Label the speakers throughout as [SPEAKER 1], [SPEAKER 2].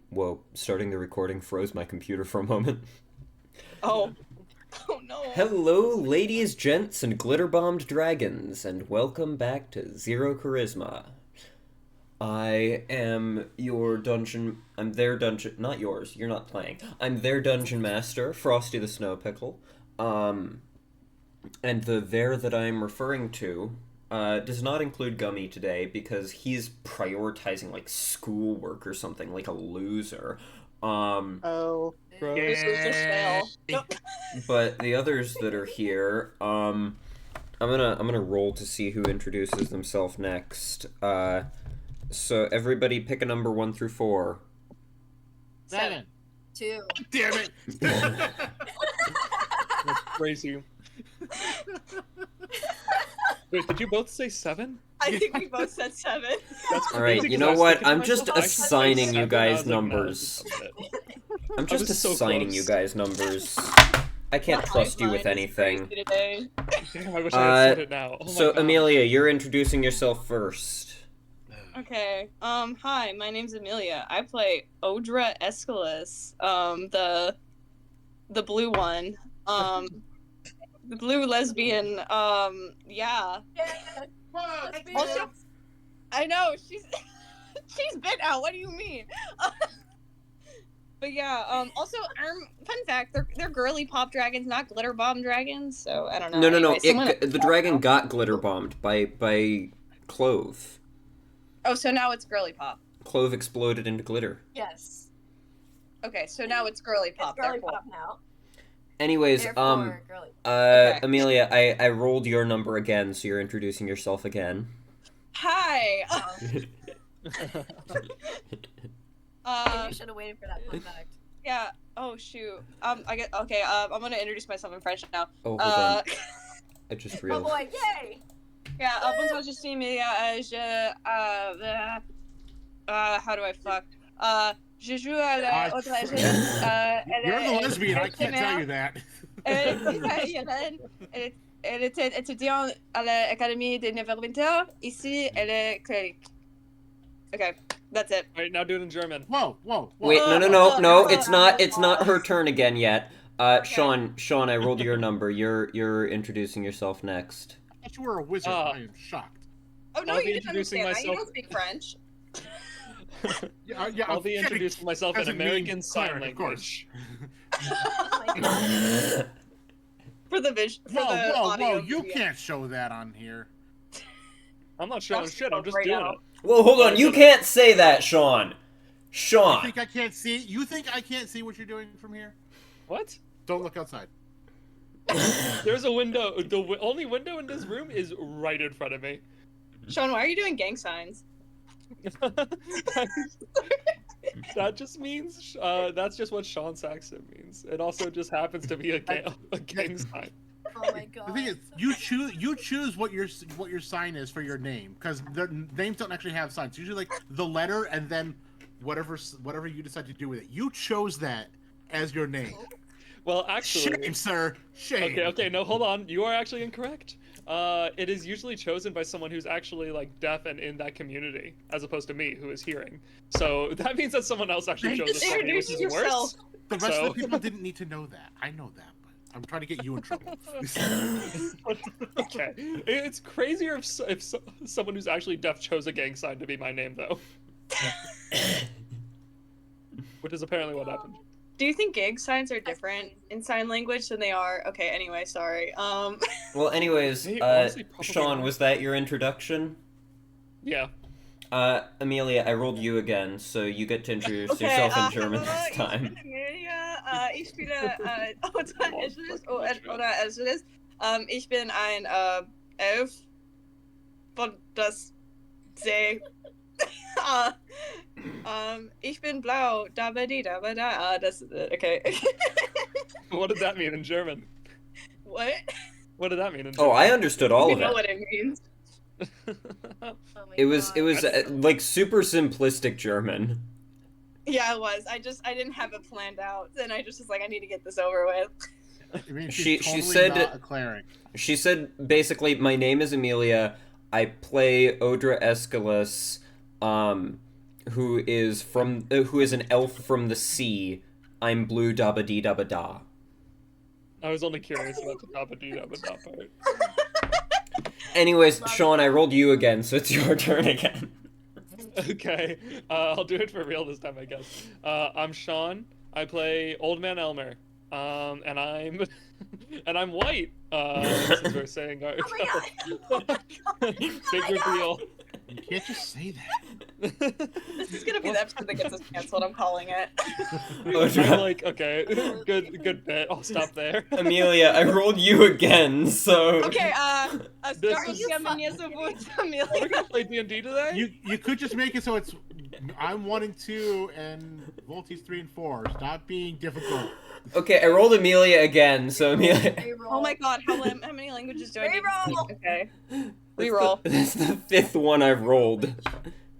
[SPEAKER 1] Whoa, starting the recording froze my computer for a moment.
[SPEAKER 2] Oh. Oh no.
[SPEAKER 1] Hello, ladies, gents, and glitter-bombed dragons, and welcome back to Zero Charisma. I am your dungeon... I'm their dungeon... Not yours, you're not playing. I'm their dungeon master, FrostyTheSnowPickle. And the there that I'm referring to does not include Gummy today because he's prioritizing, like, schoolwork or something, like a loser.
[SPEAKER 3] Oh, gross.
[SPEAKER 2] This was just fail. Nope.
[SPEAKER 1] But the others that are here, I'm gonna roll to see who introduces themselves next. So everybody pick a number 1 through 4.
[SPEAKER 3] 7.
[SPEAKER 4] 2.
[SPEAKER 3] Damn it!
[SPEAKER 5] That's crazy. Wait, did you both say 7?
[SPEAKER 2] I think we both said 7.
[SPEAKER 5] That's
[SPEAKER 1] Alright,
[SPEAKER 5] crazy,
[SPEAKER 1] you
[SPEAKER 5] 'cause
[SPEAKER 1] know
[SPEAKER 5] I was
[SPEAKER 1] what?
[SPEAKER 5] thinking to
[SPEAKER 1] I'm just
[SPEAKER 5] myself, I should say
[SPEAKER 1] assigning you
[SPEAKER 5] 7. I
[SPEAKER 1] guys
[SPEAKER 5] was like, no,
[SPEAKER 1] numbers.
[SPEAKER 5] that's it.
[SPEAKER 1] I'm just
[SPEAKER 5] was so
[SPEAKER 1] assigning
[SPEAKER 5] close.
[SPEAKER 1] you guys numbers. I can't trust you with anything.
[SPEAKER 5] Damn, I wish I had said it now. Oh my
[SPEAKER 1] So,
[SPEAKER 5] God.
[SPEAKER 1] Amelia, you're introducing yourself first.
[SPEAKER 2] Okay. Hi, my name's Amelia. I play Odra Eskalus. The blue one. The blue lesbian. Yeah. Also, I know she's been out. What do you mean? But yeah. Also, fun fact: they're girly pop dragons, not glitter bomb dragons. So I don't know.
[SPEAKER 1] No.
[SPEAKER 2] Anyway,
[SPEAKER 1] The dragon got glitter bombed by Clove.
[SPEAKER 2] Oh, so now it's girly pop.
[SPEAKER 1] Clove exploded into glitter.
[SPEAKER 4] Yes.
[SPEAKER 2] Okay, so now it's girly pop.
[SPEAKER 4] It's girly
[SPEAKER 2] therefore.
[SPEAKER 4] pop now.
[SPEAKER 1] Anyways,
[SPEAKER 4] Therefore, girly.
[SPEAKER 2] Okay.
[SPEAKER 1] Amelia, I rolled your number again, so you're introducing yourself again.
[SPEAKER 2] Hi.
[SPEAKER 4] Maybe you should have waited for that fun fact.
[SPEAKER 2] Yeah. Oh shoot. I get okay. I'm gonna introduce myself in French now.
[SPEAKER 1] Oh, hold on. I just
[SPEAKER 4] Oh
[SPEAKER 1] realized.
[SPEAKER 4] boy, yay!
[SPEAKER 2] Yeah. Bonjour, je suis Amelia. How do I fuck? Je joue à la autre
[SPEAKER 3] You're the lesbian, I can't tell you that.
[SPEAKER 2] Elle était étudiante à l'Académie de Neverwinter. Ici, elle est cleric. Okay, that's it.
[SPEAKER 5] Alright, now do it in German.
[SPEAKER 3] Whoa.
[SPEAKER 1] Wait, no, it's not her turn again yet. Shaun, I rolled your number. You're introducing yourself next.
[SPEAKER 3] I thought you were a wizard. I am shocked.
[SPEAKER 2] Oh no,
[SPEAKER 5] I'll be
[SPEAKER 2] you didn't
[SPEAKER 5] introducing
[SPEAKER 2] understand that. You
[SPEAKER 5] myself.
[SPEAKER 2] don't speak French.
[SPEAKER 5] I'll be introducing myself in
[SPEAKER 3] doesn't mean
[SPEAKER 5] American Sign
[SPEAKER 3] cleric, of
[SPEAKER 5] Language.
[SPEAKER 4] Oh my god.
[SPEAKER 2] For the vision. For the
[SPEAKER 3] Whoa,
[SPEAKER 2] audio.
[SPEAKER 3] you can't show that on here.
[SPEAKER 5] I'm not showing shit, I'm just
[SPEAKER 2] Right
[SPEAKER 5] doing
[SPEAKER 2] now.
[SPEAKER 5] it.
[SPEAKER 1] Whoa, hold on. You can't say that, Shaun.
[SPEAKER 3] You
[SPEAKER 1] Shaun.
[SPEAKER 3] think I can't see? You think I can't see what you're doing from here?
[SPEAKER 5] What?
[SPEAKER 3] Don't look outside.
[SPEAKER 5] There's a window. The only window in this room is right in front of me.
[SPEAKER 2] Sean, why are you doing gang signs?
[SPEAKER 5] That just means that's just what Shaun Saxum means. It also just happens to be a gang sign.
[SPEAKER 4] Oh my god.
[SPEAKER 3] The thing is, you choose what your sign is for your name, because their names don't actually have signs. It's usually like the letter and then whatever you decide to do with it. You chose that as your name.
[SPEAKER 5] Well, actually,
[SPEAKER 3] Shame, sir. Shame.
[SPEAKER 5] okay, no, hold on. You are actually incorrect. It is usually chosen by someone who's actually like deaf and in that community, as opposed to me, who is hearing. So that means that someone else actually chose it for me, which is
[SPEAKER 2] yourself.
[SPEAKER 5] worse.
[SPEAKER 3] The rest
[SPEAKER 5] So-
[SPEAKER 3] of the people didn't need to know that. I know that, but I'm trying to get you in trouble.
[SPEAKER 5] Okay, it's crazier if someone who's actually deaf chose a gang sign to be my name, though. Which is apparently what happened.
[SPEAKER 2] Do you think gang signs are different in sign language than they are? Okay, anyway, sorry.
[SPEAKER 1] Well, anyways,
[SPEAKER 5] They honestly probably
[SPEAKER 1] Shaun,
[SPEAKER 5] are.
[SPEAKER 1] was that your introduction?
[SPEAKER 5] Yeah.
[SPEAKER 1] Amelia, I rolled you again, so you get to introduce
[SPEAKER 2] Okay,
[SPEAKER 1] yourself in German
[SPEAKER 2] hallo,
[SPEAKER 1] this time.
[SPEAKER 2] Ich bin Amelia. Ich spiele oder Eskalus. Ich bin ein Elf von das See. Ich bin blau. Da ba di da ba da. Das okay.
[SPEAKER 5] What did that mean in German?
[SPEAKER 2] What?
[SPEAKER 5] What did that mean in
[SPEAKER 1] Oh,
[SPEAKER 5] German?
[SPEAKER 1] I understood all
[SPEAKER 2] You
[SPEAKER 1] of
[SPEAKER 2] know
[SPEAKER 1] it.
[SPEAKER 2] what it means.
[SPEAKER 4] Oh my
[SPEAKER 1] It was
[SPEAKER 4] god.
[SPEAKER 1] like super simplistic German.
[SPEAKER 2] Yeah, it was. I didn't have it planned out. Then I just was like, I need to get this over with.
[SPEAKER 3] I mean,
[SPEAKER 1] She
[SPEAKER 3] she's totally
[SPEAKER 1] said-
[SPEAKER 3] not a cleric.
[SPEAKER 1] She said basically, my name is Amelia. I play Odra Eskalus. who is an elf from the sea. I'm blue dabba dee dabba da.
[SPEAKER 5] I was only curious about the top of D that part.
[SPEAKER 1] Anyways, Shaun, I rolled you again, so it's your turn again.
[SPEAKER 5] Okay, I'll do it for real this time, I guess. I'm Shaun. I play Old Man Elmer. And I'm and I'm white. Since we're saying our big reveal.
[SPEAKER 3] You can't just say that.
[SPEAKER 2] This is gonna be the episode that gets us canceled. I'm calling it.
[SPEAKER 5] I'm like, okay, good bit. I'll stop there.
[SPEAKER 1] Amelia, I rolled you again, so.
[SPEAKER 2] Okay,
[SPEAKER 5] This
[SPEAKER 2] sorry,
[SPEAKER 5] is-
[SPEAKER 2] Amelia.
[SPEAKER 5] We're gonna play D&D today?
[SPEAKER 3] You could just make it so it's I'm 1 and 2 and Volty's 3 and 4. Stop being difficult.
[SPEAKER 1] Okay, I rolled Amelia again, so Amelia.
[SPEAKER 2] Oh my god, how many languages do I need to
[SPEAKER 4] Reroll.
[SPEAKER 2] speak? Okay.
[SPEAKER 1] That's
[SPEAKER 2] Reroll.
[SPEAKER 1] That's the 5th one I've rolled.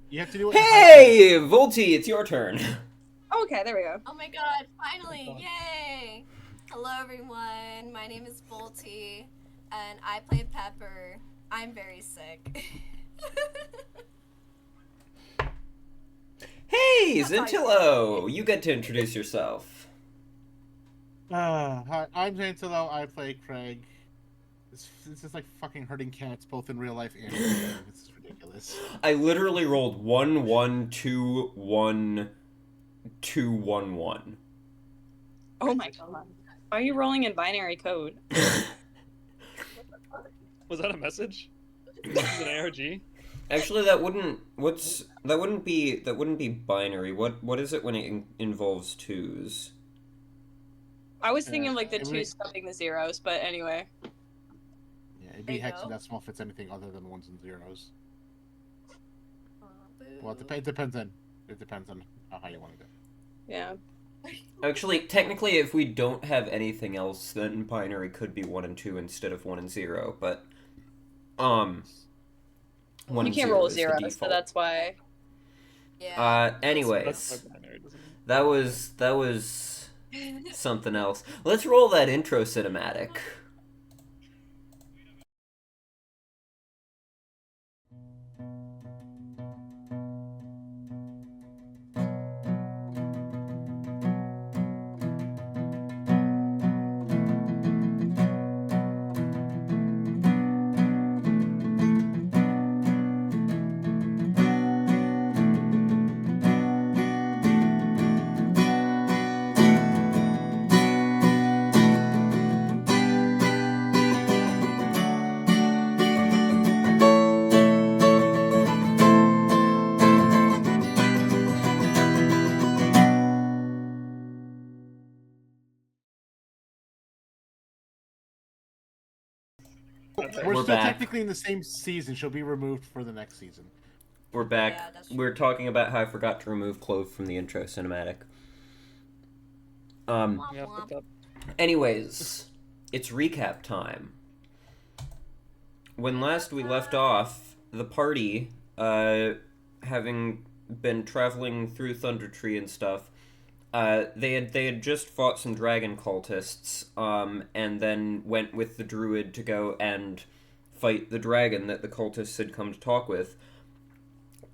[SPEAKER 3] You have to do it.
[SPEAKER 1] Hey, Volty, it's your turn.
[SPEAKER 2] Okay, there we go.
[SPEAKER 4] Oh my god, finally! Yay! Hello everyone, my name is Volty, and I play Pepper. I'm very sick.
[SPEAKER 1] Hey, Xantilo, you get to introduce yourself.
[SPEAKER 3] Hi, I'm Xantilo. I play Craig. This is like fucking hurting cats, both in real life and in the game. It's ridiculous.
[SPEAKER 1] I literally rolled 1 1 2 1 2 1 1.
[SPEAKER 2] Oh my god. Why are you rolling in binary code?
[SPEAKER 5] Was that a message? Is it an ARG?
[SPEAKER 1] Actually, that wouldn't be binary. What is it when it involves twos?
[SPEAKER 2] I was thinking like the
[SPEAKER 3] it would-
[SPEAKER 2] 2 stuffing the zeros, but anyway.
[SPEAKER 3] Yeah, it'd be
[SPEAKER 4] There you
[SPEAKER 3] hex
[SPEAKER 4] go.
[SPEAKER 3] decimal if it's anything other than 1s and 0s.
[SPEAKER 4] Aw,
[SPEAKER 3] Well,
[SPEAKER 4] boo.
[SPEAKER 3] it depends on how you want to do it.
[SPEAKER 2] Yeah.
[SPEAKER 1] Actually, technically, if we don't have anything else, then binary could be 1 and 2 instead of 1 and 0. But 1
[SPEAKER 2] You
[SPEAKER 1] and
[SPEAKER 2] can't
[SPEAKER 1] 0
[SPEAKER 2] roll
[SPEAKER 1] is the
[SPEAKER 2] zeros, so
[SPEAKER 1] default.
[SPEAKER 2] that's why.
[SPEAKER 4] Yeah.
[SPEAKER 1] Anyways,
[SPEAKER 5] That's my binary, doesn't it?
[SPEAKER 1] that was something else. Let's roll that intro cinematic.
[SPEAKER 5] That's it.
[SPEAKER 3] We're
[SPEAKER 1] We're
[SPEAKER 3] still
[SPEAKER 1] back.
[SPEAKER 3] technically in the same season. She'll be removed for the next season.
[SPEAKER 1] We're back.
[SPEAKER 4] Yeah, that's true.
[SPEAKER 1] We're talking about how I forgot to remove Clove from the intro cinematic.
[SPEAKER 4] Womp
[SPEAKER 5] Yeah,
[SPEAKER 4] womp.
[SPEAKER 5] fucked up.
[SPEAKER 1] Anyways, it's recap time. When last we left off, the party, having been traveling through Thunder Tree and stuff, they had just fought some dragon cultists, and then went with the druid to go and fight the dragon that the cultists had come to talk with.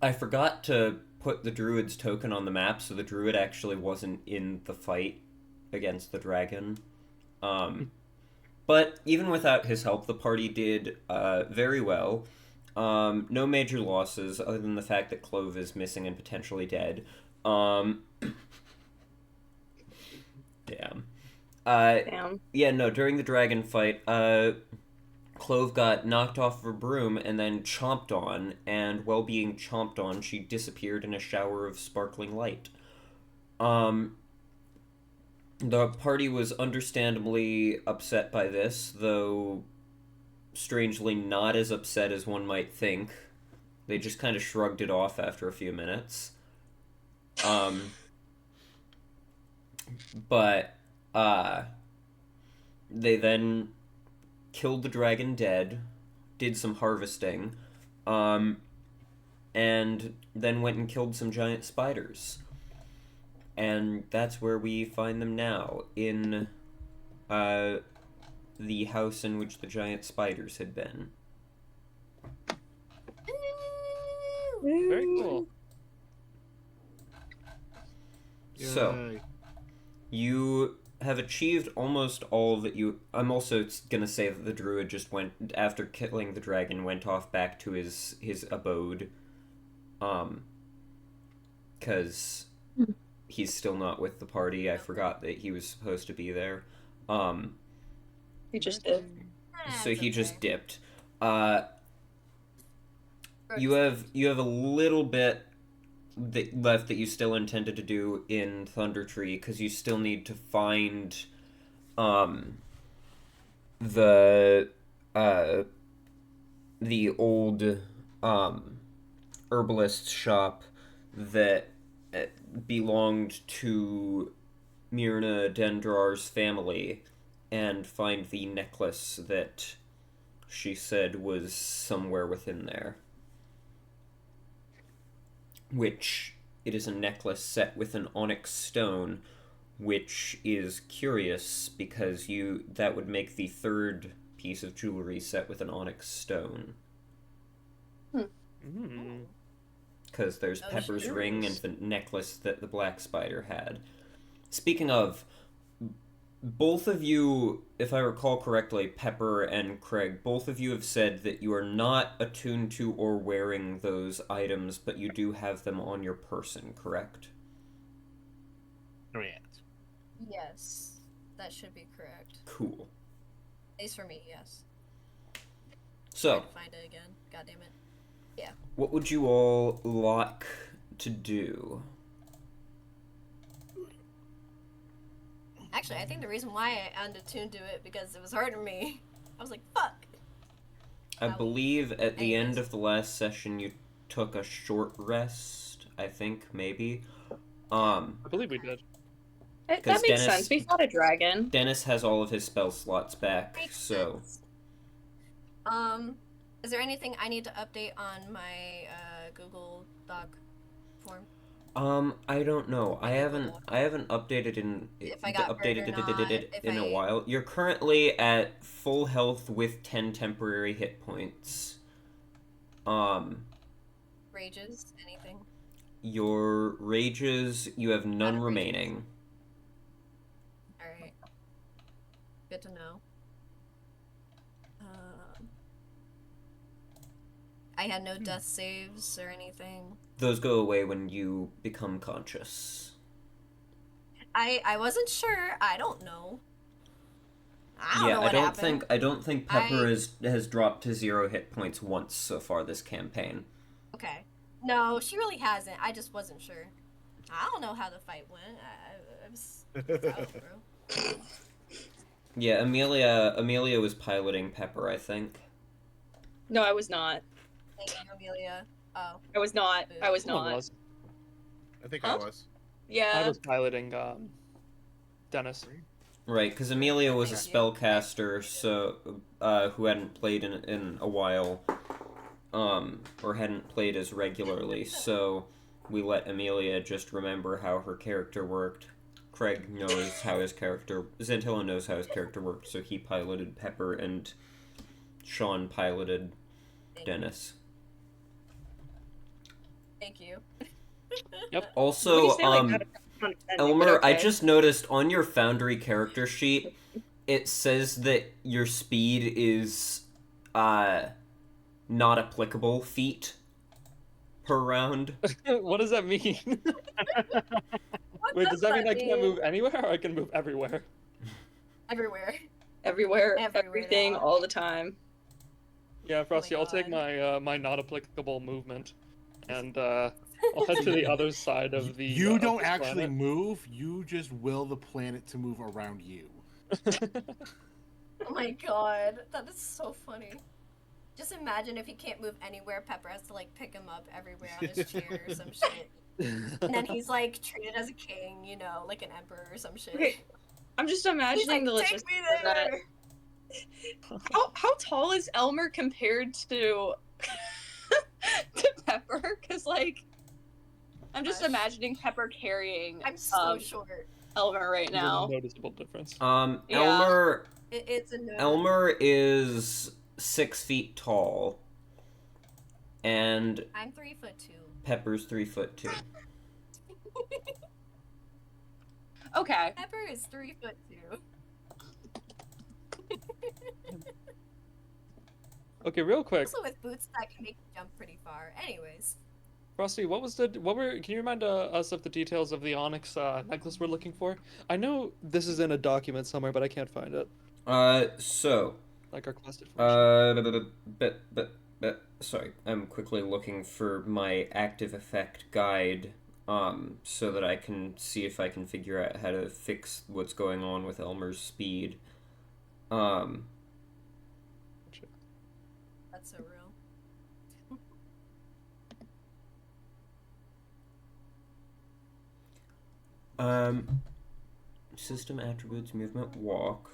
[SPEAKER 1] I forgot to put the druid's token on the map, so the druid actually wasn't in the fight against the dragon. But even without his help, the party did very well. No major losses, other than the fact that Clove is missing and potentially dead. Damn.
[SPEAKER 2] Damn.
[SPEAKER 1] Yeah, no, during the dragon fight, Clove got knocked off of her broom and then chomped on, and while being chomped on, she disappeared in a shower of sparkling light. The party was understandably upset by this, though strangely not as upset as one might think. They just kind of shrugged it off after a few minutes. But they then killed the dragon dead, did some harvesting, and then went and killed some giant spiders. And that's where we find them now, in the house in which the giant spiders had been.
[SPEAKER 5] Very cool.
[SPEAKER 1] So,
[SPEAKER 3] Yay.
[SPEAKER 1] you have achieved almost all that you... I'm also gonna say that the druid just went, after killing the dragon, went off back to his abode. Because he's still not with the party. I forgot that he was supposed to be there.
[SPEAKER 2] He just did.
[SPEAKER 1] So he just
[SPEAKER 4] okay.
[SPEAKER 1] dipped. You have a little bit left that you still intended to do in Thunder Tree, because you still need to find the old herbalist shop that belonged to Myrna Dendrar's family, and find the necklace that she said was somewhere within there. Which, it is a necklace set with an onyx stone, which is curious because that would make the third piece of jewelry set with an onyx stone. Because there's Pepper's ring and the necklace that the black spider had. Speaking of, both of you, if I recall correctly, Pepper and Craig, both of you have said that you are not attuned to or wearing those items, but you do have them on your person, correct?
[SPEAKER 3] Correct.
[SPEAKER 4] Yes, that should be correct.
[SPEAKER 1] Cool.
[SPEAKER 4] At least for me, yes.
[SPEAKER 1] So,
[SPEAKER 4] Trying to find it again. God damn it. Yeah.
[SPEAKER 1] what would you all like to do?
[SPEAKER 4] Actually, I think the reason why I unattuned to it because it was hurting me. I was like, fuck.
[SPEAKER 1] I believe at the end
[SPEAKER 4] Anyways.
[SPEAKER 1] of the last session you took a short rest, I think, maybe.
[SPEAKER 5] I believe we did.
[SPEAKER 2] That
[SPEAKER 1] 'Cause
[SPEAKER 2] makes
[SPEAKER 1] Dennis-
[SPEAKER 2] sense. We fought a dragon.
[SPEAKER 1] Dennis has all of his spell slots back,
[SPEAKER 4] Makes
[SPEAKER 1] so...
[SPEAKER 4] sense. Is there anything I need to update on my Google Doc form?
[SPEAKER 1] I don't know. I haven't updated
[SPEAKER 4] If I got hurt or not, if
[SPEAKER 1] in a
[SPEAKER 4] I-
[SPEAKER 1] while. You're currently at full health with 10 temporary hit points.
[SPEAKER 4] Rages? Anything?
[SPEAKER 1] Your rages, you have none
[SPEAKER 4] Rages.
[SPEAKER 1] remaining.
[SPEAKER 4] Alright. Good to know. I had no death saves or anything.
[SPEAKER 1] Those go away when you become conscious.
[SPEAKER 4] I wasn't sure. I don't know. I don't know what happened.
[SPEAKER 1] I don't think Pepper has dropped to 0 hit points once so far this campaign.
[SPEAKER 4] Okay. No, she really hasn't. I just wasn't sure. I don't know how the fight went. I was out, bro.
[SPEAKER 1] Yeah, Amelia was piloting Pepper, I think.
[SPEAKER 2] No, I was not.
[SPEAKER 4] Thank you, Amelia. Oh.
[SPEAKER 2] I was not. I was
[SPEAKER 5] Someone
[SPEAKER 2] not.
[SPEAKER 5] was.
[SPEAKER 3] I think
[SPEAKER 2] Huh?
[SPEAKER 3] I was.
[SPEAKER 2] Yeah.
[SPEAKER 5] I was piloting Dennis.
[SPEAKER 1] Right, because Amelia was a
[SPEAKER 4] Thank you.
[SPEAKER 1] spellcaster, so who hadn't played in a while, or hadn't played as regularly. So we let Amelia just remember how her character worked. Craig knows how his character. Xantilo knows how his character worked, so he piloted Pepper, and Shaun piloted Dennis.
[SPEAKER 4] Thank you.
[SPEAKER 1] Also,
[SPEAKER 2] What do you say, like, that condescending, but
[SPEAKER 1] Elmer, I
[SPEAKER 2] okay.
[SPEAKER 1] just noticed on your Foundry character sheet, it says that your speed is, not applicable feet per round.
[SPEAKER 5] What does that mean?
[SPEAKER 4] What
[SPEAKER 5] Wait, does that mean I can't
[SPEAKER 4] mean?
[SPEAKER 5] move anywhere, or I can move everywhere?
[SPEAKER 4] Everywhere.
[SPEAKER 2] Everywhere,
[SPEAKER 4] Everywhere
[SPEAKER 2] everything,
[SPEAKER 4] now.
[SPEAKER 2] all the time.
[SPEAKER 5] Yeah, Frosty, I'll take
[SPEAKER 4] God.
[SPEAKER 5] my not applicable movement, and I'll head to the other side of the.
[SPEAKER 3] You
[SPEAKER 5] of
[SPEAKER 3] don't
[SPEAKER 5] this
[SPEAKER 3] actually
[SPEAKER 5] planet.
[SPEAKER 3] move. You just will the planet to move around you.
[SPEAKER 4] Oh my god, that is so funny. Just imagine if he can't move anywhere, Pepper has to like pick him up everywhere on his chair or some shit. And then he's like treated as a king, you know, like an emperor or some shit.
[SPEAKER 2] Okay, I'm just
[SPEAKER 4] He's
[SPEAKER 2] imagining
[SPEAKER 4] like,
[SPEAKER 2] the
[SPEAKER 4] take
[SPEAKER 2] logistics
[SPEAKER 4] me
[SPEAKER 2] of that.
[SPEAKER 4] there.
[SPEAKER 2] How tall is Elmer compared to to Pepper? Because like, I'm just
[SPEAKER 4] Gosh.
[SPEAKER 2] imagining Pepper carrying
[SPEAKER 4] I'm so short.
[SPEAKER 2] Elmer right
[SPEAKER 5] There's
[SPEAKER 2] now.
[SPEAKER 5] a noticeable difference.
[SPEAKER 2] Yeah.
[SPEAKER 4] It's a no.
[SPEAKER 1] Elmer is 6 feet tall, and
[SPEAKER 4] I'm 3'2".
[SPEAKER 1] Pepper's 3'2".
[SPEAKER 2] Okay.
[SPEAKER 4] Pepper is 3'2".
[SPEAKER 5] Okay, real quick,
[SPEAKER 4] Also with boots that can make you jump pretty far. Anyways.
[SPEAKER 5] Frosty, can you remind us of the details of the onyx necklace we're looking for? I know this is in a document somewhere, but I can't find it.
[SPEAKER 1] So,
[SPEAKER 5] Like our quest information.
[SPEAKER 1] sorry, I'm quickly looking for my active effect guide, so that I can see if I can figure out how to fix what's going on with Elmer's speed.
[SPEAKER 5] Gotcha.
[SPEAKER 4] That's so real.
[SPEAKER 1] System attributes, movement, walk,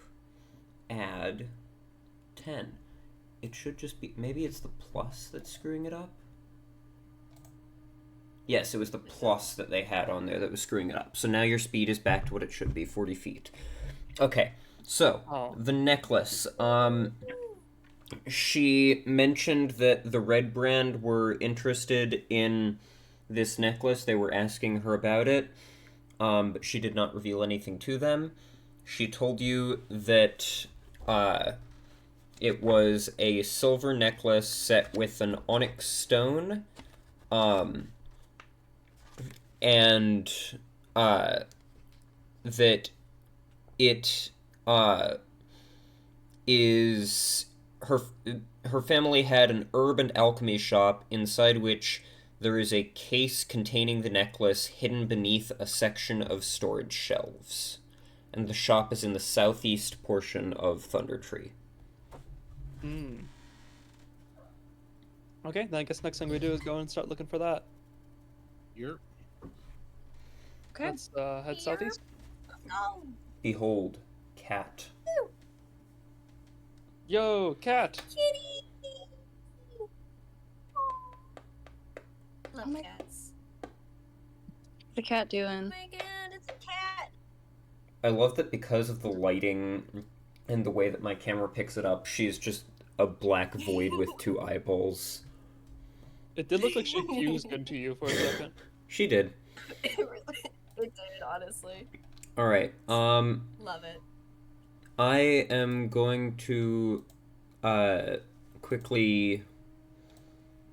[SPEAKER 1] add, 10. It should just be, maybe it's the plus that's screwing it up? Yes, it was the plus that they had on there that was screwing it up. So now your speed is back to what it should be, 40 feet. Okay, so, the necklace. She mentioned that the Red Brand were interested in this necklace. They were asking her about it, but she did not reveal anything to them. She told you that it was a silver necklace set with an onyx stone, and that it is her family had an herb and alchemy shop inside which there is a case containing the necklace hidden beneath a section of storage shelves, and the shop is in the southeast portion of Thunder Tree.
[SPEAKER 5] Okay, then I guess next thing we do is go and start looking for that.
[SPEAKER 3] Yep.
[SPEAKER 2] Okay.
[SPEAKER 5] Let's head southeast.
[SPEAKER 4] No.
[SPEAKER 1] Behold, cat.
[SPEAKER 5] Yo, cat!
[SPEAKER 4] Kitty. Love cats.
[SPEAKER 2] What's the cat
[SPEAKER 4] Oh
[SPEAKER 2] doing?
[SPEAKER 4] my god, it's a cat.
[SPEAKER 1] I love that because of the lighting and the way that my camera picks it up, she's just a black void with two eyeballs.
[SPEAKER 5] It did look like she fused into you for a second.
[SPEAKER 1] She did.
[SPEAKER 4] It did, honestly.
[SPEAKER 1] Alright,
[SPEAKER 4] Love it.
[SPEAKER 1] I am going to quickly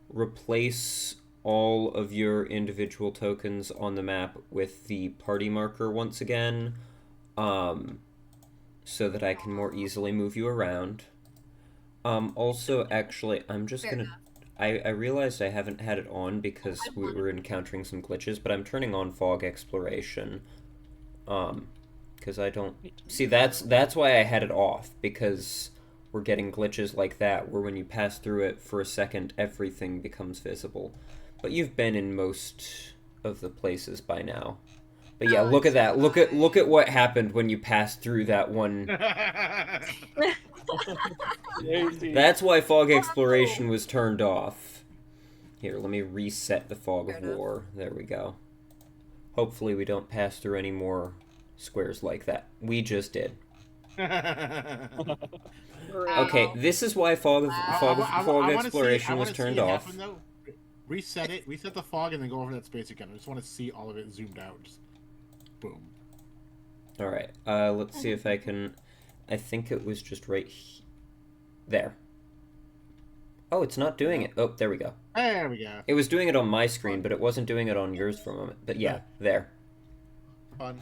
[SPEAKER 1] replace all of your individual tokens on the map with the party marker once again, so that I can more easily move you around. Also, actually, I'm just gonna... I realized I haven't had it on because we were encountering some glitches, but I'm turning on fog exploration. Because I don't... See, that's why I had it off, because we're getting glitches like that, where when you pass through it for a second, everything becomes visible. But you've been in most of the places by now. But yeah, look at that. Look at what happened when you passed through that one. That's why fog exploration was turned off. Here, let me reset the fog of war. There we go. Hopefully we don't pass through any more squares like that. We just did. Okay, this is why fog exploration was turned off.
[SPEAKER 3] Reset it, reset the fog, and then go over that space again. I just want to see all of it zoomed out. Just boom.
[SPEAKER 1] Alright, let's see if I can... I think it was just right there. Oh, it's not doing it. Oh, there we go.
[SPEAKER 3] There we go.
[SPEAKER 1] It was doing it on my screen, but it wasn't doing it on yours for a moment. But yeah, there.
[SPEAKER 3] Fun.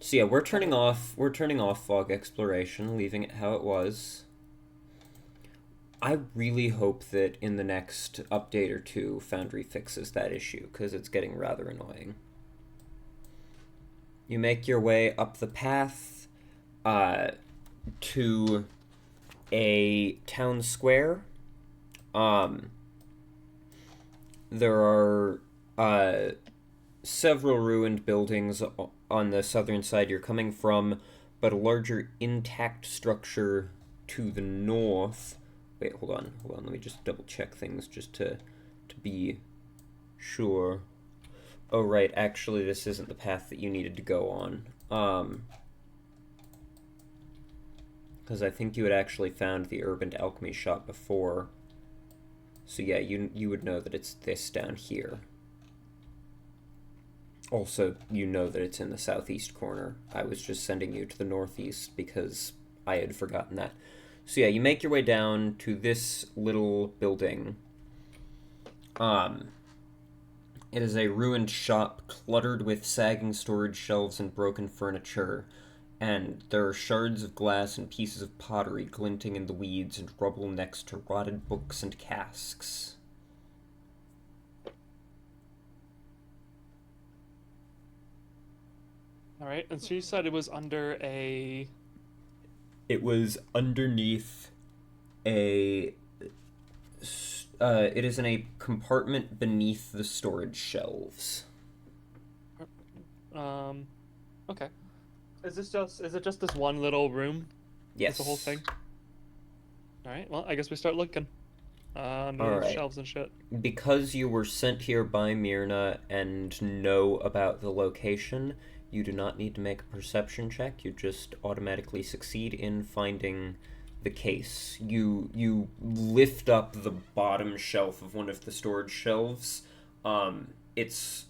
[SPEAKER 1] So yeah, we're turning off fog exploration, leaving it how it was. I really hope that in the next update or two, Foundry fixes that issue, because it's getting rather annoying. You make your way up the path to a town square. There are several ruined buildings on the southern side you're coming from, but a larger intact structure to the north. Wait, hold on, let me just double check things just to be sure. Oh right, actually this isn't the path that you needed to go on. Because I think you had actually found the urban alchemy shop before. So yeah, you would know that it's this down here. Also, you know that it's in the southeast corner. I was just sending you to the northeast because I had forgotten that. So yeah, you make your way down to this little building. It is a ruined shop cluttered with sagging storage shelves and broken furniture, and there are shards of glass and pieces of pottery glinting in the weeds and rubble next to rotted books and casks.
[SPEAKER 5] Alright, and so you said it was under a...
[SPEAKER 1] It was underneath a... it is in a compartment beneath the storage shelves.
[SPEAKER 5] Okay. Is it just this one little room?
[SPEAKER 1] Yes.
[SPEAKER 5] That's the whole thing? Alright, well, I guess we start looking. Under the
[SPEAKER 1] Alright.
[SPEAKER 5] shelves and shit.
[SPEAKER 1] Because you were sent here by Myrna and know about the location, you do not need to make a perception check. You just automatically succeed in finding the case. You lift up the bottom shelf of one of the storage shelves. It's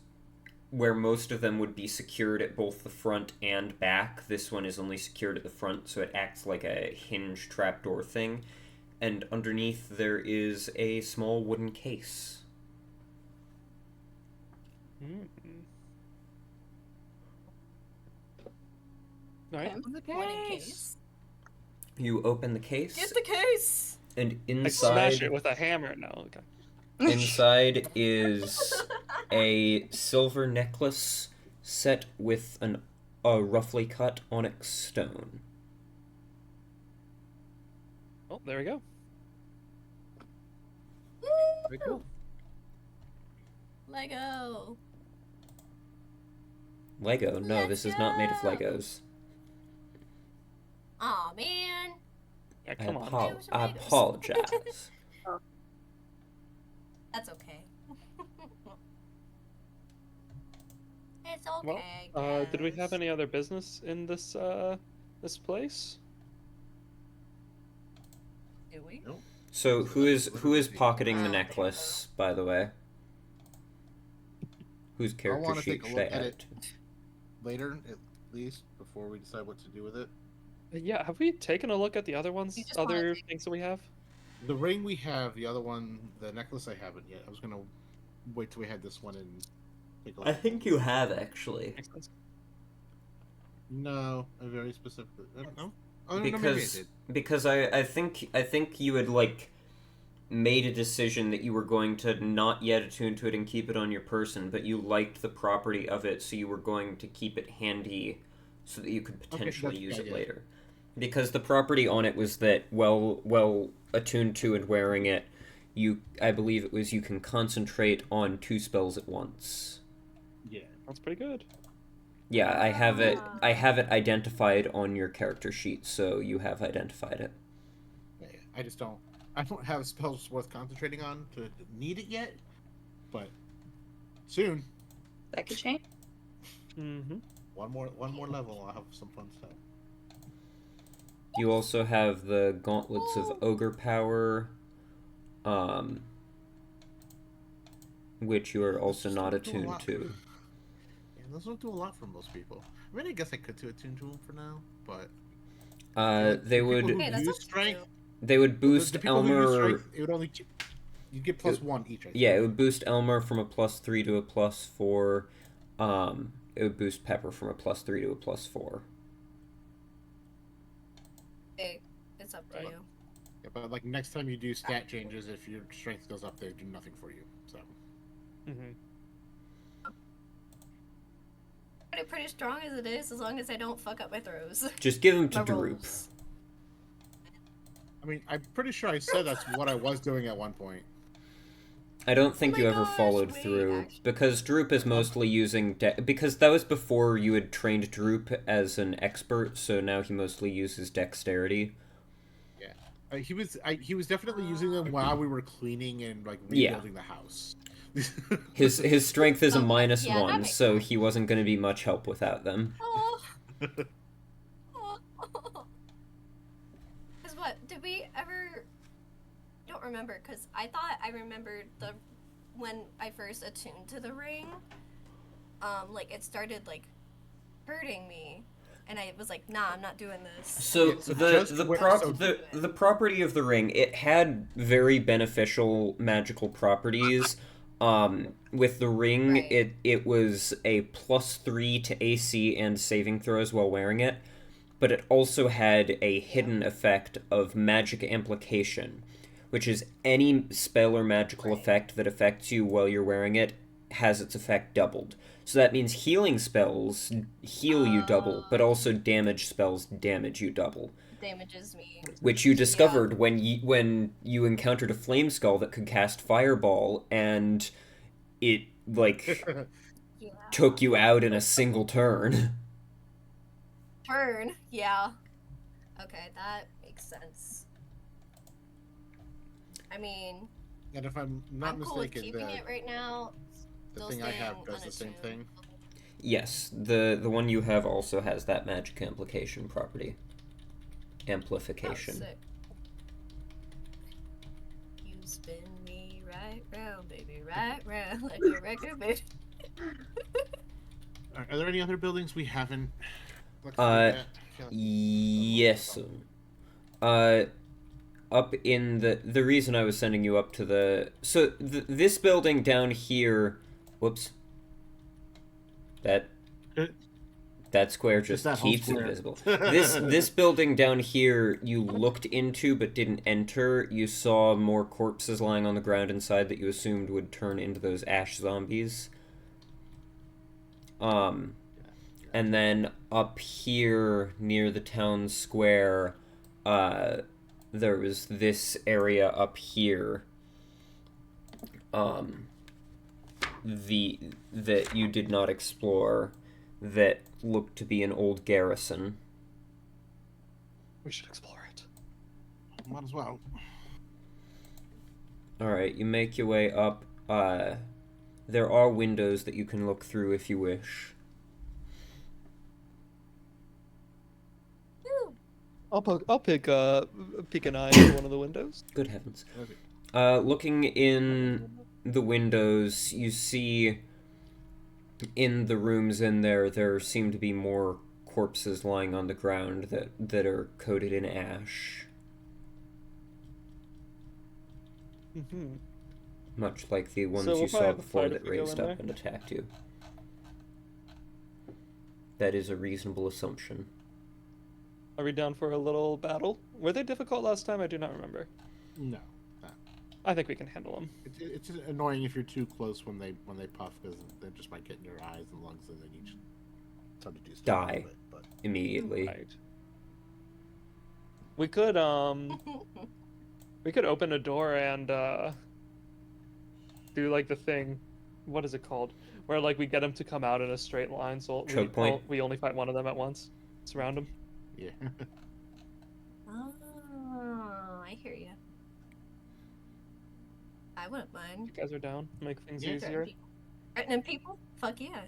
[SPEAKER 1] where most of them would be secured at both the front and back. This one is only secured at the front, so it acts like a hinge trapdoor thing. And underneath there is a small wooden case.
[SPEAKER 5] Alright.
[SPEAKER 4] Wooden case.
[SPEAKER 1] You open the case,
[SPEAKER 4] Get the case!
[SPEAKER 1] and
[SPEAKER 5] I smash
[SPEAKER 1] inside
[SPEAKER 5] it with a hammer. No, okay.
[SPEAKER 1] inside is a silver necklace set with a roughly cut onyx stone.
[SPEAKER 5] Oh, there we go.
[SPEAKER 3] Very cool.
[SPEAKER 4] Lego.
[SPEAKER 1] Lego? No, this is not made of Legos.
[SPEAKER 4] Aw, man.
[SPEAKER 5] Yeah, come on.
[SPEAKER 1] I apologize.
[SPEAKER 4] That's okay. It's
[SPEAKER 5] Well,
[SPEAKER 4] okay.
[SPEAKER 5] did we have
[SPEAKER 4] guys.
[SPEAKER 5] any other business in this this place?
[SPEAKER 4] Do we?
[SPEAKER 3] Nope.
[SPEAKER 1] So who is pocketing the necklace, by the way? Whose
[SPEAKER 3] I
[SPEAKER 1] character
[SPEAKER 3] want to
[SPEAKER 1] sheet
[SPEAKER 3] take a
[SPEAKER 1] should
[SPEAKER 3] look
[SPEAKER 1] I
[SPEAKER 3] at
[SPEAKER 1] add
[SPEAKER 3] it
[SPEAKER 1] to?
[SPEAKER 3] later, at least, before we decide what to do with it.
[SPEAKER 5] Yeah, have we taken a look at the other ones?
[SPEAKER 4] You just wanna
[SPEAKER 5] Other
[SPEAKER 4] take-
[SPEAKER 5] things that we have?
[SPEAKER 3] The ring we have, the other one, the necklace I haven't yet. I was gonna wait till we had this one and take a look.
[SPEAKER 1] I think you have, actually.
[SPEAKER 5] Makes sense.
[SPEAKER 3] No, a very specific. No. Oh, no, maybe I did.
[SPEAKER 1] Because I think you had like made a decision that you were going to not yet attune to it and keep it on your person, but you liked the property of it, so you were going to keep it handy so that you could potentially
[SPEAKER 3] that's
[SPEAKER 1] use
[SPEAKER 3] good,
[SPEAKER 1] it
[SPEAKER 3] yeah.
[SPEAKER 1] later. Because the property on it was that well attuned to and wearing it, I believe it was you can concentrate on 2 spells at once.
[SPEAKER 3] Yeah.
[SPEAKER 5] That's pretty good.
[SPEAKER 1] Yeah, I have it identified on your character sheet, so you have identified it.
[SPEAKER 3] Yeah, I just don't. I don't have spells worth concentrating on to need it yet, but soon.
[SPEAKER 2] That could change.
[SPEAKER 5] Mm-hmm.
[SPEAKER 3] One more level. I'll have some fun stuff.
[SPEAKER 1] You also have the Gauntlets of Ogre Power, which you are also not attuned to.
[SPEAKER 3] Yeah, those don't do a lot for most people. I mean, I guess I could attune to them for now, but
[SPEAKER 1] They
[SPEAKER 3] people
[SPEAKER 1] would
[SPEAKER 3] who
[SPEAKER 4] Hey, that's
[SPEAKER 3] use
[SPEAKER 4] up to
[SPEAKER 3] strength.
[SPEAKER 1] they would
[SPEAKER 3] The
[SPEAKER 1] boost
[SPEAKER 3] people who use
[SPEAKER 1] Elmer.
[SPEAKER 3] strength, it would only you get +1 each. I think.
[SPEAKER 1] Yeah, it would boost Elmer from a +3 to a +4. It would boost Pepper from a +3 to a +4.
[SPEAKER 4] Hey, it's up to
[SPEAKER 5] Right.
[SPEAKER 4] you.
[SPEAKER 3] Yeah, but like next time you do stat changes, if your strength goes up, they do nothing for you. So
[SPEAKER 5] Mm-hmm.
[SPEAKER 4] Pretty strong as it is, as long as I don't fuck up my throws.
[SPEAKER 1] Just give him to
[SPEAKER 4] My
[SPEAKER 1] Droop.
[SPEAKER 4] rolls.
[SPEAKER 3] I mean, I'm pretty sure I said that's what I was doing at one point.
[SPEAKER 1] I don't think
[SPEAKER 4] my
[SPEAKER 1] you ever
[SPEAKER 4] gosh,
[SPEAKER 1] followed
[SPEAKER 4] wait,
[SPEAKER 1] through
[SPEAKER 4] actually-
[SPEAKER 1] because Droop is mostly using because that was before you had trained Droop as an expert, so now he mostly uses dexterity.
[SPEAKER 3] He was definitely using them while we were cleaning and like
[SPEAKER 1] Yeah.
[SPEAKER 3] rebuilding the house.
[SPEAKER 1] His strength is a
[SPEAKER 4] Okay,
[SPEAKER 1] -1,
[SPEAKER 4] yeah, that makes
[SPEAKER 1] so
[SPEAKER 4] sense.
[SPEAKER 1] he wasn't going to be much help without them.
[SPEAKER 4] Oh. Cause what? Did we ever? I don't remember. Cause I thought I remembered when I first attuned to the ring. like it started like hurting me, and I was like, nah, I'm not doing this.
[SPEAKER 1] So the property of the ring, it had very beneficial magical properties. With the ring,
[SPEAKER 4] Right.
[SPEAKER 1] it was a +3 to AC and saving throws while wearing it, but it also had a hidden effect of magic amplification, which is any spell or magical effect that affects you while you're wearing it has its effect doubled. So that means healing spells heal you double, but also damage spells damage you double.
[SPEAKER 4] Damages me.
[SPEAKER 1] Which you discovered when you encountered a flame skull that could cast fireball, and it like took you out in a single turn.
[SPEAKER 4] Turn, yeah. Okay, that makes sense. I mean,
[SPEAKER 3] And if I'm not
[SPEAKER 4] I'm cool with
[SPEAKER 3] mistaken,
[SPEAKER 4] keeping it right now.
[SPEAKER 3] the
[SPEAKER 4] Still
[SPEAKER 3] thing I have
[SPEAKER 4] staying
[SPEAKER 3] does the same
[SPEAKER 4] unattuned.
[SPEAKER 3] thing.
[SPEAKER 1] Yes, the one you have also has that magic amplification property. Amplification.
[SPEAKER 4] Oh, sick. You spin me right round, baby, right round like a record, baby.
[SPEAKER 3] Are there any other buildings we haven't looked
[SPEAKER 1] Uh,
[SPEAKER 3] at?
[SPEAKER 1] Yes. Up in the reason I was sending you up to this building down here, whoops. That square just
[SPEAKER 3] that whole
[SPEAKER 1] keeps
[SPEAKER 3] square.
[SPEAKER 1] invisible. This building down here you looked into but didn't enter. You saw more corpses lying on the ground inside that you assumed would turn into those ash zombies. And then up here near the town square, there was this area up here. That you did not explore, that looked to be an old garrison.
[SPEAKER 5] We should explore it.
[SPEAKER 3] Might as well.
[SPEAKER 1] Alright, you make your way up. There are windows that you can look through if you wish.
[SPEAKER 5] I'll pick an eye into one of the windows.
[SPEAKER 1] Good heavens.
[SPEAKER 3] Okay.
[SPEAKER 1] Looking in the windows, you see in the rooms in there seem to be more corpses lying on the ground that are coated in ash.
[SPEAKER 5] Mm-hmm.
[SPEAKER 1] Much like the ones
[SPEAKER 5] So we'll
[SPEAKER 1] you
[SPEAKER 5] probably
[SPEAKER 1] saw
[SPEAKER 5] have a
[SPEAKER 1] before
[SPEAKER 5] fight
[SPEAKER 1] that
[SPEAKER 5] if we go
[SPEAKER 1] raised
[SPEAKER 5] in
[SPEAKER 1] up
[SPEAKER 5] there.
[SPEAKER 1] and attacked you. That is a reasonable assumption.
[SPEAKER 5] Are we down for a little battle? Were they difficult last time? I do not remember.
[SPEAKER 3] No.
[SPEAKER 5] I think we can handle them.
[SPEAKER 3] It's annoying if you're too close when they puff, because they just might get in your eyes and lungs, and then you just start to do stuff.
[SPEAKER 1] Die.
[SPEAKER 3] But
[SPEAKER 1] Immediately.
[SPEAKER 5] Right. We could open a door and do like the thing. What is it called? Where like we get them to come out in a straight line, so
[SPEAKER 1] Choke point?
[SPEAKER 5] we only fight one of them at once. Surround them.
[SPEAKER 3] yeah.
[SPEAKER 4] Oh, I hear you. I wouldn't mind.
[SPEAKER 5] You guys are down. Make things
[SPEAKER 3] Yeah.
[SPEAKER 5] easier.
[SPEAKER 4] Threatening people? Fuck yeah.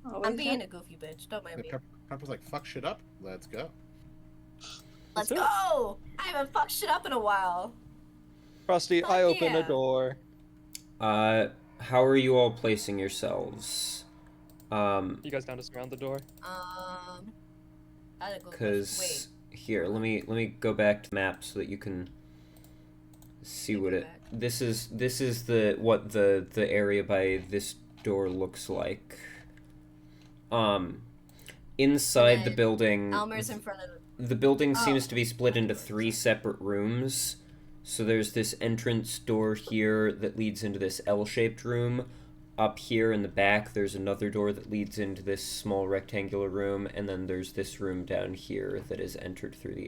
[SPEAKER 4] I'm being a goofy bitch. Don't mind me.
[SPEAKER 3] Pepper's like, fuck shit up. Let's go.
[SPEAKER 4] Let's
[SPEAKER 5] That's it.
[SPEAKER 4] go! I haven't fucked shit up in a while.
[SPEAKER 5] Frosty,
[SPEAKER 4] Fuck
[SPEAKER 5] I open
[SPEAKER 4] yeah.
[SPEAKER 5] a door.
[SPEAKER 1] How are you all placing yourselves?
[SPEAKER 5] You guys down to surround the door?
[SPEAKER 4] I gotta go.
[SPEAKER 1] Cause here, let me go back to the map so that you can see what it. This is the area by this door looks like. Inside the building,
[SPEAKER 4] Elmer's in front of
[SPEAKER 1] the building
[SPEAKER 4] Oh.
[SPEAKER 1] seems to be split into 3 separate rooms. So there's this entrance door here that leads into this L-shaped room. Up here in the back, there's another door that leads into this small rectangular room, and then there's this room down here that is entered through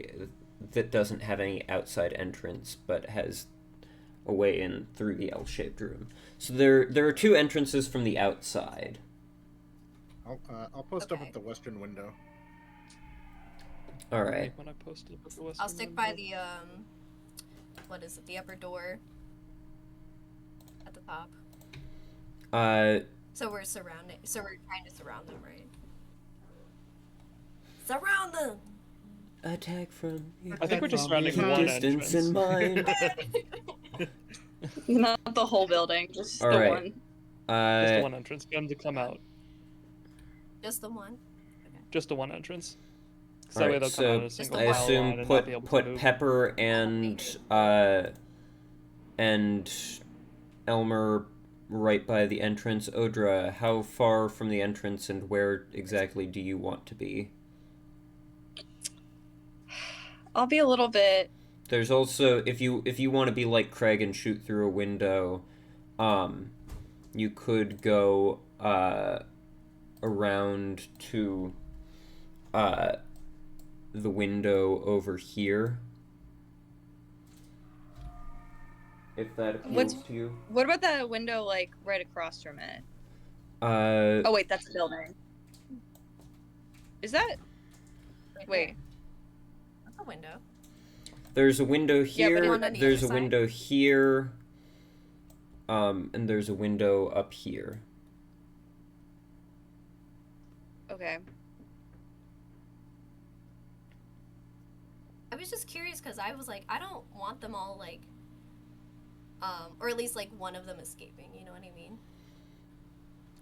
[SPEAKER 1] that doesn't have any outside entrance, but has a way in through the L-shaped room. So there are 2 entrances from the outside.
[SPEAKER 3] I'll post up
[SPEAKER 4] Okay.
[SPEAKER 3] at the western window.
[SPEAKER 1] All right.
[SPEAKER 5] When I posted it with the
[SPEAKER 4] I'll
[SPEAKER 5] Western
[SPEAKER 4] stick
[SPEAKER 5] window.
[SPEAKER 4] by the what is it? The upper door at the top. So we're surrounding. So we're trying to surround them, right? Surround them.
[SPEAKER 1] Attack from
[SPEAKER 5] I think we're just
[SPEAKER 3] Attack
[SPEAKER 5] surrounding
[SPEAKER 3] from
[SPEAKER 5] one
[SPEAKER 1] distance
[SPEAKER 5] entrance.
[SPEAKER 1] in mind.
[SPEAKER 2] Not the whole building, just
[SPEAKER 1] All
[SPEAKER 2] the
[SPEAKER 1] right.
[SPEAKER 2] one.
[SPEAKER 5] Just the one entrance. Get them to come out.
[SPEAKER 4] Just the one?
[SPEAKER 5] Just the one entrance. So that way
[SPEAKER 1] Alright,
[SPEAKER 5] they'll come out
[SPEAKER 1] so
[SPEAKER 5] in a single
[SPEAKER 1] I
[SPEAKER 5] file
[SPEAKER 1] assume
[SPEAKER 5] line and not be able
[SPEAKER 1] put
[SPEAKER 5] to move.
[SPEAKER 1] Pepper and Elmer right by the entrance. Odra, how far from the entrance and where exactly do you want to be?
[SPEAKER 2] I'll be a little bit.
[SPEAKER 1] There's also, if you want to be like Craig and shoot through a window, you could go around to the window over here. If that appeals to you.
[SPEAKER 2] What about that window, like, right across from it? Oh, wait, that's a building. Is that... Wait.
[SPEAKER 4] That's a window.
[SPEAKER 1] There's a window
[SPEAKER 2] Yeah, but
[SPEAKER 1] here,
[SPEAKER 4] on the
[SPEAKER 1] there's a
[SPEAKER 4] other side?
[SPEAKER 1] window here, and there's a window up here.
[SPEAKER 2] Okay.
[SPEAKER 4] I was just curious because I was like, I don't want them all like, or at least like one of them escaping. You know what I mean?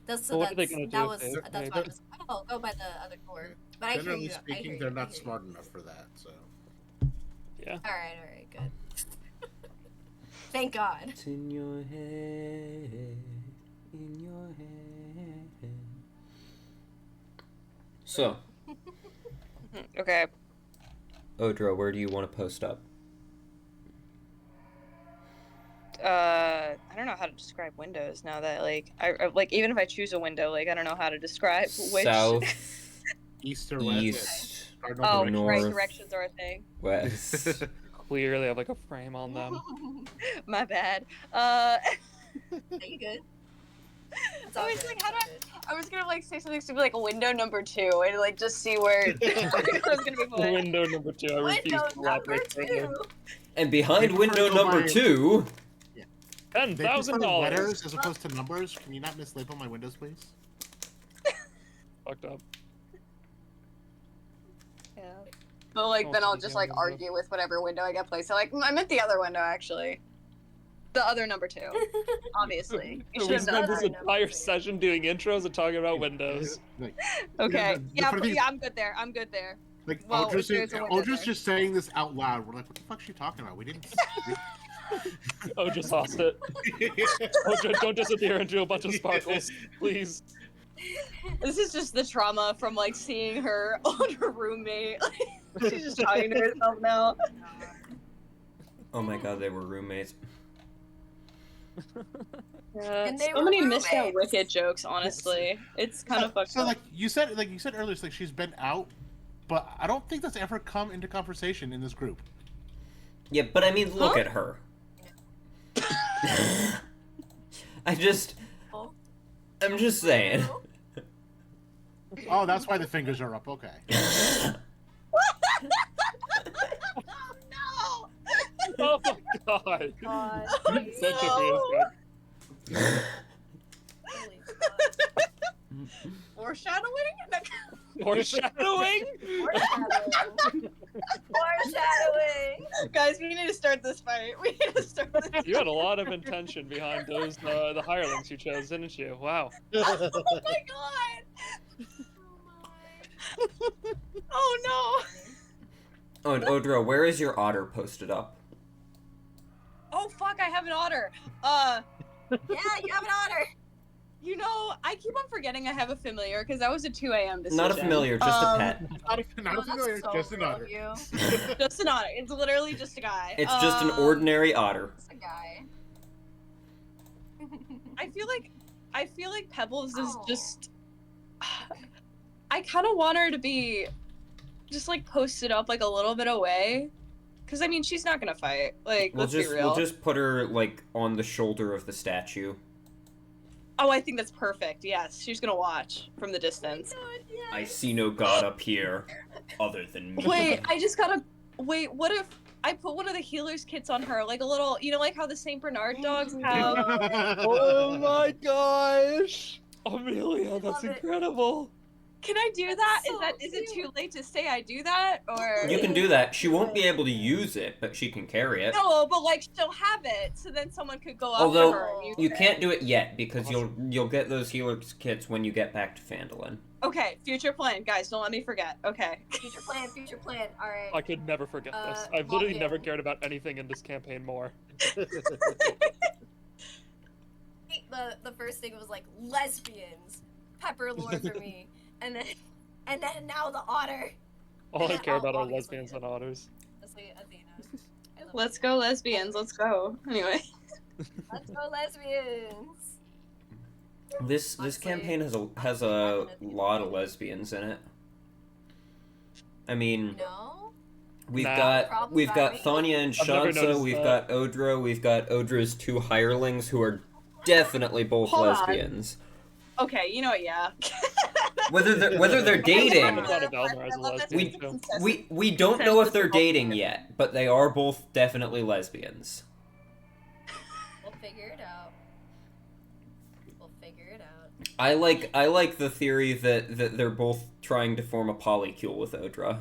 [SPEAKER 4] That's
[SPEAKER 5] Well, what are they gonna
[SPEAKER 4] that
[SPEAKER 5] do?
[SPEAKER 4] was
[SPEAKER 5] They-
[SPEAKER 4] that's why I was go by the other door. But I hear
[SPEAKER 3] Generally
[SPEAKER 4] you. I
[SPEAKER 3] speaking,
[SPEAKER 4] hear you,
[SPEAKER 3] they're
[SPEAKER 4] I
[SPEAKER 3] not
[SPEAKER 4] hear you.
[SPEAKER 3] smart enough for that. So
[SPEAKER 5] Yeah.
[SPEAKER 4] All right, good. Thank God.
[SPEAKER 1] It's in your head, in your head. So,
[SPEAKER 2] Okay.
[SPEAKER 1] Odra, where do you want to post up?
[SPEAKER 2] I don't know how to describe windows now that, like, I like, even if I choose a window, like, I don't know how to describe which...
[SPEAKER 1] South,
[SPEAKER 3] east or west.
[SPEAKER 1] east,
[SPEAKER 3] Cardinal
[SPEAKER 2] Oh,
[SPEAKER 3] direction.
[SPEAKER 1] North.
[SPEAKER 2] right, directions are a thing.
[SPEAKER 1] west.
[SPEAKER 5] Clearly have like a frame on them.
[SPEAKER 2] My bad.
[SPEAKER 4] Are you good? It's all
[SPEAKER 2] I was
[SPEAKER 4] good,
[SPEAKER 2] like,
[SPEAKER 4] it's
[SPEAKER 2] how
[SPEAKER 4] all
[SPEAKER 2] do
[SPEAKER 4] good.
[SPEAKER 2] I was gonna, like, say something stupid like window number 2 and, like, just see where it was gonna be put.
[SPEAKER 5] Window number 2. I refuse
[SPEAKER 4] Window
[SPEAKER 5] to
[SPEAKER 4] number
[SPEAKER 5] elaborate further.
[SPEAKER 4] 2.
[SPEAKER 1] And behind
[SPEAKER 3] They
[SPEAKER 1] window
[SPEAKER 3] prefer to
[SPEAKER 1] number
[SPEAKER 3] buy-
[SPEAKER 1] 2,
[SPEAKER 3] They prefer
[SPEAKER 5] $10,000.
[SPEAKER 3] letters as opposed to numbers. Can you not mislabel my windows, please?
[SPEAKER 5] Fucked up.
[SPEAKER 2] Yeah. But, like,
[SPEAKER 5] Oh,
[SPEAKER 2] then I'll
[SPEAKER 5] so
[SPEAKER 2] just,
[SPEAKER 5] the
[SPEAKER 2] like,
[SPEAKER 5] window.
[SPEAKER 2] argue with whatever window I get placed. So, like, I meant the other window, actually. The other number 2, obviously. You
[SPEAKER 5] We
[SPEAKER 2] should have
[SPEAKER 5] spent
[SPEAKER 2] done
[SPEAKER 5] this
[SPEAKER 2] that.
[SPEAKER 5] entire session doing intros and talking about windows.
[SPEAKER 3] Like,
[SPEAKER 2] Okay.
[SPEAKER 3] the
[SPEAKER 2] Yeah,
[SPEAKER 3] funny thing is-
[SPEAKER 2] yeah, I'm good there. I'm good there.
[SPEAKER 3] like
[SPEAKER 2] Well,
[SPEAKER 3] Odra's,
[SPEAKER 2] there's a window
[SPEAKER 3] Odra's
[SPEAKER 2] there.
[SPEAKER 3] just saying this out loud. We're like, what the fuck's she talking about? We didn't.
[SPEAKER 5] Oh, just lost it. Oh, don't disappear into a bunch of sparkles, please.
[SPEAKER 2] This is just the trauma from, like, seeing her older roommate. She's just talking to herself now.
[SPEAKER 1] oh my god, they were roommates.
[SPEAKER 4] And they
[SPEAKER 2] So
[SPEAKER 4] were
[SPEAKER 2] many missed out
[SPEAKER 4] roommates.
[SPEAKER 2] Wicked jokes, honestly. It's kind of fucked
[SPEAKER 3] So
[SPEAKER 2] up.
[SPEAKER 3] like you said earlier, it's like she's been out, but I don't think that's ever come into conversation in this group.
[SPEAKER 1] Yeah, but I mean, look
[SPEAKER 2] Huh?
[SPEAKER 1] at her. I'm just saying.
[SPEAKER 3] Oh, that's why the fingers are up. Okay.
[SPEAKER 5] Oh my god.
[SPEAKER 4] God.
[SPEAKER 5] Such a weird
[SPEAKER 2] no.
[SPEAKER 4] Holy fuck.
[SPEAKER 2] Foreshadowing?
[SPEAKER 5] Foreshadowing?
[SPEAKER 4] Foreshadowing.
[SPEAKER 2] Guys, we need to start this fight. We need to start this.
[SPEAKER 5] You had a lot of intention behind those the hirelings you chose, didn't you? Wow.
[SPEAKER 2] Oh my god! Oh no!
[SPEAKER 1] Oh, and Odra, where is your otter posted up?
[SPEAKER 2] Oh fuck, I have an otter.
[SPEAKER 4] Yeah, you have an otter.
[SPEAKER 2] You know, I keep on forgetting I have a familiar because that was a 2 a.m. decision.
[SPEAKER 1] Not a familiar, just a pet.
[SPEAKER 3] Not
[SPEAKER 4] Oh,
[SPEAKER 3] a familiar,
[SPEAKER 4] that's so
[SPEAKER 3] just an
[SPEAKER 4] cool
[SPEAKER 3] otter.
[SPEAKER 4] of you.
[SPEAKER 2] Just an otter. It's literally just a guy.
[SPEAKER 1] It's just an ordinary otter.
[SPEAKER 4] It's a guy.
[SPEAKER 2] I feel like Pebbles is
[SPEAKER 4] Oh.
[SPEAKER 2] just. I kind of want her to be, just like posted up like a little bit away, because I mean she's not gonna fight. Like let's be real.
[SPEAKER 1] We'll just put her like on the shoulder of the statue.
[SPEAKER 2] Oh, I think that's perfect. Yes, she's gonna watch from the distance.
[SPEAKER 1] I see no god up here, other than me.
[SPEAKER 2] Wait, I just gotta. Wait, what if I put one of the healer's kits on her, like a little, you know, like how the Saint Bernard dogs have.
[SPEAKER 5] Oh my gosh! Amelia, that's
[SPEAKER 4] Love it.
[SPEAKER 5] incredible.
[SPEAKER 2] Can I do that?
[SPEAKER 4] So
[SPEAKER 2] Is it
[SPEAKER 4] cute.
[SPEAKER 2] too late to say I do that, or?
[SPEAKER 1] You can do that. She won't be able to use it, but she can carry it.
[SPEAKER 2] No, but like she'll have it, so then someone could go up
[SPEAKER 1] Although,
[SPEAKER 2] to her and use
[SPEAKER 1] you
[SPEAKER 2] it.
[SPEAKER 1] can't do it yet, because you'll get those healer kits when you get back to Phandalin.
[SPEAKER 2] Okay, future plan, guys. Don't let me forget. Okay.
[SPEAKER 4] Future plan, future plan. All right.
[SPEAKER 5] I could never forget this. I've
[SPEAKER 4] well,
[SPEAKER 5] literally
[SPEAKER 4] yeah.
[SPEAKER 5] never cared about anything in this campaign more.
[SPEAKER 4] The first thing was like lesbians, Pepper lore for me, and then now the otter.
[SPEAKER 5] All I
[SPEAKER 4] Yeah,
[SPEAKER 5] care about are
[SPEAKER 4] obviously.
[SPEAKER 5] lesbians and otters.
[SPEAKER 4] Honestly, Athena. I love
[SPEAKER 2] Let's
[SPEAKER 4] you.
[SPEAKER 2] go, lesbians. Let's go. Anyway.
[SPEAKER 4] Let's go lesbians.
[SPEAKER 1] This
[SPEAKER 4] Honestly,
[SPEAKER 1] campaign has a lot of lesbians in it. I mean,
[SPEAKER 4] No.
[SPEAKER 1] we've
[SPEAKER 5] Nah.
[SPEAKER 1] got
[SPEAKER 4] Probably
[SPEAKER 1] Thanya and
[SPEAKER 5] I've never
[SPEAKER 1] Shansa,
[SPEAKER 5] noticed
[SPEAKER 1] we've
[SPEAKER 5] that.
[SPEAKER 1] got Odra, we've got Odra's 2 hirelings who are definitely both
[SPEAKER 2] Hold on.
[SPEAKER 1] lesbians.
[SPEAKER 2] Okay, you know what? Yeah.
[SPEAKER 1] Whether they're dating,
[SPEAKER 5] I thought of Elmer as a lesbian, too.
[SPEAKER 1] we don't know if they're dating yet, but they are both definitely lesbians.
[SPEAKER 4] We'll figure it out. We'll figure it out.
[SPEAKER 1] I like the theory that they're both trying to form a polycule with Odra.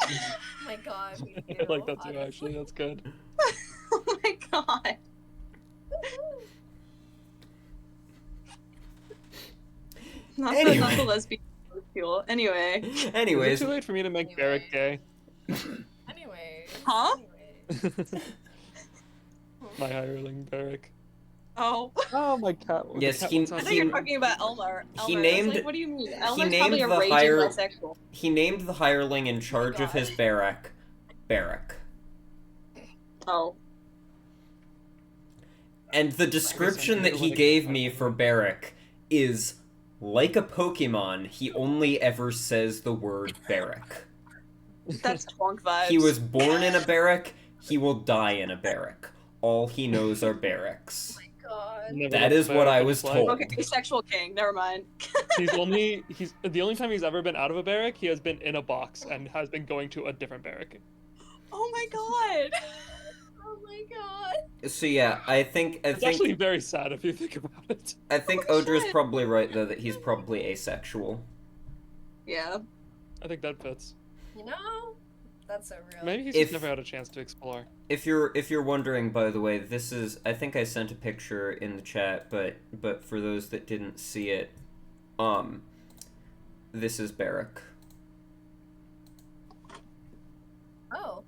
[SPEAKER 4] Oh my god. Me
[SPEAKER 5] I
[SPEAKER 4] too,
[SPEAKER 5] like that too,
[SPEAKER 4] honestly.
[SPEAKER 5] actually. That's good.
[SPEAKER 2] Oh my god. Not the lesbian fuel. Anyway.
[SPEAKER 5] Is
[SPEAKER 1] Anyways,
[SPEAKER 5] it too late for me to make Barrick gay?
[SPEAKER 4] Anyway.
[SPEAKER 2] Huh?
[SPEAKER 4] Anyway.
[SPEAKER 5] My hireling Barrick.
[SPEAKER 2] Oh.
[SPEAKER 5] Oh, my cat.
[SPEAKER 1] Yes,
[SPEAKER 5] the cat
[SPEAKER 1] he-
[SPEAKER 5] wants on
[SPEAKER 2] I
[SPEAKER 5] me.
[SPEAKER 2] thought you were talking about Elmer.
[SPEAKER 1] He
[SPEAKER 2] Elmer. I was
[SPEAKER 1] named-
[SPEAKER 2] like, what do you mean? Elmer's
[SPEAKER 1] named
[SPEAKER 2] probably a
[SPEAKER 1] the
[SPEAKER 2] raging
[SPEAKER 1] higher-
[SPEAKER 2] bisexual.
[SPEAKER 1] he named the hireling in charge of his barrack, Barrack.
[SPEAKER 2] Oh.
[SPEAKER 1] And the description that he gave me for Barrack is like a Pokemon, he only ever says the word Barrack.
[SPEAKER 2] That's twonk vibes.
[SPEAKER 1] He was born in a barrack, he will die in a barrack. All he knows are barracks.
[SPEAKER 4] God.
[SPEAKER 5] Never
[SPEAKER 1] That
[SPEAKER 5] left
[SPEAKER 1] is what
[SPEAKER 5] Barrick
[SPEAKER 1] I
[SPEAKER 5] in
[SPEAKER 1] was
[SPEAKER 5] his life.
[SPEAKER 1] told.
[SPEAKER 2] Okay, asexual king. Never mind.
[SPEAKER 5] He's the only time he's ever been out of a barrack, he has been in a box and has been going to a different barrack.
[SPEAKER 2] Oh my god.
[SPEAKER 4] Oh my god.
[SPEAKER 1] So yeah, I think
[SPEAKER 5] It's actually very sad if you think about it.
[SPEAKER 1] Odra's
[SPEAKER 2] shit.
[SPEAKER 1] probably right though that he's probably asexual.
[SPEAKER 2] Yeah.
[SPEAKER 5] I think that fits.
[SPEAKER 4] You know? That's so real.
[SPEAKER 5] Maybe he's
[SPEAKER 1] If-
[SPEAKER 5] just never had a chance to explore.
[SPEAKER 1] If you're wondering, by the way, this is, I think I sent a picture in the chat, but for those that didn't see it, this is Barrack.
[SPEAKER 4] Oh.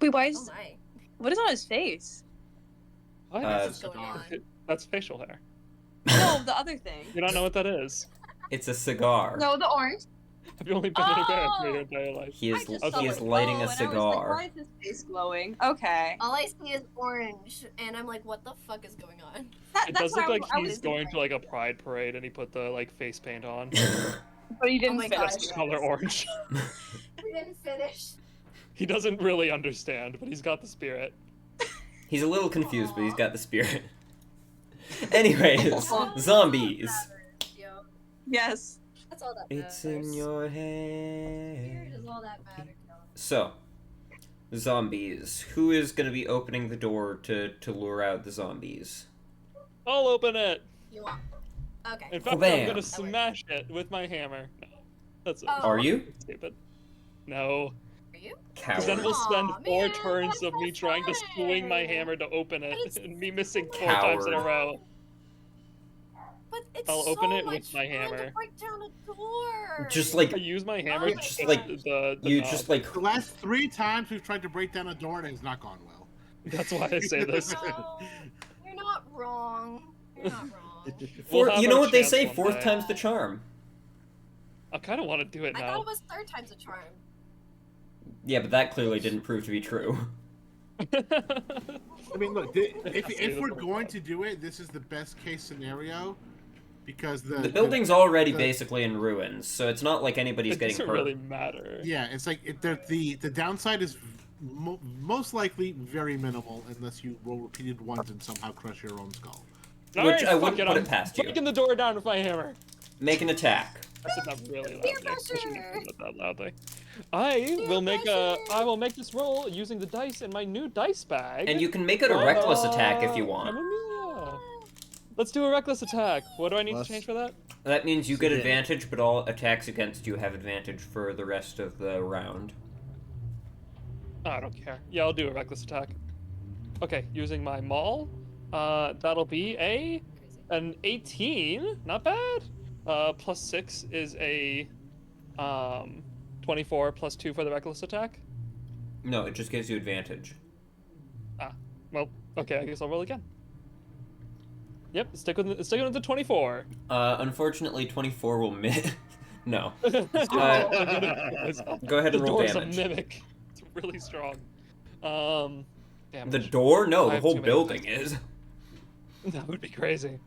[SPEAKER 2] Wait, why
[SPEAKER 4] Oh
[SPEAKER 2] is
[SPEAKER 4] my.
[SPEAKER 2] what is on his face?
[SPEAKER 5] What?
[SPEAKER 4] What's going on?
[SPEAKER 5] That's facial hair.
[SPEAKER 2] No, the other thing.
[SPEAKER 5] You don't know what that is.
[SPEAKER 1] It's a cigar.
[SPEAKER 2] No, the orange.
[SPEAKER 5] Have you only been in a barrack for
[SPEAKER 2] Oh!
[SPEAKER 5] your entire life?
[SPEAKER 1] He is
[SPEAKER 2] I just
[SPEAKER 5] okay.
[SPEAKER 2] saw
[SPEAKER 1] he
[SPEAKER 2] it
[SPEAKER 1] is lighting
[SPEAKER 2] glow,
[SPEAKER 1] a
[SPEAKER 2] and I was like,
[SPEAKER 1] cigar.
[SPEAKER 2] why is his face glowing? Okay.
[SPEAKER 4] All I see is orange, and I'm like, what the fuck is going on?
[SPEAKER 5] It
[SPEAKER 2] That's
[SPEAKER 5] does look
[SPEAKER 2] why
[SPEAKER 5] like
[SPEAKER 2] I
[SPEAKER 5] he's
[SPEAKER 2] was
[SPEAKER 5] going to like a pride parade and he put the like face paint on.
[SPEAKER 2] But he didn't
[SPEAKER 4] my
[SPEAKER 2] finish.
[SPEAKER 4] God.
[SPEAKER 5] That's the color orange.
[SPEAKER 4] We didn't finish.
[SPEAKER 5] He doesn't really understand, but he's got the spirit.
[SPEAKER 1] He's a little confused, but he's got the spirit. Anyways, zombies.
[SPEAKER 4] Yo,
[SPEAKER 2] Yes.
[SPEAKER 4] that's all that matters.
[SPEAKER 1] It's in your
[SPEAKER 4] Spirit
[SPEAKER 1] head.
[SPEAKER 4] is all that matters. yo.
[SPEAKER 1] So, zombies. Who is going to be opening the door to lure out the zombies?
[SPEAKER 5] I'll open it.
[SPEAKER 4] You want? Okay.
[SPEAKER 5] In fact,
[SPEAKER 1] Bam.
[SPEAKER 5] I'm gonna smash it with my hammer. No, that's it.
[SPEAKER 4] Oh.
[SPEAKER 1] Are you?
[SPEAKER 5] Stupid. No,
[SPEAKER 4] Are you?
[SPEAKER 5] because then
[SPEAKER 1] Coward.
[SPEAKER 5] we'll spend
[SPEAKER 4] Aw,
[SPEAKER 5] 4
[SPEAKER 4] man,
[SPEAKER 5] turns
[SPEAKER 4] that's
[SPEAKER 5] of
[SPEAKER 4] so
[SPEAKER 5] me trying to swing my
[SPEAKER 4] fun.
[SPEAKER 5] hammer to open it,
[SPEAKER 4] It's
[SPEAKER 5] and me missing 4 times in a
[SPEAKER 1] Coward.
[SPEAKER 5] row.
[SPEAKER 4] But it's
[SPEAKER 5] I'll
[SPEAKER 4] so
[SPEAKER 5] open it with
[SPEAKER 4] much
[SPEAKER 5] my
[SPEAKER 4] fun
[SPEAKER 5] hammer.
[SPEAKER 4] to break down a door.
[SPEAKER 1] Just like,
[SPEAKER 5] I use my hammer to
[SPEAKER 1] Just
[SPEAKER 5] hit
[SPEAKER 1] like-
[SPEAKER 5] the
[SPEAKER 1] you
[SPEAKER 5] knob.
[SPEAKER 1] just like,
[SPEAKER 3] The last 3 times we've tried to break down a door and it has not gone well.
[SPEAKER 5] That's why I say this.
[SPEAKER 4] No, you're not wrong. You're not wrong.
[SPEAKER 5] We'll have
[SPEAKER 1] you know
[SPEAKER 5] our
[SPEAKER 1] what they
[SPEAKER 5] chance
[SPEAKER 1] say,
[SPEAKER 5] one
[SPEAKER 1] 4th
[SPEAKER 5] day.
[SPEAKER 1] time's the charm.
[SPEAKER 5] I kind of want to do it
[SPEAKER 4] I thought
[SPEAKER 5] now.
[SPEAKER 4] it was 3rd time's a charm.
[SPEAKER 1] Yeah, but that clearly didn't prove to be true.
[SPEAKER 3] I mean, look, if we're going to do it, this is the best case scenario because
[SPEAKER 1] The building's already
[SPEAKER 3] the-
[SPEAKER 1] basically in ruins, so it's not like anybody's
[SPEAKER 5] It
[SPEAKER 1] getting
[SPEAKER 5] doesn't
[SPEAKER 1] hurt.
[SPEAKER 5] really matter.
[SPEAKER 3] Yeah, it's like the downside is most likely very minimal unless you roll repeated ones and somehow crush your own skull.
[SPEAKER 5] Alright,
[SPEAKER 1] I wouldn't
[SPEAKER 5] fuck
[SPEAKER 1] put
[SPEAKER 5] I'm
[SPEAKER 1] it past you.
[SPEAKER 5] breaking the door down with my hammer.
[SPEAKER 1] Make an attack.
[SPEAKER 5] I said that really
[SPEAKER 4] Peer
[SPEAKER 5] loudly. I shouldn't have
[SPEAKER 4] pressure.
[SPEAKER 5] said that loudly. I will make this roll using the dice in my new dice bag.
[SPEAKER 1] And you can make it a reckless attack if you want.
[SPEAKER 5] Amelia. Let's do a reckless attack. What do I need
[SPEAKER 3] Plus-
[SPEAKER 5] to change for that?
[SPEAKER 1] That means you get
[SPEAKER 3] Yeah.
[SPEAKER 1] advantage, but all attacks against you have advantage for the rest of the round.
[SPEAKER 5] Oh, I don't care. Yeah, I'll do a reckless attack. Okay, using my maul. That'll be an 18. Not bad. Plus 6 is a 24 plus 2 for the reckless attack.
[SPEAKER 1] No, it just gives you advantage.
[SPEAKER 5] Well, okay, I guess I'll roll again. Yep, stick with the 24.
[SPEAKER 1] Unfortunately, 24 will miss. No.
[SPEAKER 5] I'm
[SPEAKER 1] Uh,
[SPEAKER 5] gonna kill myself.
[SPEAKER 1] Go ahead
[SPEAKER 5] The
[SPEAKER 1] and roll
[SPEAKER 5] door's
[SPEAKER 1] damage.
[SPEAKER 5] a mimic. It's really strong. Damage.
[SPEAKER 1] The door? No,
[SPEAKER 5] I
[SPEAKER 1] the
[SPEAKER 5] have
[SPEAKER 1] whole
[SPEAKER 5] too many
[SPEAKER 1] building
[SPEAKER 5] dice.
[SPEAKER 1] is.
[SPEAKER 5] That would be crazy.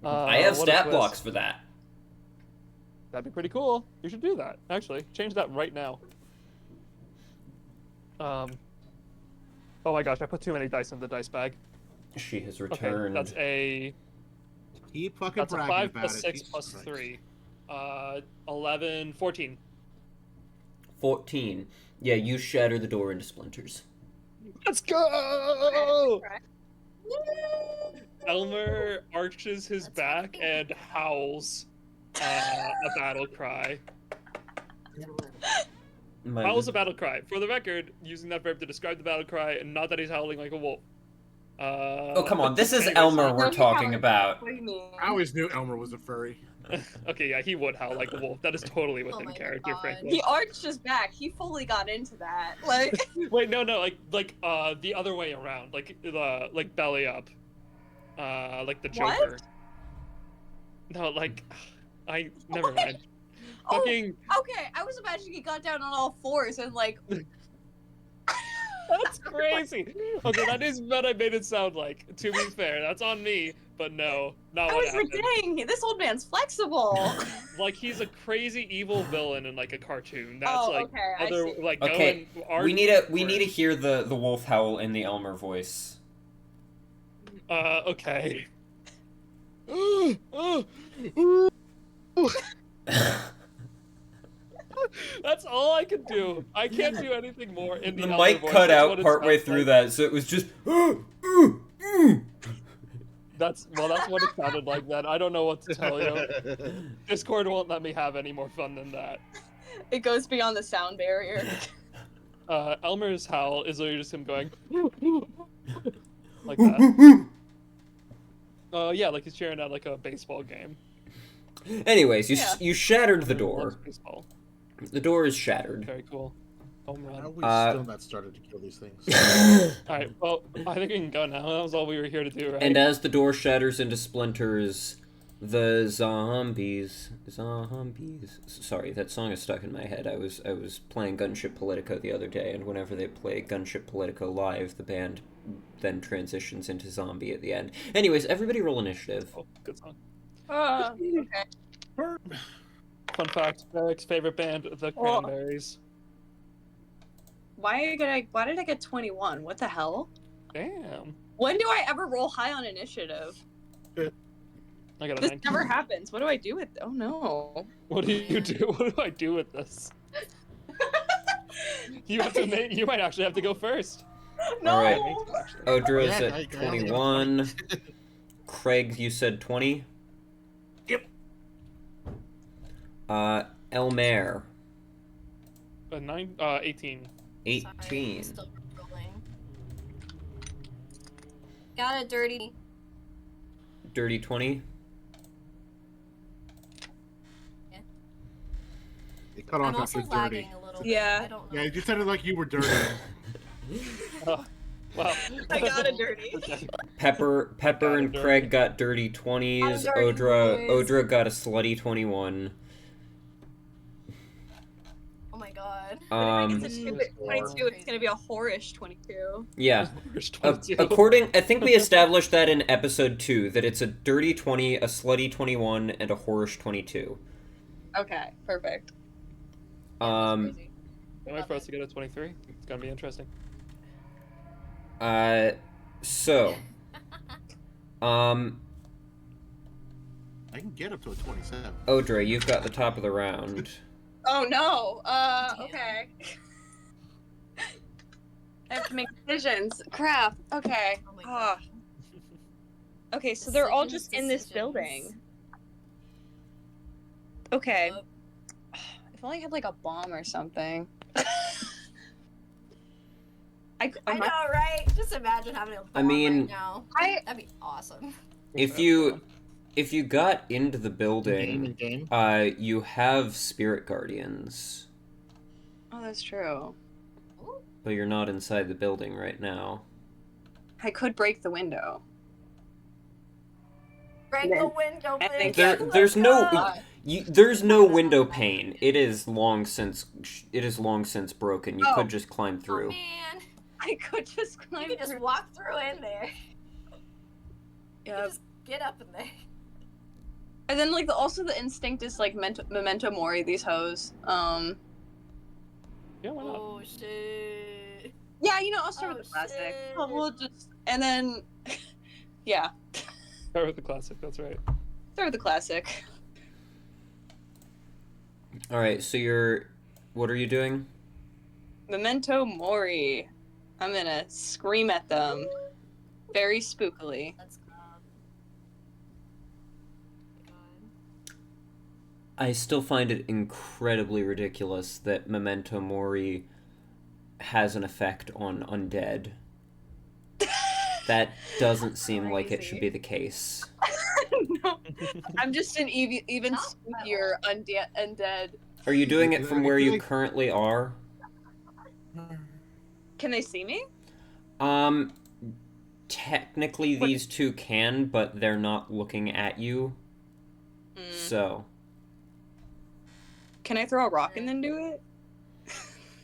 [SPEAKER 1] I have
[SPEAKER 5] what a
[SPEAKER 1] stat
[SPEAKER 5] twist.
[SPEAKER 1] blocks for that.
[SPEAKER 5] That'd be pretty cool. You should do that, actually. Change that right now. Oh my gosh, I put too many dice in the dice bag.
[SPEAKER 1] She has
[SPEAKER 5] Okay,
[SPEAKER 1] returned.
[SPEAKER 5] that's a
[SPEAKER 3] Keep fucking
[SPEAKER 5] that's a
[SPEAKER 3] bragging
[SPEAKER 5] 5
[SPEAKER 3] about
[SPEAKER 5] plus
[SPEAKER 3] it.
[SPEAKER 5] 6
[SPEAKER 3] Jesus
[SPEAKER 5] plus
[SPEAKER 3] Christ.
[SPEAKER 5] 3. 11, 14.
[SPEAKER 1] 14. Yeah, you shatter the door into splinters.
[SPEAKER 5] Let's go! Elmer arches his
[SPEAKER 4] Let's
[SPEAKER 5] back
[SPEAKER 4] go.
[SPEAKER 5] and howls a battle cry.
[SPEAKER 1] My-
[SPEAKER 5] Howls a battle cry. For the record, using that verb to describe the battle cry, and not that he's howling like a wolf.
[SPEAKER 1] Oh, come on. This is
[SPEAKER 5] anyways,
[SPEAKER 1] Elmer we're
[SPEAKER 2] No, he
[SPEAKER 1] talking
[SPEAKER 2] howled.
[SPEAKER 1] about.
[SPEAKER 2] What do you mean?
[SPEAKER 3] I always knew Elmer was a furry.
[SPEAKER 5] Okay, yeah, he would howl like a wolf. That is totally within
[SPEAKER 4] my
[SPEAKER 5] character,
[SPEAKER 4] God.
[SPEAKER 5] frankly.
[SPEAKER 2] He arched his back. He fully got into that. Like,
[SPEAKER 5] Wait, no, like the other way around, like belly up, like the
[SPEAKER 2] What?
[SPEAKER 5] Joker. No, like, never mind.
[SPEAKER 2] Oh.
[SPEAKER 5] Fucking,
[SPEAKER 2] okay, I was imagining he got down on all fours and like,
[SPEAKER 5] that's crazy. Okay, that is what I made it sound like. To be fair, that's on me, but no, not
[SPEAKER 2] I
[SPEAKER 5] what
[SPEAKER 2] was like,
[SPEAKER 5] happened.
[SPEAKER 2] dang, this old man's flexible.
[SPEAKER 5] Like he's a crazy evil villain in like a cartoon. That's
[SPEAKER 2] Oh,
[SPEAKER 5] like
[SPEAKER 2] okay, I
[SPEAKER 5] other
[SPEAKER 2] see.
[SPEAKER 5] like
[SPEAKER 1] Okay,
[SPEAKER 5] going.
[SPEAKER 1] we need to hear the wolf howl in the Elmer voice.
[SPEAKER 5] Okay. That's all I could do. I can't do anything more in the
[SPEAKER 1] The
[SPEAKER 5] Elmer
[SPEAKER 1] mic
[SPEAKER 5] voice.
[SPEAKER 1] cut
[SPEAKER 5] That's
[SPEAKER 1] out
[SPEAKER 5] what it
[SPEAKER 1] partway
[SPEAKER 5] sounds
[SPEAKER 1] through
[SPEAKER 5] like.
[SPEAKER 1] that, so it was just.
[SPEAKER 5] That's what it sounded like then. I don't know what to tell you. Discord won't let me have any more fun than that.
[SPEAKER 2] It goes beyond the sound barrier.
[SPEAKER 5] Elmer's howl is literally just him going like that. Yeah, like he's cheering at like a baseball game.
[SPEAKER 1] Anyways,
[SPEAKER 2] Yeah.
[SPEAKER 1] you shattered the
[SPEAKER 5] Everyone
[SPEAKER 1] door.
[SPEAKER 5] loves baseball.
[SPEAKER 1] The door is shattered.
[SPEAKER 5] Very cool. Home
[SPEAKER 3] How
[SPEAKER 5] run.
[SPEAKER 3] are we still not started to kill these things?
[SPEAKER 5] Alright, well, I think we can go now. That was all we were here to do, right?
[SPEAKER 1] And as the door shatters into splinters, the zombies. Sorry, that song is stuck in my head. I was playing Gunship Politico the other day, and whenever they play Gunship Politico live, the band then transitions into zombie at the end. Anyways, everybody roll initiative.
[SPEAKER 5] Oh, good song.
[SPEAKER 2] Okay.
[SPEAKER 5] Fun fact, Eric's favorite band, The
[SPEAKER 2] Oh.
[SPEAKER 5] Cranberries.
[SPEAKER 2] Why did I get 21? What the hell?
[SPEAKER 5] Damn.
[SPEAKER 2] When do I ever roll high on initiative?
[SPEAKER 5] I got a
[SPEAKER 2] This
[SPEAKER 5] 19.
[SPEAKER 2] never happens. What do I do with? Oh no.
[SPEAKER 5] What do you do? What do I do with this? You might actually have to go first.
[SPEAKER 2] No.
[SPEAKER 1] All right.
[SPEAKER 5] Actually.
[SPEAKER 1] Odra's
[SPEAKER 3] Yeah,
[SPEAKER 1] at
[SPEAKER 3] I-
[SPEAKER 1] 21. Craig, you said 20?
[SPEAKER 3] Yep.
[SPEAKER 1] Elmer,
[SPEAKER 5] 18.
[SPEAKER 1] 18.
[SPEAKER 4] Sorry, I'm still rolling. Got a dirty.
[SPEAKER 1] Dirty 20.
[SPEAKER 3] It cut
[SPEAKER 4] I'm
[SPEAKER 3] off
[SPEAKER 4] also
[SPEAKER 3] after dirty.
[SPEAKER 4] lagging a little
[SPEAKER 2] Yeah.
[SPEAKER 4] bit. I don't know.
[SPEAKER 3] Yeah, you sounded like you were dirty.
[SPEAKER 5] Well,
[SPEAKER 2] I got a dirty.
[SPEAKER 5] Okay.
[SPEAKER 1] Pepper
[SPEAKER 5] Got
[SPEAKER 1] and
[SPEAKER 5] it, dirty.
[SPEAKER 1] Craig got dirty 20s.
[SPEAKER 4] I'm dirty, boys.
[SPEAKER 1] Odra got a slutty 21.
[SPEAKER 4] Oh my god.
[SPEAKER 1] Um,
[SPEAKER 2] It's a 22. It's gonna be a whorish 22.
[SPEAKER 1] yeah.
[SPEAKER 5] Where's
[SPEAKER 1] A-
[SPEAKER 5] 22?
[SPEAKER 1] I think we established that in episode 2, that it's a dirty 20, a slutty 21, and a whorish 22.
[SPEAKER 2] Okay, perfect.
[SPEAKER 1] Um,
[SPEAKER 4] Crazy.
[SPEAKER 5] Can't wait for us to get a 23. It's gonna be interesting.
[SPEAKER 1] so,
[SPEAKER 3] I can get up to a 27.
[SPEAKER 1] Odra, you've got the top of the round.
[SPEAKER 2] Oh no.
[SPEAKER 4] Damn.
[SPEAKER 2] Okay. I have to make decisions. Crap. Okay.
[SPEAKER 4] Oh my
[SPEAKER 2] Ah.
[SPEAKER 4] gosh.
[SPEAKER 2] Okay, so they're all
[SPEAKER 4] Decisions,
[SPEAKER 2] just in this
[SPEAKER 4] decisions.
[SPEAKER 2] building. Okay.
[SPEAKER 4] Yup.
[SPEAKER 2] If only I had like a bomb or something.
[SPEAKER 4] I know, right? Just imagine having a bomb
[SPEAKER 1] mean,
[SPEAKER 4] right now. That'd be awesome.
[SPEAKER 1] If you got into the building,
[SPEAKER 3] Game.
[SPEAKER 1] you have spirit guardians,
[SPEAKER 2] Oh, that's true.
[SPEAKER 4] Ooh.
[SPEAKER 1] but you're not inside the building right now.
[SPEAKER 2] I could break the window.
[SPEAKER 4] Break
[SPEAKER 2] Yeah.
[SPEAKER 4] the window,
[SPEAKER 2] I think
[SPEAKER 4] bitch.
[SPEAKER 1] There's
[SPEAKER 4] Let's
[SPEAKER 1] no
[SPEAKER 4] go.
[SPEAKER 1] there's no window pane. It is long since broken. You
[SPEAKER 2] Oh.
[SPEAKER 1] could just climb
[SPEAKER 4] Oh
[SPEAKER 1] through.
[SPEAKER 4] man,
[SPEAKER 2] I could just
[SPEAKER 4] you
[SPEAKER 2] climb
[SPEAKER 4] could just
[SPEAKER 2] through.
[SPEAKER 4] walk through in there. You
[SPEAKER 2] Yeah.
[SPEAKER 4] could just get up in there.
[SPEAKER 2] And then like also the instinct is like memento mori. These hoes.
[SPEAKER 5] Yeah, why not?
[SPEAKER 4] Oh shit.
[SPEAKER 2] Yeah, you know, I'll start
[SPEAKER 4] Oh,
[SPEAKER 2] with the classic.
[SPEAKER 4] shit.
[SPEAKER 2] We'll just and then, yeah,
[SPEAKER 5] Start with the classic. That's right.
[SPEAKER 2] start with the classic.
[SPEAKER 1] All right, so what are you doing?
[SPEAKER 2] Memento mori. I'm gonna scream at them, very spookily.
[SPEAKER 4] Let's go. God.
[SPEAKER 1] I still find it incredibly ridiculous that Memento Mori has an effect on undead. That doesn't seem like it should be the case.
[SPEAKER 2] No, I'm just an even
[SPEAKER 4] Not
[SPEAKER 2] spookier undead.
[SPEAKER 1] Are you doing it
[SPEAKER 3] I
[SPEAKER 1] from
[SPEAKER 3] feel
[SPEAKER 1] where you
[SPEAKER 3] like-
[SPEAKER 1] currently are?
[SPEAKER 2] Can they see me?
[SPEAKER 1] Technically these two can, but they're not looking at you.
[SPEAKER 2] Mm.
[SPEAKER 1] So,
[SPEAKER 2] Can I throw a rock and then do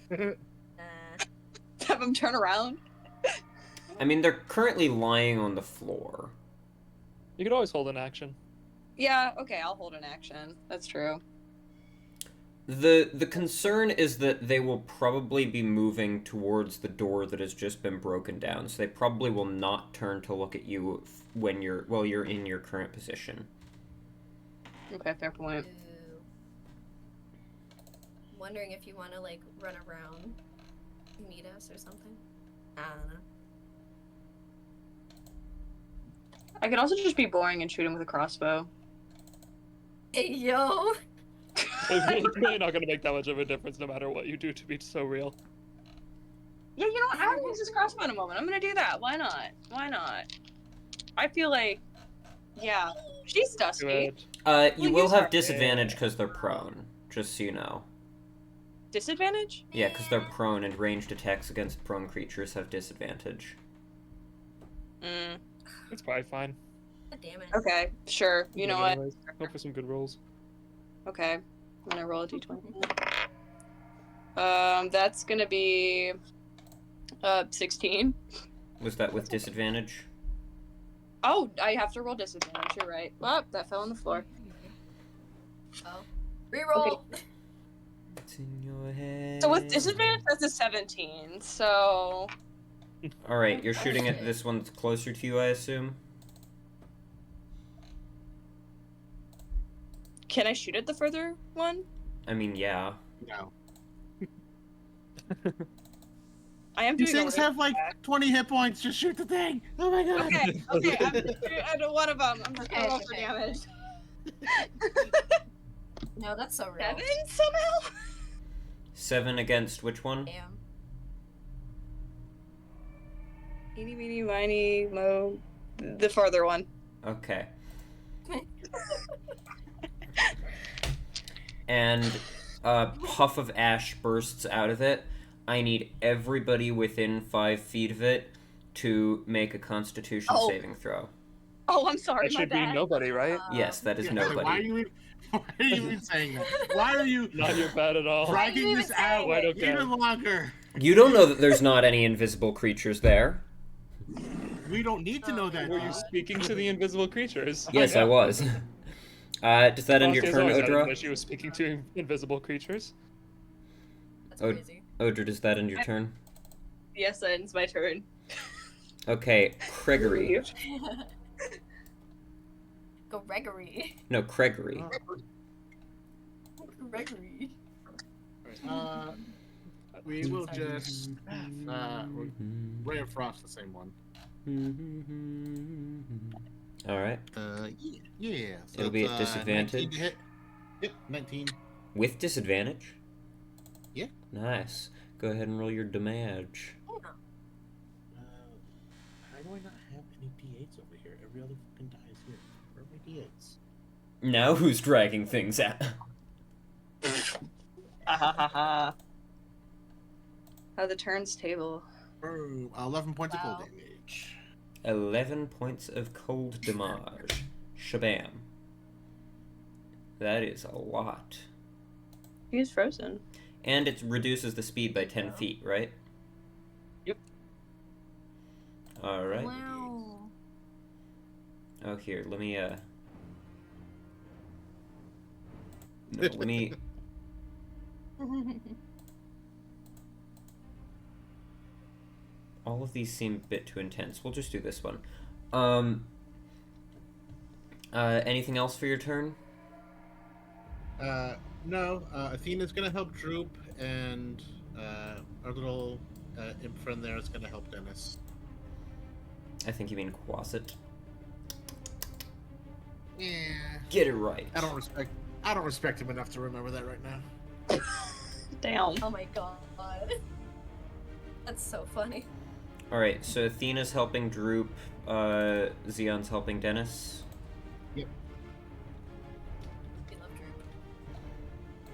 [SPEAKER 2] it?
[SPEAKER 4] Nah.
[SPEAKER 2] Have them turn around?
[SPEAKER 1] I mean, they're currently lying on the floor.
[SPEAKER 5] You could always hold an action.
[SPEAKER 2] Yeah, okay, I'll hold an action. That's true.
[SPEAKER 1] The concern is that they will probably be moving towards the door that has just been broken down, so they probably will not turn to look at you while you're in your current position.
[SPEAKER 2] Okay, fair point.
[SPEAKER 4] Ooh. Wondering if you want to like run around, meet us or something. I don't know.
[SPEAKER 2] I could also just be boring and shoot him with a crossbow.
[SPEAKER 4] Hey yo.
[SPEAKER 5] It's really not going to make that much of a difference no matter what you do to be so real.
[SPEAKER 2] Yeah, you know what? I haven't used this crossbow in a moment. I'm gonna do that. Why not? Why not? I feel like, yeah, she's dusty.
[SPEAKER 5] Good.
[SPEAKER 1] You
[SPEAKER 2] Well,
[SPEAKER 1] will
[SPEAKER 2] use
[SPEAKER 1] have
[SPEAKER 2] her.
[SPEAKER 1] disadvantage because they're prone, just so you know.
[SPEAKER 2] Disadvantage?
[SPEAKER 1] Yeah, because they're prone and ranged attacks against prone creatures have disadvantage.
[SPEAKER 2] Mm.
[SPEAKER 5] It's probably fine.
[SPEAKER 4] God damn it.
[SPEAKER 2] Okay, sure. You know what?
[SPEAKER 5] Anyways, hope for some good rolls.
[SPEAKER 2] Okay, I'm gonna roll a d20. That's gonna be 16.
[SPEAKER 1] Was that with disadvantage?
[SPEAKER 2] Oh, I have to roll disadvantage. You're right. Oh, that fell on the floor.
[SPEAKER 4] Oh. Reroll.
[SPEAKER 1] It's in your head.
[SPEAKER 2] So with disadvantage, that's a 17. So
[SPEAKER 1] Alright, you're shooting at this one that's closer to you, I assume?
[SPEAKER 2] can I shoot at the further one?
[SPEAKER 1] I mean, yeah.
[SPEAKER 3] No.
[SPEAKER 2] I am
[SPEAKER 3] These
[SPEAKER 2] doing
[SPEAKER 3] things
[SPEAKER 2] a
[SPEAKER 3] have like 20 hit points. Just shoot the thing. Oh my god.
[SPEAKER 2] Okay, okay, I'm just shooting at one of them. I'm just gonna roll for
[SPEAKER 4] Okay.
[SPEAKER 2] damage.
[SPEAKER 4] No, that's so real.
[SPEAKER 2] 7 somehow?
[SPEAKER 1] 7 against which one?
[SPEAKER 4] Damn.
[SPEAKER 2] Eeny, meeny, miny, mo. The farther one.
[SPEAKER 1] Okay. And a puff of ash bursts out of it. I need everybody within 5 feet of it to make a Constitution
[SPEAKER 2] Oh.
[SPEAKER 1] saving throw.
[SPEAKER 2] Oh, I'm sorry,
[SPEAKER 5] That
[SPEAKER 2] my
[SPEAKER 5] should be
[SPEAKER 2] bad.
[SPEAKER 5] nobody, right?
[SPEAKER 1] Yes, that is
[SPEAKER 3] Yeah,
[SPEAKER 1] nobody.
[SPEAKER 3] Why are you even saying that? Why are you
[SPEAKER 5] Not your bad at all.
[SPEAKER 4] Why are you
[SPEAKER 3] dragging
[SPEAKER 4] even
[SPEAKER 3] this out
[SPEAKER 4] saying
[SPEAKER 5] Quite okay.
[SPEAKER 3] even longer?
[SPEAKER 1] You don't know that there's not any invisible creatures there.
[SPEAKER 3] We don't need to know that.
[SPEAKER 5] Were you
[SPEAKER 3] dude.
[SPEAKER 5] speaking to the invisible creatures?
[SPEAKER 1] Yes, I was. Does that end your
[SPEAKER 5] Frosty has
[SPEAKER 1] turn,
[SPEAKER 5] always had an
[SPEAKER 1] Odra?
[SPEAKER 5] issue with speaking to invisible creatures.
[SPEAKER 4] That's
[SPEAKER 1] Oh.
[SPEAKER 4] crazy.
[SPEAKER 1] Odra, does that end your turn?
[SPEAKER 2] Yes, that ends my turn.
[SPEAKER 1] Okay, Gregory.
[SPEAKER 4] Go Gregory.
[SPEAKER 1] No, Gregory.
[SPEAKER 4] Gregory.
[SPEAKER 3] We will just Ray of Frost, the same one.
[SPEAKER 1] All right.
[SPEAKER 3] Yeah. So
[SPEAKER 1] It'll be
[SPEAKER 3] it's,
[SPEAKER 1] at
[SPEAKER 3] 19 to
[SPEAKER 1] disadvantage.
[SPEAKER 3] hit. Yep, 19.
[SPEAKER 1] With disadvantage?
[SPEAKER 3] Yeah.
[SPEAKER 1] Nice. Go ahead and roll your damage.
[SPEAKER 3] How do I not have any D8s over here? Every other fucking die is here. Where are my D8s?
[SPEAKER 1] Now who's dragging things out?
[SPEAKER 2] How the turns table.
[SPEAKER 3] 11 points of
[SPEAKER 4] Wow.
[SPEAKER 3] cold damage.
[SPEAKER 1] 11 points of cold damage. Shabam. That is a lot.
[SPEAKER 2] He's frozen.
[SPEAKER 1] And it reduces the speed by 10 feet, right?
[SPEAKER 5] Yep.
[SPEAKER 1] Alright.
[SPEAKER 4] Wow.
[SPEAKER 1] Oh, here, let me, No, let me... All of these seem a bit too intense. We'll just do this one. Anything else for your turn?
[SPEAKER 3] No. Athena's gonna help Droop, and our little imp friend there is gonna help Dennis.
[SPEAKER 1] I think you mean Quasit.
[SPEAKER 3] Yeah.
[SPEAKER 1] Get it right.
[SPEAKER 3] I don't respect him enough to remember that right now.
[SPEAKER 2] Damn.
[SPEAKER 4] Oh my god. That's so funny.
[SPEAKER 1] Alright, so Athena's helping Droop, Xeon's helping Dennis.
[SPEAKER 3] Yep.
[SPEAKER 4] We love Droop.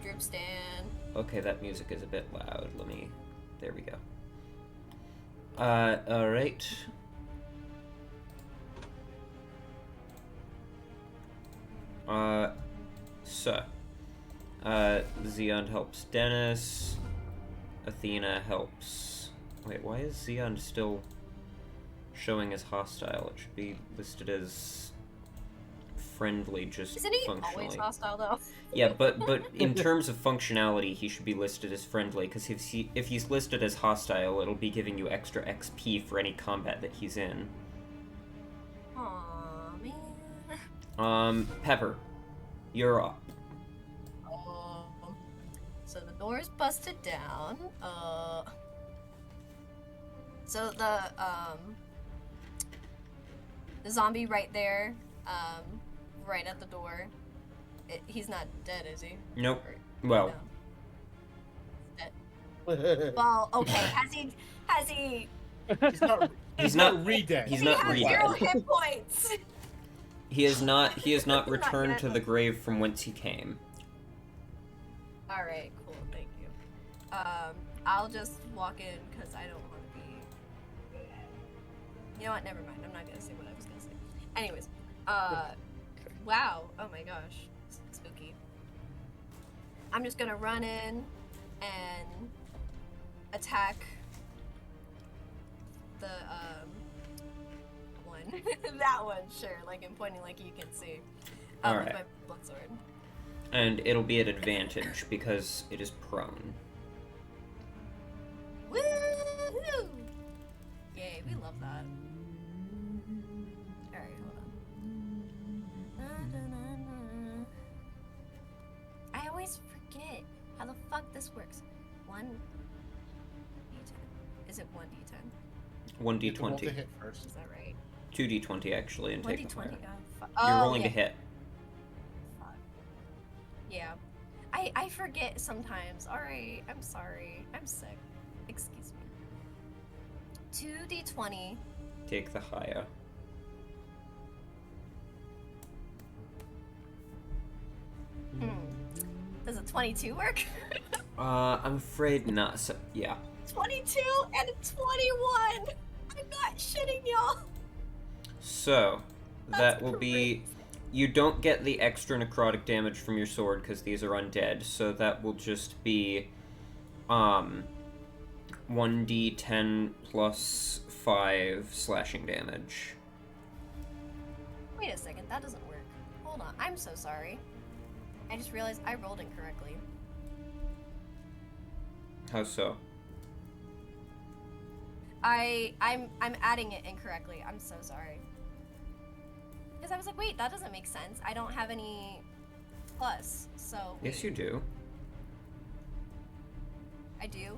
[SPEAKER 4] Droop Stan.
[SPEAKER 1] Okay, that music is a bit loud. There we go. Alright. Xeon helps Dennis. Athena helps... Wait, why is Xeon still showing as hostile? It should be listed as friendly, just
[SPEAKER 4] Isn't he
[SPEAKER 1] functionally.
[SPEAKER 4] always hostile though?
[SPEAKER 1] Yeah, but in terms of functionality, he should be listed as friendly, because if he's listed as hostile, it'll be giving you extra XP for any combat that he's in.
[SPEAKER 4] Aw, man.
[SPEAKER 1] Pepper, you're up.
[SPEAKER 4] So the door's busted down. So the zombie right there, right at the door. He's not dead, is he?
[SPEAKER 1] Nope.
[SPEAKER 4] Or-
[SPEAKER 1] Well,
[SPEAKER 4] no. Dead. Well, okay. Has he?
[SPEAKER 3] He's not re-dead.
[SPEAKER 1] He's
[SPEAKER 4] He
[SPEAKER 1] not
[SPEAKER 4] has
[SPEAKER 1] re-dead.
[SPEAKER 4] 0 hit points.
[SPEAKER 1] He has not returned
[SPEAKER 4] Not
[SPEAKER 1] to
[SPEAKER 4] yet.
[SPEAKER 1] the grave from whence he came.
[SPEAKER 4] All right, cool. Thank you. I'll just walk in because I don't want to be. You know what? Never mind. I'm not gonna say what I was gonna say. Anyways, wow. Oh my gosh, spooky. I'm just gonna run in and attack the one. That one, sure. Like I'm pointing, like you can see. With
[SPEAKER 1] Alright.
[SPEAKER 4] my blood sword.
[SPEAKER 1] And it'll be at advantage because it is prone.
[SPEAKER 4] Woohoo! Yay, we love that. Alright, hold on. I always forget how the fuck this works. 1d10. Is it 1d10?
[SPEAKER 1] 1d20.
[SPEAKER 3] To hit first.
[SPEAKER 4] Is that right?
[SPEAKER 1] 2d20 actually, and take the
[SPEAKER 4] 1d20.
[SPEAKER 1] fire.
[SPEAKER 4] Oh,
[SPEAKER 1] You're rolling
[SPEAKER 4] yeah.
[SPEAKER 1] to hit.
[SPEAKER 4] Fuck. Yeah. I forget sometimes. Alright, I'm sorry. I'm sick. Excuse me. 2d20.
[SPEAKER 1] Take the higher.
[SPEAKER 4] Does a 22 work?
[SPEAKER 1] I'm afraid not. So, yeah.
[SPEAKER 4] 22 and a 21! I'm not shitting y'all!
[SPEAKER 1] So, that
[SPEAKER 4] That's
[SPEAKER 1] will be...
[SPEAKER 4] crazy.
[SPEAKER 1] You don't get the extra necrotic damage from your sword because these are undead, so that will just be 1d10 plus 5 slashing damage.
[SPEAKER 4] Wait a second, that doesn't work. Hold on, I'm so sorry. I just realized I rolled incorrectly.
[SPEAKER 1] How so?
[SPEAKER 4] I'm adding it incorrectly. I'm so sorry. Because I was like, wait, that doesn't make sense. I don't have any plus, so
[SPEAKER 1] Yes, you do.
[SPEAKER 4] I do.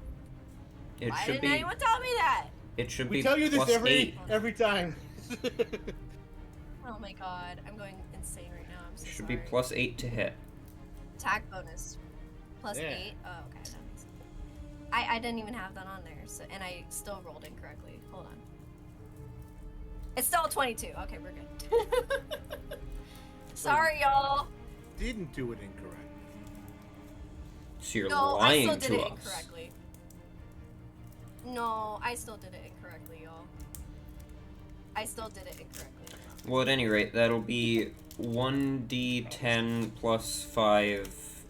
[SPEAKER 1] It
[SPEAKER 4] Why
[SPEAKER 1] should
[SPEAKER 4] didn't
[SPEAKER 1] be.
[SPEAKER 4] anyone tell me that?
[SPEAKER 1] It should
[SPEAKER 3] We
[SPEAKER 1] be
[SPEAKER 3] tell you this
[SPEAKER 1] plus
[SPEAKER 3] every
[SPEAKER 1] 8.
[SPEAKER 3] time.
[SPEAKER 4] Oh my god, I'm going insane right now. I'm so
[SPEAKER 1] Should
[SPEAKER 4] sorry.
[SPEAKER 1] be +8 to hit.
[SPEAKER 4] Attack bonus. +8? Oh, okay, that makes sense. I didn't even have that on there, so and I still rolled incorrectly. Hold on. It's still a 22. Okay, we're good. Sorry, y'all.
[SPEAKER 3] Didn't do it incorrect.
[SPEAKER 1] So you're
[SPEAKER 4] No,
[SPEAKER 1] lying
[SPEAKER 4] I still did
[SPEAKER 1] to
[SPEAKER 4] it
[SPEAKER 1] us.
[SPEAKER 4] incorrectly. No, I still did it incorrectly, y'all. I still did it incorrectly.
[SPEAKER 1] Well, at any rate, that'll be 1d10 plus 5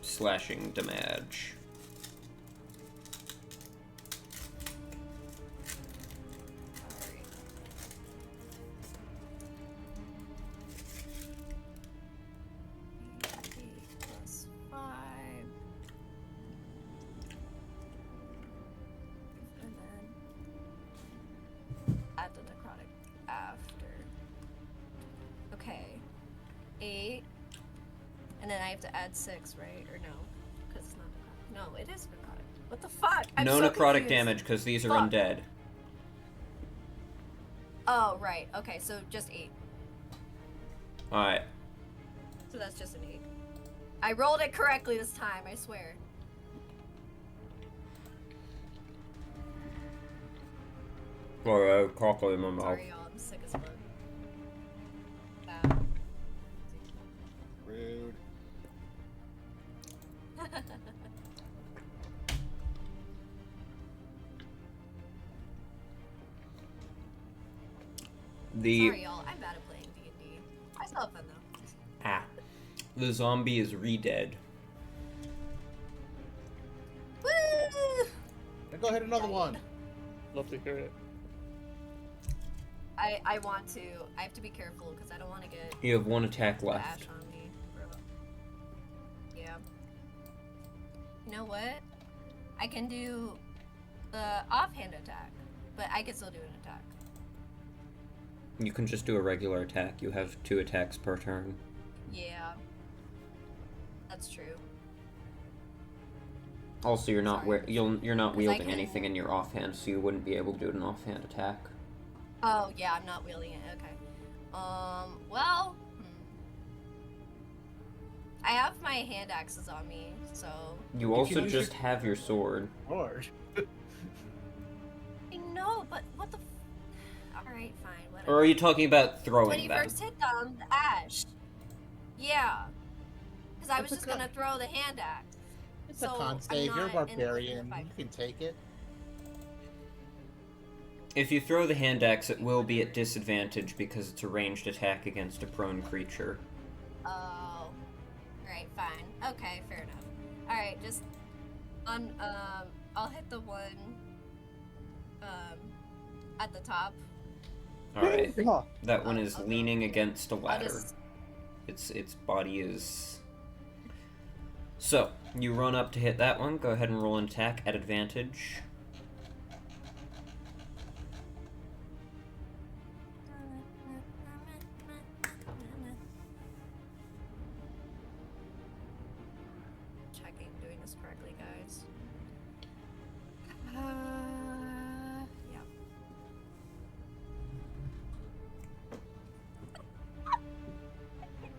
[SPEAKER 1] slashing damage.
[SPEAKER 4] Sorry. Plus 5. And then add the necrotic after. Okay. 8. And then I have to add 6, right? Or no? Because it's not necrotic. No, it is necrotic. What the fuck? I'm
[SPEAKER 1] No
[SPEAKER 4] so
[SPEAKER 1] necrotic
[SPEAKER 4] confused.
[SPEAKER 1] damage, because these are
[SPEAKER 4] Fuck.
[SPEAKER 1] undead.
[SPEAKER 4] Oh, right. Okay, so just 8.
[SPEAKER 1] Alright.
[SPEAKER 4] So that's just an 8. I rolled it correctly this time, I swear.
[SPEAKER 1] Alright, cockle in my mouth.
[SPEAKER 4] Sorry, y'all. I'm sick as fuck. Wow.
[SPEAKER 3] Rude.
[SPEAKER 4] Sorry, y'all. I'm bad at playing D&D. I still have fun, though.
[SPEAKER 1] The zombie is re-dead.
[SPEAKER 4] Woo!
[SPEAKER 3] Go ahead, another one.
[SPEAKER 5] Love to hear it.
[SPEAKER 4] I want to. I have to be careful, because I don't want to get
[SPEAKER 1] You have 1 attack
[SPEAKER 4] ash
[SPEAKER 1] left.
[SPEAKER 4] on me. Yeah. You know what? I can do the offhand attack, but I can still do an attack.
[SPEAKER 1] You can just do a regular attack. You have 2 attacks per turn.
[SPEAKER 4] Yeah. That's true.
[SPEAKER 1] Also, you're not
[SPEAKER 4] Sorry.
[SPEAKER 1] you're not
[SPEAKER 4] 'Cause I
[SPEAKER 1] wielding
[SPEAKER 4] can-
[SPEAKER 1] anything in your offhand, so you wouldn't be able to do an offhand attack.
[SPEAKER 4] Oh, yeah, I'm not wielding it. Okay. Well, I have my hand axes on me, so
[SPEAKER 1] You
[SPEAKER 3] You
[SPEAKER 1] also
[SPEAKER 3] can use
[SPEAKER 1] just have your sword.
[SPEAKER 3] Lord.
[SPEAKER 4] I know, but what the Alright, fine, whatever.
[SPEAKER 1] Or are you talking about
[SPEAKER 4] When
[SPEAKER 1] throwing
[SPEAKER 4] you
[SPEAKER 1] them?
[SPEAKER 4] first hit them, the ash. Yeah. Because I was
[SPEAKER 3] It's a
[SPEAKER 4] just gonna throw the hand axe.
[SPEAKER 3] It's
[SPEAKER 4] So,
[SPEAKER 3] a con
[SPEAKER 4] I'm
[SPEAKER 3] save. You're a
[SPEAKER 4] not in the
[SPEAKER 3] barbarian.
[SPEAKER 4] fight.
[SPEAKER 3] You can take it.
[SPEAKER 1] If you throw the hand axe, it will be at disadvantage because it's a ranged attack against a prone creature.
[SPEAKER 4] Oh. Alright, fine. Okay, fair enough. Alright, just I'll hit the one at the top.
[SPEAKER 1] Alright. That one is
[SPEAKER 4] I'll go
[SPEAKER 1] leaning
[SPEAKER 4] with it.
[SPEAKER 1] against a
[SPEAKER 4] I'll
[SPEAKER 1] ladder.
[SPEAKER 4] just
[SPEAKER 1] Its body is... So, you run up to hit that one. Go ahead and roll an attack at advantage.
[SPEAKER 4] checking doing this correctly, guys. Yeah.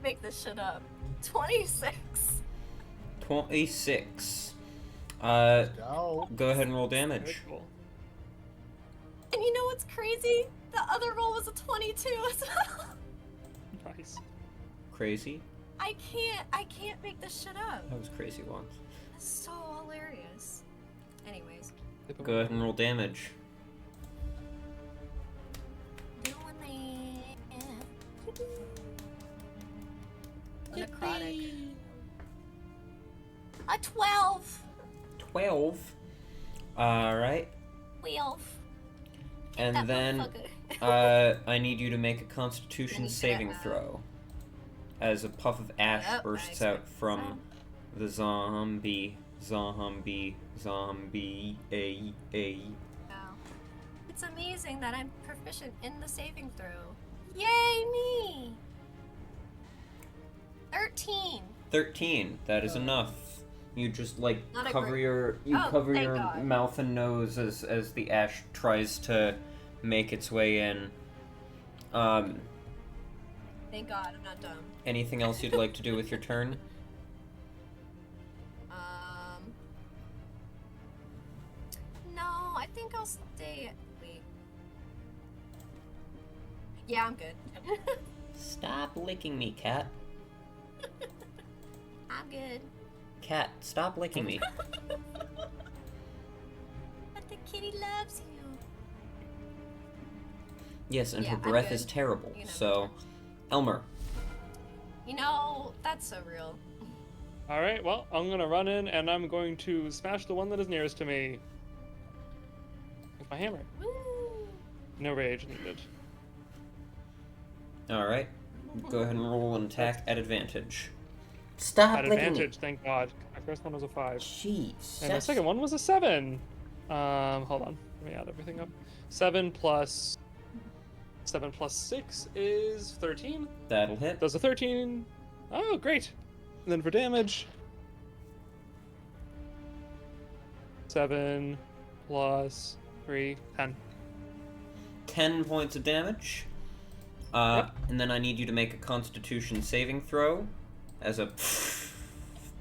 [SPEAKER 4] Make this shit up. 26.
[SPEAKER 1] 26.
[SPEAKER 3] Go.
[SPEAKER 1] Go ahead and roll
[SPEAKER 5] Very
[SPEAKER 1] damage.
[SPEAKER 5] cool.
[SPEAKER 4] And you know what's crazy? The other roll was a 22 as well.
[SPEAKER 5] Nice.
[SPEAKER 1] Crazy?
[SPEAKER 4] I can't make this shit up.
[SPEAKER 1] That was crazy once.
[SPEAKER 4] That's so hilarious. Anyways.
[SPEAKER 1] Go ahead and roll damage.
[SPEAKER 4] Doing the necrotic. A 12.
[SPEAKER 1] 12. Alright.
[SPEAKER 4] 12.
[SPEAKER 1] And
[SPEAKER 4] That
[SPEAKER 1] then,
[SPEAKER 4] motherfucker.
[SPEAKER 1] I need you to make a constitution
[SPEAKER 4] Let me get
[SPEAKER 1] saving
[SPEAKER 4] it out.
[SPEAKER 1] throw. As a puff of ash
[SPEAKER 4] Yep,
[SPEAKER 1] bursts
[SPEAKER 4] I
[SPEAKER 1] out from
[SPEAKER 4] expect
[SPEAKER 1] the zombie.
[SPEAKER 4] Wow. It's amazing that I'm proficient in the saving throw. Yay, me! 13.
[SPEAKER 1] 13. That is enough. You just like
[SPEAKER 4] Not a
[SPEAKER 1] cover
[SPEAKER 4] great-
[SPEAKER 1] your
[SPEAKER 4] Oh,
[SPEAKER 1] cover
[SPEAKER 4] thank
[SPEAKER 1] your
[SPEAKER 4] God.
[SPEAKER 1] mouth and nose as the ash tries to make its way in.
[SPEAKER 4] Thank God I'm not dumb.
[SPEAKER 1] Anything else you'd like to do with your turn?
[SPEAKER 4] No, I think I'll stay. Wait. Yeah, I'm good.
[SPEAKER 1] Stop licking me, cat.
[SPEAKER 4] I'm good.
[SPEAKER 1] Cat, stop licking me.
[SPEAKER 4] But the kitty loves you.
[SPEAKER 1] Yes, and
[SPEAKER 4] Yeah,
[SPEAKER 1] her
[SPEAKER 4] I'm
[SPEAKER 1] breath
[SPEAKER 4] good.
[SPEAKER 1] is terrible.
[SPEAKER 4] You know.
[SPEAKER 1] So, Elmer.
[SPEAKER 4] You know, that's so real.
[SPEAKER 5] All right. Well, I'm gonna run in and I'm going to smash the one that is nearest to me with my hammer.
[SPEAKER 4] Woo!
[SPEAKER 5] No rage needed.
[SPEAKER 1] All right. Go ahead and roll an attack at advantage. Stop
[SPEAKER 5] At
[SPEAKER 1] licking
[SPEAKER 5] advantage, thank God. My first one was a 5.
[SPEAKER 1] Jeez.
[SPEAKER 5] And my second one was a 7. Hold on. Let me add everything up. 7 plus 6 is 13.
[SPEAKER 1] That'll hit.
[SPEAKER 5] Does a 13. Oh, great. And then for damage, 7 plus 3, 10.
[SPEAKER 1] 10 points of damage.
[SPEAKER 5] Yep.
[SPEAKER 1] And then I need you to make a Constitution saving throw as a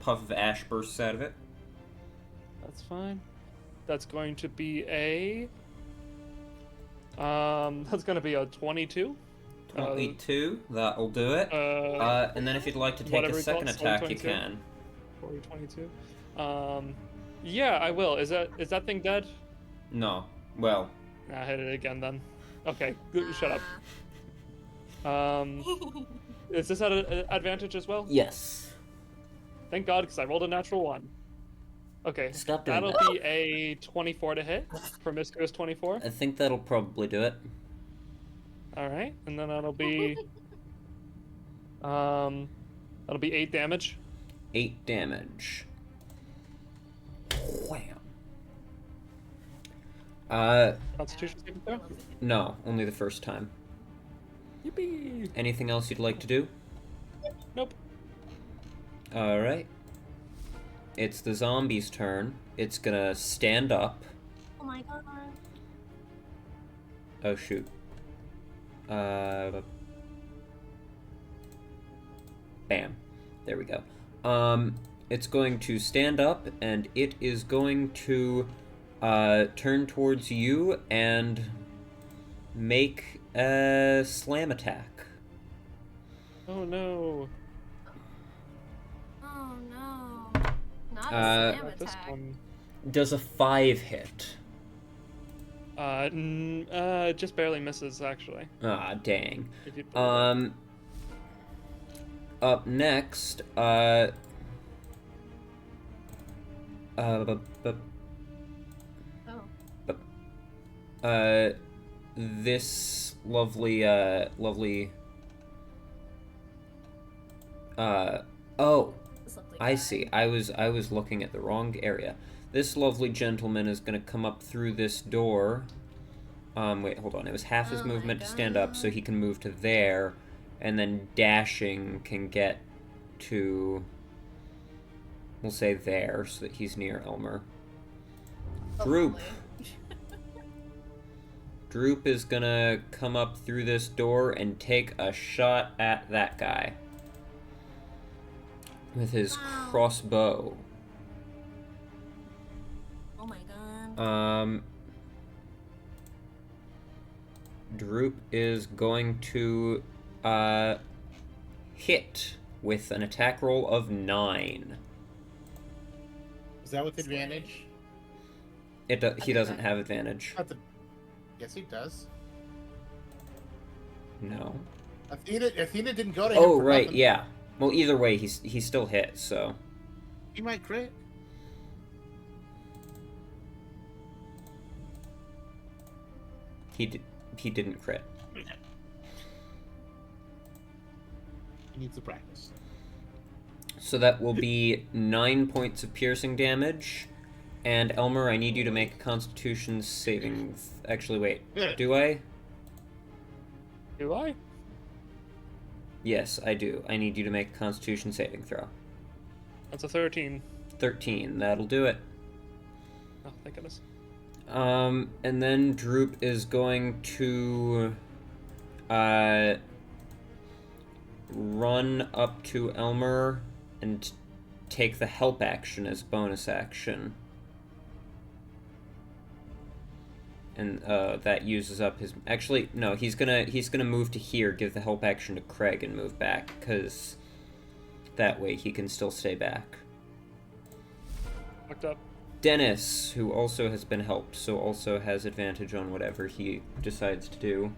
[SPEAKER 1] puff of ash bursts out of it.
[SPEAKER 5] That's fine. That's going to be a... that's going to be a 22.
[SPEAKER 1] 22, that'll do it. And then if you'd like to take
[SPEAKER 5] whatever
[SPEAKER 1] a
[SPEAKER 5] you call
[SPEAKER 1] second
[SPEAKER 5] it,
[SPEAKER 1] attack, you
[SPEAKER 5] 22.
[SPEAKER 1] can.
[SPEAKER 5] 22. Yeah, I will. Is that thing dead?
[SPEAKER 1] No. Well,
[SPEAKER 5] I hit it again then. Okay, shut up. Is this at an advantage as well?
[SPEAKER 1] yes.
[SPEAKER 5] Thank God, because I rolled a natural 1. Okay,
[SPEAKER 1] Stop doing
[SPEAKER 5] that'll
[SPEAKER 1] that.
[SPEAKER 5] be a 24 to hit. Promiscuous 24.
[SPEAKER 1] I think that'll probably do it.
[SPEAKER 5] Alright, and then that'll be... that'll be 8 damage.
[SPEAKER 1] 8 damage. Wham.
[SPEAKER 5] Constitution saving throw?
[SPEAKER 1] No, only the first time.
[SPEAKER 5] Yippee!
[SPEAKER 1] Anything else you'd like to do?
[SPEAKER 5] Nope.
[SPEAKER 1] Alright. It's the zombie's turn. It's gonna stand up.
[SPEAKER 4] Oh my God.
[SPEAKER 1] Oh, shoot. Bam. There we go. It's going to stand up, and it is going to, turn towards you and make a slam attack.
[SPEAKER 5] Oh no.
[SPEAKER 4] Oh no. Not a
[SPEAKER 1] Uh,
[SPEAKER 4] slam
[SPEAKER 5] This
[SPEAKER 4] attack.
[SPEAKER 5] one.
[SPEAKER 1] Does a 5 hit?
[SPEAKER 5] Just barely misses, actually.
[SPEAKER 1] Ah, dang.
[SPEAKER 5] If you believe it.
[SPEAKER 1] Up next,
[SPEAKER 4] Oh.
[SPEAKER 1] this lovely, oh,
[SPEAKER 4] This lovely
[SPEAKER 1] I
[SPEAKER 4] guy.
[SPEAKER 1] see. I was looking at the wrong area. This lovely gentleman is gonna come up through this door. Wait, hold on. It was half his
[SPEAKER 4] Oh my
[SPEAKER 1] movement to stand up, so
[SPEAKER 4] God.
[SPEAKER 1] he can move to there, and then dashing can get to, we'll say there, so that he's near Elmer. Droop.
[SPEAKER 4] Hopefully.
[SPEAKER 1] Droop is gonna come up through this door and take a shot at that guy with his
[SPEAKER 4] Wow.
[SPEAKER 1] crossbow.
[SPEAKER 4] Oh my God.
[SPEAKER 1] Droop is going to hit with an attack roll of 9.
[SPEAKER 3] Is that with advantage?
[SPEAKER 1] He doesn't have advantage.
[SPEAKER 3] Not the... Yes, he does.
[SPEAKER 1] No.
[SPEAKER 3] Athena didn't go to him.
[SPEAKER 1] Oh
[SPEAKER 3] for
[SPEAKER 1] right,
[SPEAKER 3] nothing.
[SPEAKER 1] yeah. Well, either way, he still hit. So
[SPEAKER 3] He might crit.
[SPEAKER 1] he didn't crit.
[SPEAKER 3] He needs to practice.
[SPEAKER 1] So that will be 9 points of piercing damage. And Elmer, I need you to make a Constitution saving. Actually, wait. Do I?
[SPEAKER 5] Do I?
[SPEAKER 1] Yes, I do. I need you to make a Constitution saving throw.
[SPEAKER 5] That's a 13.
[SPEAKER 1] 13. That'll do it.
[SPEAKER 5] Oh, thank goodness.
[SPEAKER 1] And then Droop is going to, run up to Elmer and take the help action as bonus action. And that uses up his... Actually, no, he's gonna move to here, give the help action to Craig, and move back, because that way he can still stay back.
[SPEAKER 5] Fucked up.
[SPEAKER 1] Dennis, who also has been helped, so also has advantage on whatever he decides to do,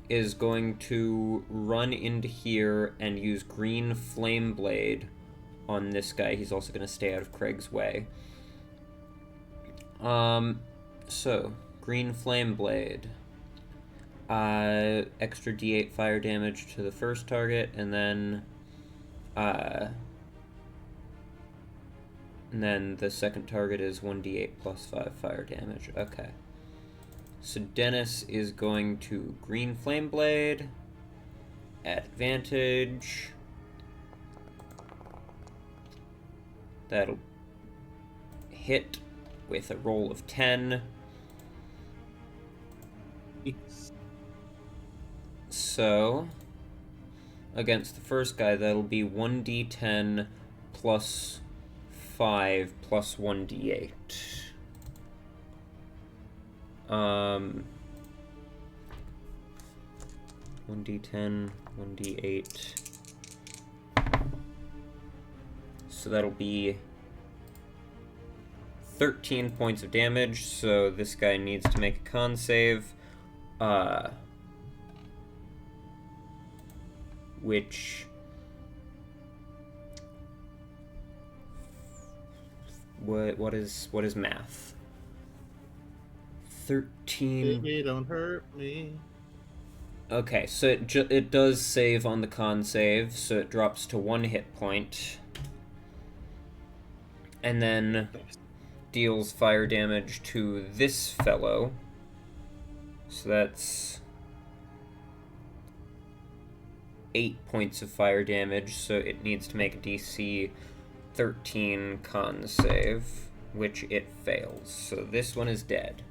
[SPEAKER 1] is going to run into here and use Green Flame Blade on this guy. He's also going to stay out of Craig's way. So, Green Flame Blade. Extra D8 fire damage to the first target, and then the second target is 1d8 plus 5 fire damage. Okay. So Dennis is going to Green Flame Blade at advantage. That'll hit with a roll of 10. So, against the first guy, that'll be 1d10 plus 5 plus 1d8. 1d10, 1d8. So that'll be 13 points of damage, so this guy needs to make a con save. Which... What is math? 13...
[SPEAKER 3] Baby, don't hurt me.
[SPEAKER 1] Okay, so it does save on the con save, so it drops to 1 hit point. And then deals fire damage to this fellow. So that's 8 points of fire damage, so it needs to make a DC 13 con save, which it fails. So this one is dead.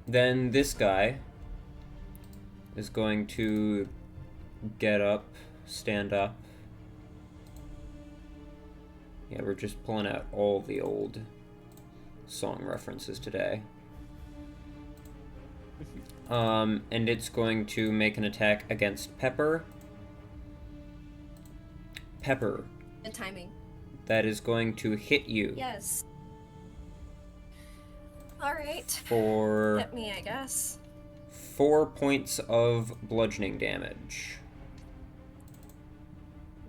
[SPEAKER 1] Then this guy is going to get up, stand up. Yeah, we're just pulling out all the old song references today. And it's going to make an attack against Pepper. Pepper.
[SPEAKER 4] The timing.
[SPEAKER 1] That is going to hit you.
[SPEAKER 4] Yes. Alright.
[SPEAKER 1] For...
[SPEAKER 4] Hit me, I guess.
[SPEAKER 1] 4 points of bludgeoning damage.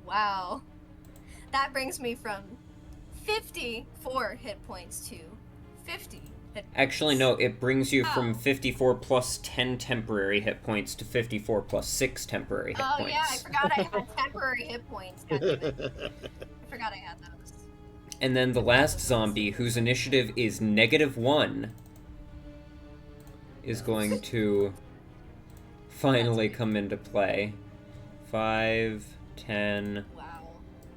[SPEAKER 4] Wow. That brings me from 54 hit points to 50 hit points.
[SPEAKER 1] Actually, no, it brings you from 54 plus 10 temporary hit points to 54 plus 6 temporary hit points.
[SPEAKER 4] Oh yeah, I forgot I had temporary hit points. God damn it. I forgot I had those.
[SPEAKER 1] And then the last zombie, whose initiative is -1, is going to finally come into play. 5, 10,
[SPEAKER 4] Wow.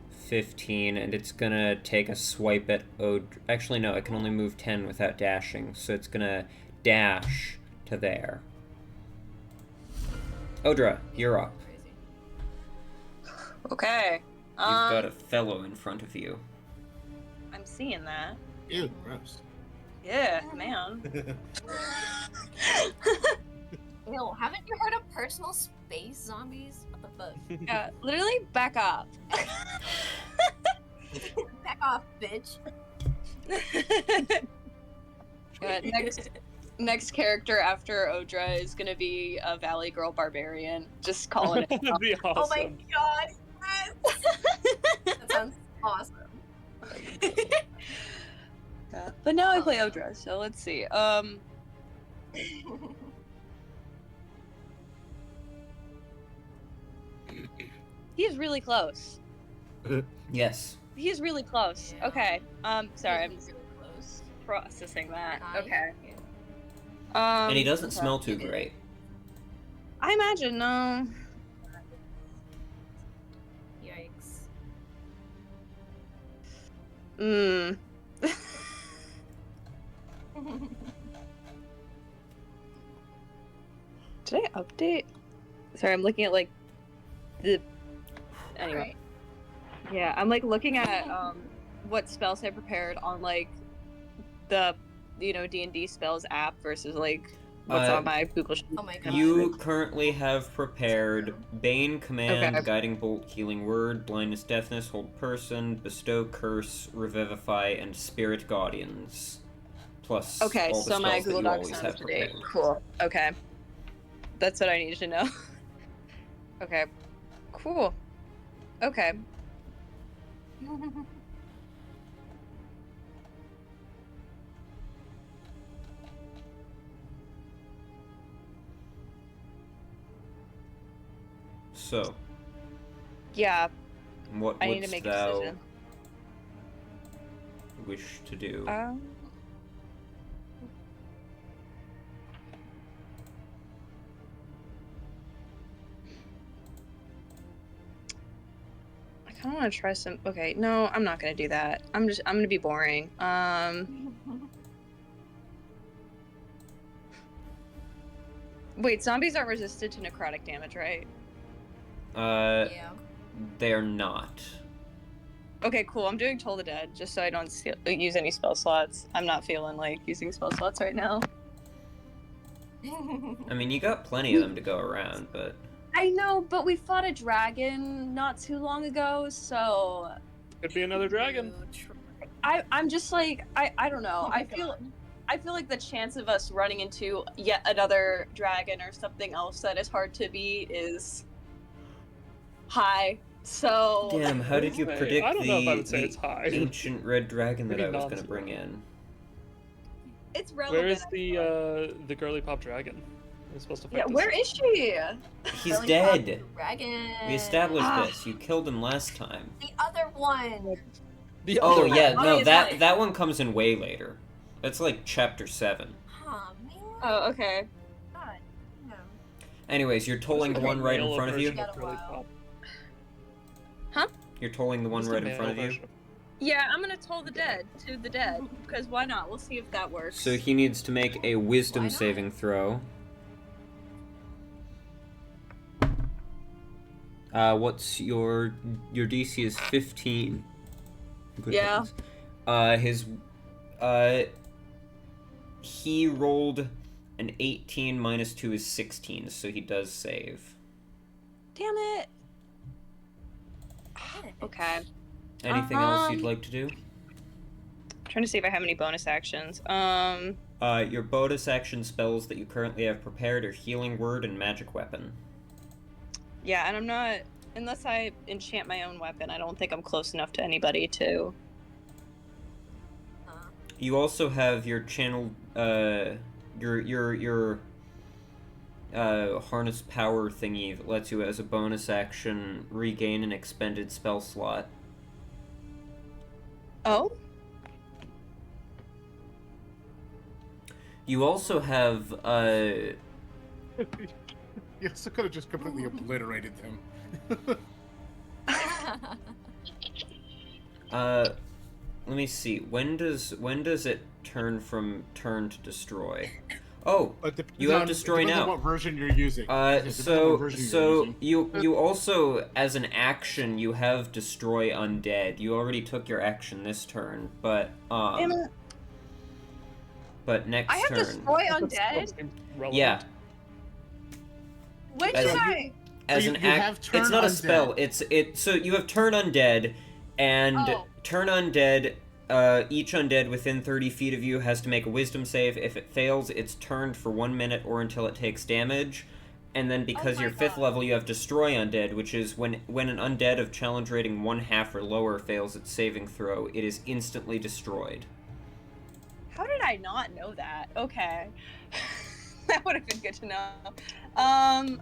[SPEAKER 1] 15, and it's gonna take a swipe at Odra. Actually, no, it can only move 10 without dashing, so it's gonna dash to there. Odra, you're up.
[SPEAKER 2] Okay.
[SPEAKER 1] You've got a fellow in front of you.
[SPEAKER 2] I'm seeing that.
[SPEAKER 3] Ew, gross.
[SPEAKER 2] Yeah, man.
[SPEAKER 4] Ew, haven't you heard of personal space zombies? What the fuck?
[SPEAKER 2] Yeah, literally back up.
[SPEAKER 4] Back off, bitch.
[SPEAKER 2] Next character after Odra is gonna be a Valley Girl Barbarian. Just calling it.
[SPEAKER 5] That'd be awesome.
[SPEAKER 4] Oh my god, yes! That sounds awesome.
[SPEAKER 2] Yeah. But now I play Odra, so let's see. He's really close.
[SPEAKER 1] Yes.
[SPEAKER 2] He's really close.
[SPEAKER 4] Yeah.
[SPEAKER 2] Okay. Sorry, I'm
[SPEAKER 4] Really close.
[SPEAKER 2] processing that.
[SPEAKER 4] Ah,
[SPEAKER 2] Okay.
[SPEAKER 1] And he doesn't smell too great.
[SPEAKER 2] I imagine, no.
[SPEAKER 4] Yikes.
[SPEAKER 2] Mm. Did I update? Sorry, I'm looking at like the. Anyway.
[SPEAKER 4] Alright.
[SPEAKER 2] Yeah, I'm like looking at what spells I prepared on like the D&D spells app versus like what's on my Google Sheet.
[SPEAKER 4] Oh my god.
[SPEAKER 1] You currently have prepared Bane, Command,
[SPEAKER 2] Okay.
[SPEAKER 1] Guiding Bolt, Healing Word, Blindness, Deafness, Hold Person, Bestow, Curse, Revivify, and Spirit Guardians. Plus
[SPEAKER 2] Okay,
[SPEAKER 1] all the
[SPEAKER 2] so my
[SPEAKER 1] spells that
[SPEAKER 2] Google
[SPEAKER 1] you
[SPEAKER 2] Docs
[SPEAKER 1] always
[SPEAKER 2] sound
[SPEAKER 1] have
[SPEAKER 2] up to date.
[SPEAKER 1] prepared.
[SPEAKER 2] Cool. Okay. That's what I needed to know. Okay. Cool. Okay.
[SPEAKER 1] So,
[SPEAKER 2] Yeah,
[SPEAKER 1] what
[SPEAKER 2] I need to
[SPEAKER 1] wouldst
[SPEAKER 2] make a
[SPEAKER 1] thou
[SPEAKER 2] decision.
[SPEAKER 1] wish to do?
[SPEAKER 2] I kind of want to try some. Okay, no, I'm not gonna do that. I'm gonna be boring. Wait, zombies aren't resistant to necrotic damage, right?
[SPEAKER 4] Yeah.
[SPEAKER 1] They are not.
[SPEAKER 2] Okay, cool. I'm doing Toll the Dead just so I don't use any spell slots. I'm not feeling like using spell slots right now.
[SPEAKER 1] I mean, you got plenty of them to go around, but
[SPEAKER 2] I know, but we fought a dragon not too long ago, so
[SPEAKER 5] Could be another dragon.
[SPEAKER 2] I'm just like I don't know.
[SPEAKER 4] Oh my
[SPEAKER 2] I feel like the chance of us running into yet another dragon or something else that is hard to beat is high. So
[SPEAKER 1] damn, how did you
[SPEAKER 5] Hey,
[SPEAKER 1] predict
[SPEAKER 5] I don't know if I would say
[SPEAKER 1] the
[SPEAKER 5] it's high.
[SPEAKER 1] ancient red dragon that
[SPEAKER 5] Pretty
[SPEAKER 1] I was going to
[SPEAKER 5] nonsense.
[SPEAKER 1] bring in?
[SPEAKER 2] it's relevant.
[SPEAKER 5] Where is the girly pop dragon? We're supposed to fight
[SPEAKER 2] Yeah,
[SPEAKER 5] this.
[SPEAKER 2] where is she?
[SPEAKER 1] He's
[SPEAKER 4] Really
[SPEAKER 1] dead.
[SPEAKER 4] fun Dragon.
[SPEAKER 1] We established
[SPEAKER 2] Ah.
[SPEAKER 1] this. You killed him last time.
[SPEAKER 4] The other one.
[SPEAKER 5] The
[SPEAKER 1] Oh
[SPEAKER 5] other
[SPEAKER 1] yeah,
[SPEAKER 2] one.
[SPEAKER 1] no,
[SPEAKER 2] Oh,
[SPEAKER 1] that
[SPEAKER 2] yeah.
[SPEAKER 1] that one comes in way later. That's like chapter 7.
[SPEAKER 4] Huh, man.
[SPEAKER 2] Oh, okay.
[SPEAKER 4] God. No.
[SPEAKER 1] Anyways, you're tolling the one right in front of you.
[SPEAKER 4] Got a while.
[SPEAKER 1] You're tolling the one right in front of you.
[SPEAKER 2] Yeah, I'm gonna toll the dead to the dead because why not? We'll see if that works.
[SPEAKER 1] So he needs to make a wisdom
[SPEAKER 4] Why not?
[SPEAKER 1] saving throw. What's your DC is 15. Good
[SPEAKER 2] Yeah.
[SPEAKER 1] heavens. He rolled an 18 minus 2 is 16, so he does save.
[SPEAKER 2] Damn it. Okay.
[SPEAKER 1] Anything else you'd like to do?
[SPEAKER 2] Trying to see if I have any bonus actions.
[SPEAKER 1] Your bonus action spells that you currently have prepared are Healing Word and Magic Weapon.
[SPEAKER 2] Yeah, and I'm not unless I enchant my own weapon. I don't think I'm close enough to anybody to.
[SPEAKER 1] You also have your channel, your harness power thingy that lets you, as a bonus action, regain an expended spell slot.
[SPEAKER 2] Oh.
[SPEAKER 1] You also have,
[SPEAKER 3] Yes, I could have just completely obliterated them.
[SPEAKER 1] let me see. When does it turn from turn to destroy? Oh, you have destroy
[SPEAKER 3] depends
[SPEAKER 1] now.
[SPEAKER 3] on what version you're using. Depends on what version you're using.
[SPEAKER 1] you also, as an action, you have destroy undead. You already took your action this turn, but
[SPEAKER 2] Damn it.
[SPEAKER 1] but next
[SPEAKER 2] I have
[SPEAKER 1] turn.
[SPEAKER 2] destroy
[SPEAKER 5] That
[SPEAKER 2] undead.
[SPEAKER 5] seems relevant.
[SPEAKER 1] Yeah,
[SPEAKER 2] When
[SPEAKER 1] As-
[SPEAKER 2] did I?
[SPEAKER 1] as
[SPEAKER 3] you
[SPEAKER 1] an
[SPEAKER 3] have
[SPEAKER 1] act.
[SPEAKER 3] turn
[SPEAKER 1] It's not a
[SPEAKER 3] undead.
[SPEAKER 1] spell. So you have turn undead, and
[SPEAKER 2] Oh.
[SPEAKER 1] turn undead. Each undead within 30 feet of you has to make a wisdom save. If it fails, it's turned for 1 minute or until it takes damage. And then because
[SPEAKER 4] my
[SPEAKER 1] you're 5th
[SPEAKER 4] God.
[SPEAKER 1] level, you have destroy undead, which is when an undead of challenge rating 1/2 or lower fails its saving throw, it is instantly destroyed.
[SPEAKER 2] How did I not know that? Okay. That would have been good to know.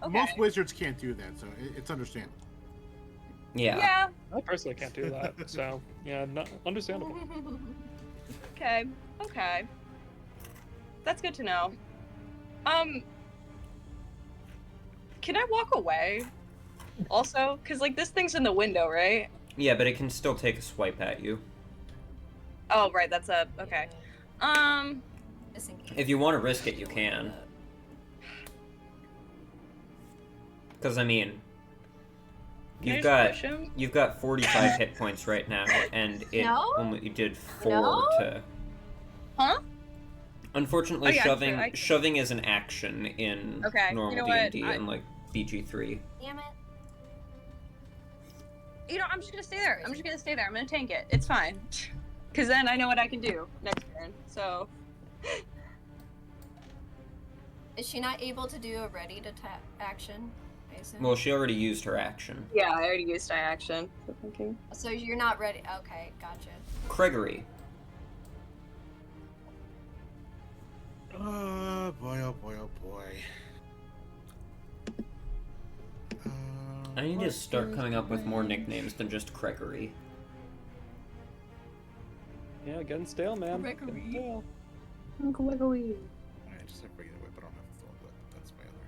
[SPEAKER 2] Okay.
[SPEAKER 3] Most wizards can't do that, so it's understandable.
[SPEAKER 1] Yeah.
[SPEAKER 2] Yeah.
[SPEAKER 5] I personally can't do that, so yeah, understandable.
[SPEAKER 2] Okay. Okay. That's good to know. Can I walk away? Also, because like this thing's in the window, right?
[SPEAKER 1] Yeah, but it can still take a swipe at you.
[SPEAKER 2] Oh, right. That's a okay.
[SPEAKER 4] Just in case.
[SPEAKER 1] If you want to risk it, you can. Because, I mean,
[SPEAKER 2] Can I
[SPEAKER 1] you've
[SPEAKER 2] just push him?
[SPEAKER 1] got 45 hit points right now, and it
[SPEAKER 4] No?
[SPEAKER 1] only did 4
[SPEAKER 4] No?
[SPEAKER 1] to...
[SPEAKER 2] Huh?
[SPEAKER 1] Unfortunately,
[SPEAKER 2] Oh, yeah,
[SPEAKER 1] shoving
[SPEAKER 2] sure, I can-
[SPEAKER 1] shoving is an action in
[SPEAKER 2] Okay,
[SPEAKER 1] normal
[SPEAKER 2] you know what?
[SPEAKER 1] D&D and, like, BG3.
[SPEAKER 4] Damn it.
[SPEAKER 2] You know, I'm just gonna stay there. I'm just gonna stay there. I'm gonna tank it. It's fine. Because then I know what I can do next turn. So,
[SPEAKER 4] Is she not able to do a ready to action? I assume.
[SPEAKER 1] Well, she already used her action.
[SPEAKER 2] yeah, I already used my action. So thinking.
[SPEAKER 4] So you're not ready. Okay, gotcha.
[SPEAKER 1] Gregory.
[SPEAKER 3] Oh boy, oh boy, oh boy.
[SPEAKER 1] I need to start coming up with more nicknames than just Gregory.
[SPEAKER 5] Yeah, getting stale, man.
[SPEAKER 4] Gregory.
[SPEAKER 5] Getting stale.
[SPEAKER 2] Gregory.
[SPEAKER 3] I just have regular whip, but I don't have the thought that. That's my other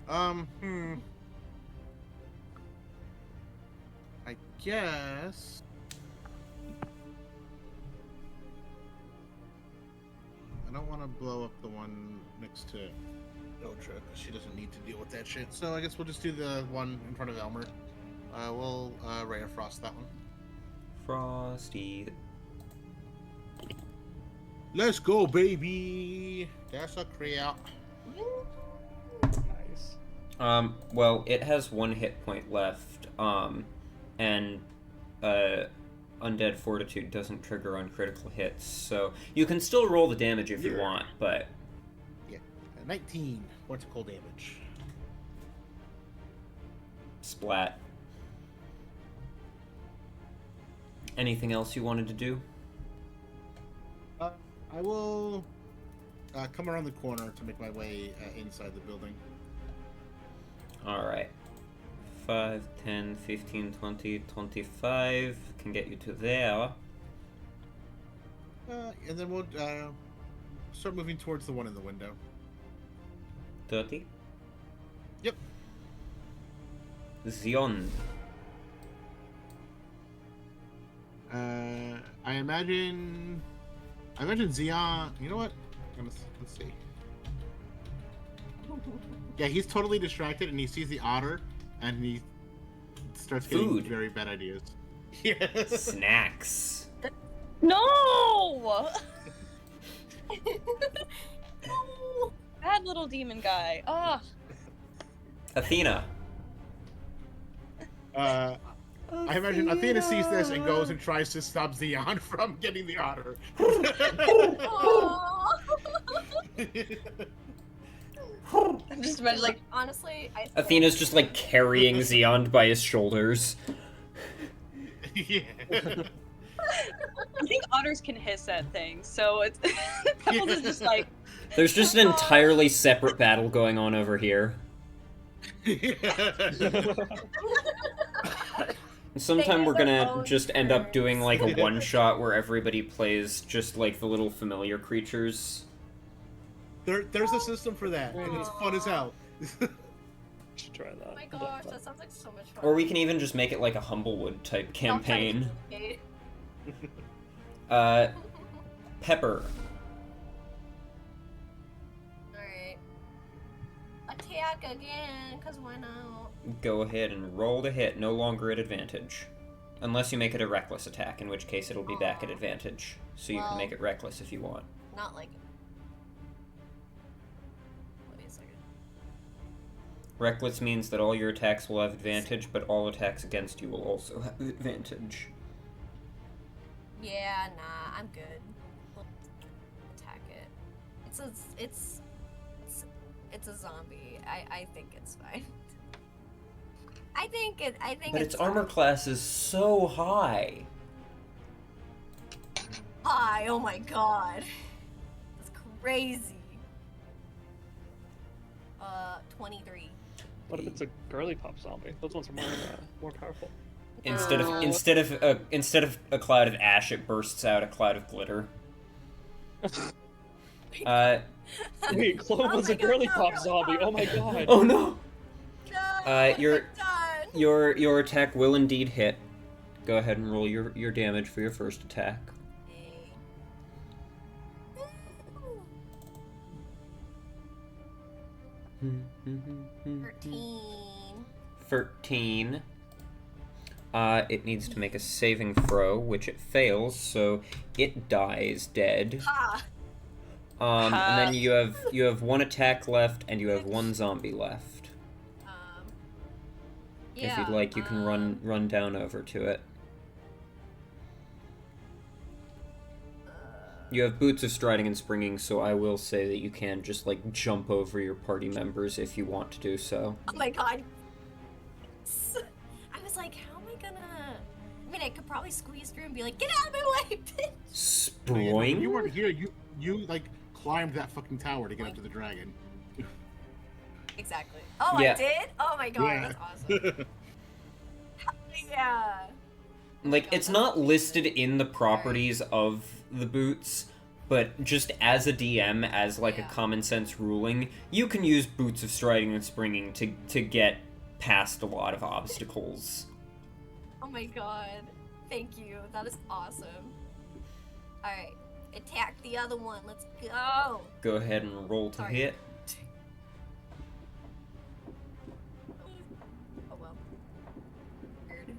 [SPEAKER 3] character. I guess. I don't want to blow up the one next to Odra, because she doesn't need to deal with that shit. So I guess we'll just do the one in front of Elmer. We'll Ray of Frost that one.
[SPEAKER 1] Frosty.
[SPEAKER 3] Let's go, baby! That's a crowd.
[SPEAKER 5] Nice.
[SPEAKER 1] Well, it has 1 hit point left, and, Undead Fortitude doesn't trigger on critical hits, so you can still roll the damage if you want, but...
[SPEAKER 3] 19 points of cold damage.
[SPEAKER 1] Splat. Anything else you wanted to do?
[SPEAKER 3] I will come around the corner to make my way inside the building.
[SPEAKER 1] Alright. 5, 10, 15, 20, 25 can get you to there.
[SPEAKER 3] And then we'll start moving towards the one in the window.
[SPEAKER 1] 30.
[SPEAKER 3] Yep.
[SPEAKER 1] Zion.
[SPEAKER 3] I imagine Zion. You know what? Let's see. Yeah, he's totally distracted, and he sees the otter, and he starts getting
[SPEAKER 1] Food.
[SPEAKER 3] very bad ideas. Yes.
[SPEAKER 1] Snacks.
[SPEAKER 2] No!
[SPEAKER 4] No!
[SPEAKER 2] Bad little demon guy. Ugh.
[SPEAKER 1] Athena.
[SPEAKER 3] I imagine Athena sees this and goes and tries to stop Zion from getting the otter.
[SPEAKER 4] Aw.
[SPEAKER 2] I'm just imagining, like,
[SPEAKER 4] Honestly, I think
[SPEAKER 1] Athena's just like carrying Zion by his shoulders.
[SPEAKER 3] Yeah.
[SPEAKER 2] I think otters can hiss at things, so it's Pebbles is just like,
[SPEAKER 1] There's just an entirely separate battle going on over here. Sometime we're gonna just end up doing like a one-shot where everybody plays just like the little familiar creatures.
[SPEAKER 3] There's a system for that, and it's fun as hell.
[SPEAKER 5] Should try that.
[SPEAKER 4] Oh my gosh, that sounds like so much fun.
[SPEAKER 1] Or we can even just make it like a Humblewood type campaign. Pepper.
[SPEAKER 4] Alright. Attack again, cause why not?
[SPEAKER 1] Go ahead and roll to hit, no longer at advantage. Unless you make it a reckless attack, in which case it'll be back at advantage. So you can
[SPEAKER 4] Well-
[SPEAKER 1] make it reckless if you want.
[SPEAKER 4] Not like. Wait a second.
[SPEAKER 1] Reckless means that all your attacks will have advantage, but all attacks against you will also have advantage.
[SPEAKER 4] Yeah, nah, I'm good. We'll attack it. It's a zombie. I think it's fine. I think
[SPEAKER 1] But its
[SPEAKER 4] it's
[SPEAKER 1] armor class is so high.
[SPEAKER 4] high. Oh my god. That's crazy. 23.
[SPEAKER 5] What if it's a girly pop zombie? Those ones are more powerful.
[SPEAKER 1] Instead
[SPEAKER 2] Oh.
[SPEAKER 1] of a cloud of ash, it bursts out a cloud of glitter.
[SPEAKER 5] Wait, Clove was a girly pop zombie. Oh my god.
[SPEAKER 1] Oh no!
[SPEAKER 4] No,
[SPEAKER 1] your-
[SPEAKER 4] done.
[SPEAKER 1] Your attack will indeed hit. Go ahead and roll your damage for your first attack.
[SPEAKER 4] 13.
[SPEAKER 1] 13. It needs to make a saving throw, which it fails, so it dies dead.
[SPEAKER 4] Ha!
[SPEAKER 1] And then you have one attack left, and you have one zombie left.
[SPEAKER 4] Yeah,
[SPEAKER 1] If you'd like, you can run down over to it. You have boots of striding and springing, so I will say that you can just, like, jump over your party members if you want to do so.
[SPEAKER 4] Oh my god. I was like, how am I gonna... I mean, I could probably squeeze through and be like, get out of my way, bitch!
[SPEAKER 1] Sproing?
[SPEAKER 3] You weren't here. You like climbed that fucking tower to get up to the dragon.
[SPEAKER 4] Exactly. Oh,
[SPEAKER 1] Yeah.
[SPEAKER 4] I did? Oh my god,
[SPEAKER 3] Yeah.
[SPEAKER 4] that's awesome. Yeah.
[SPEAKER 1] Like, it's not listed in the properties of the boots, but just as a DM, as like a common sense ruling, you can use boots of striding and springing to get past a lot of obstacles.
[SPEAKER 4] Oh my god. Thank you. That is awesome. Alright. Attack the other one. Let's go.
[SPEAKER 1] Go ahead and roll to
[SPEAKER 4] Sorry.
[SPEAKER 1] hit.
[SPEAKER 4] Oh well. Weird.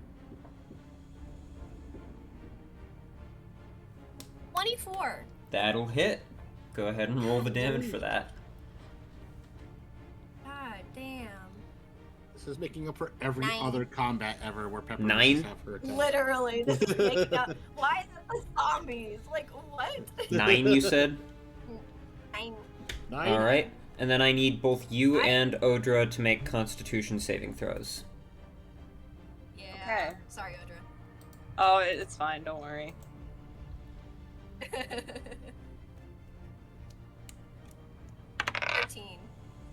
[SPEAKER 4] 24.
[SPEAKER 1] That'll hit. Go ahead and roll the damage for that.
[SPEAKER 4] God damn.
[SPEAKER 3] This is making up for every
[SPEAKER 4] 9.
[SPEAKER 3] other combat ever where Pepper
[SPEAKER 1] 9?
[SPEAKER 3] must have her attack.
[SPEAKER 4] Literally, this is making up. Why is it the zombies? Like, what?
[SPEAKER 1] 9, you said?
[SPEAKER 4] 9.
[SPEAKER 3] 9?
[SPEAKER 1] Alright. And then I need both you and Odra to make Constitution saving throws.
[SPEAKER 4] Yeah.
[SPEAKER 2] Okay.
[SPEAKER 4] Sorry, Odra.
[SPEAKER 2] Oh, it's fine. Don't worry.
[SPEAKER 4] 13.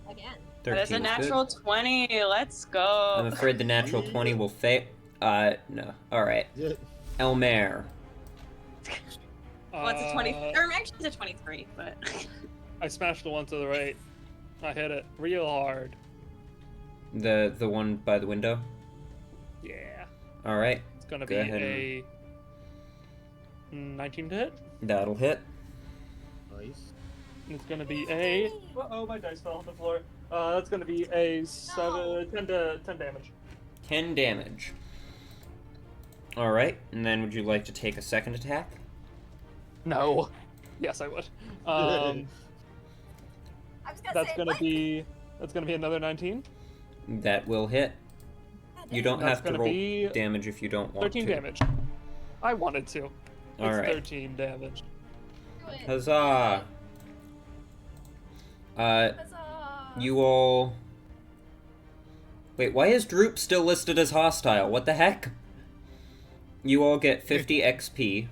[SPEAKER 4] Again.
[SPEAKER 1] 13
[SPEAKER 2] That's a
[SPEAKER 1] is
[SPEAKER 2] natural
[SPEAKER 1] good.
[SPEAKER 2] 20. Let's go.
[SPEAKER 1] I'm afraid the natural 20 will fail. No. Alright. Elmer.
[SPEAKER 2] Well, it's a 20. Or actually, it's a 23, but.
[SPEAKER 5] I smashed the one to the right. I hit it real hard.
[SPEAKER 1] The one by the window?
[SPEAKER 5] Yeah.
[SPEAKER 1] Alright.
[SPEAKER 5] It's gonna
[SPEAKER 1] Go
[SPEAKER 5] be
[SPEAKER 1] ahead
[SPEAKER 5] a 19 to hit.
[SPEAKER 1] That'll hit.
[SPEAKER 3] Nice.
[SPEAKER 5] And it's gonna be a. Oh, my dice fell on the floor. That's gonna be a 10 damage.
[SPEAKER 1] 10 damage. Alright, and then would you like to take a second attack?
[SPEAKER 5] No. Yes, I would.
[SPEAKER 4] I was gonna
[SPEAKER 5] That's
[SPEAKER 4] say,
[SPEAKER 5] gonna
[SPEAKER 4] what?
[SPEAKER 5] be. That's gonna be another 19.
[SPEAKER 1] That will hit. You don't
[SPEAKER 5] That's
[SPEAKER 1] have to
[SPEAKER 5] gonna
[SPEAKER 1] roll
[SPEAKER 5] be
[SPEAKER 1] damage if you don't want
[SPEAKER 5] 13
[SPEAKER 1] to.
[SPEAKER 5] damage. I wanted to. It's
[SPEAKER 1] Alright.
[SPEAKER 5] 13 damage.
[SPEAKER 1] Huzzah!
[SPEAKER 4] Huzzah.
[SPEAKER 1] You all... Wait, why is Droop still listed as hostile? What the heck? You all get 50 XP.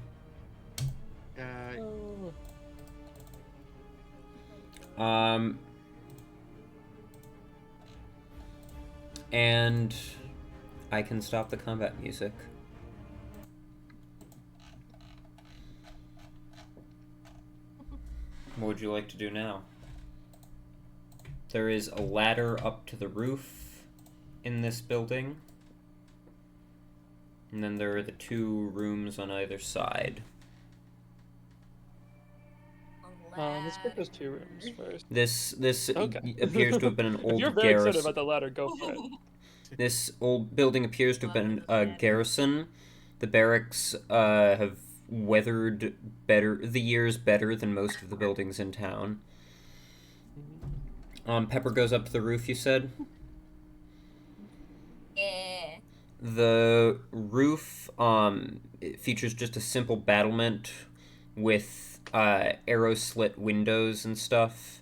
[SPEAKER 1] And I can stop the combat music. What would you like to do now? There is a ladder up to the roof in this building. And then there are the 2 rooms on either side.
[SPEAKER 5] Let's get those 2 rooms first.
[SPEAKER 1] This
[SPEAKER 5] Okay.
[SPEAKER 1] appears to have been an
[SPEAKER 5] If
[SPEAKER 1] old
[SPEAKER 5] you're very excited
[SPEAKER 1] garrison.
[SPEAKER 5] about the ladder, go for it.
[SPEAKER 1] This old building appears to have been a garrison. The barracks have weathered the years better than most of the buildings in town. Pepper goes up to the roof, you said?
[SPEAKER 4] Yeah.
[SPEAKER 1] The roof it features just a simple battlement with arrow slit windows and stuff.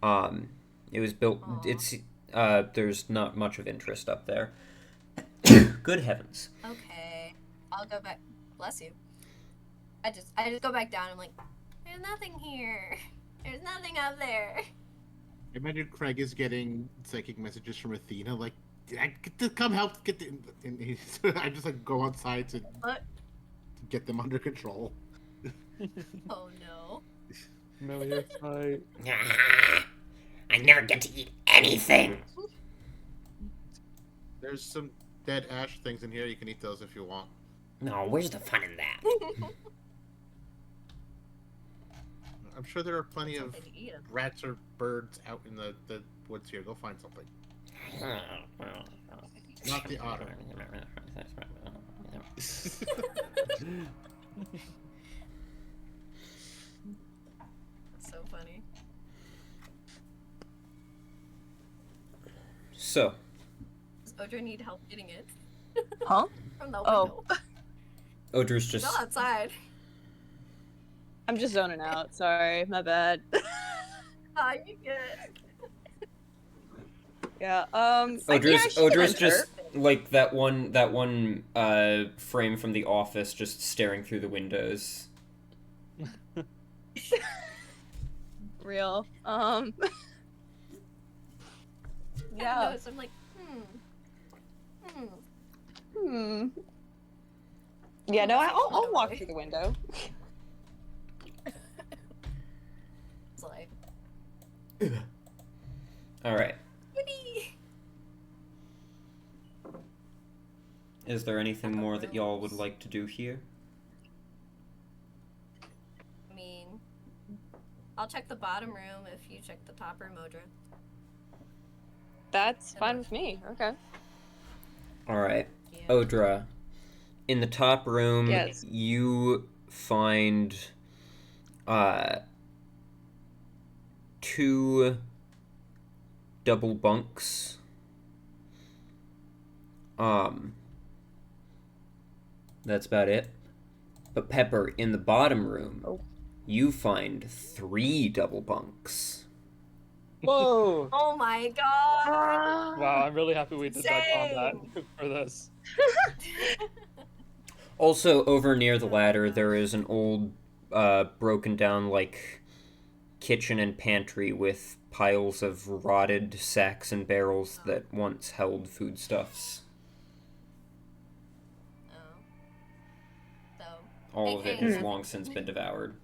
[SPEAKER 1] It was built. There's not much of interest up there. Good heavens.
[SPEAKER 4] Okay. I'll go back. Bless you. I just go back down. I'm like, there's nothing here. There's nothing up there.
[SPEAKER 3] I imagine Craig is getting psychic messages from Athena, like, come help get the... And I just like go outside to get them under control.
[SPEAKER 4] Oh no.
[SPEAKER 5] Amelia, I
[SPEAKER 1] I never get to eat anything.
[SPEAKER 3] There's some dead ash things in here. You can eat those if you want.
[SPEAKER 1] No, where's the fun in that?
[SPEAKER 3] I'm sure there are plenty of
[SPEAKER 4] Something to eat 'em.
[SPEAKER 3] rats or birds out in the what's here. Go find something. Not the otter.
[SPEAKER 4] So funny.
[SPEAKER 1] So,
[SPEAKER 4] Does Odra need help getting it?
[SPEAKER 2] Huh?
[SPEAKER 4] From the
[SPEAKER 2] Oh.
[SPEAKER 4] window.
[SPEAKER 1] Odra's just...
[SPEAKER 4] Still outside.
[SPEAKER 2] I'm just zoning out. Sorry, my bad.
[SPEAKER 4] You good.
[SPEAKER 2] Yeah.
[SPEAKER 1] Odra's just like that one frame from The Office, just staring through the windows.
[SPEAKER 2] Real.
[SPEAKER 4] Yeah.
[SPEAKER 2] Yeah.
[SPEAKER 4] So I'm like,
[SPEAKER 2] Yeah. No, I'll walk through the window.
[SPEAKER 4] It's like,
[SPEAKER 1] All right.
[SPEAKER 4] yippee!
[SPEAKER 1] Is there anything more that y'all would like to do here?
[SPEAKER 4] I mean, I'll check the bottom room if you check the top room, Odra.
[SPEAKER 2] That's fine with me. Okay.
[SPEAKER 1] All right.
[SPEAKER 4] Yeah.
[SPEAKER 1] Odra, in the top room,
[SPEAKER 2] Yes.
[SPEAKER 1] you find 2 double bunks. That's about it. But Pepper, in the bottom room, you find 3 double bunks.
[SPEAKER 5] Whoa!
[SPEAKER 4] Oh my god!
[SPEAKER 5] Wow, I'm really happy we did that combat
[SPEAKER 4] Insane.
[SPEAKER 5] for this.
[SPEAKER 1] Also, over near the ladder, there is an old, broken down, like, kitchen and pantry with piles of rotted sacks and barrels that once held foodstuffs.
[SPEAKER 4] Oh. So,
[SPEAKER 1] All of it
[SPEAKER 4] Hey.
[SPEAKER 1] has long since been devoured.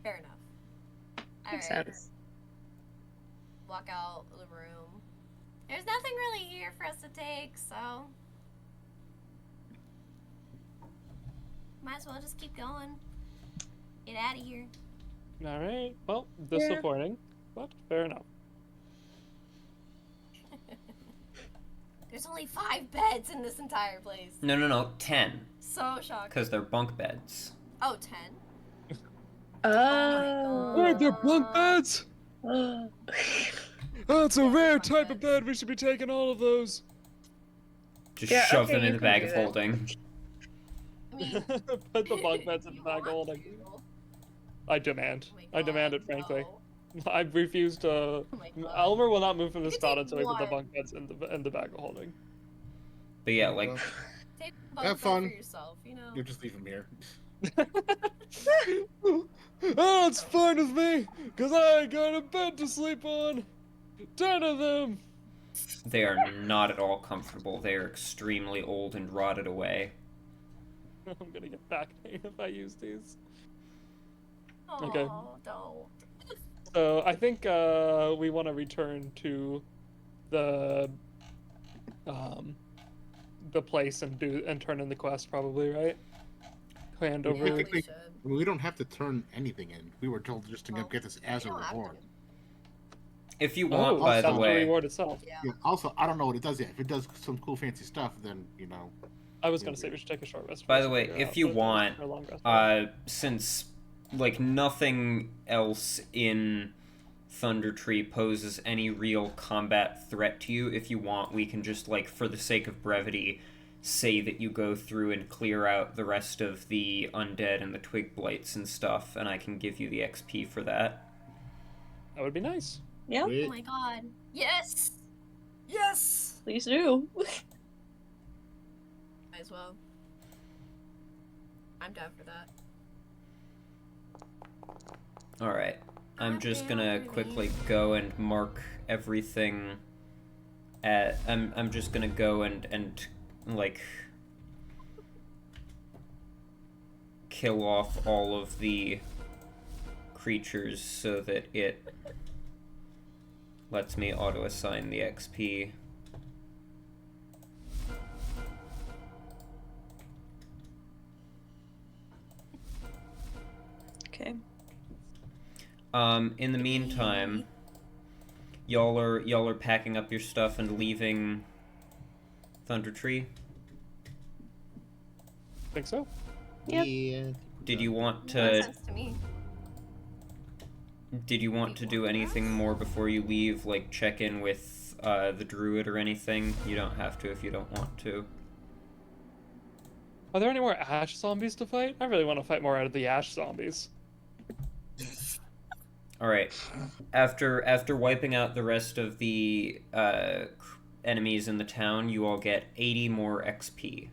[SPEAKER 4] fair enough.
[SPEAKER 2] Makes
[SPEAKER 4] Alright.
[SPEAKER 2] sense.
[SPEAKER 4] Walk out of the room. There's nothing really here for us to take, so might as well just keep going. Get out of here.
[SPEAKER 5] Alright, well, disappointing, but fair enough.
[SPEAKER 4] There's only 5 beds in this entire place.
[SPEAKER 1] No, 10.
[SPEAKER 4] So shocking.
[SPEAKER 1] Because they're bunk beds.
[SPEAKER 4] Oh, 10?
[SPEAKER 2] Oh.
[SPEAKER 4] my
[SPEAKER 5] Wait, they're bunk beds!
[SPEAKER 2] Oh.
[SPEAKER 5] Oh, it's a
[SPEAKER 4] Yeah,
[SPEAKER 5] rare
[SPEAKER 4] bunk
[SPEAKER 5] type of
[SPEAKER 4] beds.
[SPEAKER 5] bed. We should be taking all of those.
[SPEAKER 1] Just
[SPEAKER 2] Yeah,
[SPEAKER 1] shove
[SPEAKER 2] okay,
[SPEAKER 1] them in
[SPEAKER 2] you
[SPEAKER 1] the
[SPEAKER 2] can
[SPEAKER 1] bag
[SPEAKER 2] do
[SPEAKER 1] of
[SPEAKER 2] that.
[SPEAKER 1] holding.
[SPEAKER 4] I mean,
[SPEAKER 5] Put the bunk beds in
[SPEAKER 4] you
[SPEAKER 5] the bag of
[SPEAKER 4] want
[SPEAKER 5] holding.
[SPEAKER 4] to.
[SPEAKER 5] I demand.
[SPEAKER 4] Oh my
[SPEAKER 5] I demand
[SPEAKER 4] God,
[SPEAKER 5] it, frankly.
[SPEAKER 4] no.
[SPEAKER 5] I refuse to.
[SPEAKER 4] Oh my God.
[SPEAKER 5] Elmer will not move from the
[SPEAKER 4] You
[SPEAKER 5] spot
[SPEAKER 4] take
[SPEAKER 5] until we put the
[SPEAKER 4] one.
[SPEAKER 5] bunk beds in the bag of holding.
[SPEAKER 1] But yeah, like,
[SPEAKER 4] Take
[SPEAKER 3] Have
[SPEAKER 4] bunk bed
[SPEAKER 3] fun.
[SPEAKER 4] for yourself, you know.
[SPEAKER 3] You just leave him here.
[SPEAKER 5] Oh, it's fine with me, cause I got a bed to sleep on. 10 of them.
[SPEAKER 1] they are not at all comfortable. They are extremely old and rotted away.
[SPEAKER 5] I'm gonna get back pain if I use these.
[SPEAKER 4] Oh,
[SPEAKER 5] Okay.
[SPEAKER 4] don't.
[SPEAKER 5] So I think we want to return to the place and turn in the quest, probably, right? Hand over.
[SPEAKER 3] Yeah,
[SPEAKER 4] Yeah, we
[SPEAKER 3] Technically-
[SPEAKER 4] should.
[SPEAKER 3] We don't have to turn anything in. We were told just to
[SPEAKER 4] Well,
[SPEAKER 3] get this as
[SPEAKER 4] we
[SPEAKER 3] a
[SPEAKER 4] don't have
[SPEAKER 3] reward.
[SPEAKER 4] to.
[SPEAKER 1] If you want,
[SPEAKER 5] Oh,
[SPEAKER 1] by
[SPEAKER 5] that's
[SPEAKER 1] the way.
[SPEAKER 5] reward itself.
[SPEAKER 4] Yeah.
[SPEAKER 3] Yeah. Also, I don't know what it does yet. If it does some cool fancy stuff, then
[SPEAKER 5] I was gonna say we should take a short rest.
[SPEAKER 1] By
[SPEAKER 5] first
[SPEAKER 1] the
[SPEAKER 5] and
[SPEAKER 1] way,
[SPEAKER 5] figure
[SPEAKER 1] if
[SPEAKER 5] out
[SPEAKER 1] you
[SPEAKER 5] the-
[SPEAKER 1] want,
[SPEAKER 5] or long rest.
[SPEAKER 1] Since, like, nothing else in Thunder Tree poses any real combat threat to you, if you want, we can just, like, for the sake of brevity, say that you go through and clear out the rest of the undead and the twig blights and stuff, and I can give you the XP for that.
[SPEAKER 5] That would be nice.
[SPEAKER 2] Yeah,
[SPEAKER 4] Oh my god. Yes! Yes!
[SPEAKER 2] please do.
[SPEAKER 4] Might as well. I'm down for that.
[SPEAKER 1] Alright. I'm just
[SPEAKER 4] down
[SPEAKER 1] gonna
[SPEAKER 4] for
[SPEAKER 1] quickly
[SPEAKER 4] these.
[SPEAKER 1] go and mark everything at... I'm just gonna go and like... kill off all of the creatures so that it lets me auto-assign the XP.
[SPEAKER 2] Okay.
[SPEAKER 1] In the meantime, y'all are packing up your stuff and leaving Thunder Tree.
[SPEAKER 5] Think so?
[SPEAKER 2] Yep.
[SPEAKER 3] Yeah.
[SPEAKER 1] Did you want
[SPEAKER 4] Makes
[SPEAKER 1] to
[SPEAKER 4] sense to me.
[SPEAKER 1] do anything more before you leave, like check in with the druid or anything? You don't have to if you don't want to.
[SPEAKER 5] Are there any more ash zombies to fight? I really want to fight more out of the ash zombies.
[SPEAKER 1] All right. After wiping out the rest of the enemies in the town, you all get 80 more XP.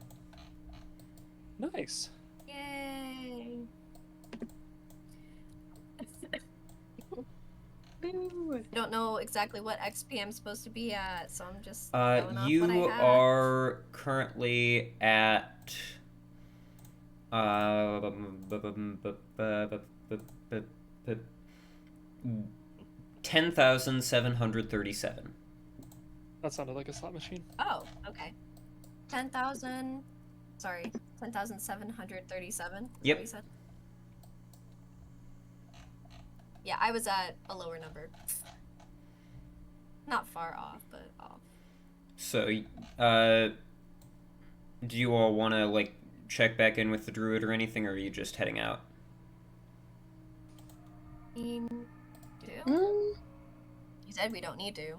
[SPEAKER 5] Nice.
[SPEAKER 4] Yay.
[SPEAKER 2] Ooh.
[SPEAKER 4] I don't know exactly what XP I'm supposed to be at, so I'm just going off what I
[SPEAKER 1] You
[SPEAKER 4] have.
[SPEAKER 1] are currently at 10,737.
[SPEAKER 5] That sounded like a slot machine.
[SPEAKER 4] Oh, okay. 10,000. Sorry, 10,737.
[SPEAKER 1] Yep.
[SPEAKER 4] Yeah, I was at a lower number. Not far off, but off.
[SPEAKER 1] So, do you all want to, like, check back in with the druid or anything, or are you just heading out?
[SPEAKER 4] Do?
[SPEAKER 2] Mm.
[SPEAKER 4] You said we don't need to.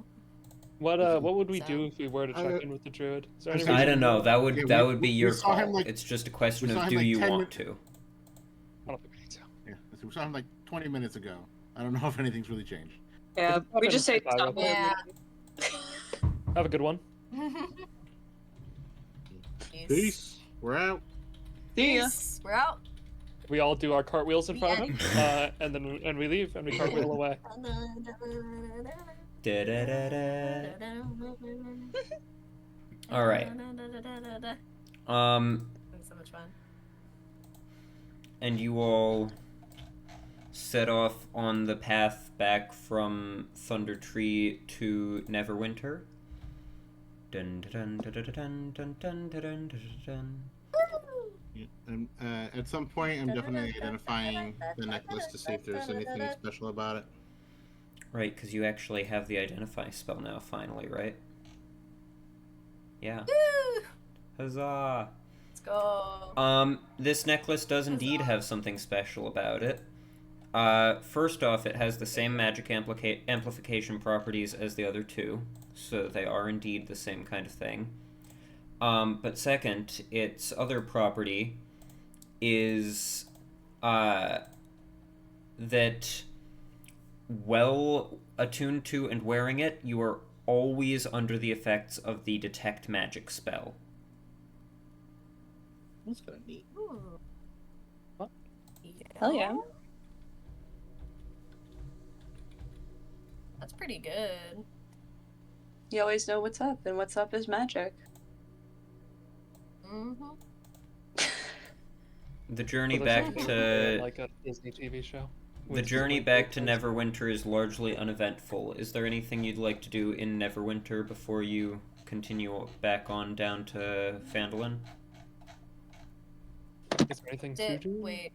[SPEAKER 5] What would we
[SPEAKER 4] So-
[SPEAKER 5] do if we were to check in with the druid? Is there any
[SPEAKER 3] I
[SPEAKER 1] I
[SPEAKER 5] reason-
[SPEAKER 1] don't know. That would
[SPEAKER 3] Yeah,
[SPEAKER 1] be
[SPEAKER 3] we
[SPEAKER 1] your
[SPEAKER 3] saw him,
[SPEAKER 1] call.
[SPEAKER 3] like-
[SPEAKER 1] It's just a question
[SPEAKER 3] we saw
[SPEAKER 1] of
[SPEAKER 3] him,
[SPEAKER 1] do
[SPEAKER 3] like,
[SPEAKER 1] you
[SPEAKER 3] 10
[SPEAKER 1] want
[SPEAKER 3] min-
[SPEAKER 1] to.
[SPEAKER 5] I don't think we need to.
[SPEAKER 3] Yeah. We saw him like 20 minutes ago. I don't know if anything's really changed.
[SPEAKER 2] Yeah, we just say
[SPEAKER 5] Bye,
[SPEAKER 2] stop.
[SPEAKER 5] bye.
[SPEAKER 4] Yeah.
[SPEAKER 5] Have a good one.
[SPEAKER 3] Peace. We're out.
[SPEAKER 2] See ya.
[SPEAKER 4] Peace. We're out.
[SPEAKER 5] We all do our cartwheels in front of him, and we leave and we cartwheel away.
[SPEAKER 1] Da-da-da-da. All right.
[SPEAKER 4] So much fun.
[SPEAKER 1] And you all set off on the path back from Thunder Tree to Neverwinter. Dun dun dun dun dun dun dun dun dun dun.
[SPEAKER 3] Yeah. And at some point, I'm definitely identifying the necklace to see if there's anything special about it.
[SPEAKER 1] Right, because you actually have the identify spell now, finally, right? Yeah.
[SPEAKER 4] Woo!
[SPEAKER 1] Huzzah!
[SPEAKER 4] Let's go.
[SPEAKER 1] This necklace does indeed have something special about it. First off, it has the same magic amplification properties as the other two, so they are indeed the same kind of thing. But second, its other property is that well attuned to and wearing it, you are always under the effects of the detect magic spell.
[SPEAKER 3] That's kind of neat.
[SPEAKER 4] Ooh.
[SPEAKER 5] What?
[SPEAKER 2] Hell yeah.
[SPEAKER 4] That's pretty good.
[SPEAKER 2] You always know what's up, and what's up is magic.
[SPEAKER 4] Mm-hmm.
[SPEAKER 1] The journey
[SPEAKER 5] So
[SPEAKER 1] back
[SPEAKER 5] there's
[SPEAKER 1] to
[SPEAKER 5] like a Disney TV show.
[SPEAKER 1] the
[SPEAKER 5] with
[SPEAKER 1] journey
[SPEAKER 5] like
[SPEAKER 1] back to
[SPEAKER 5] characters.
[SPEAKER 1] Neverwinter is largely uneventful. Is there anything you'd like to do in Neverwinter before you continue back on down to Phandalin?
[SPEAKER 5] Is there anything to do?
[SPEAKER 4] Wait.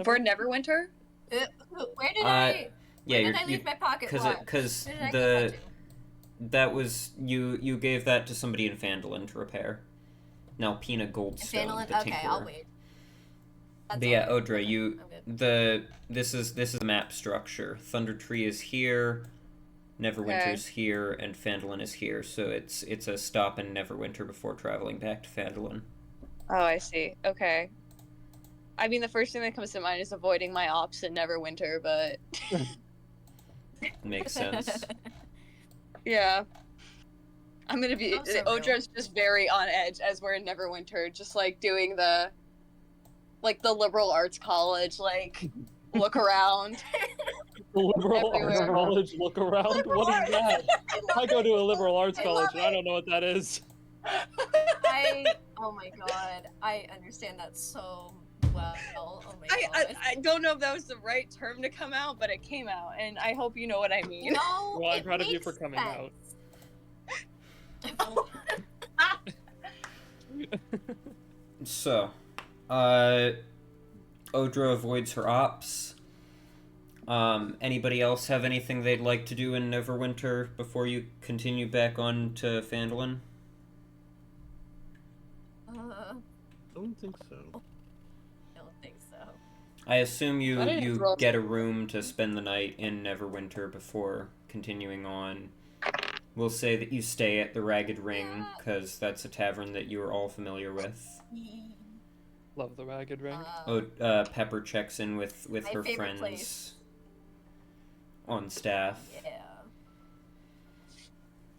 [SPEAKER 2] For Neverwinter?
[SPEAKER 4] Where did
[SPEAKER 1] Yeah,
[SPEAKER 4] where did I leave my pocket watch?
[SPEAKER 1] because
[SPEAKER 4] Where did I give that to?
[SPEAKER 1] that was you gave that to somebody in Phandalin to repair. Now Pina Goldstone,
[SPEAKER 4] Phandalin?
[SPEAKER 1] the
[SPEAKER 4] Okay,
[SPEAKER 1] Tinkerer.
[SPEAKER 4] I'll wait. That's
[SPEAKER 1] But yeah,
[SPEAKER 4] all.
[SPEAKER 1] Odra, you
[SPEAKER 4] I'm good.
[SPEAKER 1] this is the map structure. Thunder Tree is here, Neverwinter's here, and Phandalin is here. So it's a stop in Neverwinter before traveling back to Phandalin.
[SPEAKER 2] Oh, I see. Okay. I mean, the first thing that comes to mind is avoiding my ops in Neverwinter, but
[SPEAKER 1] Makes sense.
[SPEAKER 2] yeah. I'm gonna be.
[SPEAKER 4] Oh, so real.
[SPEAKER 2] Odra's just very on edge as we're in Neverwinter, just like doing the liberal arts college, like look around.
[SPEAKER 5] The liberal arts
[SPEAKER 2] Everywhere.
[SPEAKER 5] college look around? What is that? I go to a liberal arts
[SPEAKER 4] I
[SPEAKER 5] college
[SPEAKER 4] love
[SPEAKER 5] and I
[SPEAKER 4] it.
[SPEAKER 5] don't know what that is.
[SPEAKER 4] Oh my god, I understand that so well. Oh my god.
[SPEAKER 2] I don't know if that was the right term to come out, but it came out, and I hope you know what I mean.
[SPEAKER 4] No,
[SPEAKER 5] Well, I'm
[SPEAKER 4] it
[SPEAKER 5] proud of you
[SPEAKER 4] makes
[SPEAKER 5] for coming out.
[SPEAKER 4] sense.
[SPEAKER 1] So, Odra avoids her ops. Anybody else have anything they'd like to do in Neverwinter before you continue back on to Phandalin?
[SPEAKER 4] I
[SPEAKER 3] Don't think so.
[SPEAKER 4] don't think so.
[SPEAKER 1] I assume
[SPEAKER 2] Why didn't
[SPEAKER 1] you
[SPEAKER 2] throw up
[SPEAKER 1] get a
[SPEAKER 2] some-
[SPEAKER 1] room to spend the night in Neverwinter before continuing on. We'll say that you stay at the Ragged Ring, because that's a tavern that you are all familiar with.
[SPEAKER 5] Love the Ragged Ring.
[SPEAKER 1] Pepper checks in with
[SPEAKER 4] My
[SPEAKER 1] her
[SPEAKER 4] favorite
[SPEAKER 1] friends
[SPEAKER 4] place.
[SPEAKER 1] on staff.
[SPEAKER 4] Yeah.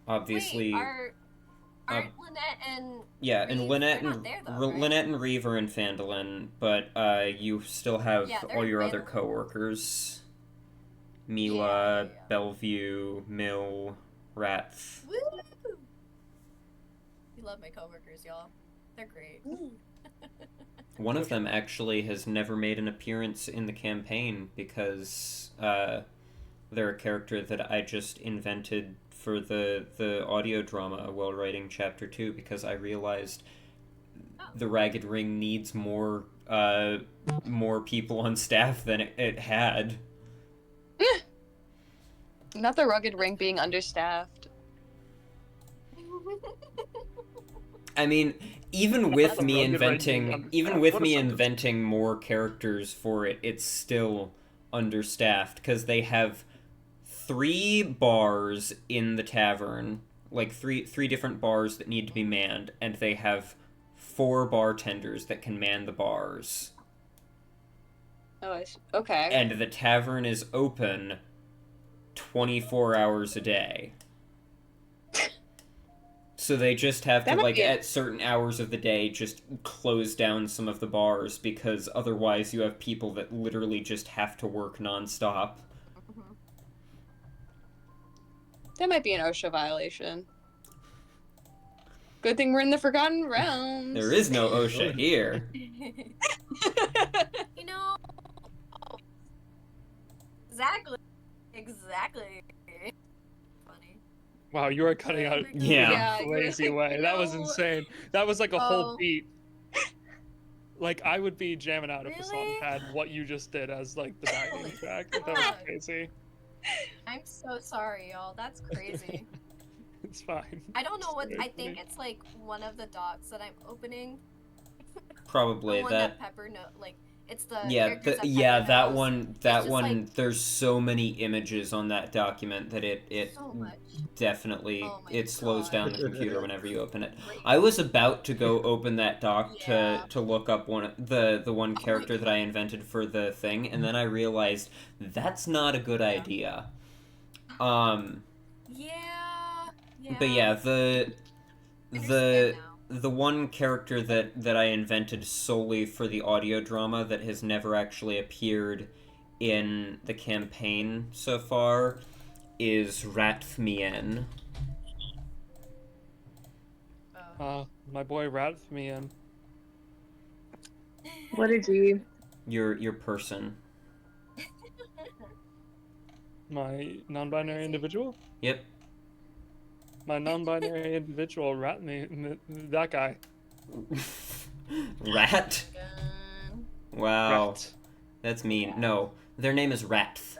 [SPEAKER 1] Obviously,
[SPEAKER 4] Wait, aren't Lynette and
[SPEAKER 1] yeah, and
[SPEAKER 4] Reeve,
[SPEAKER 1] Lynette
[SPEAKER 4] they're
[SPEAKER 1] and
[SPEAKER 4] not there, though, right?
[SPEAKER 1] Lynette and Reeve are in Phandalin, but you still have
[SPEAKER 4] Yeah, they're
[SPEAKER 1] all
[SPEAKER 4] in
[SPEAKER 1] your other
[SPEAKER 4] Phandalin.
[SPEAKER 1] coworkers: Mila,
[SPEAKER 4] Yeah.
[SPEAKER 1] Bellevue, Mill, Ratth.
[SPEAKER 4] Woo! We love my coworkers, y'all. They're great.
[SPEAKER 1] One of them actually has never made an appearance in the campaign because they're a character that I just invented for the audio drama while writing Chapter 2 because I realized the Ragged Ring needs more people on staff than it had.
[SPEAKER 2] Not the rugged ring being understaffed.
[SPEAKER 1] I mean, even with
[SPEAKER 5] The
[SPEAKER 1] me
[SPEAKER 5] Rugged Ring being
[SPEAKER 1] inventing,
[SPEAKER 5] understaffed.
[SPEAKER 1] even with
[SPEAKER 5] What a
[SPEAKER 1] me
[SPEAKER 5] sentence.
[SPEAKER 1] inventing more characters for it, it's still understaffed because they have 3 bars in the tavern, like three different bars that need to be manned, and they have 4 bartenders that can man the bars.
[SPEAKER 2] Oh, okay.
[SPEAKER 1] And the tavern is open 24 hours a day. So they just have to,
[SPEAKER 2] That might
[SPEAKER 1] like,
[SPEAKER 2] be
[SPEAKER 1] at certain hours of the day, just close down some of the bars, because otherwise you have people that literally just have to work nonstop.
[SPEAKER 2] That might be an OSHA violation. Good thing we're in the Forgotten Realms.
[SPEAKER 1] There is no OSHA here.
[SPEAKER 4] You know. Exactly. Funny.
[SPEAKER 5] Wow, you are cutting out
[SPEAKER 1] Yeah.
[SPEAKER 5] in a crazy way. That was
[SPEAKER 4] No.
[SPEAKER 5] insane. That was like a whole
[SPEAKER 4] Oh.
[SPEAKER 5] beat. Like, I would be jamming out if the song
[SPEAKER 4] Really?
[SPEAKER 5] had what you just did as, like, the backing
[SPEAKER 4] Holy
[SPEAKER 5] track. That was
[SPEAKER 4] fuck.
[SPEAKER 5] crazy.
[SPEAKER 4] I'm so sorry, y'all. That's crazy.
[SPEAKER 5] It's fine.
[SPEAKER 4] I don't know what.
[SPEAKER 5] It's
[SPEAKER 4] I
[SPEAKER 5] very
[SPEAKER 4] think
[SPEAKER 5] funny.
[SPEAKER 4] it's like one of the docs that I'm opening.
[SPEAKER 1] Probably
[SPEAKER 4] The one
[SPEAKER 1] that.
[SPEAKER 4] that Pepper like. It's the
[SPEAKER 1] Yeah,
[SPEAKER 4] characters that
[SPEAKER 1] yeah,
[SPEAKER 4] Pepper
[SPEAKER 1] that
[SPEAKER 4] knows.
[SPEAKER 1] one.
[SPEAKER 4] It's
[SPEAKER 1] That
[SPEAKER 4] just,
[SPEAKER 1] one.
[SPEAKER 4] like,
[SPEAKER 1] There's so many images on that document that it
[SPEAKER 4] so much.
[SPEAKER 1] definitely
[SPEAKER 4] Oh my
[SPEAKER 1] it slows
[SPEAKER 4] God.
[SPEAKER 1] down the computer whenever you open it.
[SPEAKER 4] Great.
[SPEAKER 1] I was about to go open that doc
[SPEAKER 4] Yeah.
[SPEAKER 1] to look up the one
[SPEAKER 4] my
[SPEAKER 1] character that I
[SPEAKER 4] God.
[SPEAKER 1] invented for the thing, and then I realized that's not a good idea.
[SPEAKER 4] Yeah.
[SPEAKER 1] But yeah, the
[SPEAKER 4] I understand now.
[SPEAKER 1] the one character that I invented solely for the audio drama that has never actually appeared in the campaign so far is Ratthmien.
[SPEAKER 5] My boy ratted me in.
[SPEAKER 2] What did you?
[SPEAKER 1] Your person.
[SPEAKER 5] My non-binary individual?
[SPEAKER 1] Yep.
[SPEAKER 5] My non-binary individual rat me. That guy.
[SPEAKER 1] Rat?
[SPEAKER 4] Gun.
[SPEAKER 1] Wow.
[SPEAKER 5] Rat.
[SPEAKER 1] That's mean. No, their name is Ratth.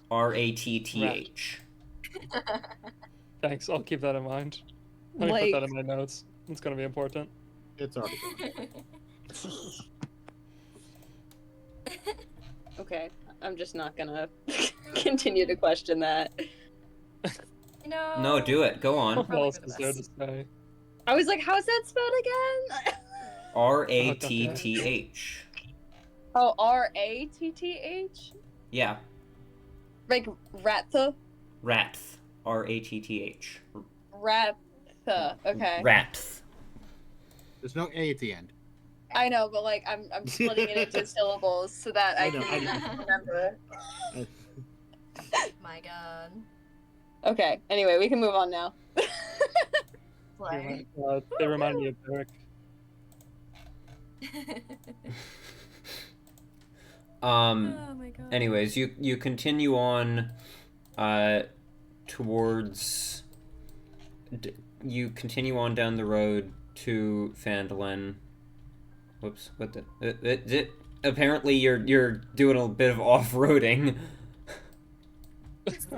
[SPEAKER 1] Ratth.
[SPEAKER 5] Thanks, I'll keep that in mind. Let me
[SPEAKER 2] Like-
[SPEAKER 5] put that in my notes. It's gonna be important.
[SPEAKER 3] It's already gone.
[SPEAKER 2] Okay, I'm just not gonna continue to question that.
[SPEAKER 4] No.
[SPEAKER 1] No, do it. Go on.
[SPEAKER 5] What else
[SPEAKER 4] for the
[SPEAKER 5] is there to
[SPEAKER 4] best.
[SPEAKER 5] say?
[SPEAKER 2] I was like, how's that spelled again?
[SPEAKER 1] Ratth.
[SPEAKER 2] Oh, Ratth?
[SPEAKER 1] Yeah,
[SPEAKER 2] Like Ratha?
[SPEAKER 1] Ratth. Ratth.
[SPEAKER 2] Ratha. Okay.
[SPEAKER 1] Ratth.
[SPEAKER 3] There's no A at the end.
[SPEAKER 2] I know, but like I'm splitting it into syllables so that I
[SPEAKER 3] I know,
[SPEAKER 2] can remember.
[SPEAKER 4] My God.
[SPEAKER 2] Okay. Anyway, we can move on now.
[SPEAKER 4] Play.
[SPEAKER 5] They remind me of Derek.
[SPEAKER 4] Oh my God.
[SPEAKER 1] Anyways, you continue on towards you continue on down the road to Phandalin. Whoops, what the apparently you're doing a bit of off-roading.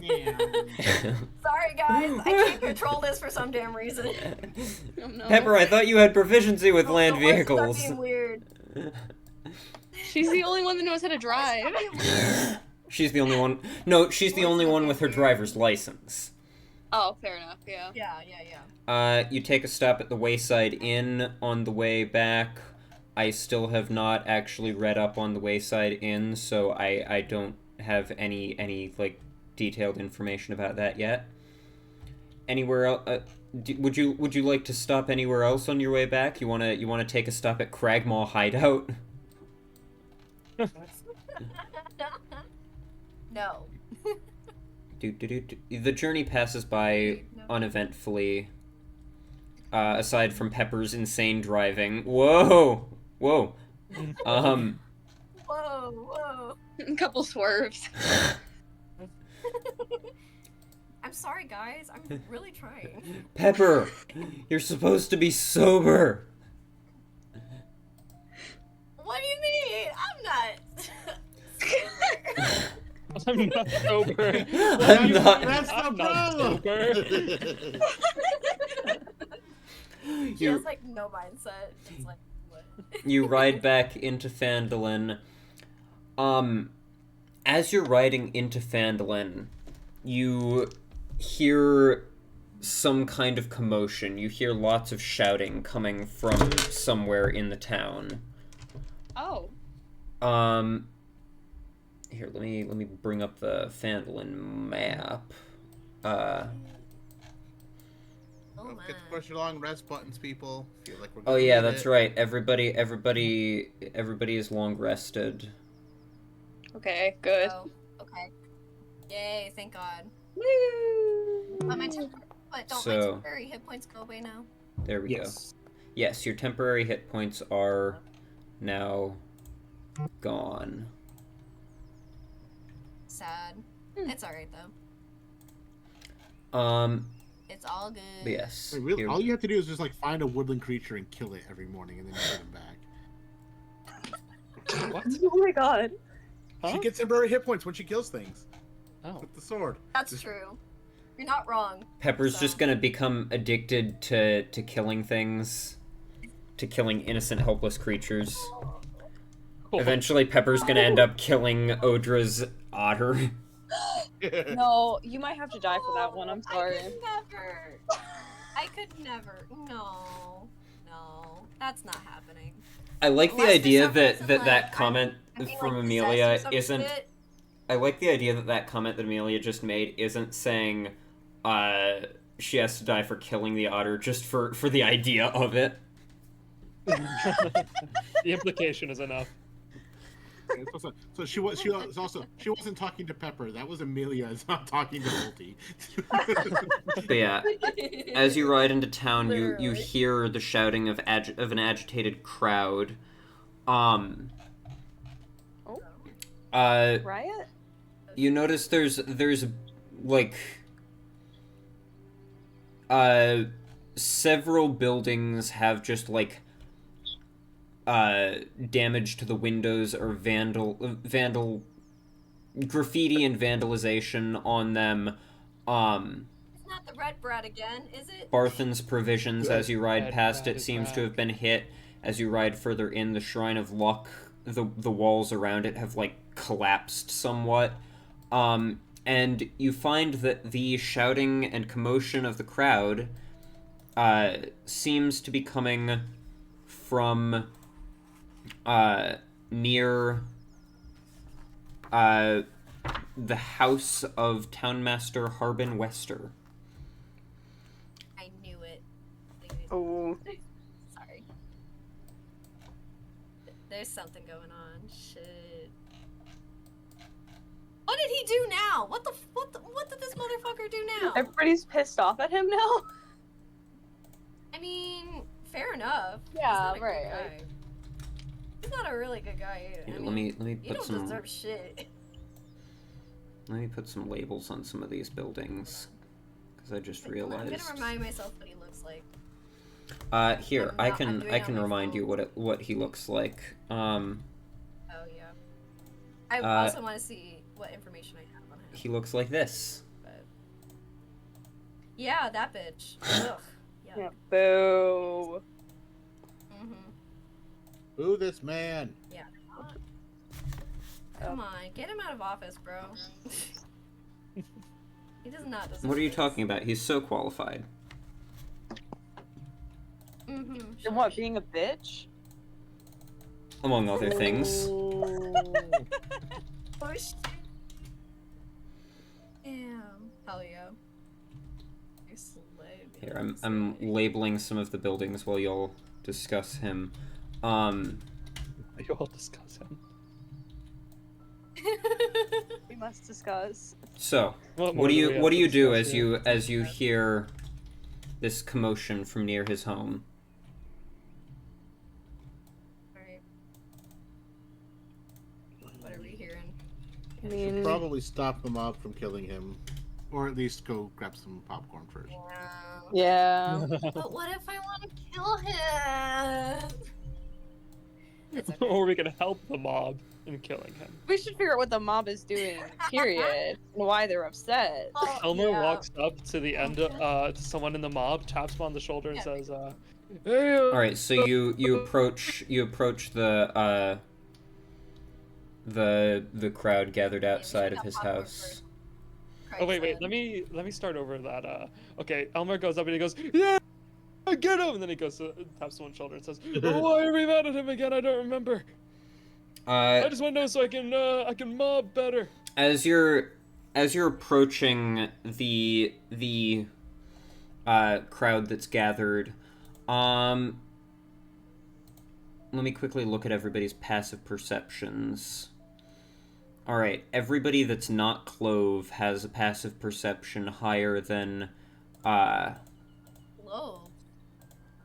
[SPEAKER 3] Yeah.
[SPEAKER 4] Sorry, guys. I can't control this for some damn reason.
[SPEAKER 2] Oh, no.
[SPEAKER 1] Pepper, I thought you had proficiency with land
[SPEAKER 4] The horses are
[SPEAKER 1] vehicles.
[SPEAKER 4] being weird.
[SPEAKER 2] She's the only one that knows how to drive.
[SPEAKER 1] She's the only one. No, she's the only one with her driver's license.
[SPEAKER 2] Oh, fair enough, yeah.
[SPEAKER 4] Yeah.
[SPEAKER 1] You take a stop at the Wayside Inn on the way back. I still have not actually read up on the Wayside Inn, so I don't have any like detailed information about that yet. Anywhere else? Would you like to stop anywhere else on your way back? You wanna take a stop at Cragmaw Hideout?
[SPEAKER 4] No.
[SPEAKER 1] The journey passes by uneventfully. Aside from Pepper's insane driving. Whoa!
[SPEAKER 4] Whoa.
[SPEAKER 2] A couple swerves.
[SPEAKER 4] I'm sorry, guys. I'm really trying.
[SPEAKER 1] Pepper, you're supposed to be sober.
[SPEAKER 4] What do you mean? I'm not.
[SPEAKER 5] I'm not sober.
[SPEAKER 1] I'm not.
[SPEAKER 3] That's the
[SPEAKER 5] I'm not
[SPEAKER 3] problem.
[SPEAKER 5] sober.
[SPEAKER 4] She has like no mindset. It's like what?
[SPEAKER 1] You ride back into Phandalin. As you're riding into Phandalin, you hear some kind of commotion. You hear lots of shouting coming from somewhere in the town.
[SPEAKER 2] Oh.
[SPEAKER 1] Here, let me bring up the Phandalin map.
[SPEAKER 4] Oh
[SPEAKER 3] Don't
[SPEAKER 4] my.
[SPEAKER 3] forget to push your long rest buttons, people. Feel like we're
[SPEAKER 1] Oh
[SPEAKER 3] gonna
[SPEAKER 1] yeah,
[SPEAKER 3] need
[SPEAKER 1] that's
[SPEAKER 3] it.
[SPEAKER 1] right. Everybody is long rested.
[SPEAKER 2] Okay, good.
[SPEAKER 4] Oh, okay. Yay! Thank God.
[SPEAKER 2] Woo!
[SPEAKER 4] But don't my temporary hit points go away now?
[SPEAKER 1] There we go.
[SPEAKER 3] Yes.
[SPEAKER 1] Yes, your temporary hit points are now gone.
[SPEAKER 4] Sad.
[SPEAKER 2] Hmm.
[SPEAKER 4] It's alright though. It's all good.
[SPEAKER 1] But yes.
[SPEAKER 3] Wait, really,
[SPEAKER 1] here-
[SPEAKER 3] all you have to do is just like find a woodland creature and kill it every morning, and then you get him back.
[SPEAKER 5] What?
[SPEAKER 2] Oh my god.
[SPEAKER 5] Huh?
[SPEAKER 3] She gets temporary hit points when she kills things
[SPEAKER 5] Oh.
[SPEAKER 3] with the sword.
[SPEAKER 4] That's true. You're not wrong.
[SPEAKER 1] Pepper's
[SPEAKER 4] So-
[SPEAKER 1] just gonna become addicted to killing things, to killing innocent, helpless creatures.
[SPEAKER 5] Cool.
[SPEAKER 1] Eventually, Pepper's gonna end up killing Odra's otter.
[SPEAKER 2] No, you might have to die for that one. I'm sorry.
[SPEAKER 4] I could never. No. No. That's not happening.
[SPEAKER 1] I like the
[SPEAKER 4] Unless
[SPEAKER 1] idea
[SPEAKER 4] there's some
[SPEAKER 1] that
[SPEAKER 4] reason,
[SPEAKER 1] that
[SPEAKER 4] like,
[SPEAKER 1] comment
[SPEAKER 4] I'm being,
[SPEAKER 1] from
[SPEAKER 4] like,
[SPEAKER 1] Amelia
[SPEAKER 4] possessed or some
[SPEAKER 1] isn't.
[SPEAKER 4] shit.
[SPEAKER 1] I like the idea that comment that Amelia just made isn't saying, she has to die for killing the otter, just for the idea of it.
[SPEAKER 5] The implication is enough.
[SPEAKER 3] So she wasn't talking to Pepper. That was Amelia. It's not talking to Ulti.
[SPEAKER 1] But yeah, as you ride into town, you
[SPEAKER 4] Literally.
[SPEAKER 1] hear the shouting of an agitated crowd.
[SPEAKER 2] Riot?
[SPEAKER 1] You notice there's like several buildings have just like damage to the windows or vandal graffiti and vandalization on them.
[SPEAKER 4] It's not the red brat again, is it?
[SPEAKER 1] Barthen's provisions as you ride
[SPEAKER 5] Red
[SPEAKER 1] past
[SPEAKER 5] Rat
[SPEAKER 1] it
[SPEAKER 5] is
[SPEAKER 1] seems to
[SPEAKER 5] back.
[SPEAKER 1] have been hit. As you ride further in, the Shrine of Luck, the walls around it have like collapsed somewhat. And you find that the shouting and commotion of the crowd seems to be coming from near the house of Townmaster Harbin Wester.
[SPEAKER 4] I knew it.
[SPEAKER 2] Oh.
[SPEAKER 4] Sorry. There's something going on. Shit. What did he do now? What did this motherfucker do now?
[SPEAKER 2] Everybody's pissed off at him now?
[SPEAKER 4] I mean, fair enough.
[SPEAKER 2] Yeah,
[SPEAKER 4] He's not a good
[SPEAKER 2] right.
[SPEAKER 4] guy. He's not a really good guy either.
[SPEAKER 1] Here,
[SPEAKER 4] I
[SPEAKER 1] let
[SPEAKER 4] mean,
[SPEAKER 1] me
[SPEAKER 4] you
[SPEAKER 1] put
[SPEAKER 4] don't
[SPEAKER 1] some
[SPEAKER 4] deserve shit.
[SPEAKER 1] let me put some labels on some of these buildings because I just
[SPEAKER 4] I'm
[SPEAKER 1] realized.
[SPEAKER 4] gonna remind myself what he looks like.
[SPEAKER 1] Here
[SPEAKER 4] I'm
[SPEAKER 1] I
[SPEAKER 4] not-
[SPEAKER 1] can
[SPEAKER 4] I'm doing
[SPEAKER 1] I
[SPEAKER 4] it on
[SPEAKER 1] can
[SPEAKER 4] my
[SPEAKER 1] remind
[SPEAKER 4] phone.
[SPEAKER 1] you what he looks like.
[SPEAKER 4] Oh yeah. I also want to see what information I have on him.
[SPEAKER 1] he looks like this.
[SPEAKER 4] But... Yeah, that bitch. Ugh.
[SPEAKER 2] Yeah. Boo.
[SPEAKER 3] Ooh, this man.
[SPEAKER 4] Yeah. Come on, get him out of office, bro. He does not deserve
[SPEAKER 1] What are you
[SPEAKER 4] this.
[SPEAKER 1] talking about? He's so qualified.
[SPEAKER 2] And what, being a bitch?
[SPEAKER 1] Among other things.
[SPEAKER 4] Oh shit. Damn. Hell yeah.
[SPEAKER 1] Here, I'm labeling some of the buildings while y'all discuss him.
[SPEAKER 5] You all discuss him.
[SPEAKER 2] We must discuss.
[SPEAKER 1] So, what do you do as you hear this commotion from near his home?
[SPEAKER 4] Alright. What are we hearing?
[SPEAKER 2] I mean,
[SPEAKER 3] Probably stop the mob from killing him, or at least go grab some popcorn first.
[SPEAKER 2] yeah.
[SPEAKER 4] But what if I want to kill him? It's okay.
[SPEAKER 5] Or we can help the mob in killing him.
[SPEAKER 2] We should figure out what the mob is doing, period, and why they're upset.
[SPEAKER 4] Oh,
[SPEAKER 5] Elmer
[SPEAKER 4] yeah.
[SPEAKER 5] walks up to the end to someone in the mob, taps him on the shoulder, and says, "Hey."
[SPEAKER 1] All right, so you approach the crowd gathered outside of his house.
[SPEAKER 5] Oh wait, let me start over that. Okay, Elmer goes up and he goes, "Yeah, get him!" And then he goes to taps someone's shoulder and says, "Oh, why are we mad at him again? I don't remember. I just want to know so I can mob better." As
[SPEAKER 1] you're approaching the crowd that's gathered, let me quickly look at everybody's passive perceptions. All right, everybody that's not Clove has a passive perception higher than
[SPEAKER 4] Clove.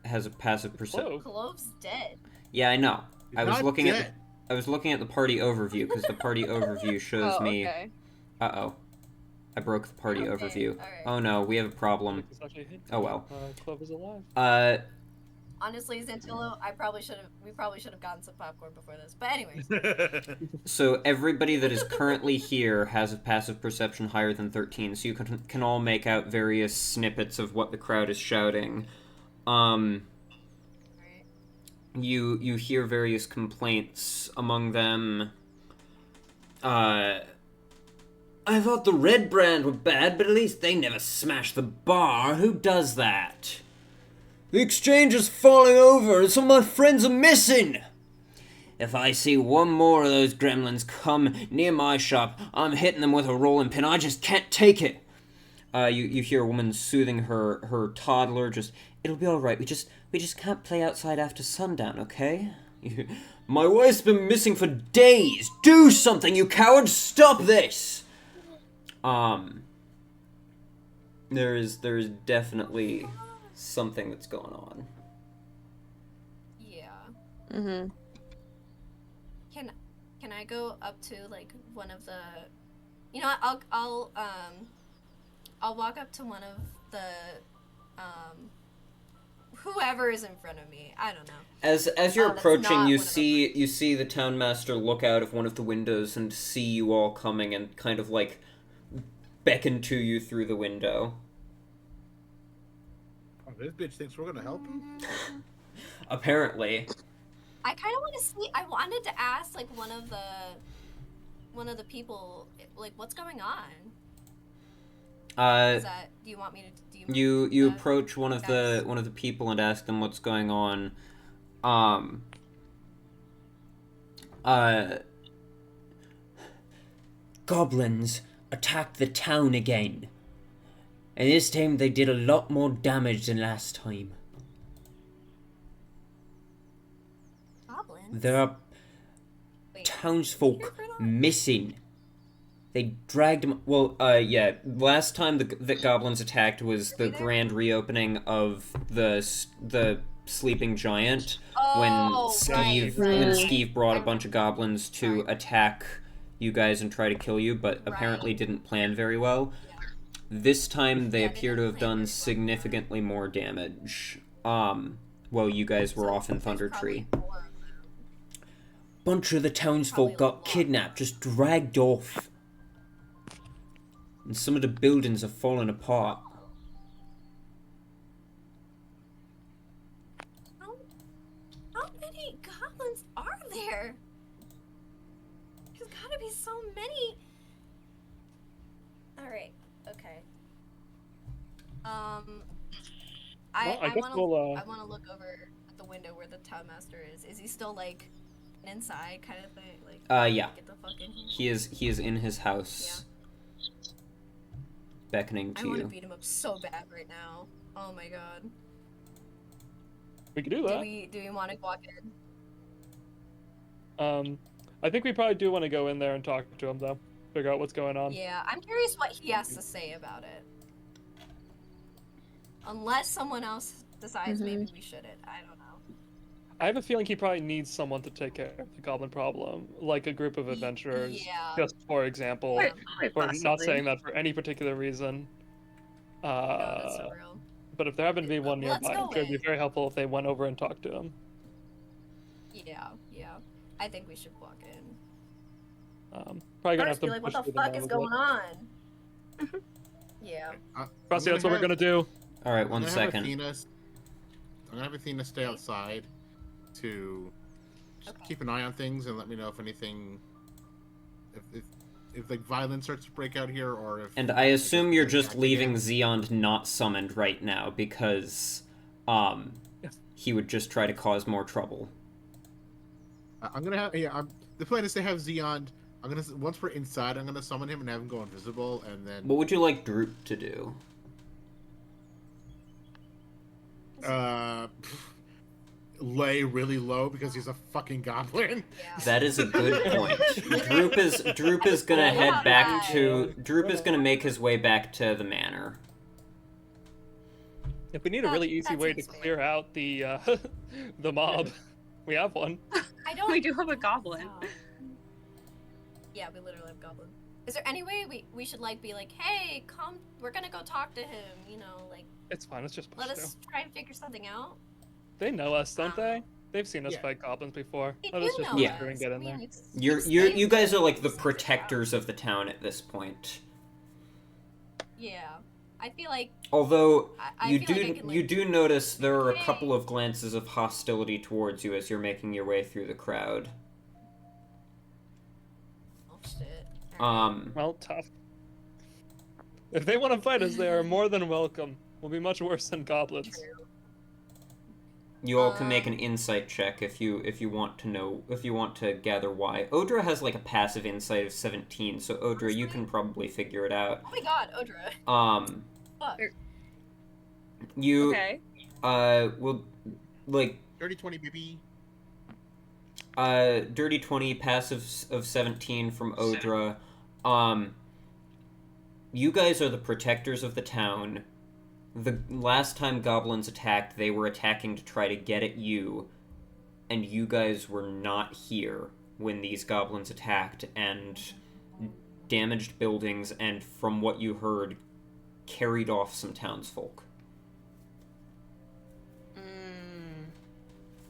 [SPEAKER 1] Has a passive perception.
[SPEAKER 4] Clove's dead.
[SPEAKER 1] Yeah, I know.
[SPEAKER 3] He's
[SPEAKER 1] I was
[SPEAKER 3] not
[SPEAKER 1] looking
[SPEAKER 3] dead.
[SPEAKER 1] I was looking at the party overview because the party overview shows
[SPEAKER 2] Oh,
[SPEAKER 1] me.
[SPEAKER 2] okay.
[SPEAKER 1] Uh-oh. I broke the party
[SPEAKER 4] Okay,
[SPEAKER 1] overview.
[SPEAKER 4] alright.
[SPEAKER 1] Oh no, we have a problem. Oh well.
[SPEAKER 5] Clove is alive.
[SPEAKER 4] Honestly, Xantilo, we probably should have gotten some popcorn before this. But anyways.
[SPEAKER 1] So everybody that is currently here has a passive perception higher than 13, so you can all make out various snippets of what the crowd is shouting. You hear various complaints, among them, I thought the Red Brand were bad, but at least they never smashed the bar. Who does that? The exchange is falling over, and some of my friends are missing. If I see one more of those gremlins come near my shop, I'm hitting them with a rolling pin. I just can't take it. You hear a woman soothing her toddler. It'll be all right. We just can't play outside after sundown, okay? My wife's been missing for days. Do something, you cowards! Stop this. There is definitely something that's going on.
[SPEAKER 4] Yeah.
[SPEAKER 2] Mm-hmm.
[SPEAKER 4] Can I go up to like one of the, you know what, I'll walk up to one of the whoever is in front of me. I don't know.
[SPEAKER 1] As you're approaching, you
[SPEAKER 4] not
[SPEAKER 1] see the townmaster look out of one of the windows and see you all coming and kind of like beckon to you through the window.
[SPEAKER 3] Oh, this bitch thinks we're gonna help him?
[SPEAKER 1] Apparently.
[SPEAKER 4] I kind of want to see. I wanted to ask like one of the people like what's going on. Is that? Do you want me to?
[SPEAKER 1] You approach one of the people and ask them what's going on. Goblins attacked the town again. And this time they did a lot more damage than last time.
[SPEAKER 4] Goblins?
[SPEAKER 1] There are townsfolk missing. They dragged them. Well, yeah. Last time that goblins attacked was the grand reopening of the sleeping giant when Skeeve brought a bunch of goblins to attack you guys and try to kill you, but apparently didn't plan very well. This time they appear to have done significantly more damage. While you guys were off in Thunder Tree. Bunch of the townsfolk got kidnapped, just dragged off. And some of the buildings are falling apart.
[SPEAKER 4] How many goblins are there? There's gotta be so many. Alright, okay. I wanna look over at the window where the townmaster is. Is he still like inside kind of thing? Like
[SPEAKER 1] Yeah.
[SPEAKER 4] Get the fuck in here.
[SPEAKER 1] He is in his house.
[SPEAKER 4] Yeah.
[SPEAKER 1] Beckoning to
[SPEAKER 4] I wanna
[SPEAKER 1] you.
[SPEAKER 4] beat him up so bad right now. Oh my god.
[SPEAKER 5] We can do that.
[SPEAKER 4] Do we wanna walk in?
[SPEAKER 5] I think we probably do want to go in there and talk to him, though. Figure out what's going on.
[SPEAKER 4] Yeah, I'm curious what he has to say about it. Unless someone else decides maybe we shouldn't. I don't know.
[SPEAKER 5] I have a feeling he probably needs someone to take care of the goblin problem, like a group of adventurers.
[SPEAKER 4] Yeah.
[SPEAKER 5] Just for example,
[SPEAKER 2] Quite
[SPEAKER 5] or not
[SPEAKER 2] possibly.
[SPEAKER 5] saying that for any particular reason.
[SPEAKER 4] No, that's so real.
[SPEAKER 5] But if there happened to be one
[SPEAKER 4] Let's
[SPEAKER 5] nearby,
[SPEAKER 4] go
[SPEAKER 5] it would be
[SPEAKER 4] in.
[SPEAKER 5] very helpful if they went over and talked to him.
[SPEAKER 4] Yeah. I think we should walk in.
[SPEAKER 5] Probably gonna have
[SPEAKER 4] First,
[SPEAKER 5] to
[SPEAKER 4] be like, what
[SPEAKER 5] push
[SPEAKER 4] the
[SPEAKER 5] through
[SPEAKER 4] fuck is
[SPEAKER 5] mouth
[SPEAKER 4] going
[SPEAKER 5] a
[SPEAKER 4] on? Yeah.
[SPEAKER 5] Frosty, that's what we're gonna do.
[SPEAKER 1] Alright, one second.
[SPEAKER 3] I'm gonna have Athena stay outside to just keep an eye on things and let me know if anything, if like violence starts to break out here, or if.
[SPEAKER 1] And I assume you're just leaving Xeon not summoned right now because, he would just try to cause more trouble.
[SPEAKER 3] I'm gonna have the plan is to have Xeon. I'm gonna once we're inside, I'm gonna summon him and have him go invisible, and then.
[SPEAKER 1] What would you like Droop to do?
[SPEAKER 3] Lay really low because he's a fucking goblin.
[SPEAKER 4] Yeah.
[SPEAKER 1] That is a good point. Droop is gonna head back to. Droop is gonna make his way back to the manor.
[SPEAKER 5] If we need a really easy
[SPEAKER 4] that
[SPEAKER 5] way to
[SPEAKER 4] seems fair.
[SPEAKER 5] clear out the the mob, we have one.
[SPEAKER 4] I don't.
[SPEAKER 2] We do have a goblin.
[SPEAKER 4] Oh. Yeah, we literally have goblin. Is there any way we should like be like, hey, come, we're gonna go talk to him, you know, like
[SPEAKER 5] It's fine. Let's just push
[SPEAKER 4] let
[SPEAKER 5] through.
[SPEAKER 4] us try and figure something out.
[SPEAKER 5] They know us, don't they? They've seen us
[SPEAKER 3] Yeah.
[SPEAKER 5] fight goblins before.
[SPEAKER 4] They
[SPEAKER 5] Let
[SPEAKER 4] do
[SPEAKER 5] us just
[SPEAKER 4] know
[SPEAKER 5] push
[SPEAKER 1] Yeah.
[SPEAKER 5] through and
[SPEAKER 4] us.
[SPEAKER 5] get
[SPEAKER 4] I
[SPEAKER 5] in there.
[SPEAKER 4] mean, it's
[SPEAKER 1] You guys are like the
[SPEAKER 4] something out.
[SPEAKER 1] protectors of the town at this point.
[SPEAKER 4] Yeah, I feel like
[SPEAKER 1] Although
[SPEAKER 4] I
[SPEAKER 1] you
[SPEAKER 4] feel
[SPEAKER 1] do
[SPEAKER 4] like I can, like,
[SPEAKER 1] you do notice there are a
[SPEAKER 4] okay.
[SPEAKER 1] couple of glances of hostility towards you as you're making your way through the crowd.
[SPEAKER 4] Oh shit.
[SPEAKER 5] Well, tough. If they want to fight us, they are more than welcome. We'll be much worse than goblins.
[SPEAKER 4] True.
[SPEAKER 1] You all can make an insight check if you want to gather why. Odra has like a passive insight of 17, so Odra, you can probably figure it out.
[SPEAKER 4] Oh my god, Odra. Fuck.
[SPEAKER 1] You
[SPEAKER 2] Okay.
[SPEAKER 1] will like
[SPEAKER 3] Dirty 20, baby.
[SPEAKER 1] dirty 20, passive of 17 from Odra. You guys are the protectors of the town. The last time goblins attacked, they were attacking to try to get at you, and you guys were not here when these goblins attacked and damaged buildings and, from what you heard, carried off some townsfolk.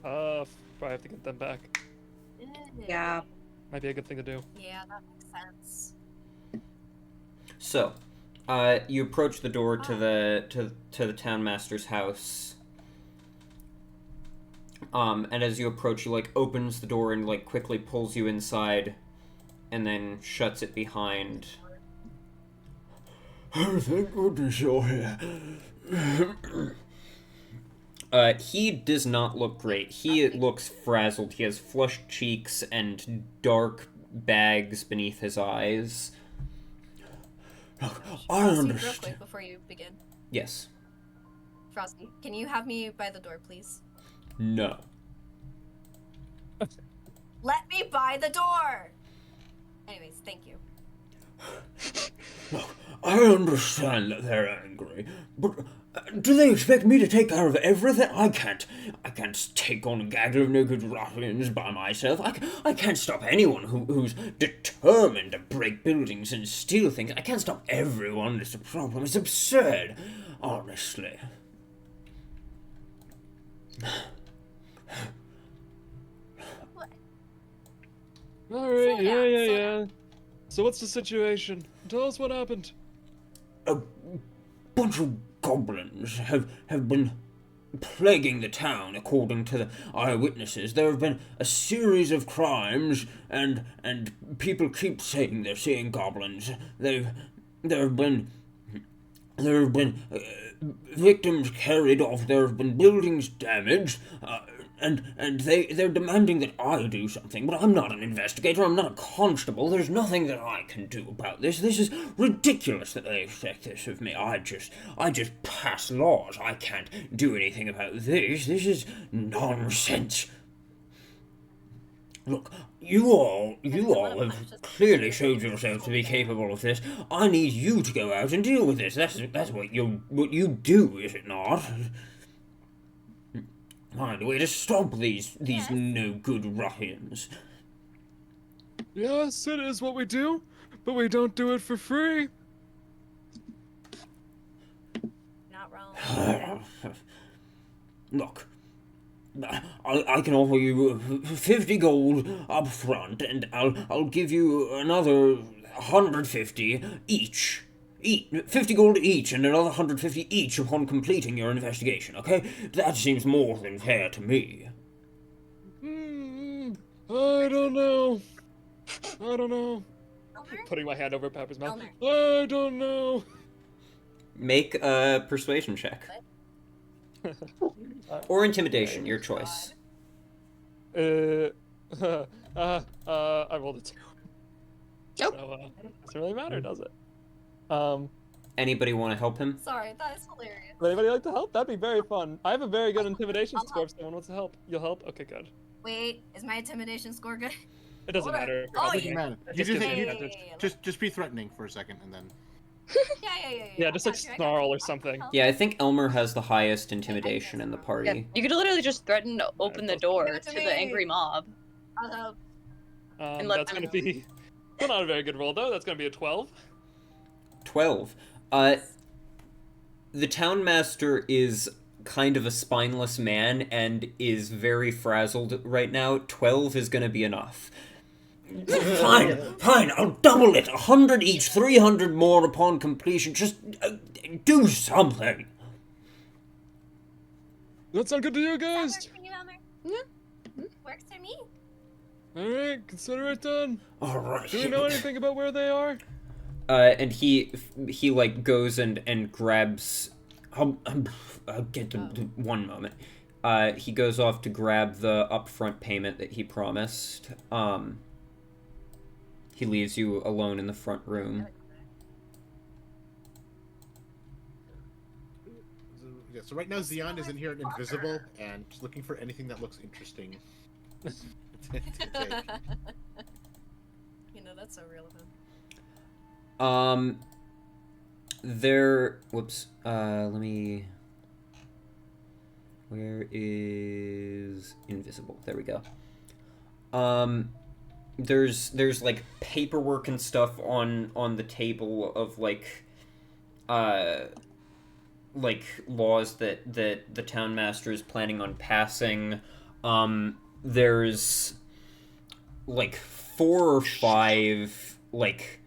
[SPEAKER 5] Probably have to get them back.
[SPEAKER 2] Yeah.
[SPEAKER 5] Might be a good thing to do.
[SPEAKER 4] Yeah, that makes sense.
[SPEAKER 1] So, you approach the door to the townmaster's house. And as you approach, he like opens the door and like quickly pulls you inside, and then shuts it behind. Oh, thank goodness you're here. He does not look great. He looks frazzled. He has flushed cheeks and dark bags beneath his eyes. Look, I
[SPEAKER 4] Frosty, real
[SPEAKER 1] understand.
[SPEAKER 4] quick before you begin.
[SPEAKER 1] Yes.
[SPEAKER 4] Frosty, can you have me by the door, please?
[SPEAKER 1] No.
[SPEAKER 4] Let me by the door! Anyways, thank you.
[SPEAKER 1] Look, I understand that they're angry, but do they expect me to take care of everything? I can't take on a gaggle of naked ruffians by myself. I can't stop anyone who's determined to break buildings and steal things. I can't stop everyone. It's a problem. It's absurd, honestly.
[SPEAKER 5] Alright,
[SPEAKER 4] Slow down, slow
[SPEAKER 5] yeah. So what's the situation? Tell us what happened.
[SPEAKER 1] bunch of goblins have been plaguing the town, according to the eyewitnesses. There have been a series of crimes, and people keep saying they're seeing goblins. There have been victims carried off. There have been buildings damaged, and they're demanding that I do something. But I'm not an investigator. I'm not a constable. There's nothing that I can do about this. This is ridiculous that they expect this of me. I just pass laws. I can't do anything about this. This is nonsense. Look, you all have clearly showed yourselves to be capable of this. I need you to go out and deal with this. That's what you do, is it not? Find a way to stop these no good ruffians.
[SPEAKER 5] Yes, it is what we do, but we don't do it for free.
[SPEAKER 4] Not wrong.
[SPEAKER 1] Look, I can offer you 50 gold up front, and I'll give you another 150 each. 50 gold each, and another 150 each upon completing your investigation, okay? That seems more than fair to me.
[SPEAKER 5] I don't know.
[SPEAKER 4] Elmer?
[SPEAKER 5] Putting my hand over Pepper's mouth.
[SPEAKER 4] Elmer.
[SPEAKER 5] I don't know.
[SPEAKER 1] Make a persuasion check. Or intimidation, your choice.
[SPEAKER 5] I rolled a 2.
[SPEAKER 2] Nope.
[SPEAKER 5] So, doesn't really matter, does it?
[SPEAKER 1] Anybody want to help him?
[SPEAKER 4] Sorry, that is hilarious.
[SPEAKER 5] Would anybody like to help? That'd be very fun. I have a very good intimidation score if someone wants to help. You'll help? Okay, good.
[SPEAKER 4] Wait, is my intimidation score good?
[SPEAKER 5] It doesn't
[SPEAKER 4] Hold on.
[SPEAKER 5] matter.
[SPEAKER 4] Oh,
[SPEAKER 5] Doesn't
[SPEAKER 4] yeah.
[SPEAKER 5] matter.
[SPEAKER 3] You
[SPEAKER 5] Just
[SPEAKER 3] just,
[SPEAKER 5] give me
[SPEAKER 3] just be threatening for a second, and then.
[SPEAKER 5] Yeah, just like snarl or something.
[SPEAKER 1] Yeah, I think Elmer has the highest intimidation in the
[SPEAKER 2] Yeah,
[SPEAKER 1] party.
[SPEAKER 2] you could literally just threaten to open the door
[SPEAKER 4] Give it
[SPEAKER 2] to
[SPEAKER 4] to
[SPEAKER 2] the
[SPEAKER 4] me.
[SPEAKER 2] angry mob.
[SPEAKER 4] I'll help.
[SPEAKER 2] And let
[SPEAKER 5] That's
[SPEAKER 2] them
[SPEAKER 5] gonna be still not a very good roll though. That's gonna be a 12.
[SPEAKER 1] 12. The town master is kind of a spineless man and is very frazzled right now. 12 is gonna be enough. Fine, I'll double it. 100 each, 300 more upon completion. Just do something.
[SPEAKER 5] That sound good to you guys?
[SPEAKER 4] Works for you, Elmer?
[SPEAKER 2] Yeah.
[SPEAKER 4] Works for me.
[SPEAKER 5] Alright, consider it done.
[SPEAKER 1] Alright.
[SPEAKER 5] Do we know anything about where they are?
[SPEAKER 1] And he like goes and grabs. I'll get to one moment. He goes off to grab the upfront payment that he promised. He leaves you alone in the front room.
[SPEAKER 3] Yeah, so right now Xeon is in here invisible and just looking for anything that looks interesting. to take.
[SPEAKER 4] You know, that's so real of him.
[SPEAKER 1] Let me... Where is invisible? There we go. There's like paperwork and stuff on the table of like laws that the town master is planning on passing. There's like 4 or 5 like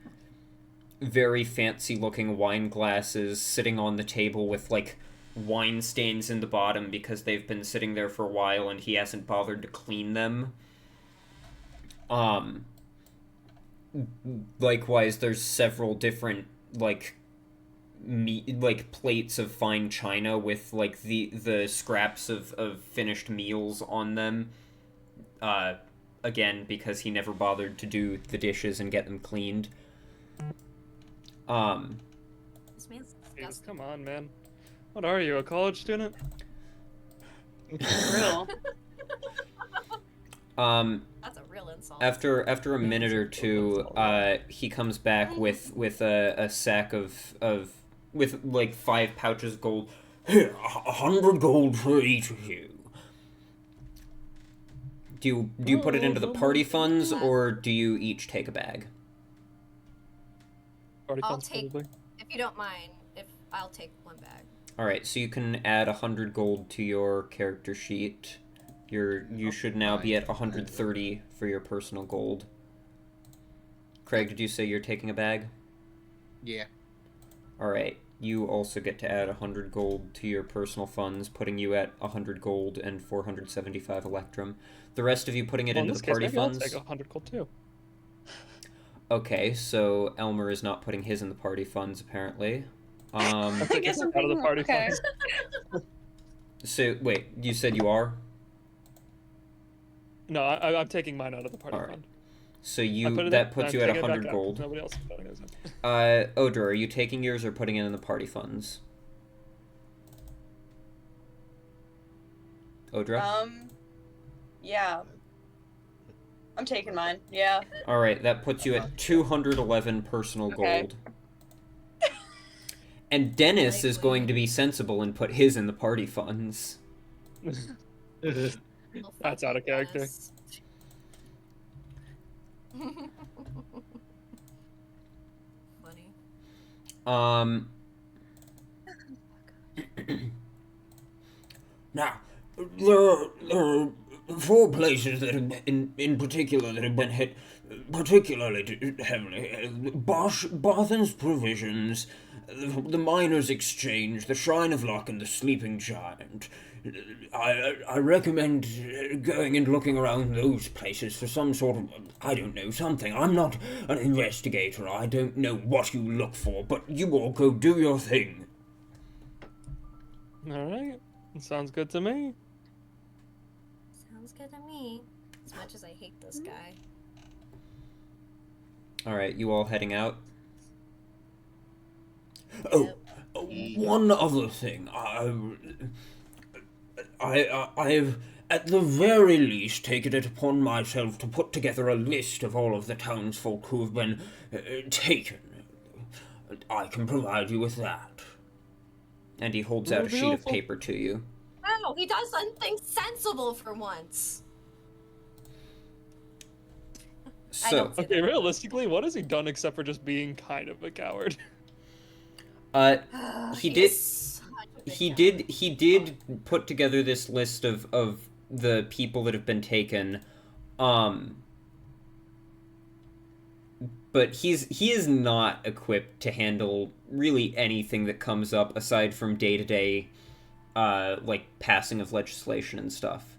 [SPEAKER 1] very fancy looking wine glasses sitting on the table with like wine stains in the bottom because they've been sitting there for a while and he hasn't bothered to clean them. Likewise, there's several different like plates of fine china with like the scraps of finished meals on them. Again, because he never bothered to do the dishes and get them cleaned.
[SPEAKER 4] This man's disgusting.
[SPEAKER 5] Come on, man. What are you, a college student?
[SPEAKER 2] Real.
[SPEAKER 4] That's a real insult.
[SPEAKER 1] After a minute or two, he comes back with a sack of with like 5 pouches of gold. Here, 100 gold for each of you. Do you put it into the party funds, or do you each take a bag?
[SPEAKER 5] Party
[SPEAKER 4] I'll
[SPEAKER 5] funds,
[SPEAKER 4] take,
[SPEAKER 5] probably.
[SPEAKER 4] if you don't mind, I'll take one bag.
[SPEAKER 1] All right, so you can add 100 gold to your character sheet. You should now be at 130 for your personal gold. Craig, did you say you're taking a bag?
[SPEAKER 3] Yeah.
[SPEAKER 1] All right. you also get to add 100 gold to your personal funds, putting you at 100 gold and 475 electrum. The rest of you putting it
[SPEAKER 5] Well, in
[SPEAKER 1] into
[SPEAKER 5] this
[SPEAKER 1] the
[SPEAKER 5] case,
[SPEAKER 1] party
[SPEAKER 5] maybe
[SPEAKER 1] funds.
[SPEAKER 5] I'll take 100 gold too.
[SPEAKER 1] Okay, so Elmer is not putting his in the party funds, apparently.
[SPEAKER 5] I'm
[SPEAKER 2] I
[SPEAKER 5] taking
[SPEAKER 2] guess I'm
[SPEAKER 5] it out of the
[SPEAKER 2] being
[SPEAKER 5] party
[SPEAKER 2] okay.
[SPEAKER 5] funds.
[SPEAKER 1] So, wait, you said you are?
[SPEAKER 5] No, I'm taking mine out of the party
[SPEAKER 1] Alright.
[SPEAKER 5] fund.
[SPEAKER 1] So
[SPEAKER 5] I put it
[SPEAKER 1] that
[SPEAKER 5] in,
[SPEAKER 1] puts
[SPEAKER 5] I'm
[SPEAKER 1] you at
[SPEAKER 5] taking it back
[SPEAKER 1] 100
[SPEAKER 5] out.
[SPEAKER 1] gold.
[SPEAKER 5] Nobody else is putting it in.
[SPEAKER 1] Odra, are you taking yours or putting it in the party funds? Odra?
[SPEAKER 2] Yeah. I'm taking mine. Yeah.
[SPEAKER 1] Alright, that puts you at 211 personal
[SPEAKER 2] Okay.
[SPEAKER 1] gold. And Dennis is going to be sensible and put his in the party funds.
[SPEAKER 5] That's out of character.
[SPEAKER 4] Yes. Funny.
[SPEAKER 1] Now, there are four places that have been, in particular, that have been hit particularly heavily. Barthen's Provisions, the Miner's Exchange, the Shrine of Luck, and the Sleeping Giant. I recommend going and looking around those places for some sort of, I don't know, something. I'm not an investigator. I don't know what you look for, but you all go do your thing.
[SPEAKER 5] Alright. Sounds good to me.
[SPEAKER 4] Sounds good to me. As much as I hate this guy.
[SPEAKER 1] Alright, you all heading out? Oh,
[SPEAKER 4] Yep.
[SPEAKER 1] one other thing. I've at the very least taken it upon myself to put together a list of all of the townsfolk who have been taken. I can provide you with that. And he holds out a sheet of paper to you.
[SPEAKER 4] Wow, he does something sensible for once.
[SPEAKER 1] So,
[SPEAKER 5] Okay, realistically, what has he done except for just being kind of a coward?
[SPEAKER 1] he
[SPEAKER 4] He
[SPEAKER 1] did.
[SPEAKER 4] is such a big guy.
[SPEAKER 1] He did put together this list of the people that have been taken, but he is not equipped to handle really anything that comes up aside from day-to-day like passing of legislation and stuff.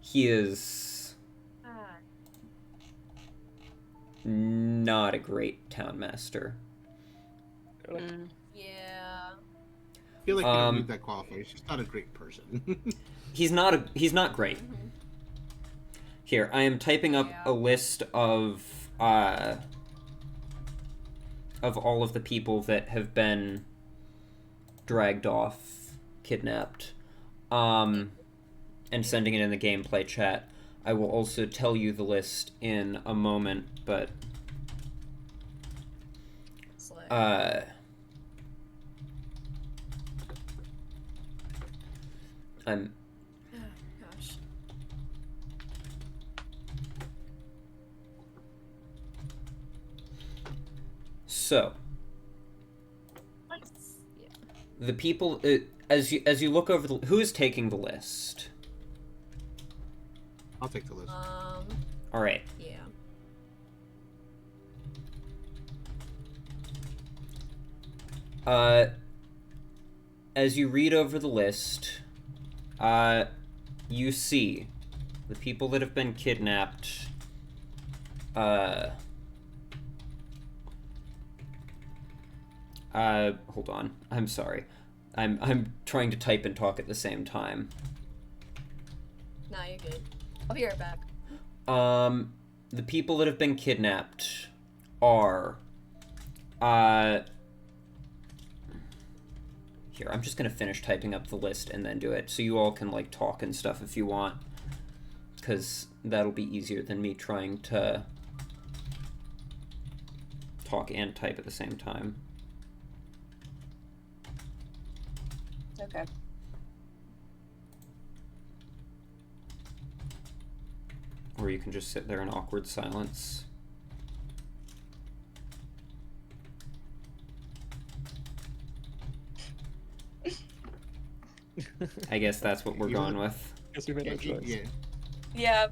[SPEAKER 1] He is not a great town master.
[SPEAKER 4] Yeah.
[SPEAKER 3] I feel like you don't need that qualifier. He's just not a great person.
[SPEAKER 1] He's not great. Here, I am typing up a list of all of the people that have been dragged off, kidnapped, and sending it in the gameplay chat. I will also tell you the list in a moment, but I'm
[SPEAKER 4] Gosh.
[SPEAKER 1] so
[SPEAKER 4] Yeah.
[SPEAKER 1] the people as you look over who is taking the list.
[SPEAKER 3] I'll take the list.
[SPEAKER 1] All right.
[SPEAKER 4] Yeah.
[SPEAKER 1] As you read over the list, you see the people that have been kidnapped. Hold on. I'm sorry. I'm trying to type and talk at the same time.
[SPEAKER 4] Nah, you're good. I'll be right back.
[SPEAKER 1] The people that have been kidnapped are, here, I'm just gonna finish typing up the list and then do it, so you all can, like, talk and stuff if you want, because that'll be easier than me trying to talk and type at the same time.
[SPEAKER 2] Okay.
[SPEAKER 1] Or you can just sit there in awkward silence. I guess that's what we're going with.
[SPEAKER 5] Guess we made no choice.
[SPEAKER 3] Yeah.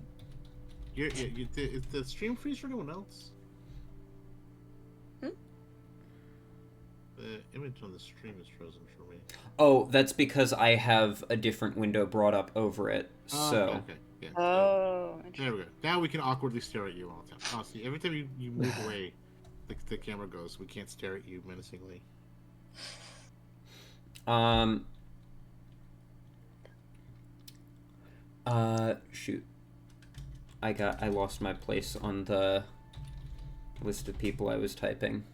[SPEAKER 2] Yeah.
[SPEAKER 3] Is the stream freeze for anyone else?
[SPEAKER 2] Hmm?
[SPEAKER 3] The image on the stream is frozen for me.
[SPEAKER 1] Oh, that's because I have a different window brought up over it.
[SPEAKER 3] Oh,
[SPEAKER 1] So
[SPEAKER 3] okay. Yeah.
[SPEAKER 2] Oh.
[SPEAKER 3] There we go. Now we can awkwardly stare at you all the time. Oh, see, every time you move away, the camera goes. We can't stare at you menacingly.
[SPEAKER 1] Shoot. I lost my place on the list of people I was typing.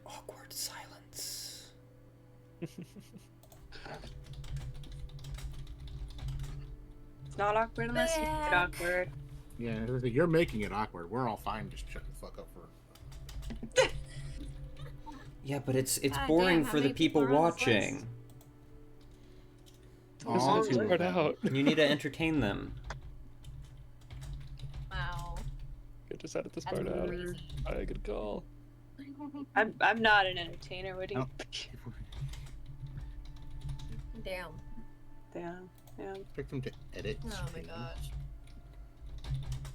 [SPEAKER 1] Awkward silence.
[SPEAKER 2] It's not awkward unless you make it awkward.
[SPEAKER 3] Yeah, you're making it awkward. We're all fine. Just shut the fuck up for.
[SPEAKER 1] Yeah, but it's
[SPEAKER 4] God
[SPEAKER 1] boring
[SPEAKER 4] damn, how
[SPEAKER 1] for the
[SPEAKER 4] many
[SPEAKER 1] people
[SPEAKER 4] people are on this
[SPEAKER 1] watching.
[SPEAKER 5] This
[SPEAKER 3] Oh,
[SPEAKER 5] one's
[SPEAKER 3] dude.
[SPEAKER 5] spread out.
[SPEAKER 1] You need to entertain them.
[SPEAKER 4] Wow.
[SPEAKER 5] Good to edit this
[SPEAKER 4] That's
[SPEAKER 5] part out.
[SPEAKER 4] crazy.
[SPEAKER 5] Alright, good call.
[SPEAKER 2] I'm not an entertainer. What do you?
[SPEAKER 3] Oh.
[SPEAKER 4] Damn.
[SPEAKER 2] Damn. Yeah.
[SPEAKER 3] Expect them to edit.
[SPEAKER 4] Oh my
[SPEAKER 3] stream.
[SPEAKER 4] gosh.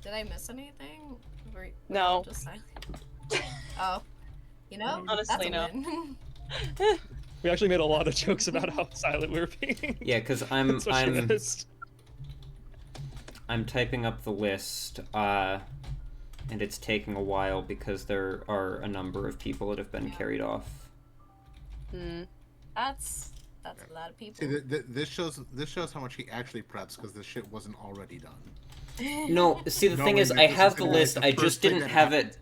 [SPEAKER 4] Did I miss anything? Were you
[SPEAKER 2] No.
[SPEAKER 4] just silent? Oh. You know?
[SPEAKER 2] Honestly,
[SPEAKER 4] that's a
[SPEAKER 2] no.
[SPEAKER 4] win.
[SPEAKER 5] We actually made a lot of jokes about how silent we were being.
[SPEAKER 1] Yeah, because I'm
[SPEAKER 5] That's what she
[SPEAKER 1] I'm
[SPEAKER 5] missed.
[SPEAKER 1] I'm typing up the list, and it's taking a while because there are a number of people that have been carried off.
[SPEAKER 2] Hmm.
[SPEAKER 4] That's a lot of people.
[SPEAKER 3] See, this shows how much he actually preps because this shit wasn't already done.
[SPEAKER 1] No, see the thing
[SPEAKER 3] Knowing
[SPEAKER 1] is,
[SPEAKER 3] that
[SPEAKER 1] I
[SPEAKER 3] this
[SPEAKER 1] have
[SPEAKER 3] is
[SPEAKER 1] the
[SPEAKER 3] gonna be, like,
[SPEAKER 1] list.
[SPEAKER 3] the
[SPEAKER 1] I
[SPEAKER 3] first
[SPEAKER 1] just
[SPEAKER 3] thing
[SPEAKER 1] didn't
[SPEAKER 3] that
[SPEAKER 1] have
[SPEAKER 3] happens.
[SPEAKER 1] it.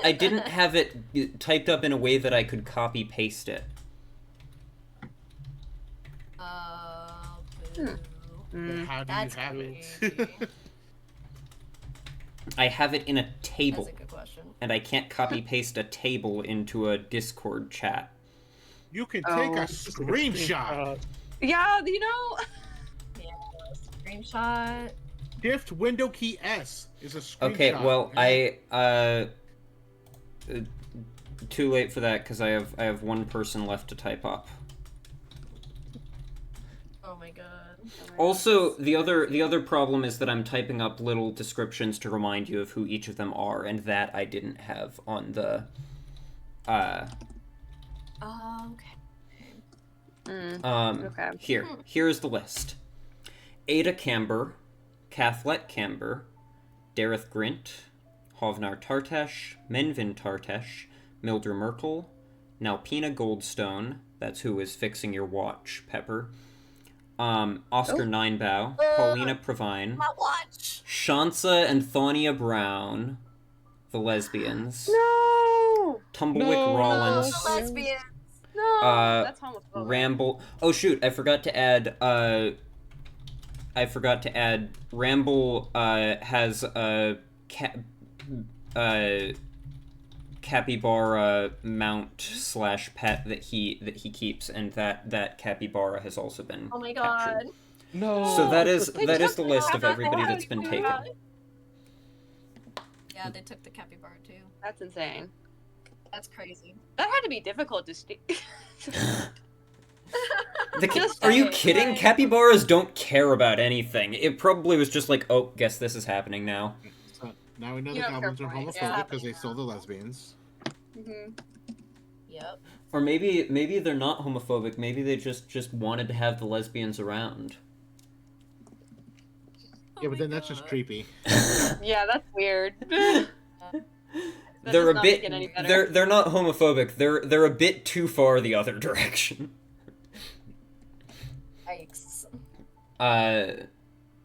[SPEAKER 1] I didn't have it typed up in a way that I could copy paste it.
[SPEAKER 4] Boo.
[SPEAKER 2] Mm.
[SPEAKER 3] How do
[SPEAKER 4] That's
[SPEAKER 3] you have
[SPEAKER 4] crazy.
[SPEAKER 3] it?
[SPEAKER 1] I have it in a table,
[SPEAKER 4] That's a good question.
[SPEAKER 1] and I can't copy paste a table into a Discord chat.
[SPEAKER 3] You can
[SPEAKER 2] Oh.
[SPEAKER 3] take a screenshot.
[SPEAKER 2] Yeah, you know.
[SPEAKER 4] Yeah, screenshot.
[SPEAKER 3] Shift window key S is a screenshot.
[SPEAKER 1] Okay, well,
[SPEAKER 3] Yeah.
[SPEAKER 1] too late for that because I have one person left to type up.
[SPEAKER 4] Oh my god.
[SPEAKER 1] Also, the other problem is that I'm typing up little descriptions to remind you of who each of them are, and that I didn't have on the.
[SPEAKER 4] Okay.
[SPEAKER 2] Okay.
[SPEAKER 1] Here's the list: Ada Camber, Cathlet Camber, Dareth Grint, Hovnar Tartesh, Menvin Tartesh, Mildred Merkel, Nalpina Goldstone. That's who is fixing your watch, Pepper. Oscar Ninebow, Paulina Provine,
[SPEAKER 4] My watch.
[SPEAKER 1] Shansa and Thaunia Brown, the lesbians,
[SPEAKER 2] No.
[SPEAKER 1] Tumblewick
[SPEAKER 5] No.
[SPEAKER 1] Rollins,
[SPEAKER 4] The lesbian.
[SPEAKER 2] No. That's homophobic.
[SPEAKER 1] Ramble. Oh shoot! I forgot to add. Ramble. Has a capybara mount / pet that he keeps, and that capybara has also been.
[SPEAKER 4] Oh my
[SPEAKER 1] captured.
[SPEAKER 4] god.
[SPEAKER 5] No.
[SPEAKER 1] So that is
[SPEAKER 2] They
[SPEAKER 1] the
[SPEAKER 2] took
[SPEAKER 1] list of
[SPEAKER 2] the
[SPEAKER 1] everybody that's been
[SPEAKER 2] capybara.
[SPEAKER 1] taken.
[SPEAKER 4] Yeah, they took the capybara too.
[SPEAKER 2] That's insane.
[SPEAKER 4] That's crazy.
[SPEAKER 2] That had to be difficult to Just
[SPEAKER 1] Are you
[SPEAKER 2] saying,
[SPEAKER 1] kidding?
[SPEAKER 2] like-
[SPEAKER 1] Capybaras don't care about anything. It probably was just like, oh, guess this is happening now.
[SPEAKER 3] So now we know
[SPEAKER 2] You
[SPEAKER 3] the
[SPEAKER 2] have
[SPEAKER 3] goblins
[SPEAKER 2] fair
[SPEAKER 3] are
[SPEAKER 2] point,
[SPEAKER 3] homophobic
[SPEAKER 2] yeah.
[SPEAKER 3] because they stole the lesbians.
[SPEAKER 2] hmm
[SPEAKER 4] Yep.
[SPEAKER 1] Or maybe they're not homophobic. Maybe they just wanted to have the lesbians around.
[SPEAKER 4] Oh
[SPEAKER 3] Yeah,
[SPEAKER 4] my
[SPEAKER 3] but then that's just
[SPEAKER 4] God.
[SPEAKER 3] creepy.
[SPEAKER 2] Yeah, that's weird. That
[SPEAKER 1] They're
[SPEAKER 2] does
[SPEAKER 1] a
[SPEAKER 2] not
[SPEAKER 1] bit.
[SPEAKER 2] make it any better.
[SPEAKER 1] They're not homophobic. They're a bit too far the other direction.
[SPEAKER 4] Yikes.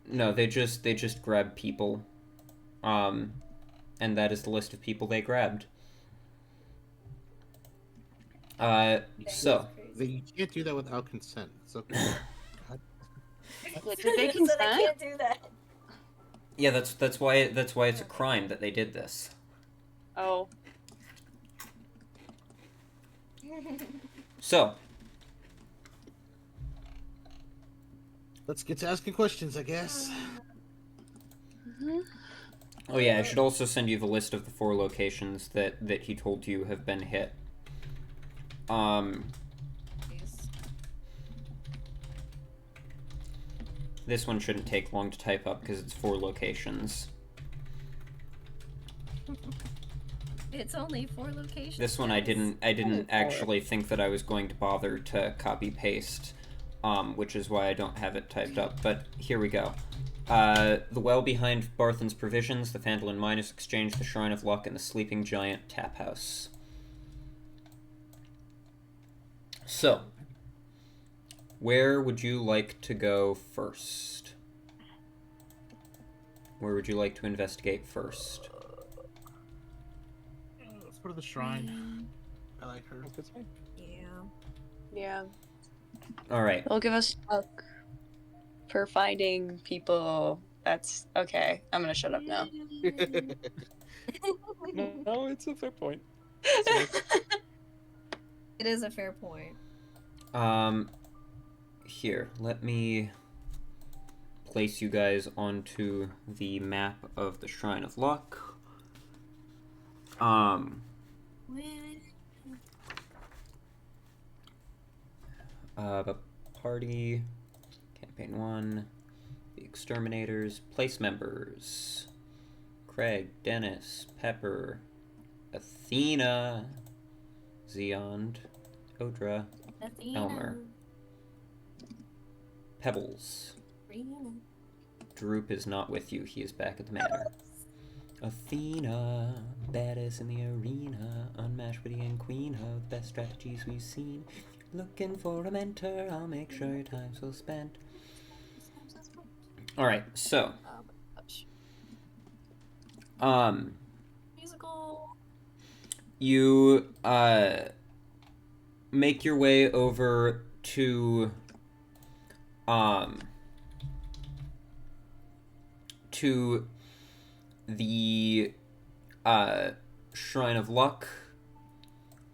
[SPEAKER 1] No, they just grab people, and and that is the list of people they grabbed. So.
[SPEAKER 3] You can't do that without consent. It's okay. God.
[SPEAKER 2] Yeah, did they
[SPEAKER 4] Said I
[SPEAKER 2] consent?
[SPEAKER 4] can't do that.
[SPEAKER 1] Yeah, that's why it's a crime that they did this.
[SPEAKER 2] Oh.
[SPEAKER 1] So,
[SPEAKER 3] Let's get to asking questions, I guess.
[SPEAKER 1] oh yeah, I should also send you the list of the 4 locations that he told you have been hit. This one shouldn't take long to type up because it's 4 locations.
[SPEAKER 4] It's only 4 locations.
[SPEAKER 1] This one I didn't actually think that I was going to bother to copy paste, which is why I don't have it typed up. But here we go. The well behind Barthen's Provisions, the Phandalin Miners Exchange, the Shrine of Luck, and the Sleeping Giant Tap House. So, where would you like to go first? Where would you like to investigate first?
[SPEAKER 3] Let's go to the shrine. I like her.
[SPEAKER 2] Yeah.
[SPEAKER 1] Alright.
[SPEAKER 2] They'll give us luck for finding people. That's okay. I'm gonna shut up now.
[SPEAKER 5] No, it's a fair point.
[SPEAKER 4] It is a fair point.
[SPEAKER 1] Here, let me place you guys onto the map of the Shrine of Luck. The party, campaign 1, the exterminators, place members, Craig, Dennis, Pepper, Athena, Zeond, Odra,
[SPEAKER 4] Athena.
[SPEAKER 1] Elmer, Pebbles. Droop is not with you, he is back at the manor. Athena, baddest in the arena, unmatched witty and queen of best strategies we've seen. Looking for a mentor, I'll make sure your time's well spent. Alright, so.
[SPEAKER 4] Musical.
[SPEAKER 1] You, make your way over to the Shrine of Luck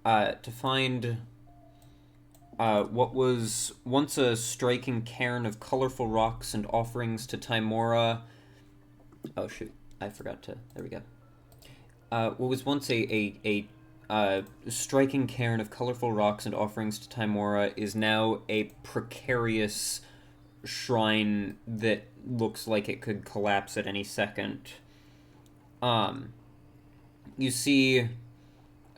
[SPEAKER 1] to find what was once a striking cairn of colorful rocks and offerings to Timora. Oh shoot, I forgot to. There we go. What was once a striking cairn of colorful rocks and offerings to Timora is now a precarious shrine that looks like it could collapse at any second. You see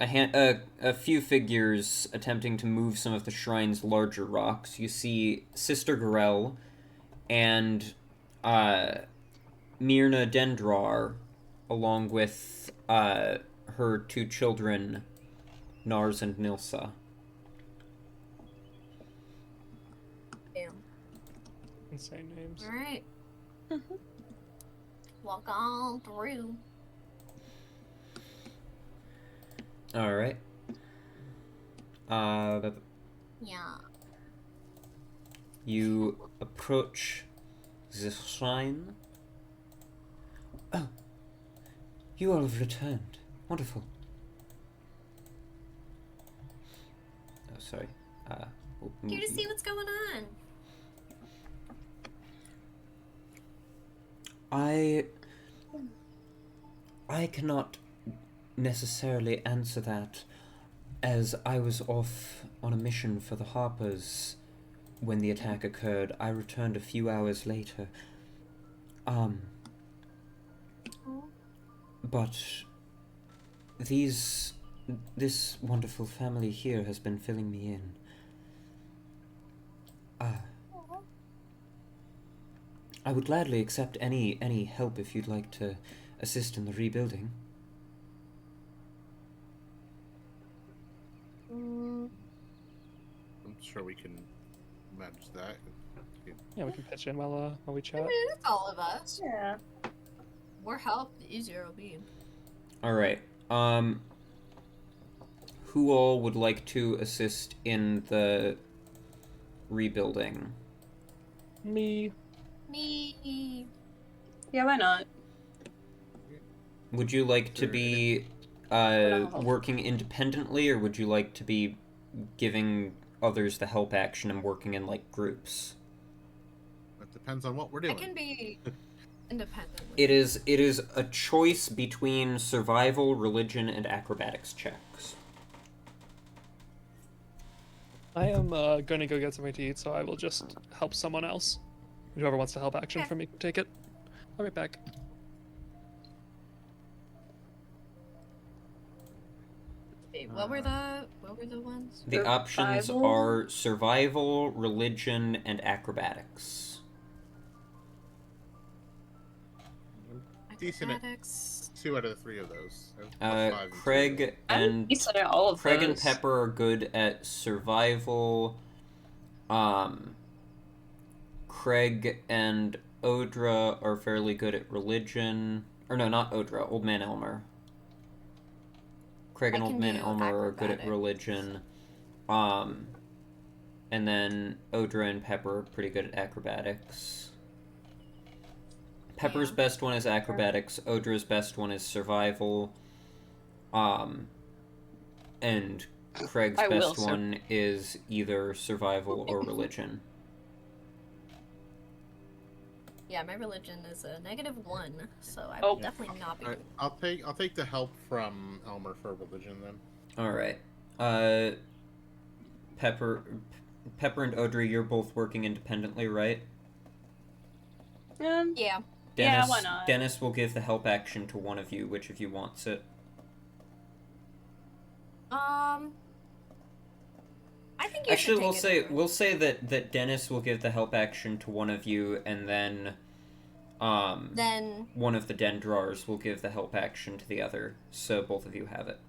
[SPEAKER 1] a few figures attempting to move some of the shrine's larger rocks. You see Sister Gorel and Myrna Dendrar, along with her 2 children, Nars and Nilsa.
[SPEAKER 4] Damn.
[SPEAKER 5] Insane names.
[SPEAKER 4] Alright. Walk on through.
[SPEAKER 1] Alright.
[SPEAKER 4] Yeah.
[SPEAKER 1] You approach the shrine. Oh, you all have returned. Wonderful. Oh, sorry.
[SPEAKER 4] Here to see what's going on.
[SPEAKER 1] I cannot necessarily answer that, as I was off on a mission for the Harpers when the attack occurred. I returned a few hours later. But this wonderful family here has been filling me in. I would gladly accept any help if you'd like to assist in the rebuilding.
[SPEAKER 3] I'm sure we can manage that.
[SPEAKER 5] Yeah, we can pitch in while we
[SPEAKER 4] I
[SPEAKER 5] chat.
[SPEAKER 4] mean, it's all of us.
[SPEAKER 2] Yeah.
[SPEAKER 4] More help, the easier it'll be.
[SPEAKER 1] Alright. Who all would like to assist in the rebuilding?
[SPEAKER 5] Me.
[SPEAKER 4] Me.
[SPEAKER 2] Yeah, why not?
[SPEAKER 1] Would you like to be working independently, or would you like to be giving others the help action and working in, like, groups?
[SPEAKER 3] It depends on what we're
[SPEAKER 4] I
[SPEAKER 3] doing.
[SPEAKER 4] can be independently.
[SPEAKER 1] It is a choice between survival, religion, and acrobatics checks.
[SPEAKER 5] I am going to go get something to eat, so I will just help someone else. Whoever wants to help action from me, take it. I'll be right back.
[SPEAKER 4] Wait, what were the ones?
[SPEAKER 1] The options
[SPEAKER 2] Survival?
[SPEAKER 1] are survival, religion, and acrobatics.
[SPEAKER 3] Decent at
[SPEAKER 4] Acrobatics.
[SPEAKER 3] 2 out of the 3 of those. So plus 5 and 2.
[SPEAKER 1] Craig
[SPEAKER 2] I'm
[SPEAKER 1] and
[SPEAKER 2] decent at all of
[SPEAKER 1] Craig and
[SPEAKER 2] those.
[SPEAKER 1] Pepper are good at survival. Craig and Odra are fairly good at religion. Or no, not Odra, Old Man Elmer. Craig and
[SPEAKER 4] I
[SPEAKER 1] Old
[SPEAKER 4] can
[SPEAKER 1] Man
[SPEAKER 4] do
[SPEAKER 1] Elmer are good at
[SPEAKER 4] acrobatics.
[SPEAKER 1] religion. And then Odra and Pepper are pretty good at acrobatics. Pepper's
[SPEAKER 4] Yeah.
[SPEAKER 1] best one is acrobatics. Odra's best one is survival. And Craig's
[SPEAKER 2] I will
[SPEAKER 1] best one is either survival or religion.
[SPEAKER 4] Yeah, my religion is a -1, so I
[SPEAKER 2] Oh.
[SPEAKER 4] will definitely not be.
[SPEAKER 3] Alright, I'll take the help from Elmer for religion then.
[SPEAKER 1] All right. Pepper and Odra, you're both working independently, right?
[SPEAKER 4] Yeah.
[SPEAKER 2] Yeah,
[SPEAKER 1] Dennis,
[SPEAKER 2] why not?
[SPEAKER 1] Dennis will give the help action to one of you. Which of you wants it?
[SPEAKER 4] I think you
[SPEAKER 1] Actually,
[SPEAKER 4] should
[SPEAKER 1] we'll
[SPEAKER 4] take
[SPEAKER 1] say
[SPEAKER 4] it over.
[SPEAKER 1] we'll say that Dennis will give the help action to one of you, and then
[SPEAKER 4] Then
[SPEAKER 1] one of the den drawers will give the help action to the other, so both of you have it.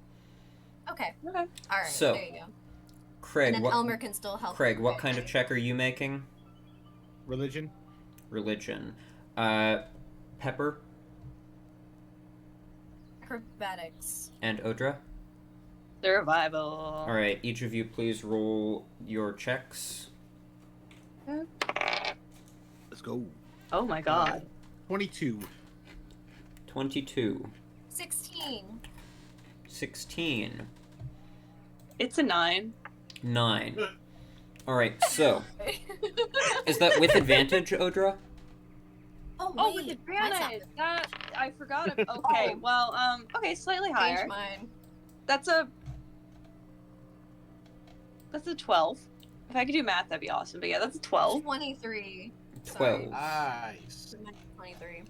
[SPEAKER 4] okay,
[SPEAKER 2] Okay.
[SPEAKER 4] all right,
[SPEAKER 1] So,
[SPEAKER 4] there you go.
[SPEAKER 1] Craig,
[SPEAKER 4] And then
[SPEAKER 1] what
[SPEAKER 4] Elmer can still help.
[SPEAKER 1] Craig, what kind of check are you making?
[SPEAKER 3] Religion?
[SPEAKER 1] Religion. Pepper
[SPEAKER 4] Acrobatics.
[SPEAKER 1] and Odra.
[SPEAKER 2] Survival.
[SPEAKER 1] All right, each of you please roll your checks.
[SPEAKER 3] Let's go.
[SPEAKER 2] Oh my god.
[SPEAKER 3] 22.
[SPEAKER 1] 22.
[SPEAKER 4] 16.
[SPEAKER 1] 16.
[SPEAKER 2] It's a 9.
[SPEAKER 1] 9. All right, so is that with advantage, Odra?
[SPEAKER 2] Oh, with
[SPEAKER 4] wait,
[SPEAKER 2] advantage.
[SPEAKER 4] mine's
[SPEAKER 2] That I forgot. Okay, well, okay, slightly
[SPEAKER 4] not-
[SPEAKER 2] higher.
[SPEAKER 4] Change mine.
[SPEAKER 2] That's a 12. If I could do math, that'd be awesome. But yeah, that's a 12.
[SPEAKER 4] 23.
[SPEAKER 1] 12.
[SPEAKER 3] Nice.
[SPEAKER 4] 23.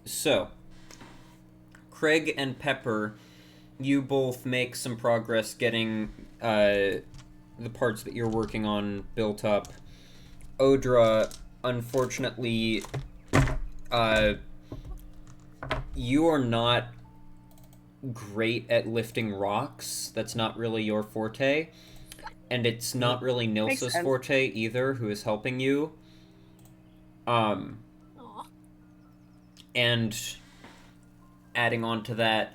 [SPEAKER 1] So, Craig and Pepper, you both make some progress getting the parts that you're working on built up. Odra, unfortunately, you are not great at lifting rocks. That's not really your forte. And it's not really
[SPEAKER 2] Makes
[SPEAKER 1] Nilsa's
[SPEAKER 2] sense.
[SPEAKER 1] forte either, who is helping you.
[SPEAKER 4] Aw.
[SPEAKER 1] And adding on to that,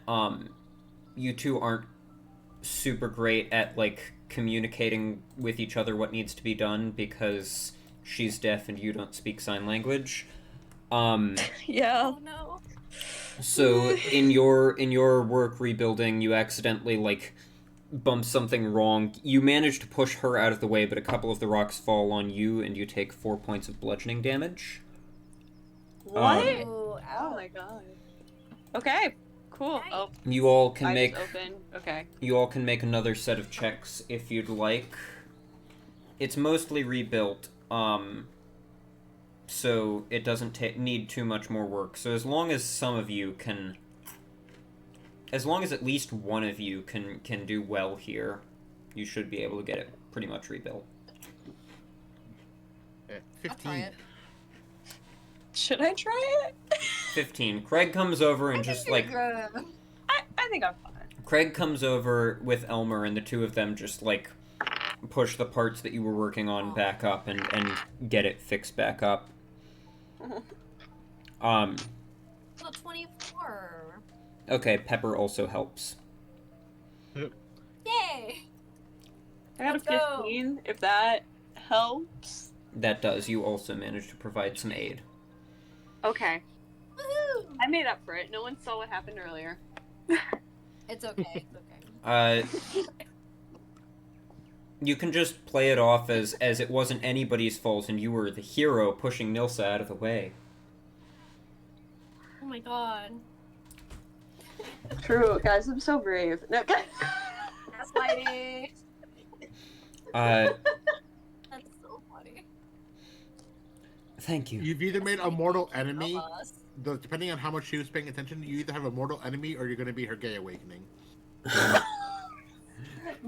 [SPEAKER 1] you two aren't super great at, like, communicating with each other what needs to be done because she's deaf and you don't speak sign language.
[SPEAKER 2] Yeah.
[SPEAKER 4] Oh no.
[SPEAKER 1] So in your work rebuilding, you accidentally, like, bump something wrong. You manage to push her out of the way, but a couple of the rocks fall on you and you take 4 points of bludgeoning damage.
[SPEAKER 2] What?
[SPEAKER 4] Ooh,
[SPEAKER 2] Oh
[SPEAKER 4] ow.
[SPEAKER 2] my god. Okay. Cool.
[SPEAKER 4] Nice.
[SPEAKER 2] Oh,
[SPEAKER 1] You all can
[SPEAKER 2] eyes
[SPEAKER 1] make
[SPEAKER 2] open. Okay.
[SPEAKER 1] You all can make another set of checks if you'd like. It's mostly rebuilt, so it doesn't need too much more work. So as long as some of you can, as long as at least one of you can do well here, you should be able to get it pretty much rebuilt.
[SPEAKER 4] I'll try
[SPEAKER 3] 15.
[SPEAKER 4] it.
[SPEAKER 2] Should I try it?
[SPEAKER 1] 15. Craig comes over and just like
[SPEAKER 2] I think I'm fine.
[SPEAKER 1] Craig comes over with Elmer, and the two of them just like push the parts that you were working on back up and get it fixed back up.
[SPEAKER 4] So 24.
[SPEAKER 1] Okay, Pepper also helps.
[SPEAKER 4] Yay!
[SPEAKER 2] I got
[SPEAKER 4] Let's
[SPEAKER 2] a
[SPEAKER 4] go.
[SPEAKER 2] 15, if that helps.
[SPEAKER 1] That does. You also manage to provide some aid.
[SPEAKER 2] Okay.
[SPEAKER 4] Woohoo!
[SPEAKER 2] I made up for it. No one saw what happened earlier.
[SPEAKER 4] It's okay. It's okay.
[SPEAKER 1] You can just play it off as it wasn't anybody's fault and you were the hero pushing Nilsa out of the way.
[SPEAKER 4] Oh my god.
[SPEAKER 2] True, guys, I'm so brave. No,
[SPEAKER 4] That's Whitey.
[SPEAKER 1] Uh,
[SPEAKER 4] That's so funny.
[SPEAKER 1] thank you.
[SPEAKER 3] You've either made a mortal
[SPEAKER 4] Thank you,
[SPEAKER 3] enemy,
[SPEAKER 4] Elmas.
[SPEAKER 3] depending on how much she was paying attention, you either have a mortal enemy or you're going to be her gay awakening.
[SPEAKER 2] no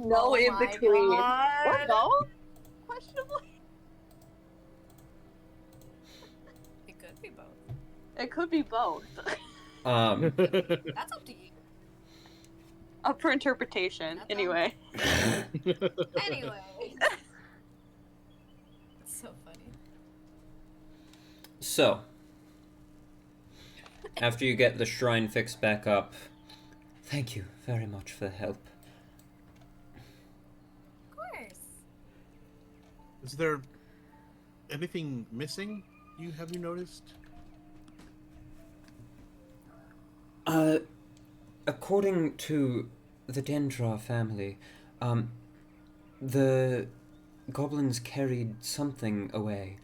[SPEAKER 4] Oh
[SPEAKER 2] in
[SPEAKER 4] my
[SPEAKER 2] between.
[SPEAKER 4] God.
[SPEAKER 2] Or no? Questionable.
[SPEAKER 4] It could be both.
[SPEAKER 2] It could be both.
[SPEAKER 4] That's up to you.
[SPEAKER 2] Up for interpretation,
[SPEAKER 4] That's
[SPEAKER 2] anyway.
[SPEAKER 4] Anyway. It's so funny.
[SPEAKER 1] So, after you get the shrine fixed back up, thank you very much for the help.
[SPEAKER 4] Of course.
[SPEAKER 3] Is there anything missing? Have you noticed?
[SPEAKER 1] According to the Dendra family, the goblins carried something away.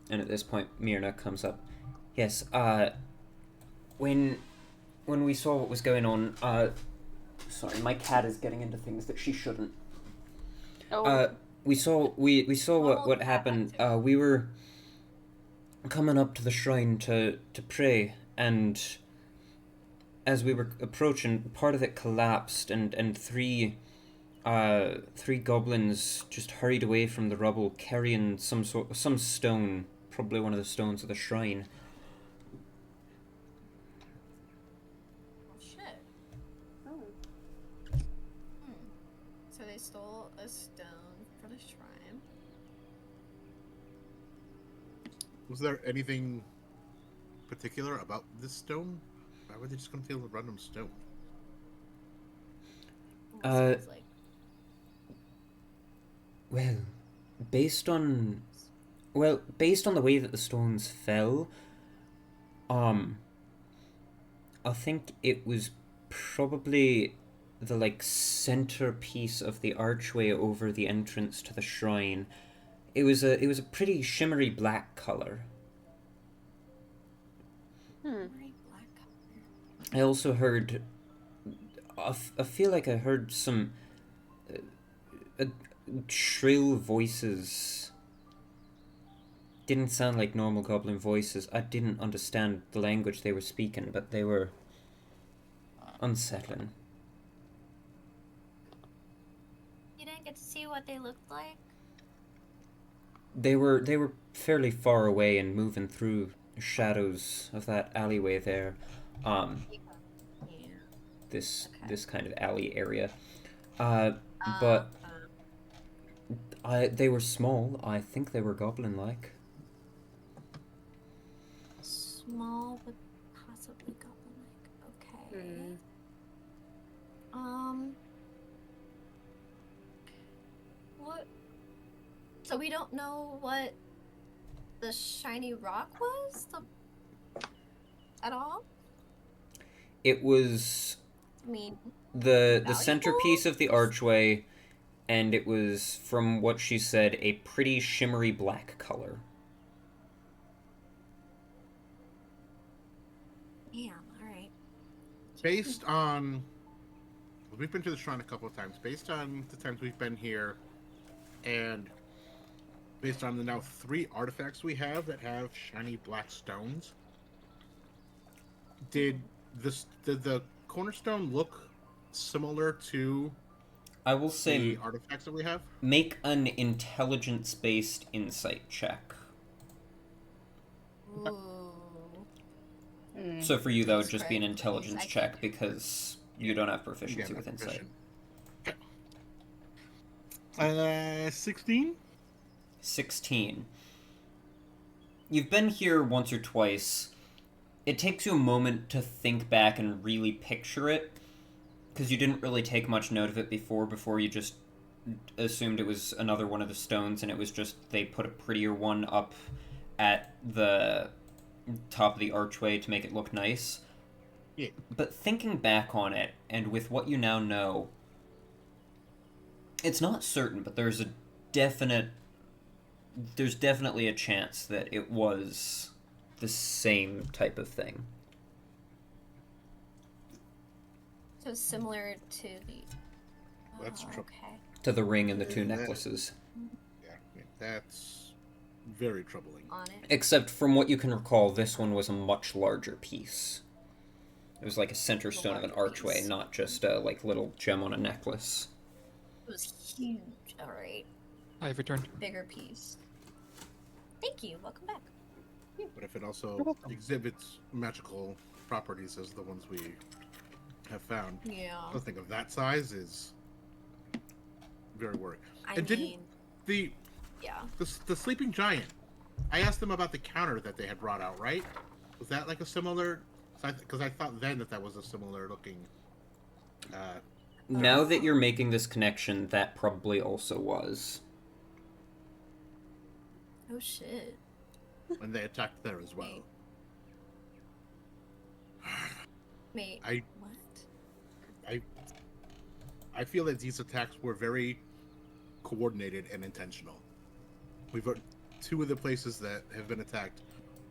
[SPEAKER 1] And at this point, Myrna comes up. Yes, when we saw what was going on, sorry, my cat is getting into things that she shouldn't.
[SPEAKER 2] Oh.
[SPEAKER 1] We saw what happened. We were coming up to the shrine to pray, and as we were approaching, part of it collapsed, and three goblins just hurried away from the rubble, carrying some stone, probably one of the stones of the shrine.
[SPEAKER 4] Oh shit.
[SPEAKER 2] Oh.
[SPEAKER 4] So they stole a stone for the shrine.
[SPEAKER 3] Was there anything particular about this stone? Why were they just going to steal a random stone?
[SPEAKER 4] Seems like
[SPEAKER 1] Well, based on the way that the stones fell, I think it was probably the centerpiece of the archway over the entrance to the shrine. It was a pretty shimmery black color.
[SPEAKER 4] very black color.
[SPEAKER 1] I also heard. I feel like I heard some shrill voices. Didn't sound like normal goblin voices. I didn't understand the language they were speaking, but they were unsettling.
[SPEAKER 4] You didn't get to see what they looked like?
[SPEAKER 1] They were fairly far away and moving through the shadows of that alleyway there.
[SPEAKER 4] Yeah.
[SPEAKER 1] This
[SPEAKER 4] Okay.
[SPEAKER 1] this kind of alley area. But they were small. I think they were goblin-like.
[SPEAKER 4] Small but possibly goblin-like. Okay.
[SPEAKER 2] Hmm.
[SPEAKER 4] What? So we don't know what the shiny rock was? At all?
[SPEAKER 1] It was
[SPEAKER 4] I mean,
[SPEAKER 1] the
[SPEAKER 4] valuable?
[SPEAKER 1] centerpiece of the archway, and it was, from what she said, a pretty shimmery black color.
[SPEAKER 4] damn, alright.
[SPEAKER 3] Based on... We've been to the shrine a couple of times. Based on the times we've been here, and based on the now 3 artifacts we have that have shiny black stones, did the cornerstone look similar to
[SPEAKER 1] I will say,
[SPEAKER 3] the artifacts that we have?
[SPEAKER 1] make an intelligence-based insight check.
[SPEAKER 4] Ooh.
[SPEAKER 1] So for you, that would
[SPEAKER 4] Please,
[SPEAKER 1] just be an
[SPEAKER 4] Craig,
[SPEAKER 1] intelligence
[SPEAKER 4] please, I
[SPEAKER 1] check
[SPEAKER 4] can-
[SPEAKER 1] because you don't have proficiency
[SPEAKER 3] Yeah,
[SPEAKER 1] with insight.
[SPEAKER 3] proficient. 16?
[SPEAKER 1] 16. You've been here once or twice. it takes you a moment to think back and really picture it, because you didn't really take much note of it before you just assumed it was another one of the stones, and it was just they put a prettier one up at the top of the archway to make it look nice.
[SPEAKER 3] Yeah.
[SPEAKER 1] But thinking back on it, and with what you now know, it's not certain, but there's definitely a chance that it was the same type of thing.
[SPEAKER 4] So similar to the.
[SPEAKER 3] That's true.
[SPEAKER 4] Okay.
[SPEAKER 1] To the ring and the two necklaces.
[SPEAKER 3] Yeah, that's very troubling.
[SPEAKER 4] On it.
[SPEAKER 1] Except from what you can recall, this one was a much larger piece. It was like a center stone of an archway,
[SPEAKER 4] piece.
[SPEAKER 1] not just a little gem on a necklace.
[SPEAKER 4] It was huge. All right.
[SPEAKER 5] I've returned.
[SPEAKER 4] Bigger piece. Thank you. Welcome back.
[SPEAKER 3] But if it also exhibits magical properties as the ones we have found,
[SPEAKER 4] Yeah.
[SPEAKER 3] something of that size is very worrying.
[SPEAKER 4] I
[SPEAKER 3] And
[SPEAKER 4] mean,
[SPEAKER 3] didn't
[SPEAKER 4] yeah.
[SPEAKER 3] the sleeping giant, I asked them about the counter that they had brought out, right? Was that like a similar? Because I thought then that was a similar looking.
[SPEAKER 1] Now that you're making this connection, that probably also was.
[SPEAKER 4] Oh shit.
[SPEAKER 3] When they attacked there as well.
[SPEAKER 4] Mate.
[SPEAKER 3] I-
[SPEAKER 4] What?
[SPEAKER 3] I feel that these attacks were very coordinated and intentional. We've two of the places that have been attacked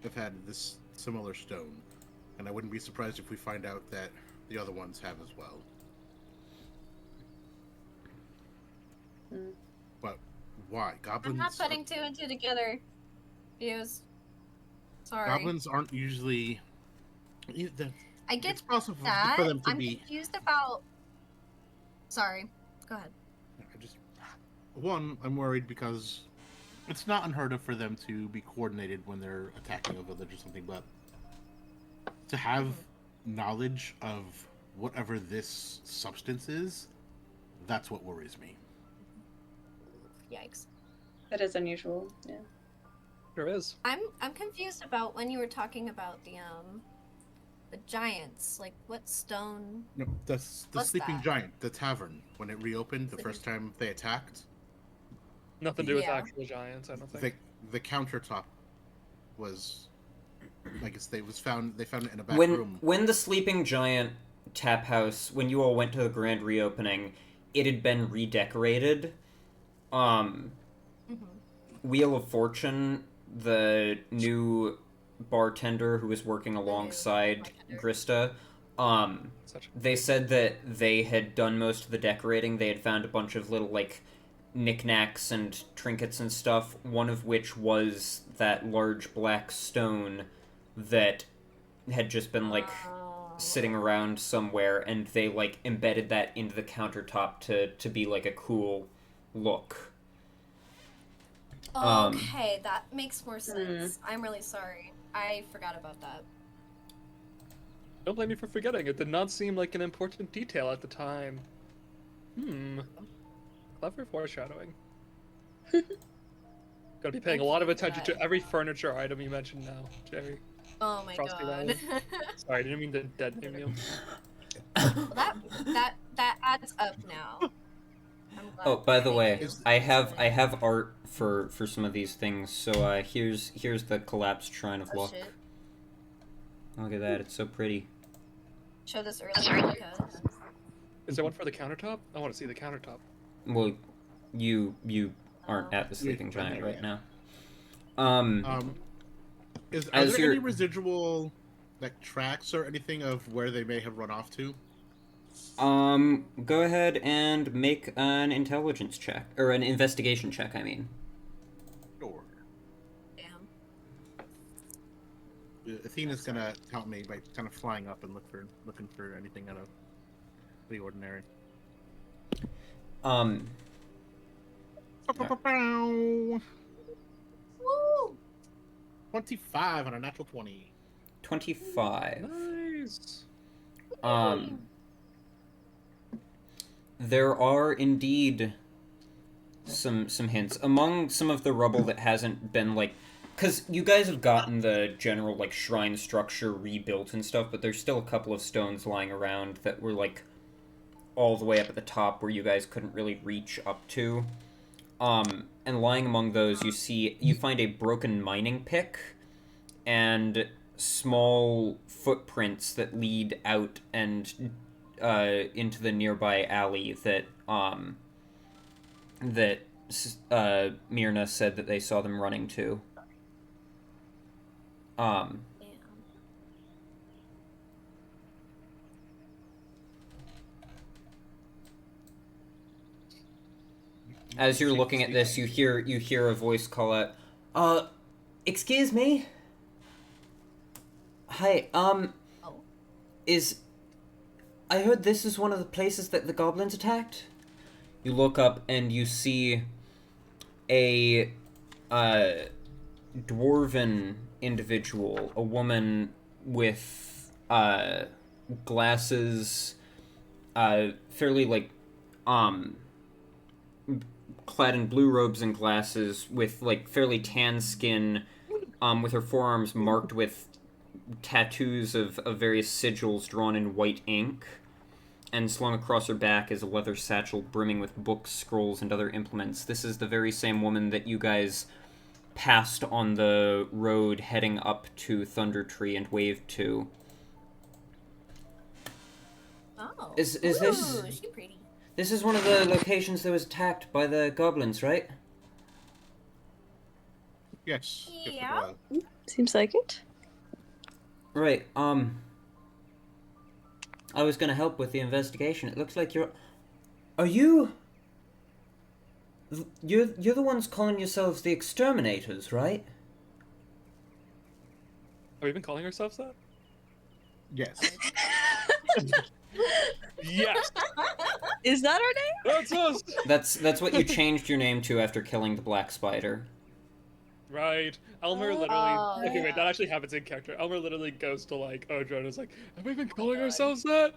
[SPEAKER 3] have had this similar stone, and I wouldn't be surprised if we find out that the other ones have as well. But why? Goblins?
[SPEAKER 4] I'm not putting two and two together. Views. Sorry.
[SPEAKER 3] Goblins aren't usually.
[SPEAKER 4] I get
[SPEAKER 3] It's possible
[SPEAKER 4] that.
[SPEAKER 3] for them to
[SPEAKER 4] I'm
[SPEAKER 3] be.
[SPEAKER 4] confused about. Sorry. Go ahead.
[SPEAKER 3] I'm worried because it's not unheard of for them to be coordinated when they're attacking a village or something, but to have knowledge of whatever this substance is, that's what worries me.
[SPEAKER 4] Yikes.
[SPEAKER 2] That is unusual. Yeah.
[SPEAKER 5] There is.
[SPEAKER 4] I'm confused about when you were talking about the giants. Like what stone?
[SPEAKER 3] No, the
[SPEAKER 4] What's
[SPEAKER 3] sleeping
[SPEAKER 4] that?
[SPEAKER 3] giant, the tavern, when it reopened the first time they attacked,
[SPEAKER 5] Nothing to do with
[SPEAKER 4] Yeah.
[SPEAKER 5] actual giants, I don't think.
[SPEAKER 3] the countertop was, I guess they found it in a back
[SPEAKER 1] When
[SPEAKER 3] room.
[SPEAKER 1] when the sleeping giant tap house, when you all went to the grand reopening, it had been redecorated.
[SPEAKER 4] Mhm.
[SPEAKER 1] Wheel of Fortune, the new bartender who was working alongside
[SPEAKER 4] bartender.
[SPEAKER 1] Grista,
[SPEAKER 5] Such
[SPEAKER 1] they said that they had done most of the decorating. They had found a bunch of little, knickknacks and trinkets and stuff, one of which was that large black stone that had just been,
[SPEAKER 4] Oh.
[SPEAKER 1] sitting around somewhere, and they, embedded that into the countertop to be, a cool look.
[SPEAKER 4] Okay, that makes more sense. I'm really sorry. I forgot about that.
[SPEAKER 5] Don't blame me for forgetting. It did not seem like an important detail at the time. Clever foreshadowing. Gotta be paying a lot of attention to every furniture item you mentioned now, Jerry.
[SPEAKER 4] Oh my
[SPEAKER 5] Frosty
[SPEAKER 4] god.
[SPEAKER 5] Roll. Sorry, I didn't mean to dead name you.
[SPEAKER 4] Well, that adds up now. I'm glad
[SPEAKER 1] Oh, by the
[SPEAKER 4] they
[SPEAKER 1] way,
[SPEAKER 4] did.
[SPEAKER 1] I have art for some of these things. So here's the collapsed shrine of
[SPEAKER 4] Oh,
[SPEAKER 1] luck.
[SPEAKER 4] shit.
[SPEAKER 1] Look at that, it's so pretty.
[SPEAKER 4] Show this earlier because
[SPEAKER 5] Is there one for the countertop? I want to see the countertop.
[SPEAKER 1] Well, you aren't
[SPEAKER 4] Oh.
[SPEAKER 1] at the sleeping giant right now.
[SPEAKER 3] Are
[SPEAKER 1] As
[SPEAKER 3] there
[SPEAKER 1] you're-
[SPEAKER 3] any residual tracks or anything of where they may have run off to?
[SPEAKER 1] Go ahead and make an intelligence check or an investigation check. I mean.
[SPEAKER 3] Sure.
[SPEAKER 4] damn.
[SPEAKER 3] Athena's gonna help me by kind of flying up and looking for anything out of the ordinary.
[SPEAKER 1] Um.
[SPEAKER 4] Woo!
[SPEAKER 3] 25 on a natural 20.
[SPEAKER 1] 25.
[SPEAKER 5] Nice.
[SPEAKER 1] There are indeed some hints among some of the rubble that hasn't been because you guys have gotten the general, like, shrine structure rebuilt and stuff, but there's still a couple of stones lying around that were, like, all the way up at the top where you guys couldn't really reach up to. And lying among those, you find a broken mining pick and small footprints that lead out and into the nearby alley that Myrna said that they saw them running to. As you're looking at this, you hear a voice call out, excuse me? Hi, I heard this is one of the places that the goblins attacked? You look up and you see a, dwarven individual, a woman with, glasses, fairly, like, clad in blue robes and glasses, with, like, fairly tan skin, with her forearms marked with tattoos of various sigils drawn in white ink, and slung across her back is a leather satchel brimming with books, scrolls, and other implements. This is the very same woman that you guys passed on the road heading up to Thunder Tree and waved to.
[SPEAKER 4] Oh.
[SPEAKER 1] Is
[SPEAKER 4] Ooh,
[SPEAKER 1] this...
[SPEAKER 4] she pretty.
[SPEAKER 1] This is one of the locations that was attacked by the goblins, right?
[SPEAKER 3] Yes.
[SPEAKER 4] Yeah.
[SPEAKER 2] Seems like it.
[SPEAKER 1] Right, I was gonna help with the investigation. It looks like you're... Are you... You're the ones calling yourselves the Exterminators, right?
[SPEAKER 5] Have we been calling ourselves that?
[SPEAKER 3] Yes.
[SPEAKER 5] Yes!
[SPEAKER 2] Is that our name?
[SPEAKER 5] That's us!
[SPEAKER 1] That's what you changed your name to after killing the Black Spider.
[SPEAKER 5] Right. Elmer literally...
[SPEAKER 4] Oh,
[SPEAKER 5] okay, wait,
[SPEAKER 4] yeah.
[SPEAKER 5] that actually happens in character. Elmer literally goes to, like, Odra and is like, have we been calling ourselves that?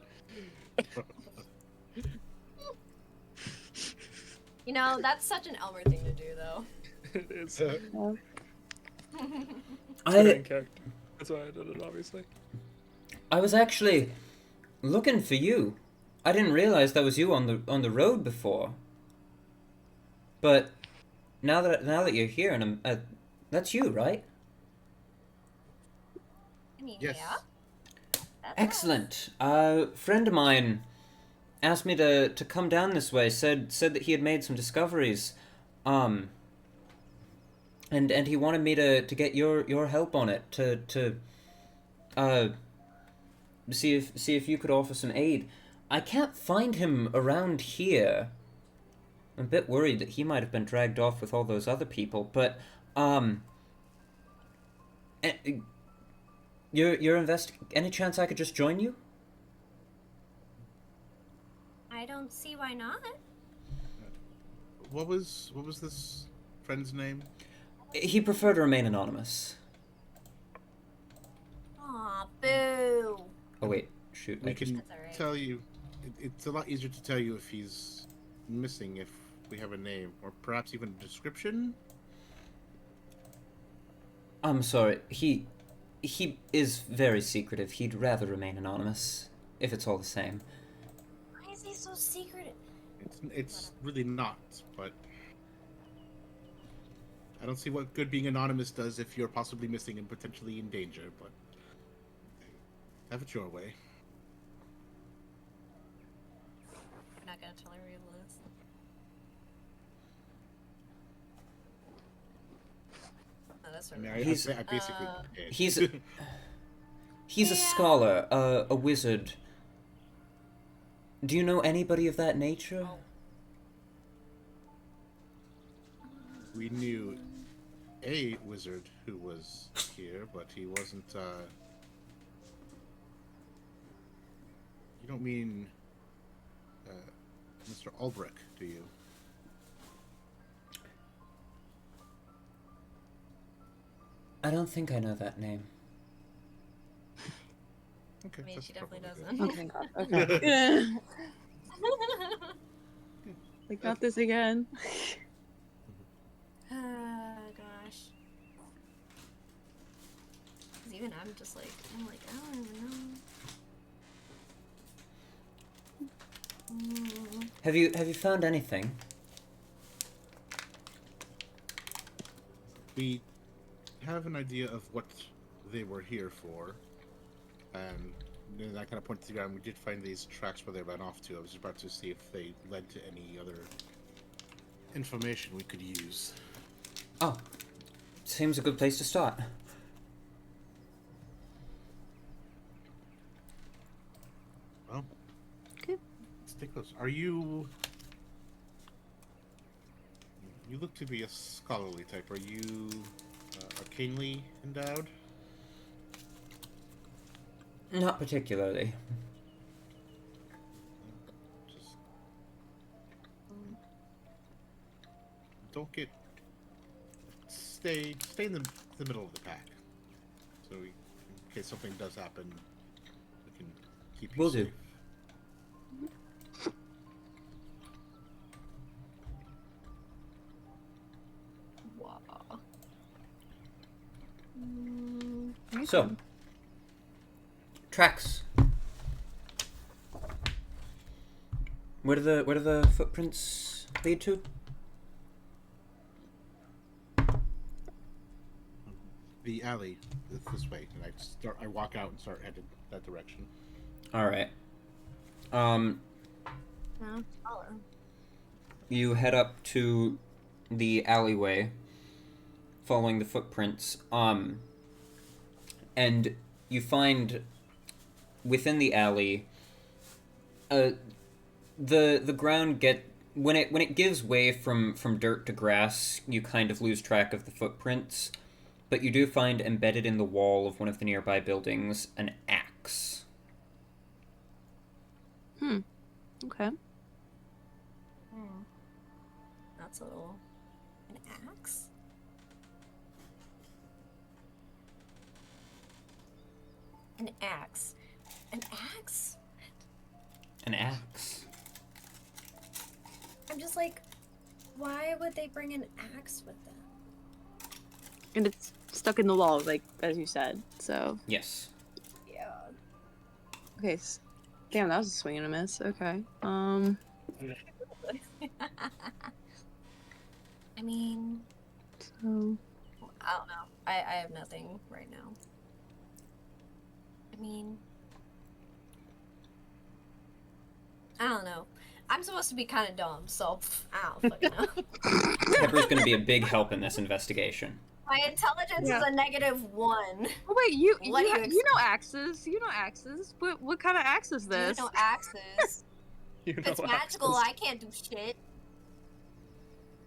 [SPEAKER 4] You know, that's such an Elmer thing to do, though.
[SPEAKER 5] It is.
[SPEAKER 2] Yeah.
[SPEAKER 5] It's in character. That's why I did it, obviously.
[SPEAKER 1] I was actually looking for you. I didn't realize that was you on the road before. But now that you're here, and that's you, right?
[SPEAKER 4] I mean,
[SPEAKER 3] Yes.
[SPEAKER 4] yeah. That's
[SPEAKER 1] Excellent. A friend of mine asked me to come down this way. Said that he had made some discoveries, and he wanted me to get your help on it to see if you could offer some aid. I can't find him around here. I'm a bit worried that he might have been dragged off with all those other people, but any chance I could just join you?
[SPEAKER 4] I don't see why not.
[SPEAKER 3] What was this friend's name?
[SPEAKER 1] He preferred to remain anonymous.
[SPEAKER 4] Aw, boo.
[SPEAKER 1] Oh wait, shoot.
[SPEAKER 3] We can
[SPEAKER 4] That's alright.
[SPEAKER 3] tell you. It's a lot easier to tell you if he's missing if we have a name, or perhaps even a description.
[SPEAKER 1] I'm sorry. He is very secretive. He'd rather remain anonymous, if it's all the same.
[SPEAKER 4] Why is he so secretive?
[SPEAKER 3] It's really not, but I don't see what good being anonymous does if you're possibly missing and potentially in danger, but have it your way.
[SPEAKER 4] I'm not gonna tell her real this. Oh, that's
[SPEAKER 3] I mean,
[SPEAKER 4] right.
[SPEAKER 3] I basically did.
[SPEAKER 1] He's a scholar, a wizard. Do you know anybody of that nature?
[SPEAKER 3] We knew a wizard who was here, but he wasn't. You don't mean Mr. Ulbrich, do you?
[SPEAKER 1] I don't think I know that name.
[SPEAKER 3] Okay,
[SPEAKER 4] I mean,
[SPEAKER 3] that's
[SPEAKER 4] she definitely
[SPEAKER 3] probably
[SPEAKER 4] doesn't.
[SPEAKER 3] good.
[SPEAKER 2] Okay. I got this again.
[SPEAKER 4] Oh gosh. even I'm just like, I don't even know.
[SPEAKER 1] Have you found anything?
[SPEAKER 3] We have an idea of what they were here for, and then I kind of pointed to the ground. We did find these tracks where they ran off to. I was about to see if they led to any other information we could use.
[SPEAKER 1] Oh, seems a good place to start.
[SPEAKER 3] Well,
[SPEAKER 4] okay.
[SPEAKER 3] Let's take those. Are you? You look to be a scholarly type. Are you arcanely endowed?
[SPEAKER 1] Not particularly.
[SPEAKER 3] Just don't get. Stay in the middle of the pack. So in case something does happen, we can keep you
[SPEAKER 1] Will
[SPEAKER 3] safe.
[SPEAKER 1] do.
[SPEAKER 4] Wow.
[SPEAKER 1] So, tracks. Where do the footprints lead to?
[SPEAKER 3] The alley is this way, and I walk out and start heading that direction.
[SPEAKER 1] All right.
[SPEAKER 4] No, follow.
[SPEAKER 1] You head up to the alleyway, following the footprints. And you find within the alley, the ground when it gives way from dirt to grass, you kind of lose track of the footprints. But you do find embedded in the wall of one of the nearby buildings an axe.
[SPEAKER 2] Okay.
[SPEAKER 4] That's a little... An axe? An axe. An axe?
[SPEAKER 1] An axe.
[SPEAKER 4] I'm just like, why would they bring an axe with them?
[SPEAKER 2] And it's stuck in the wall, like, as you said, so...
[SPEAKER 1] Yes.
[SPEAKER 4] Yeah.
[SPEAKER 2] Okay, damn, that was a swing and a miss. Okay,
[SPEAKER 4] I mean...
[SPEAKER 2] So...
[SPEAKER 4] I don't know. I have nothing right now. I mean... I don't know. I'm supposed to be kind of dumb, so I don't fucking know.
[SPEAKER 1] Pepper's gonna be a big help in this investigation.
[SPEAKER 4] My intelligence is a -1.
[SPEAKER 2] Oh wait, you
[SPEAKER 4] What do you
[SPEAKER 2] know axes. You know axes. What kind of axe is this?
[SPEAKER 4] You know axes.
[SPEAKER 5] You know
[SPEAKER 4] If it's
[SPEAKER 5] axes.
[SPEAKER 4] magical, I can't do shit.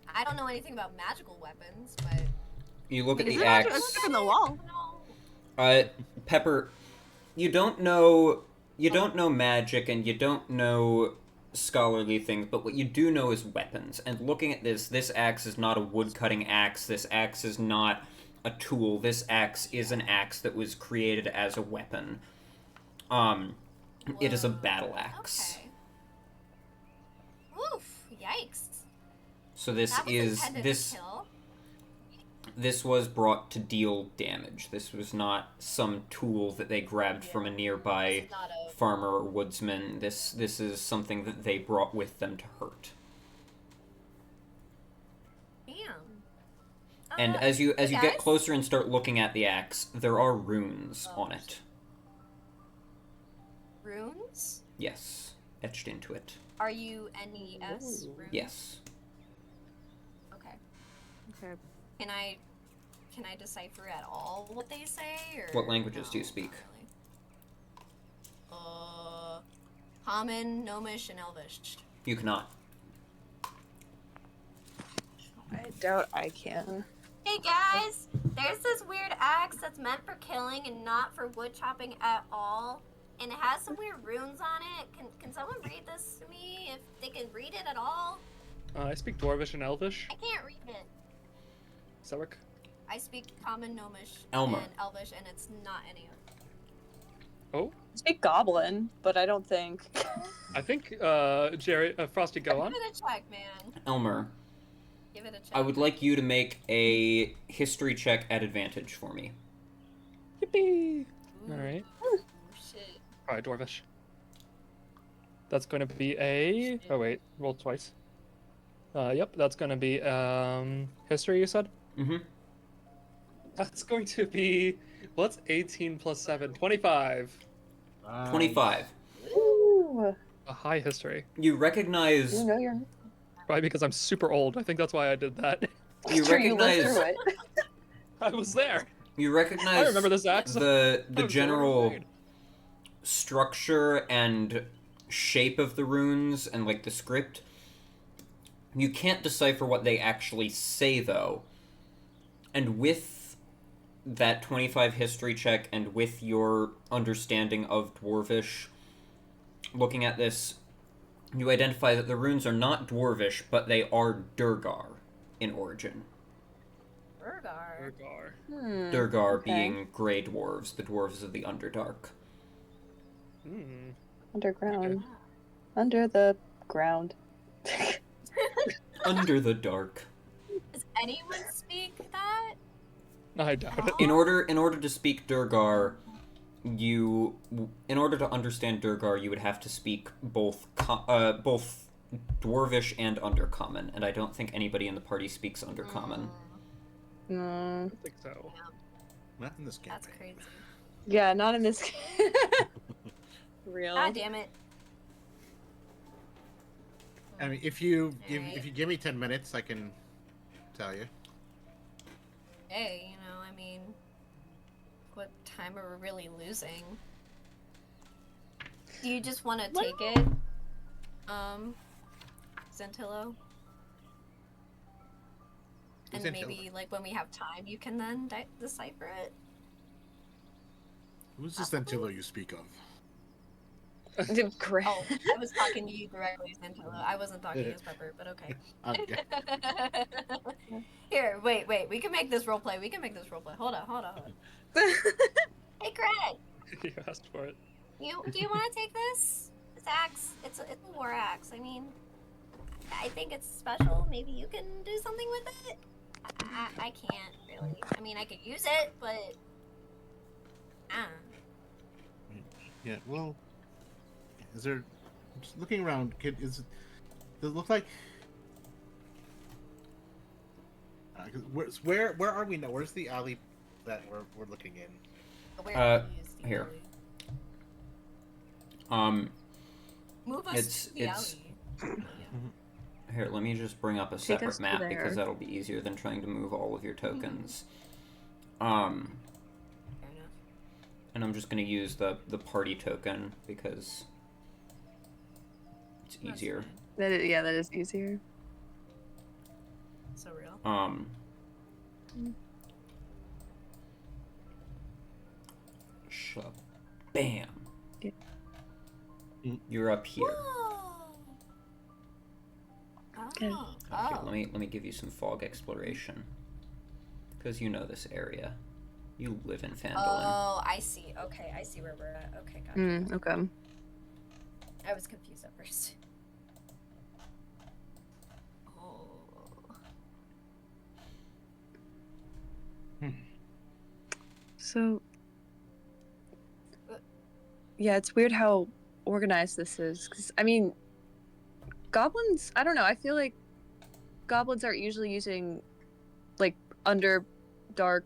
[SPEAKER 4] I don't know anything about magical weapons, but...
[SPEAKER 1] You look at
[SPEAKER 2] Is
[SPEAKER 1] the
[SPEAKER 2] it
[SPEAKER 1] axe.
[SPEAKER 2] it's stuck in the wall.
[SPEAKER 4] No.
[SPEAKER 1] Pepper, you don't know magic and you don't know scholarly things, but what you do know is weapons. And looking at this axe is not a wood-cutting axe. This axe is not a tool. This axe is an axe that was created as a weapon. It is a battle axe.
[SPEAKER 4] Okay. Oof! Yikes!
[SPEAKER 1] So this
[SPEAKER 4] That was
[SPEAKER 1] is
[SPEAKER 4] intended
[SPEAKER 1] this
[SPEAKER 4] to kill.
[SPEAKER 1] this was brought to deal damage. This was not some tool that they grabbed from a nearby
[SPEAKER 4] This is not a...
[SPEAKER 1] farmer or woodsman. This is something that they brought with them to hurt.
[SPEAKER 4] Damn.
[SPEAKER 1] And as you
[SPEAKER 4] guys?
[SPEAKER 1] get closer and start looking at the axe, there are runes on it.
[SPEAKER 4] Runes?
[SPEAKER 1] Yes, etched into it.
[SPEAKER 4] Are you NES runes?
[SPEAKER 1] Yes.
[SPEAKER 4] Okay.
[SPEAKER 2] Okay.
[SPEAKER 4] Can I decipher at all what they say? Or
[SPEAKER 1] What languages do you
[SPEAKER 4] no,
[SPEAKER 1] speak?
[SPEAKER 4] not really. Common, Gnomish, and Elvish.
[SPEAKER 1] You cannot.
[SPEAKER 2] I doubt I can.
[SPEAKER 4] Hey guys, there's this weird axe that's meant for killing and not for wood chopping at all, and it has some weird runes on it. Can someone read this to me if they can read it at all?
[SPEAKER 5] I speak Dwarvish and Elvish.
[SPEAKER 4] I can't read it.
[SPEAKER 5] Seric.
[SPEAKER 4] I speak Common, Gnomish,
[SPEAKER 1] Elmer.
[SPEAKER 4] and Elvish, and it's not any of it.
[SPEAKER 5] Oh,
[SPEAKER 2] I speak goblin, but I don't think.
[SPEAKER 5] I think Frosty, go on.
[SPEAKER 4] Give it a check, man.
[SPEAKER 1] Elmer,
[SPEAKER 4] Give it a check.
[SPEAKER 1] I would like you to make a history check at advantage for me.
[SPEAKER 5] Yippee! Alright.
[SPEAKER 4] Oh shit.
[SPEAKER 5] Alright, Dwarvish. That's going to be a... Oh wait, roll twice. Yep, that's going to be history, you said?
[SPEAKER 1] Mm-hmm.
[SPEAKER 5] That's going to be... What's 18 plus 7? 25.
[SPEAKER 1] 25.
[SPEAKER 6] Ooh.
[SPEAKER 5] A high history.
[SPEAKER 1] You recognize...
[SPEAKER 6] You know you're.
[SPEAKER 5] Probably because I'm super old. I think that's why I did that.
[SPEAKER 1] You
[SPEAKER 6] Sure, you lived
[SPEAKER 1] recognize...
[SPEAKER 6] through it.
[SPEAKER 5] I was there.
[SPEAKER 1] You recognize
[SPEAKER 5] I remember this accent.
[SPEAKER 1] the
[SPEAKER 5] I was
[SPEAKER 1] general
[SPEAKER 5] there.
[SPEAKER 1] structure and shape of the runes and like the script. You can't decipher what they actually say though. And with that 25 history check and with your understanding of Dwarvish, looking at this, you identify that the runes are not Dwarvish, but they are Durgar in origin.
[SPEAKER 4] Urgar.
[SPEAKER 5] Urgar.
[SPEAKER 1] Durgar
[SPEAKER 6] okay.
[SPEAKER 1] being Grey Dwarves, the dwarves of the Underdark.
[SPEAKER 5] Hmm.
[SPEAKER 6] Underground. Under the ground.
[SPEAKER 1] Under the dark.
[SPEAKER 4] Does anyone speak that?
[SPEAKER 5] I doubt it.
[SPEAKER 1] In order to speak Durgar, in order to understand Durgar, you would have to speak both Dwarvish and Undercommon, and I don't think anybody in the party speaks Undercommon.
[SPEAKER 5] I
[SPEAKER 6] Mm,
[SPEAKER 5] don't think so.
[SPEAKER 3] Not in this game.
[SPEAKER 4] That's crazy.
[SPEAKER 6] yeah, not in this. Real.
[SPEAKER 4] God damn it.
[SPEAKER 3] I mean, if you
[SPEAKER 4] Alright.
[SPEAKER 3] give me 10 minutes, I can tell you.
[SPEAKER 4] Hey, you know, I mean, what time are we really losing? Do you just want to take it, Xantilo? And
[SPEAKER 3] Xantilo.
[SPEAKER 4] maybe, like, when we have time, you can then decipher it?
[SPEAKER 3] Who's this Xantilo you speak of?
[SPEAKER 6] Great.
[SPEAKER 4] Oh, I was talking to you directly, Xantilo. I wasn't talking as Pepper, but okay.
[SPEAKER 3] Okay.
[SPEAKER 4] Here, wait. We can make this roleplay. Hold on. Hey, Greg.
[SPEAKER 5] You asked for it.
[SPEAKER 4] Do you want to take this? This axe. It's a war axe. I mean, I think it's special. Maybe you can do something with it. I can't really. I mean, I could use it, but
[SPEAKER 3] Yeah. Well, is there? I'm just looking around. Does it look like? Where are we now? Where's the alley that we're looking in?
[SPEAKER 4] where do you use the
[SPEAKER 1] here.
[SPEAKER 4] alley? Move us
[SPEAKER 1] It's-
[SPEAKER 4] to the
[SPEAKER 1] it's-
[SPEAKER 4] alley.
[SPEAKER 1] Here, let me just bring up a
[SPEAKER 6] Take
[SPEAKER 1] separate
[SPEAKER 6] us to
[SPEAKER 1] map
[SPEAKER 6] there.
[SPEAKER 1] because that'll be easier than trying to move all of your tokens.
[SPEAKER 4] Fair enough.
[SPEAKER 1] And I'm just gonna use the party token because it's
[SPEAKER 4] That's
[SPEAKER 1] easier.
[SPEAKER 4] fine.
[SPEAKER 6] That is easier.
[SPEAKER 4] So real.
[SPEAKER 1] Bam.
[SPEAKER 6] Yeah.
[SPEAKER 1] You're up here.
[SPEAKER 4] Whoa.
[SPEAKER 6] Okay.
[SPEAKER 4] Oh.
[SPEAKER 1] Here,
[SPEAKER 4] Oh.
[SPEAKER 1] let me give you some fog exploration because you know this area. You live in Phandalin.
[SPEAKER 4] Oh, I see. Okay, I see where we're at. Okay, gotcha.
[SPEAKER 6] Okay.
[SPEAKER 4] I was confused at first. Oh.
[SPEAKER 6] So. Yeah, it's weird how organized this is. Because, I mean, goblins, I don't know. I feel like goblins aren't usually using, like, underdark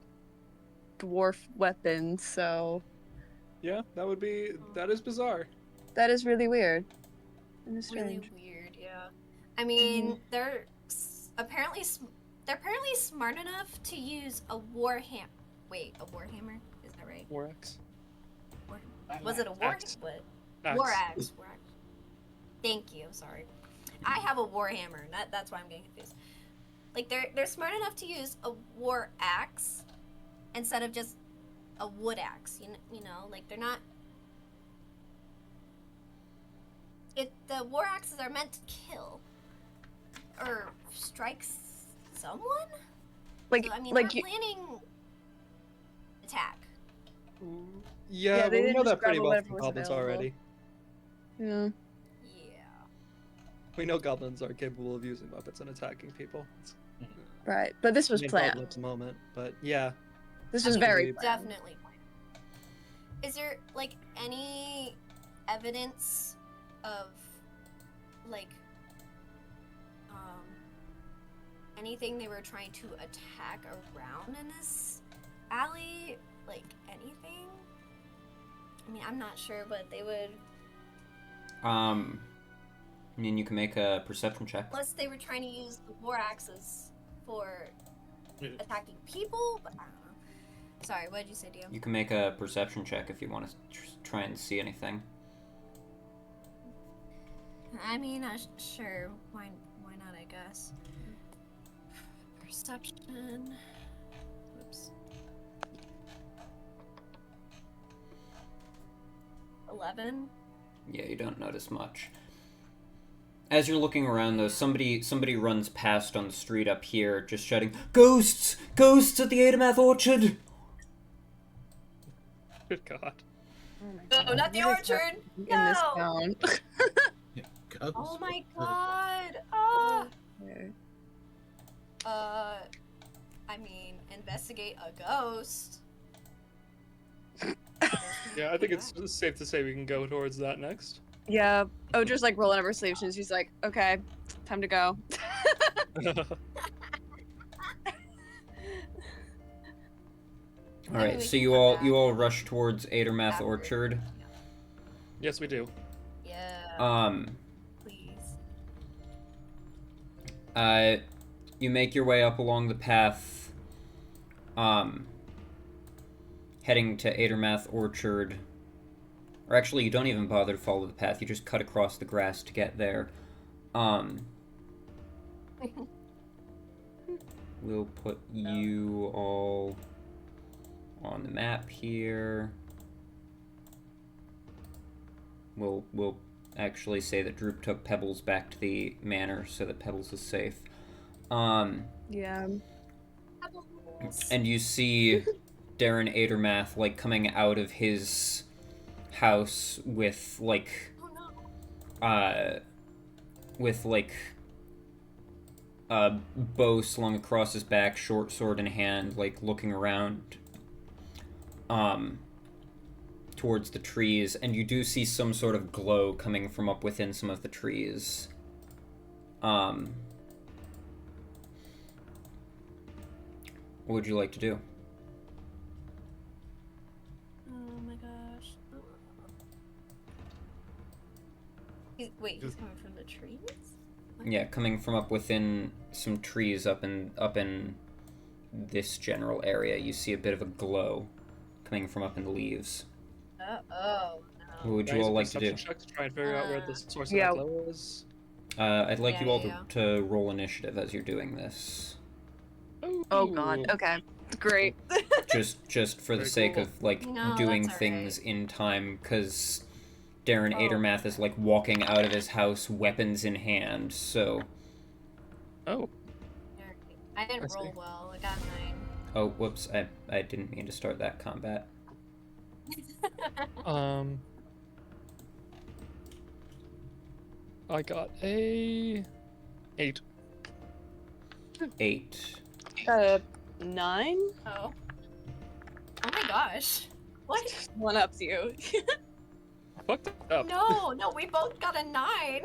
[SPEAKER 6] dwarf weapons, so
[SPEAKER 5] Yeah, that is bizarre.
[SPEAKER 6] that is really weird. And it's
[SPEAKER 4] Really
[SPEAKER 6] strange.
[SPEAKER 4] weird, yeah. I mean, they're apparently smart enough to use a warhammer. Wait, a warhammer? Is that right?
[SPEAKER 5] War X.
[SPEAKER 4] Was it a war?
[SPEAKER 5] Axe.
[SPEAKER 4] What?
[SPEAKER 5] Axe.
[SPEAKER 4] War axe. War axe. Thank you. Sorry. I have a warhammer. That's why I'm getting confused. Like they're smart enough to use a war axe instead of just a wood axe. You know, like they're not. The war axes are meant to kill or strike someone.
[SPEAKER 6] Like,
[SPEAKER 4] So, I mean,
[SPEAKER 6] like
[SPEAKER 4] they're planning attack.
[SPEAKER 5] Yeah,
[SPEAKER 6] Yeah,
[SPEAKER 5] but
[SPEAKER 6] they
[SPEAKER 5] we
[SPEAKER 6] didn't
[SPEAKER 5] know
[SPEAKER 6] just
[SPEAKER 5] that pretty
[SPEAKER 6] grab
[SPEAKER 5] well
[SPEAKER 6] whatever
[SPEAKER 5] from
[SPEAKER 6] was
[SPEAKER 5] goblins
[SPEAKER 6] available.
[SPEAKER 5] already.
[SPEAKER 6] Yeah.
[SPEAKER 4] Yeah.
[SPEAKER 5] We know goblins are capable of using weapons and attacking people. It's
[SPEAKER 6] Right. But this was
[SPEAKER 5] main
[SPEAKER 6] planned.
[SPEAKER 5] problem at the moment, but yeah.
[SPEAKER 6] This was
[SPEAKER 5] Absolutely.
[SPEAKER 6] very planned.
[SPEAKER 4] Definitely. Is there like any evidence of like anything they were trying to attack around in this alley? Like anything? I mean, I'm not sure, but they would.
[SPEAKER 1] I mean, you can make a perception check.
[SPEAKER 4] Unless they were trying to use the war axes for attacking people, but I don't know. Sorry, what did you say, DM?
[SPEAKER 1] You can make a perception check if you want to try and see anything.
[SPEAKER 4] I mean, sure. Why not? I guess. Perception. Oops. 11.
[SPEAKER 1] Yeah, you don't notice much. As you're looking around, though, somebody runs past on the street up here, just shouting, "Ghosts! Ghosts at the Adamath Orchard!"
[SPEAKER 5] Good God.
[SPEAKER 4] No, not the orchard!
[SPEAKER 6] In this
[SPEAKER 4] No!
[SPEAKER 6] town.
[SPEAKER 4] Oh my god! Oh!
[SPEAKER 6] Okay.
[SPEAKER 4] I mean, investigate a ghost.
[SPEAKER 5] Yeah, I think it's safe to say we can go towards that next.
[SPEAKER 6] Yeah, Odra's like rolling up her sleeves and she's like, okay, time to go.
[SPEAKER 1] Alright, so you all rush towards Adermath Orchard.
[SPEAKER 5] Yes, we do.
[SPEAKER 4] Yeah. Please.
[SPEAKER 1] You make your way up along the path, heading to Adermath Orchard. Or actually, you don't even bother to follow the path, you just cut across the grass to get there. We'll put you all on the map here. We'll actually say that Droop took Pebbles back to the manor so that Pebbles is safe.
[SPEAKER 6] Yeah.
[SPEAKER 1] And you see Darren Adermath, like, coming out of his house with, like, a bow slung across his back, short sword in hand, like, looking around, towards the trees, and you do see some sort of glow coming from up within some of the trees. What would you like to do?
[SPEAKER 4] Oh my gosh. Wait, he's coming from the trees? What?
[SPEAKER 1] Yeah, coming from up within some trees up in this general area, you see a bit of a glow coming from up in the leaves.
[SPEAKER 4] Oh
[SPEAKER 1] What
[SPEAKER 4] no.
[SPEAKER 1] would
[SPEAKER 5] Can I
[SPEAKER 1] you
[SPEAKER 5] use a
[SPEAKER 1] all like to do?
[SPEAKER 5] perception check to try and figure out where the source
[SPEAKER 6] Yeah.
[SPEAKER 5] of that glow is?
[SPEAKER 1] I'd like you all
[SPEAKER 4] Yeah.
[SPEAKER 1] to roll initiative as you're doing this.
[SPEAKER 6] Oh god, okay. Great.
[SPEAKER 1] Just for the
[SPEAKER 5] Very
[SPEAKER 1] sake
[SPEAKER 5] cool.
[SPEAKER 1] of, like,
[SPEAKER 4] No,
[SPEAKER 1] doing
[SPEAKER 4] that's all
[SPEAKER 1] things in time, because Darren
[SPEAKER 4] Oh.
[SPEAKER 1] Adermath is, like, walking out of his house, weapons in hand, so...
[SPEAKER 5] Oh.
[SPEAKER 4] I didn't
[SPEAKER 5] I see.
[SPEAKER 4] roll well. I got 9.
[SPEAKER 1] Oh, whoops, I didn't mean to start that combat.
[SPEAKER 5] I got a 8.
[SPEAKER 1] 8.
[SPEAKER 6] Got a 9?
[SPEAKER 4] Oh. Oh my gosh. What?
[SPEAKER 6] One ups you.
[SPEAKER 5] Fucked up.
[SPEAKER 4] No, we both got a 9.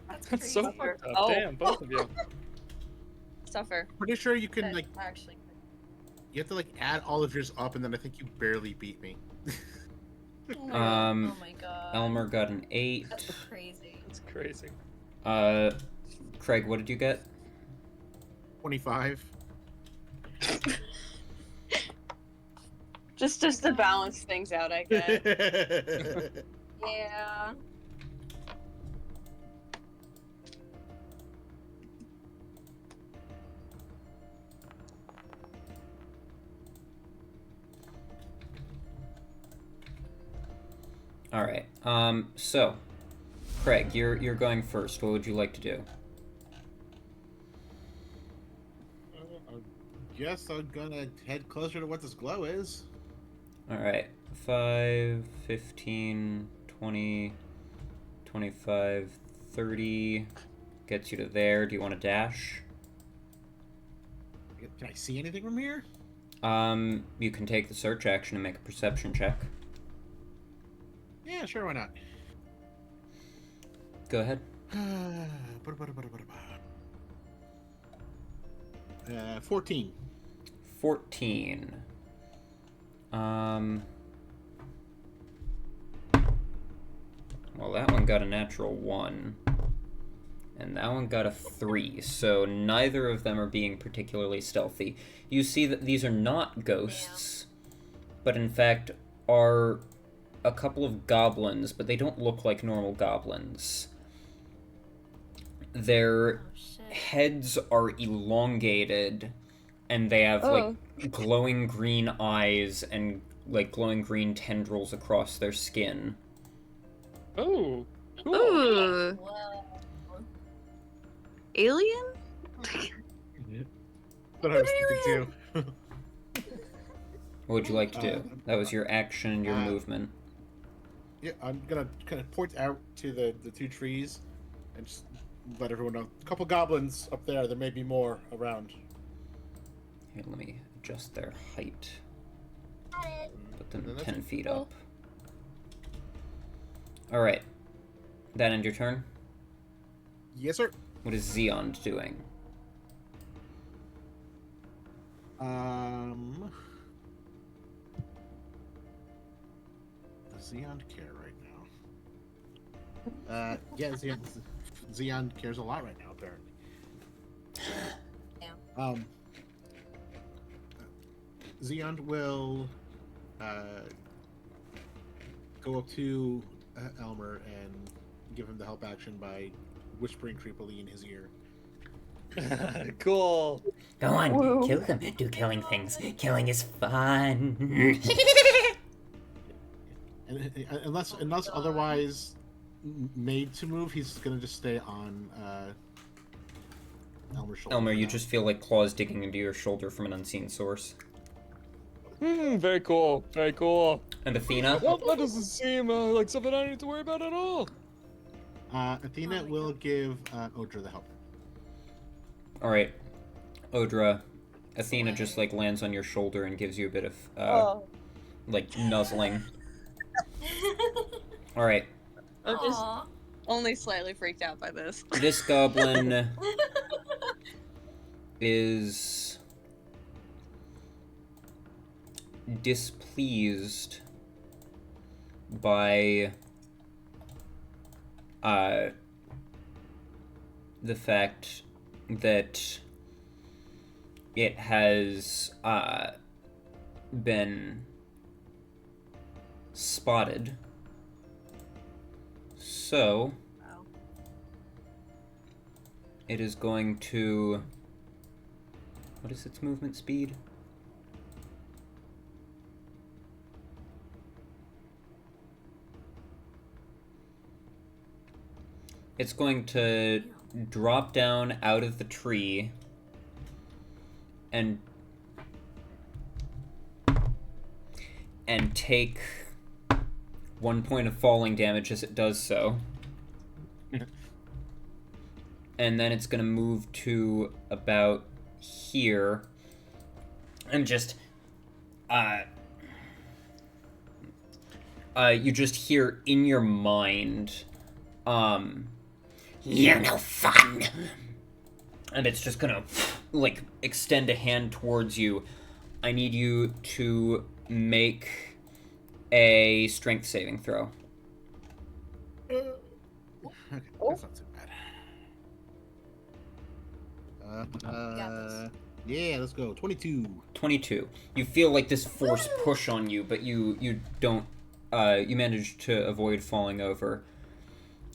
[SPEAKER 4] That's crazy.
[SPEAKER 5] That's so fucked up.
[SPEAKER 6] Oh.
[SPEAKER 5] Damn, both of you.
[SPEAKER 6] Suffer.
[SPEAKER 3] Pretty sure you can, like,
[SPEAKER 4] Actually.
[SPEAKER 3] you have to, like, add all of yours up, and then I think you barely beat me.
[SPEAKER 4] Oh my god.
[SPEAKER 1] Elmer got an 8.
[SPEAKER 4] That's crazy.
[SPEAKER 5] That's crazy.
[SPEAKER 1] Craig, what did you get?
[SPEAKER 3] 25.
[SPEAKER 6] Just to balance things out, I guess.
[SPEAKER 4] Yeah.
[SPEAKER 1] Alright, so, Craig, you're going first. What would you like to do?
[SPEAKER 3] I guess I'm gonna head closer to what this glow is.
[SPEAKER 1] Alright, 5, 15, 20, 25, 30, gets you to there. Do you want to dash?
[SPEAKER 3] Can I see anything from here?
[SPEAKER 1] You can take the search action and make a perception check.
[SPEAKER 3] Yeah, sure, why not?
[SPEAKER 1] Go ahead.
[SPEAKER 3] 14.
[SPEAKER 1] 14. Well, that one got a natural 1. And that one got a 3, so neither of them are being particularly stealthy. You see that these are not ghosts, but in fact are a couple of goblins, but they don't look like normal goblins. Their heads are elongated, and they have, like, glowing green eyes and, like, glowing green tendrils across their skin.
[SPEAKER 5] Oh, cool.
[SPEAKER 6] Ooh.
[SPEAKER 4] Whoa.
[SPEAKER 6] Alien?
[SPEAKER 3] What I was thinking too.
[SPEAKER 1] What would you like to do? That was your action and your movement.
[SPEAKER 3] Yeah, I'm gonna kind of point out to the two trees and just let everyone know. A couple goblins up there. There may be more around.
[SPEAKER 1] Here, let me adjust their height. Put them
[SPEAKER 3] And that's
[SPEAKER 1] 10
[SPEAKER 3] it.
[SPEAKER 1] feet up. Alright. That end your turn?
[SPEAKER 3] Yes, sir.
[SPEAKER 1] What is Xeon doing?
[SPEAKER 3] Does Xeon care right now? Yeah, Xeon cares a lot right now, apparently.
[SPEAKER 4] Yeah.
[SPEAKER 3] Xeon will go up to Elmer and give him the help action by whispering creepily in his ear.
[SPEAKER 5] Cool.
[SPEAKER 1] Go on,
[SPEAKER 6] Whoa.
[SPEAKER 1] kill them. Do killing things. Killing is fun.
[SPEAKER 3] And unless otherwise made to move, he's gonna just stay on Elmer's shoulder.
[SPEAKER 1] Elmer,
[SPEAKER 3] for
[SPEAKER 1] you
[SPEAKER 3] now.
[SPEAKER 1] just feel like claws digging into your shoulder from an unseen source.
[SPEAKER 5] Very cool. Very cool.
[SPEAKER 1] And Athena?
[SPEAKER 5] Well, that doesn't seem like something I need to worry about at all.
[SPEAKER 3] Athena will give Odra the help.
[SPEAKER 1] Alright. Odra, Athena just, like, lands on your shoulder and gives you a bit of, like, nuzzling. Alright.
[SPEAKER 6] I'm just
[SPEAKER 4] Aw.
[SPEAKER 6] only slightly freaked out by this.
[SPEAKER 1] This goblin is displeased by the fact that it has been spotted. So
[SPEAKER 4] Wow.
[SPEAKER 1] it is going to... What is its movement speed? It's going to drop down out of the tree and take 1 point of falling damage as it does so. And then it's going to move to about here and just you just hear in your mind you're no fun, and it's just gonna like extend a hand towards you. I need you to make a strength saving throw.
[SPEAKER 3] Okay, that's not too bad. Yeah, let's go. 22.
[SPEAKER 1] 22. You feel like this force push on you, but you don't you manage to avoid falling over.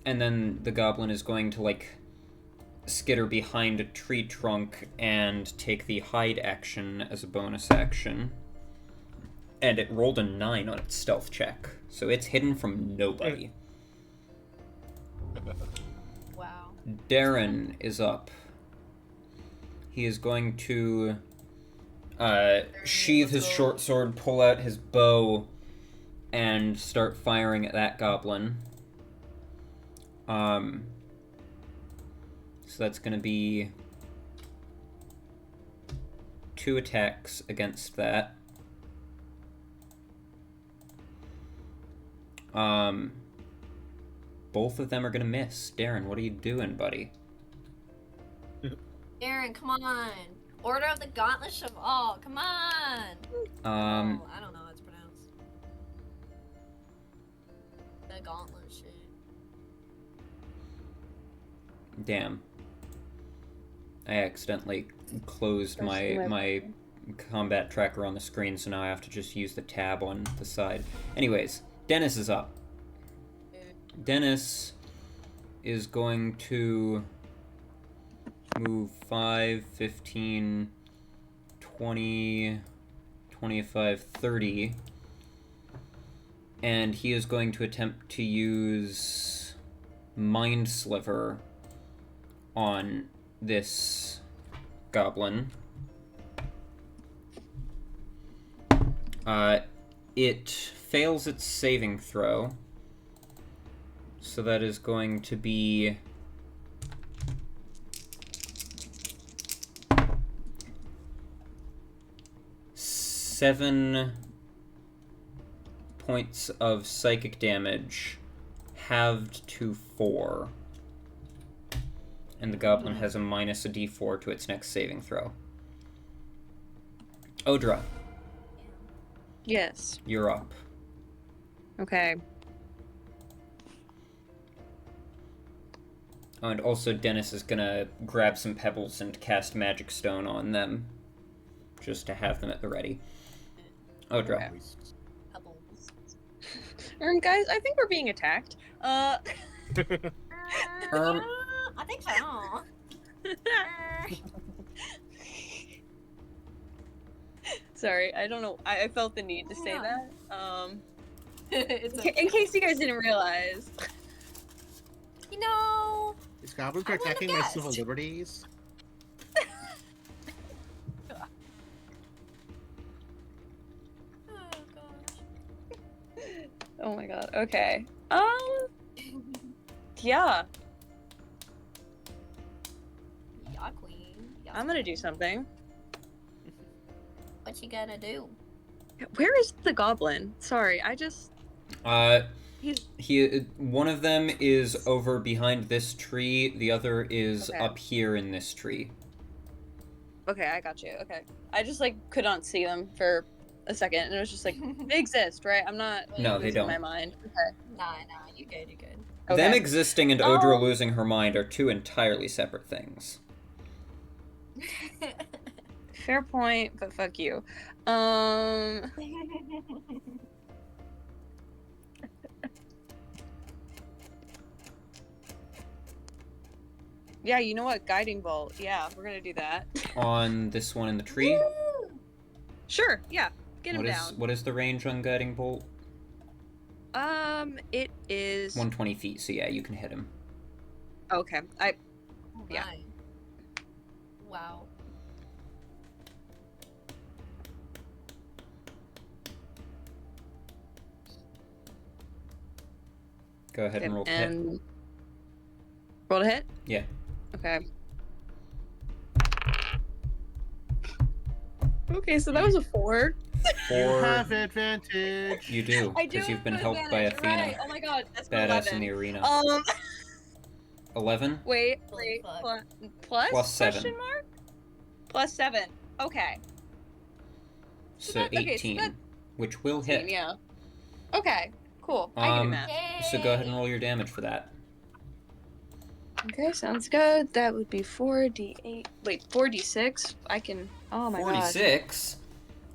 [SPEAKER 1] And then the goblin is going to, like, skitter behind a tree trunk and take the hide action as a bonus action. And it rolled a 9 on its stealth check, so it's hidden from nobody.
[SPEAKER 4] Wow.
[SPEAKER 1] Darren is up. He is going to sheathe his short sword, pull out his bow, and start firing at that goblin. So that's going to be 2 attacks against that. Both of them are gonna miss. Darren, what are you doing, buddy?
[SPEAKER 4] Aaron, come on. Order of the Gauntlet Cheval. Come on. Oh, I don't know how it's pronounced. The Gauntlet shit.
[SPEAKER 1] Damn. I accidentally closed my combat tracker on the screen, so now I have to just use the tab on the side. Anyways, Dennis is up. Dennis is going to move 5, 15, 20, 25, 30. And he is going to attempt to use Mind Sliver on this goblin. It fails its saving throw. So that is going to be 7 points of psychic damage, halved to 4. And the goblin has a minus a d4 to its next saving throw. Odra,
[SPEAKER 6] Yes.
[SPEAKER 1] you're up.
[SPEAKER 6] Okay.
[SPEAKER 1] Oh, and also Dennis is gonna grab some pebbles and cast Magic Stone on them, just to have them at the ready. Odra.
[SPEAKER 6] Okay. Guys, I think we're being attacked.
[SPEAKER 4] I think so.
[SPEAKER 6] Sorry, I don't know. I felt the need to say
[SPEAKER 4] Yeah.
[SPEAKER 6] that.
[SPEAKER 4] It's okay.
[SPEAKER 6] In case you guys didn't realize.
[SPEAKER 4] You know.
[SPEAKER 3] Is Goblin
[SPEAKER 4] I wouldn't
[SPEAKER 3] protecting my
[SPEAKER 4] have
[SPEAKER 3] civil
[SPEAKER 4] guessed.
[SPEAKER 3] liberties?
[SPEAKER 4] Oh gosh.
[SPEAKER 6] Oh my god. Okay. Yeah.
[SPEAKER 4] Yeah, queen. Yeah,
[SPEAKER 6] I'm gonna do something.
[SPEAKER 4] What you gonna do?
[SPEAKER 6] Where is the goblin? Sorry, I just.
[SPEAKER 1] One of them is over behind this tree, the other is
[SPEAKER 6] Okay.
[SPEAKER 1] up here in this tree.
[SPEAKER 6] Okay, I got you. Okay. I just like could not see them for a second, and it was just like they exist, right? I'm not.
[SPEAKER 1] No, they
[SPEAKER 6] losing
[SPEAKER 1] don't.
[SPEAKER 6] my mind. Okay.
[SPEAKER 4] Nah, you good, you good.
[SPEAKER 6] Okay.
[SPEAKER 1] Them existing and Odra losing her mind are two entirely separate things.
[SPEAKER 6] Fair point, but fuck you. Yeah, you know what? Guiding bolt. Yeah, we're gonna do that.
[SPEAKER 1] On this one in the tree,
[SPEAKER 6] Sure. Yeah. Get him
[SPEAKER 1] what is
[SPEAKER 6] down.
[SPEAKER 1] what is the range on Guiding Bolt?
[SPEAKER 6] It is.
[SPEAKER 1] 120 feet, so yeah, you can hit him.
[SPEAKER 6] Okay. Yeah.
[SPEAKER 4] My. Wow.
[SPEAKER 1] Go ahead and roll to hit.
[SPEAKER 6] And roll to hit.
[SPEAKER 1] Yeah.
[SPEAKER 6] Okay. Okay, so that was a 4.
[SPEAKER 3] You
[SPEAKER 1] 4.
[SPEAKER 3] have advantage.
[SPEAKER 1] You do,
[SPEAKER 6] I do
[SPEAKER 1] because you've been
[SPEAKER 6] have
[SPEAKER 1] helped by
[SPEAKER 6] advantage,
[SPEAKER 1] Athena.
[SPEAKER 6] right. Oh my god, that's
[SPEAKER 1] Badass
[SPEAKER 6] 11.
[SPEAKER 1] in the arena. 11?
[SPEAKER 6] Wait,
[SPEAKER 4] Holy fuck.
[SPEAKER 6] plus?
[SPEAKER 1] Plus 7.
[SPEAKER 6] Question mark? Plus 7. Okay.
[SPEAKER 1] So
[SPEAKER 6] that- okay, so
[SPEAKER 1] 18,
[SPEAKER 6] that-
[SPEAKER 1] which will hit.
[SPEAKER 6] Yeah. Okay, cool. I can do that.
[SPEAKER 1] So go ahead and roll your damage for that.
[SPEAKER 6] Okay, sounds good. That would be 4d8. Wait, 4d6? I can. Oh my god.
[SPEAKER 1] 46?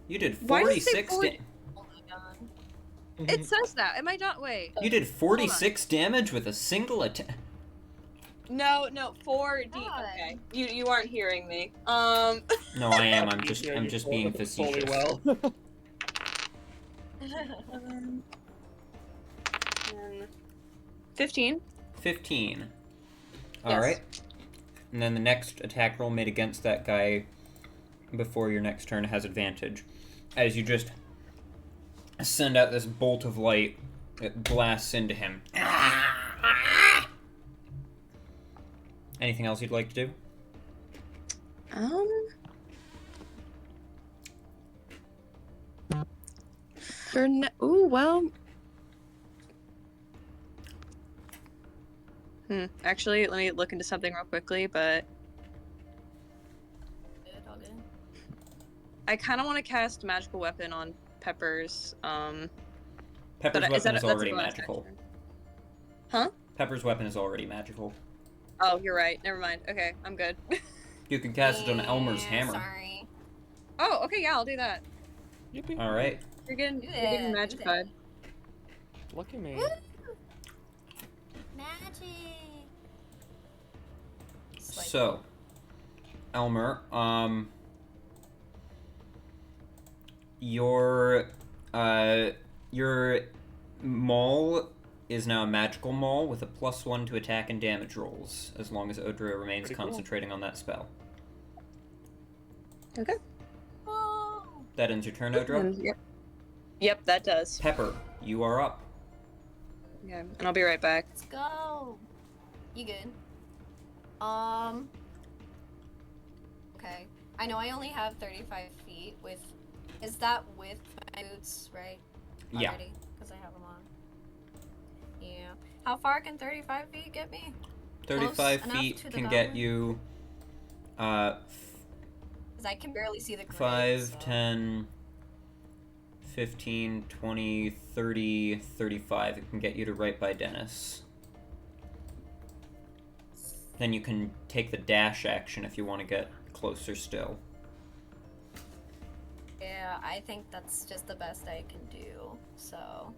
[SPEAKER 1] You did
[SPEAKER 6] Why does it say
[SPEAKER 1] 46
[SPEAKER 6] 40?
[SPEAKER 4] Oh my god.
[SPEAKER 6] It says that. Am I not? Wait.
[SPEAKER 1] You did 46 damage with a single attack.
[SPEAKER 6] No, 4d.
[SPEAKER 4] God.
[SPEAKER 6] Okay. You aren't hearing me.
[SPEAKER 1] No, I am. I'm
[SPEAKER 5] Yeah, you
[SPEAKER 1] just
[SPEAKER 5] rolled
[SPEAKER 1] being
[SPEAKER 5] it
[SPEAKER 1] facetious.
[SPEAKER 5] fully well.
[SPEAKER 6] 15.
[SPEAKER 1] 15.
[SPEAKER 6] Yes.
[SPEAKER 1] Alright. And then the next attack roll made against that guy before your next turn has advantage. As you just send out this bolt of light, it blasts into him. Anything else you'd like to do?
[SPEAKER 6] Ooh, well. Actually, let me look into something real quickly, but
[SPEAKER 4] All good.
[SPEAKER 6] I kind of want to cast magical weapon on Pepper's.
[SPEAKER 1] Pepper's
[SPEAKER 6] but
[SPEAKER 1] weapon is
[SPEAKER 6] that's a
[SPEAKER 1] already
[SPEAKER 6] bonus
[SPEAKER 1] magical.
[SPEAKER 6] action. Huh?
[SPEAKER 1] Pepper's weapon is already magical.
[SPEAKER 6] Oh, you're right. Never mind. Okay, I'm good.
[SPEAKER 1] You can cast it on Elmer's hammer.
[SPEAKER 4] Sorry.
[SPEAKER 6] Oh, okay, yeah, I'll do that.
[SPEAKER 5] Yippee.
[SPEAKER 1] All right.
[SPEAKER 6] You're getting
[SPEAKER 4] Do that, do
[SPEAKER 6] magified.
[SPEAKER 5] Look at me.
[SPEAKER 4] Woo! Magic. It's like-
[SPEAKER 1] So, Elmer, your maul is now a magical maul with a +1 to attack and damage rolls, as long as Odra remains
[SPEAKER 5] Pretty cool.
[SPEAKER 1] concentrating on that spell.
[SPEAKER 6] Okay.
[SPEAKER 4] Oh.
[SPEAKER 1] That ends your turn, Odra.
[SPEAKER 6] Yep. Yep, that does.
[SPEAKER 1] Pepper, you are up.
[SPEAKER 6] Okay, and I'll be right back.
[SPEAKER 4] Let's go. You good? Okay. I know I only have 35 feet with. Is that with my boots, right?
[SPEAKER 1] Yeah.
[SPEAKER 4] Because I have them on. Yeah. How far can 35 feet get me?
[SPEAKER 1] 35
[SPEAKER 4] enough
[SPEAKER 1] feet
[SPEAKER 4] to the
[SPEAKER 1] can get
[SPEAKER 4] goblin?
[SPEAKER 1] you
[SPEAKER 4] Because I can barely see the grid.
[SPEAKER 1] 5,
[SPEAKER 4] so.
[SPEAKER 1] 10, 15, 20, 30, 35. It can get you to right by Dennis. Then you can take the dash action if you want to get closer still.
[SPEAKER 4] Yeah, I think that's just the best I can do. So,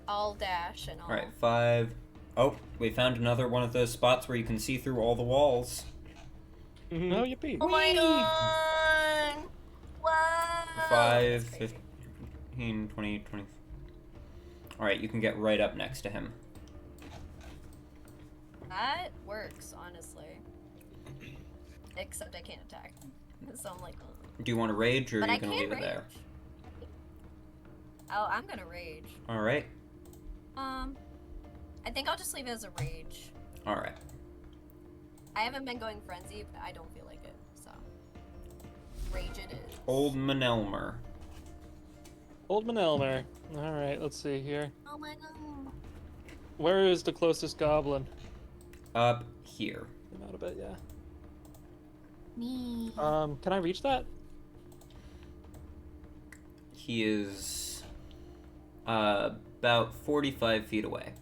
[SPEAKER 4] I'll dash and I'll.
[SPEAKER 1] Alright, 5. Oh, we found another one of those spots where you can see through all the walls.
[SPEAKER 5] Oh, yippee.
[SPEAKER 4] Oh my god! Wow!
[SPEAKER 1] 5,
[SPEAKER 4] That's crazy.
[SPEAKER 1] 15, 20, 20. Alright, you can get right up next to him.
[SPEAKER 4] That works, honestly. Except I can't attack. So I'm like, ugh.
[SPEAKER 1] Do you want to rage, or
[SPEAKER 4] But
[SPEAKER 1] are
[SPEAKER 4] I
[SPEAKER 1] you going to
[SPEAKER 4] can
[SPEAKER 1] leave
[SPEAKER 4] rage.
[SPEAKER 1] it there?
[SPEAKER 4] Oh, I'm gonna rage.
[SPEAKER 1] Alright.
[SPEAKER 4] I think I'll just leave it as a rage.
[SPEAKER 1] Alright.
[SPEAKER 4] I haven't been going frenzy, but I don't feel like it, so. Rage it is.
[SPEAKER 1] Old Elmer.
[SPEAKER 5] Old Man Elmer. Alright, let's see here.
[SPEAKER 4] Oh my god.
[SPEAKER 5] Where is the closest goblin?
[SPEAKER 1] Up here.
[SPEAKER 5] I'm out a bit, yeah.
[SPEAKER 4] Me.
[SPEAKER 5] Can I reach that?
[SPEAKER 1] He is about 45 feet away.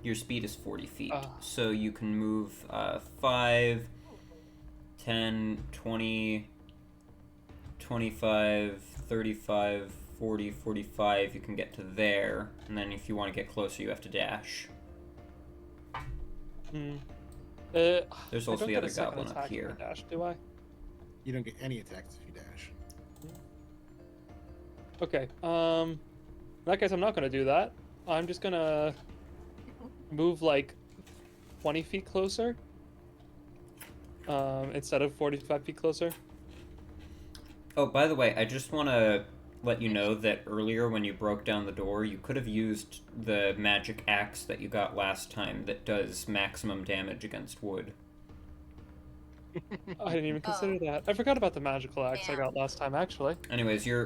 [SPEAKER 1] Your speed is 40 feet. So you can move 5, 10, 20, 25, 35, 40, 45. You can get to there. And then if you want to get closer, you have to dash. There's
[SPEAKER 5] I
[SPEAKER 1] also
[SPEAKER 5] don't
[SPEAKER 1] the
[SPEAKER 5] get
[SPEAKER 1] other
[SPEAKER 5] a second
[SPEAKER 1] goblin up
[SPEAKER 5] attack
[SPEAKER 1] here.
[SPEAKER 5] if I dash, do I?
[SPEAKER 3] You don't get any attacks if you dash.
[SPEAKER 5] Okay, in that case, I'm not gonna do that. I'm just gonna move like 20 feet closer. Instead of 45 feet closer.
[SPEAKER 1] Oh, by the way, I just want to let you know that earlier when you broke down the door, you could have used the magic axe that you got last time that does maximum damage against wood.
[SPEAKER 5] I didn't even consider that. I forgot about the magical axe I got last time, actually.
[SPEAKER 1] Anyways,
[SPEAKER 5] Yeah.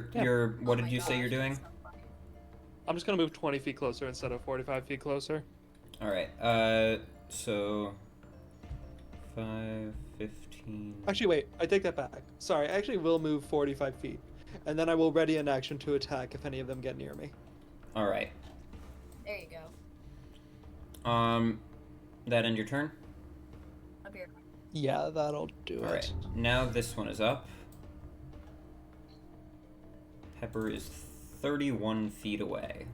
[SPEAKER 1] what
[SPEAKER 4] Oh
[SPEAKER 1] did
[SPEAKER 4] my
[SPEAKER 1] you say
[SPEAKER 4] gosh,
[SPEAKER 1] you're doing?
[SPEAKER 4] that's so funny.
[SPEAKER 5] I'm just gonna move 20 feet closer instead of 45 feet closer.
[SPEAKER 1] Alright, so 5, 15...
[SPEAKER 7] Actually, wait. I take that back. Sorry, I actually will move 45 feet. And then I will ready an action to attack if any of them get near me.
[SPEAKER 1] Alright.
[SPEAKER 4] There you go.
[SPEAKER 1] That end your turn?
[SPEAKER 4] Up here.
[SPEAKER 7] Yeah, that'll do
[SPEAKER 1] Alright,
[SPEAKER 7] it.
[SPEAKER 1] now this one is up. Pepper is 31 feet away.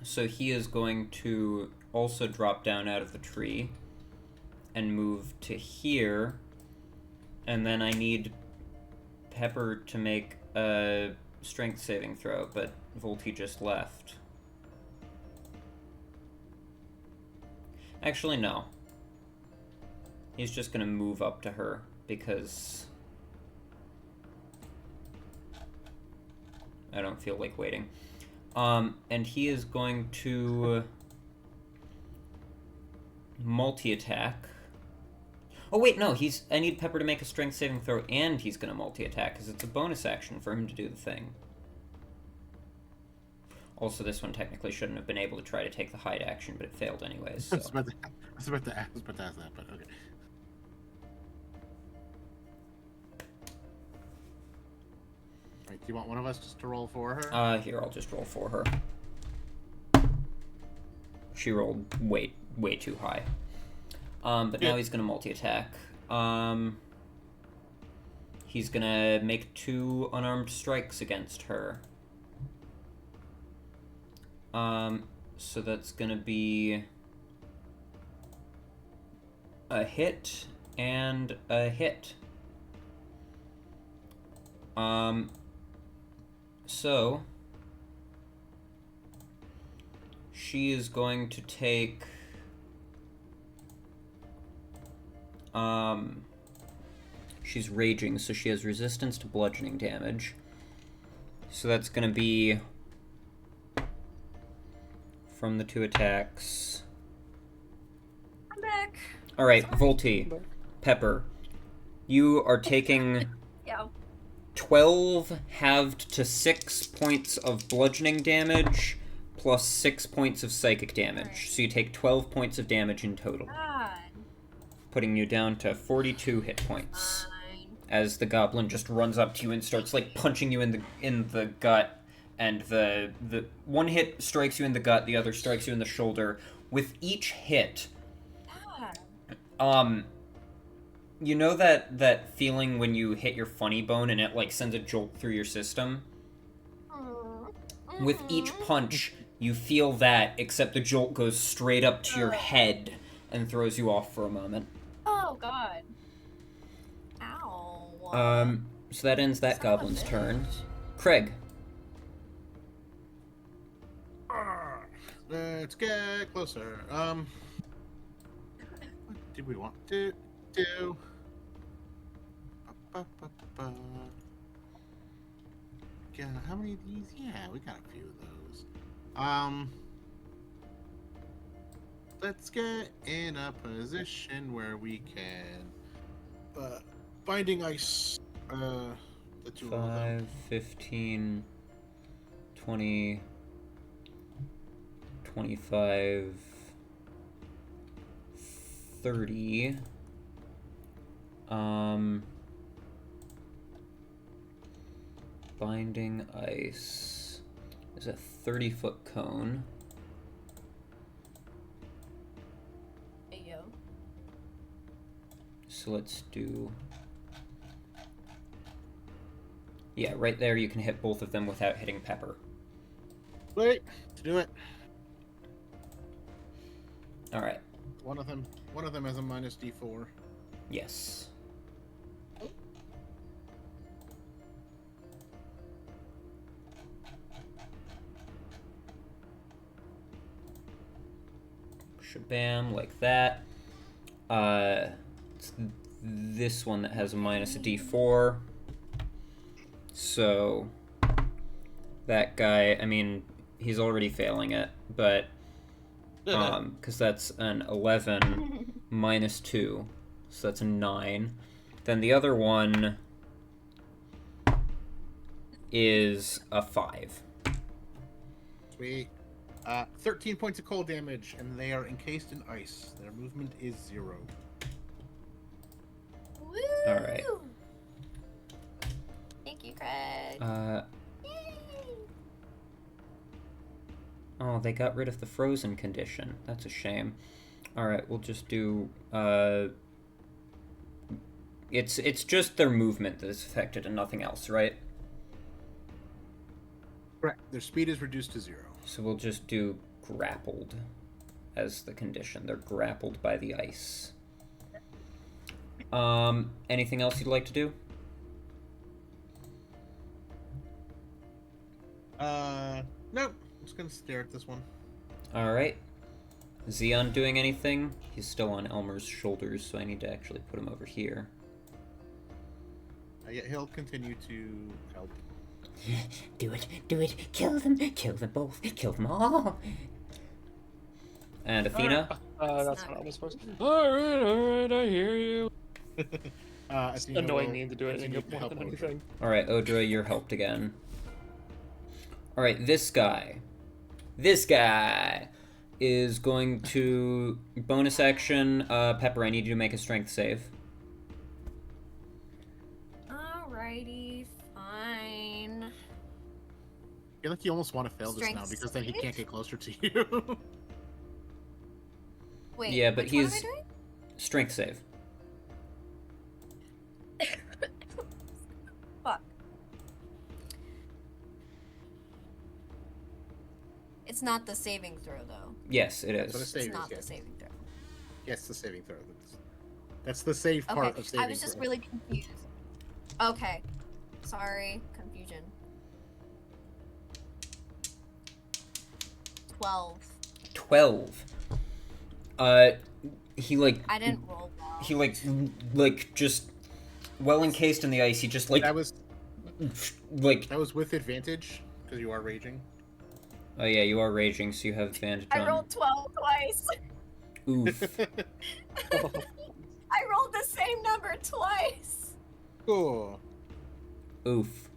[SPEAKER 1] So he is going to also drop down out of the tree and move to here. And then I need Pepper to make a strength saving throw, but Volty just left. Actually, no. He's just gonna move up to her because I don't feel like waiting. And he is going to multi-attack. Oh wait, no, I need Pepper to make a strength saving throw and he's gonna multi-attack because it's a bonus action for him to do the thing. Also, this one technically shouldn't have been able to try to take the hide action, but it failed anyways. So.
[SPEAKER 3] I was about to ask that, but okay. Alright, do you want one of us just to roll for her?
[SPEAKER 1] Here, I'll just roll for her. She rolled way too high. But now he's gonna multi-attack. He's gonna make 2 unarmed strikes against her. So that's gonna be a hit and a hit. So she is going to take she's raging, so she has resistance to bludgeoning damage. So that's gonna be from the 2 attacks.
[SPEAKER 4] I'm back.
[SPEAKER 1] Alright,
[SPEAKER 4] Sorry.
[SPEAKER 1] Volti, Pepper, you are taking
[SPEAKER 4] Yeah.
[SPEAKER 1] 12 halved to 6 points of bludgeoning damage plus 6 points of psychic damage.
[SPEAKER 4] Alright.
[SPEAKER 1] So you take 12 points of damage in total,
[SPEAKER 4] God.
[SPEAKER 1] putting you down to 42 hit points.
[SPEAKER 4] Fine.
[SPEAKER 1] As the goblin just runs up to you and starts like punching you in the gut, and the one hit strikes you in the gut, the other strikes you in the shoulder. With each hit,
[SPEAKER 4] God.
[SPEAKER 1] you know that feeling when you hit your funny bone and it like sends a jolt through your system? With each punch, you feel that, except the jolt goes straight up to your head and throws you off for a moment.
[SPEAKER 4] Oh God. Ow.
[SPEAKER 1] So that ends that goblin's turn. Craig.
[SPEAKER 3] Let's get closer. What did we want to do? Yeah, how many of these? Yeah, we got a few of those. Let's get in a position where we can binding ice the 2 of them.
[SPEAKER 1] 5, 15, 20, 25, 30. Binding ice is a 30-foot cone.
[SPEAKER 4] Hey, yo.
[SPEAKER 1] So let's do... Yeah, right there you can hit both of them without hitting Pepper.
[SPEAKER 3] Wait, to do it.
[SPEAKER 1] Alright,
[SPEAKER 3] One of them has a minus D4.
[SPEAKER 1] yes. Shabam, like that. It's this one that has a minus a D4. So that guy, I mean, he's already failing it, but because that's an 11 minus 2, so that's a 9. Then the other one is a 5.
[SPEAKER 3] Sweet. 13 points of cold damage, and they are encased in ice. Their movement is 0.
[SPEAKER 4] Woo!
[SPEAKER 1] Alright.
[SPEAKER 4] Thank you, Craig. Yay!
[SPEAKER 1] Oh, they got rid of the frozen condition. That's a shame. Alright, we'll just do, It's just their movement that is affected and nothing else, right?
[SPEAKER 3] Correct. Their speed is reduced to 0.
[SPEAKER 1] So we'll just do grappled as the condition. They're grappled by the ice. Anything else you'd like to do?
[SPEAKER 3] Nope. I'm just gonna stare at this one.
[SPEAKER 1] Alright. Xeon doing anything? He's still on Elmer's shoulders, so I need to actually put him over here.
[SPEAKER 3] Yeah, he'll continue to help.
[SPEAKER 1] Do it, kill them both, kill them all. And Athena?
[SPEAKER 5] That's not almost supposed to. Alright, I hear you. It's
[SPEAKER 3] Athena
[SPEAKER 5] annoying
[SPEAKER 3] will
[SPEAKER 5] me to do anything
[SPEAKER 3] continue to
[SPEAKER 5] more
[SPEAKER 3] help
[SPEAKER 5] than
[SPEAKER 3] Odra.
[SPEAKER 5] anything.
[SPEAKER 1] Alright, Odra, you're helped again. Alright, this guy. This guy is going to bonus action. Pepper, I need you to make a strength save.
[SPEAKER 4] Alrighty, fine.
[SPEAKER 3] I feel like you almost want to fail this now because then he can't get closer to you.
[SPEAKER 4] Wait,
[SPEAKER 1] Yeah, but
[SPEAKER 4] which one am I
[SPEAKER 1] he's
[SPEAKER 4] doing?
[SPEAKER 1] strength save.
[SPEAKER 4] Fuck. It's not the saving throw, though.
[SPEAKER 1] Yes, it
[SPEAKER 3] That's what a
[SPEAKER 1] is.
[SPEAKER 3] save
[SPEAKER 4] It's
[SPEAKER 3] is,
[SPEAKER 4] not
[SPEAKER 3] yeah.
[SPEAKER 4] the saving throw.
[SPEAKER 3] Yes, the saving throw. That's the save part
[SPEAKER 4] Okay,
[SPEAKER 3] of saving
[SPEAKER 4] I was just
[SPEAKER 3] throw.
[SPEAKER 4] really confused. Okay. Sorry, confusion. 12.
[SPEAKER 1] 12. He like
[SPEAKER 4] I didn't roll well.
[SPEAKER 1] he like just well encased in the ice. He just like
[SPEAKER 3] That was
[SPEAKER 1] like
[SPEAKER 3] with advantage because you are raging.
[SPEAKER 1] oh yeah, you are raging, so you have advantage
[SPEAKER 4] I
[SPEAKER 1] on.
[SPEAKER 4] rolled 12 twice.
[SPEAKER 1] Oof.
[SPEAKER 4] I rolled the same number twice.
[SPEAKER 3] Cool.
[SPEAKER 1] Oof.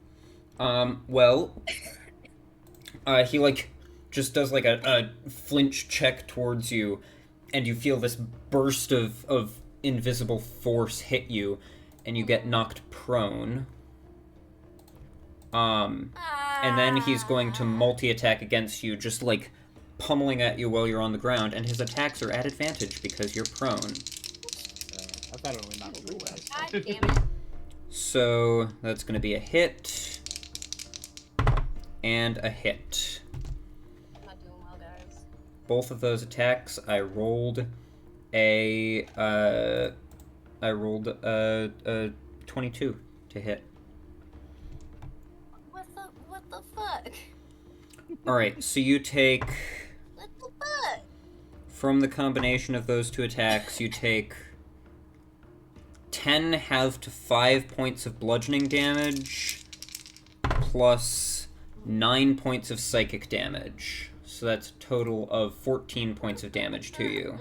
[SPEAKER 1] Well, he like just does like a flinch check towards you, and you feel this burst of invisible force hit you, and you get knocked prone. And then he's going to multi-attack against you, just like pummeling at you while you're on the ground, and his attacks are at advantage because you're prone.
[SPEAKER 3] I thought it only knocked you away.
[SPEAKER 4] God damn it.
[SPEAKER 1] So that's going to be a hit and a hit.
[SPEAKER 4] I'm not doing well, guys.
[SPEAKER 1] Both of those attacks, I rolled a 22 to hit.
[SPEAKER 4] What the fuck?
[SPEAKER 1] All right, so you take
[SPEAKER 4] What the fuck?
[SPEAKER 1] from the combination of those two attacks, you take 10 halved to 5 points of bludgeoning damage plus 9 points of psychic damage. So that's a total of 14 points of damage to you.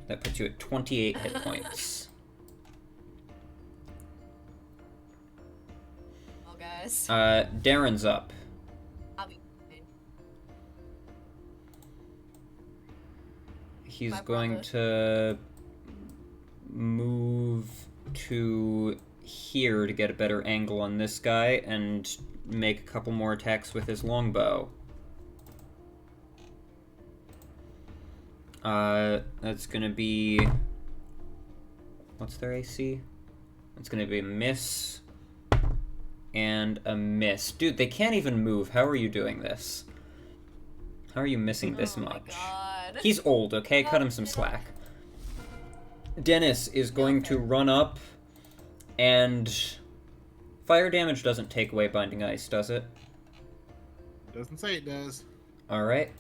[SPEAKER 1] That puts you at 28 hit points.
[SPEAKER 4] Oh, guys.
[SPEAKER 1] Darren's up.
[SPEAKER 4] I'll be fine.
[SPEAKER 1] He's
[SPEAKER 4] My
[SPEAKER 1] going
[SPEAKER 4] brother.
[SPEAKER 1] to move to here to get a better angle on this guy and make a couple more attacks with his longbow. That's gonna be... What's their AC? It's gonna be a miss and a miss. Dude, they can't even move. How are you doing this? How are you missing this
[SPEAKER 4] Oh my
[SPEAKER 1] much?
[SPEAKER 4] God.
[SPEAKER 1] He's old, okay? Cut him some slack. Dennis is going to run up and... Fire damage doesn't take away Binding Ice, does it?
[SPEAKER 3] Doesn't say it does.
[SPEAKER 1] Alright.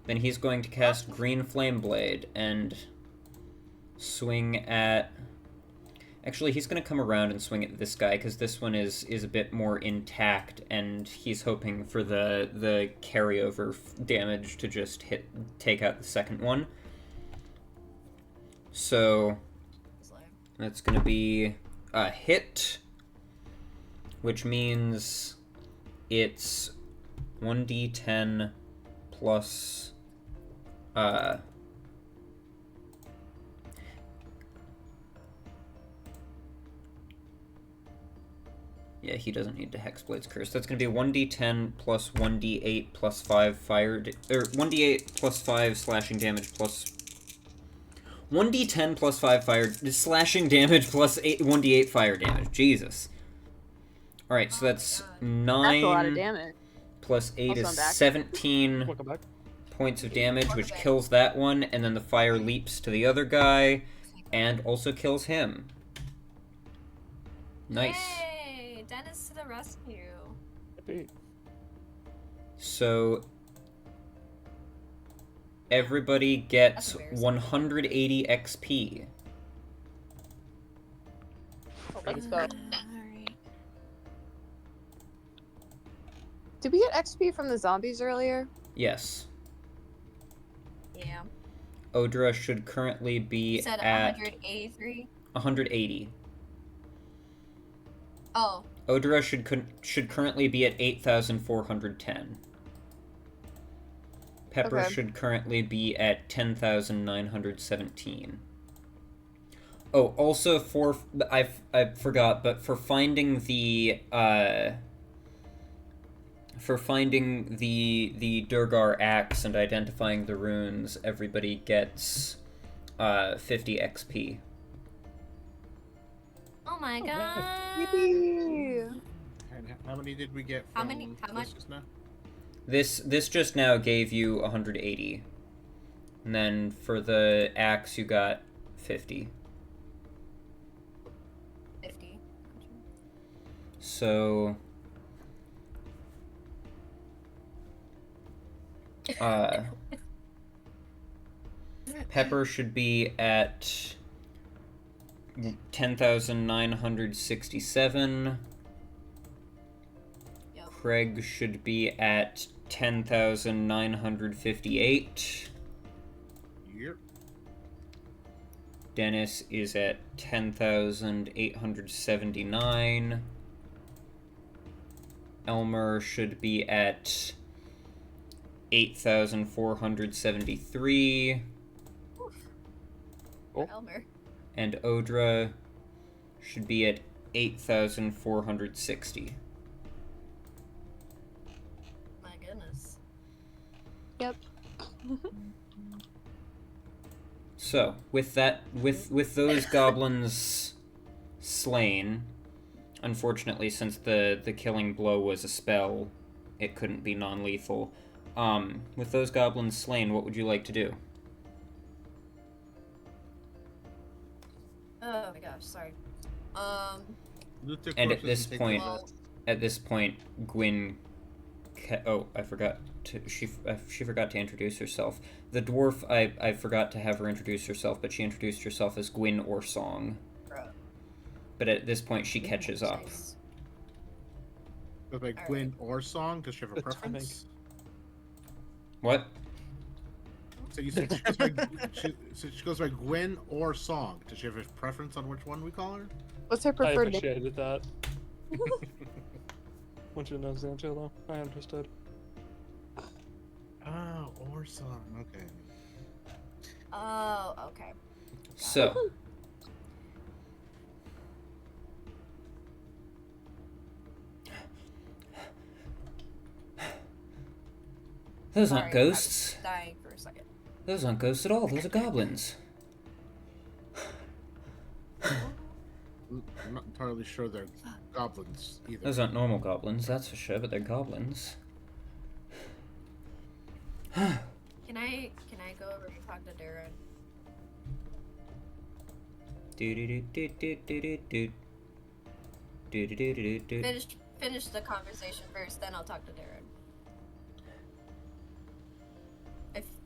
[SPEAKER 1] Then he's going to cast Green Flame Blade and swing at... Actually, he's going to come around and swing at this guy, because this one is a bit more intact, and he's hoping for the carryover damage to just take out the second one. So, that's going to be a hit, which means it's 1d10 plus... Yeah, he doesn't need to Hexblade's Curse. That's going to be 1d10 plus 1d8 plus 5 fire... or 1d8 plus 5 slashing damage plus... 1d10 plus 5 fire... slashing damage plus 1d8 fire damage. Jesus. Alright, so that's 9...
[SPEAKER 6] That's a lot of damage.
[SPEAKER 1] Plus 8
[SPEAKER 6] Also,
[SPEAKER 1] is
[SPEAKER 6] I'm back.
[SPEAKER 1] 17
[SPEAKER 5] Welcome back.
[SPEAKER 1] points of damage, which kills that one, and then the fire leaps to the other guy, and also kills him. Nice.
[SPEAKER 4] Yay! Dennis to the rescue.
[SPEAKER 5] Yippee.
[SPEAKER 1] So everybody gets
[SPEAKER 4] That's embarrassing.
[SPEAKER 1] 180 XP.
[SPEAKER 6] Let's go.
[SPEAKER 4] Alright.
[SPEAKER 6] Did we get XP from the zombies earlier?
[SPEAKER 1] Yes.
[SPEAKER 4] Yeah.
[SPEAKER 1] Odra should currently be
[SPEAKER 4] You said
[SPEAKER 1] at
[SPEAKER 4] 183?
[SPEAKER 1] 180.
[SPEAKER 4] Oh.
[SPEAKER 1] Odra should currently be at 8,410. Pepper
[SPEAKER 6] Okay.
[SPEAKER 1] should currently be at 10,917. Oh, also I forgot, but for finding the Durgar axe and identifying the runes, everybody gets 50 XP.
[SPEAKER 4] Oh my god.
[SPEAKER 6] Yippee!
[SPEAKER 3] And how many did we get
[SPEAKER 4] How
[SPEAKER 3] from
[SPEAKER 4] many- how
[SPEAKER 3] this
[SPEAKER 4] much?
[SPEAKER 3] just now?
[SPEAKER 1] This just now gave you 180. And then for the axe you got 50.
[SPEAKER 4] 50.
[SPEAKER 1] So Pepper should be at 10,967.
[SPEAKER 4] Yep.
[SPEAKER 1] Craig should be at 10,958.
[SPEAKER 3] Yep.
[SPEAKER 1] Dennis is at 10,879. Elmer should be at 8,473.
[SPEAKER 5] Oh.
[SPEAKER 4] Elmer.
[SPEAKER 1] And Odra should be at 8,460.
[SPEAKER 4] My goodness.
[SPEAKER 6] Yep.
[SPEAKER 1] So, with those goblins slain, unfortunately, since the killing blow was a spell, it couldn't be non-lethal. With those goblins slain, what would you like to do?
[SPEAKER 4] Oh my gosh, sorry.
[SPEAKER 3] Loot their
[SPEAKER 1] And at
[SPEAKER 3] corpses
[SPEAKER 1] this
[SPEAKER 3] take
[SPEAKER 1] point-
[SPEAKER 3] their-
[SPEAKER 4] Well,
[SPEAKER 1] At this point, Gwyn. I forgot to. She forgot to introduce herself. The dwarf. I forgot to have her introduce herself, but she introduced herself as Gwyn or Song.
[SPEAKER 4] bro.
[SPEAKER 1] But at this point, she catches up.
[SPEAKER 4] Nice.
[SPEAKER 3] Goes by Gwyn or Song? Does she have a
[SPEAKER 7] Good
[SPEAKER 3] preference?
[SPEAKER 1] What?
[SPEAKER 3] So you said she goes by Gwyn or Song. Does she have a preference on which one we call her?
[SPEAKER 6] What's her
[SPEAKER 5] I
[SPEAKER 6] preferred name?
[SPEAKER 5] appreciated that. Want you to know Xantilo. I understood.
[SPEAKER 3] Oh, or Song. Okay.
[SPEAKER 4] Oh, okay.
[SPEAKER 1] So. Those aren't
[SPEAKER 4] Sorry, I was
[SPEAKER 1] ghosts.
[SPEAKER 4] dying for a second.
[SPEAKER 1] Those aren't ghosts at all. Those are goblins.
[SPEAKER 3] I'm not entirely sure they're goblins either.
[SPEAKER 1] Those aren't normal goblins, that's for sure, but they're goblins.
[SPEAKER 4] Can I go over and talk to Darren? Finish the conversation first, then I'll talk to Darren.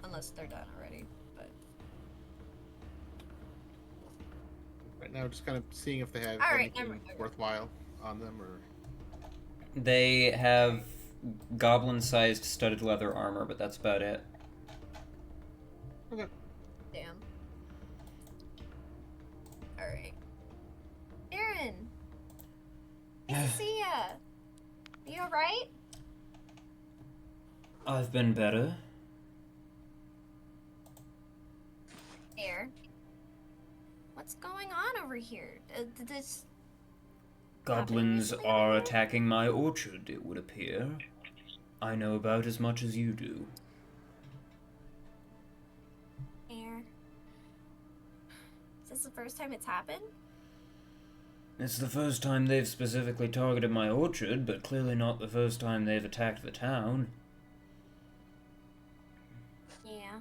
[SPEAKER 4] Unless they're done already, but
[SPEAKER 3] Right now, just kind of seeing if they have
[SPEAKER 4] All right,
[SPEAKER 3] anything
[SPEAKER 4] never-
[SPEAKER 3] worthwhile on them, or
[SPEAKER 1] They have goblin-sized studded leather armor, but that's about it.
[SPEAKER 4] damn. All right, Darren. Nice to see ya. You alright?
[SPEAKER 1] I've been better.
[SPEAKER 4] Here. What's going on over here? Did this?
[SPEAKER 1] Goblins are attacking my orchard, it would appear. I know about as much as you do.
[SPEAKER 4] Here. Is this the first time it's happened?
[SPEAKER 1] It's the first time they've specifically targeted my orchard, but clearly not the first time they've attacked the town.
[SPEAKER 4] Yeah.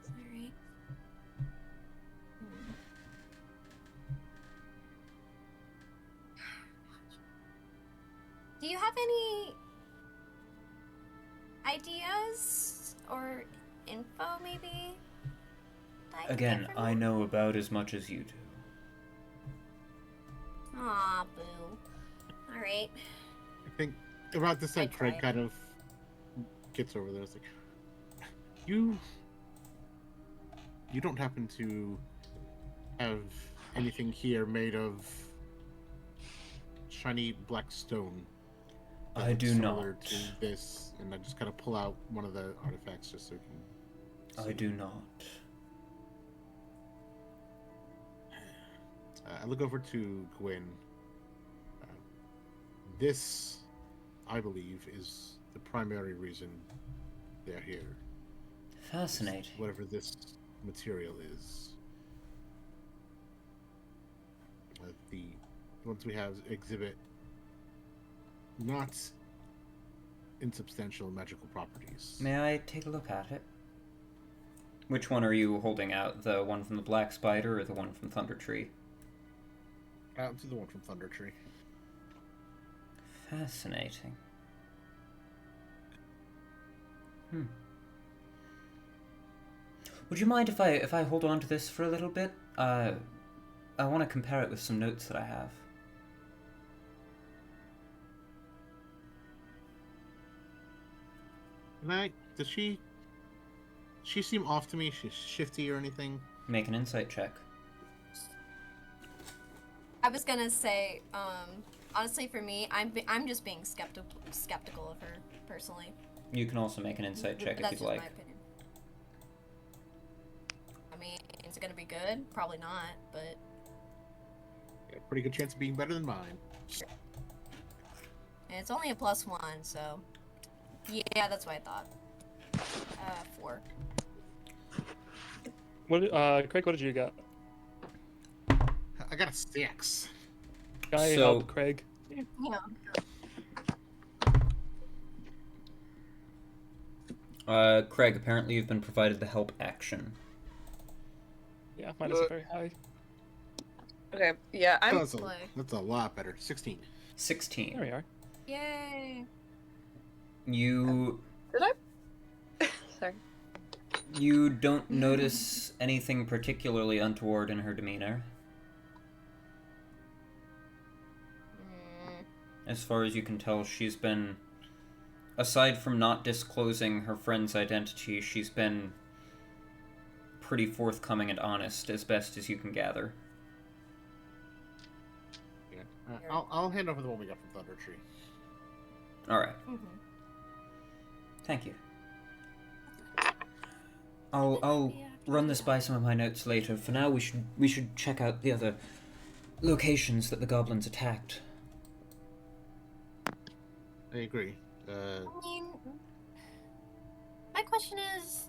[SPEAKER 4] Alright. Do you have any ideas or info, maybe? that I can
[SPEAKER 1] Again,
[SPEAKER 4] get from
[SPEAKER 1] I
[SPEAKER 4] you?
[SPEAKER 1] know about as much as you do.
[SPEAKER 4] Aw, boo. Alright.
[SPEAKER 3] I think about this time,
[SPEAKER 4] I
[SPEAKER 3] Craig
[SPEAKER 4] tried.
[SPEAKER 3] kind of gets over there. It's like, you don't happen to have anything here made of shiny black stone?
[SPEAKER 1] I do
[SPEAKER 3] similar
[SPEAKER 1] not.
[SPEAKER 3] to this, and I just kind of pull out one of the artifacts just so you can.
[SPEAKER 1] I do not.
[SPEAKER 3] I look over to Gwyn. This, I believe, is the primary reason they're here.
[SPEAKER 1] Fascinating.
[SPEAKER 3] Whatever this material is. The ones we have exhibit not insubstantial magical properties.
[SPEAKER 1] May I take a look at it? Which one are you holding out? The one from the Black Spider or the one from Thunder Tree?
[SPEAKER 3] To the one from Thunder Tree.
[SPEAKER 1] Fascinating. Would you mind if I hold on to this for a little bit? I want to compare it with some notes that I have.
[SPEAKER 3] Does she seem off to me? She's shifty or anything?
[SPEAKER 1] Make an insight check.
[SPEAKER 4] I was gonna say, honestly, for me, I'm just being skeptical of her personally.
[SPEAKER 1] You can also make an insight check
[SPEAKER 4] But that's
[SPEAKER 1] if
[SPEAKER 4] just
[SPEAKER 1] you'd like.
[SPEAKER 4] my opinion. I mean, is it gonna be good? Probably not, but
[SPEAKER 3] Yeah, pretty good chance of being better than mine.
[SPEAKER 4] and it's only a +1, so yeah, that's what I thought. 4.
[SPEAKER 5] What, Craig, what did you get?
[SPEAKER 3] I got a 6.
[SPEAKER 5] Guy
[SPEAKER 1] So-
[SPEAKER 5] help Craig.
[SPEAKER 4] Yeah.
[SPEAKER 1] Craig, apparently you've been provided the help action.
[SPEAKER 5] Yeah, mine isn't very high.
[SPEAKER 6] Okay, yeah, I'm.
[SPEAKER 3] That's a lot better. 16.
[SPEAKER 1] 16.
[SPEAKER 5] There we are.
[SPEAKER 4] Yay!
[SPEAKER 1] You
[SPEAKER 6] Did I? Sorry.
[SPEAKER 1] You don't notice anything particularly untoward in her demeanor.
[SPEAKER 4] Mm,
[SPEAKER 1] As far as you can tell, she's been, aside from not disclosing her friend's identity, she's been pretty forthcoming and honest, as best as you can gather.
[SPEAKER 3] Yeah. I'll hand over the one we got from Thunder Tree.
[SPEAKER 1] Alright,
[SPEAKER 4] mhm.
[SPEAKER 1] thank you. I'll run this by some of my notes later. For now, we should check out the other locations that the goblins attacked.
[SPEAKER 3] I agree.
[SPEAKER 4] I mean, my question is,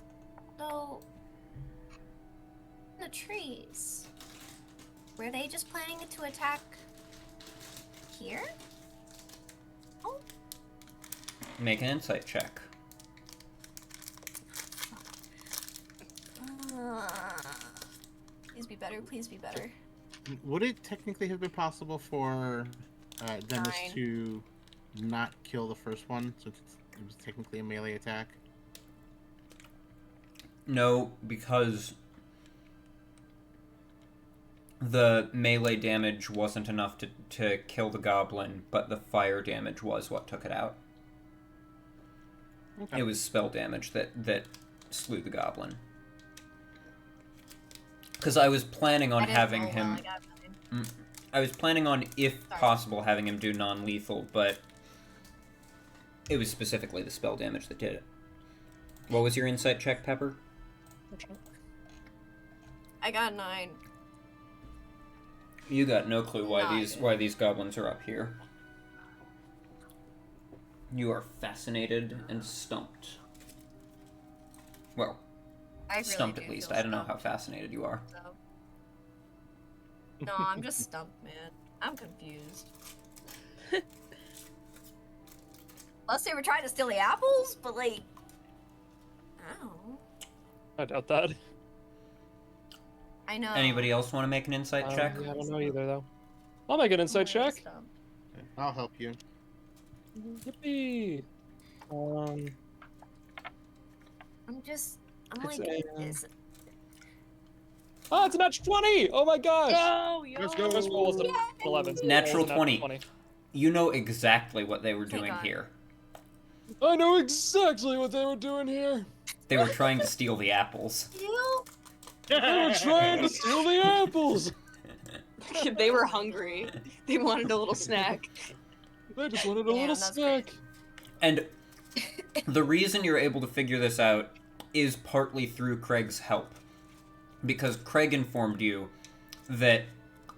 [SPEAKER 4] though, the trees, were they just planning to attack here? Oh,
[SPEAKER 1] Make an insight check.
[SPEAKER 4] please be better, please be better.
[SPEAKER 3] Would it technically have been possible for Dennis
[SPEAKER 4] 9.
[SPEAKER 3] to not kill the first one, since it was technically a melee attack?
[SPEAKER 1] No, because the melee damage wasn't enough to kill the goblin, but the fire damage was what took it out.
[SPEAKER 3] Okay.
[SPEAKER 1] It was spell damage that slew the goblin. Because I was planning on
[SPEAKER 4] I didn't
[SPEAKER 1] having
[SPEAKER 4] roll
[SPEAKER 1] him...
[SPEAKER 4] well, I got 9.
[SPEAKER 1] I was planning on, if
[SPEAKER 4] Sorry.
[SPEAKER 1] possible, having him do non-lethal, but it was specifically the spell damage that did it. What was your insight check, Pepper?
[SPEAKER 4] I got 9.
[SPEAKER 1] You got no clue why
[SPEAKER 4] No, I
[SPEAKER 1] why these goblins are up here. You are fascinated and stumped. Well,
[SPEAKER 4] I really
[SPEAKER 1] stumped
[SPEAKER 4] do
[SPEAKER 1] at least.
[SPEAKER 4] feel
[SPEAKER 1] I don't know how
[SPEAKER 4] stumped,
[SPEAKER 1] fascinated you are.
[SPEAKER 4] so. No, I'm just stumped, man. I'm confused. Unless they were trying to steal the apples, but like, I don't know.
[SPEAKER 5] I doubt that.
[SPEAKER 4] I know.
[SPEAKER 1] Anybody else want to make an insight check?
[SPEAKER 5] Yeah, I don't know either, though. I'll make an insight
[SPEAKER 4] I'm really
[SPEAKER 5] check.
[SPEAKER 4] stumped.
[SPEAKER 3] I'll help you.
[SPEAKER 5] Yippee!
[SPEAKER 4] I'm
[SPEAKER 5] It's
[SPEAKER 4] like,
[SPEAKER 5] a-
[SPEAKER 4] is,
[SPEAKER 5] Ah, it's a match 20! Oh my gosh!
[SPEAKER 6] Oh, yo.
[SPEAKER 3] Let's go.
[SPEAKER 5] First roll was an 11.
[SPEAKER 1] Natural
[SPEAKER 5] Roll was a
[SPEAKER 1] 20. You know exactly what they were
[SPEAKER 4] Thank
[SPEAKER 1] doing
[SPEAKER 4] God.
[SPEAKER 1] here.
[SPEAKER 5] I know exactly what they were doing here.
[SPEAKER 1] They were trying to steal the apples.
[SPEAKER 4] you?
[SPEAKER 5] They were trying to steal the apples.
[SPEAKER 6] They were hungry. They wanted a little snack.
[SPEAKER 5] They just wanted a little
[SPEAKER 4] that's
[SPEAKER 5] snack.
[SPEAKER 1] And the reason you're able to figure this out is partly through Craig's help. Because Craig informed you that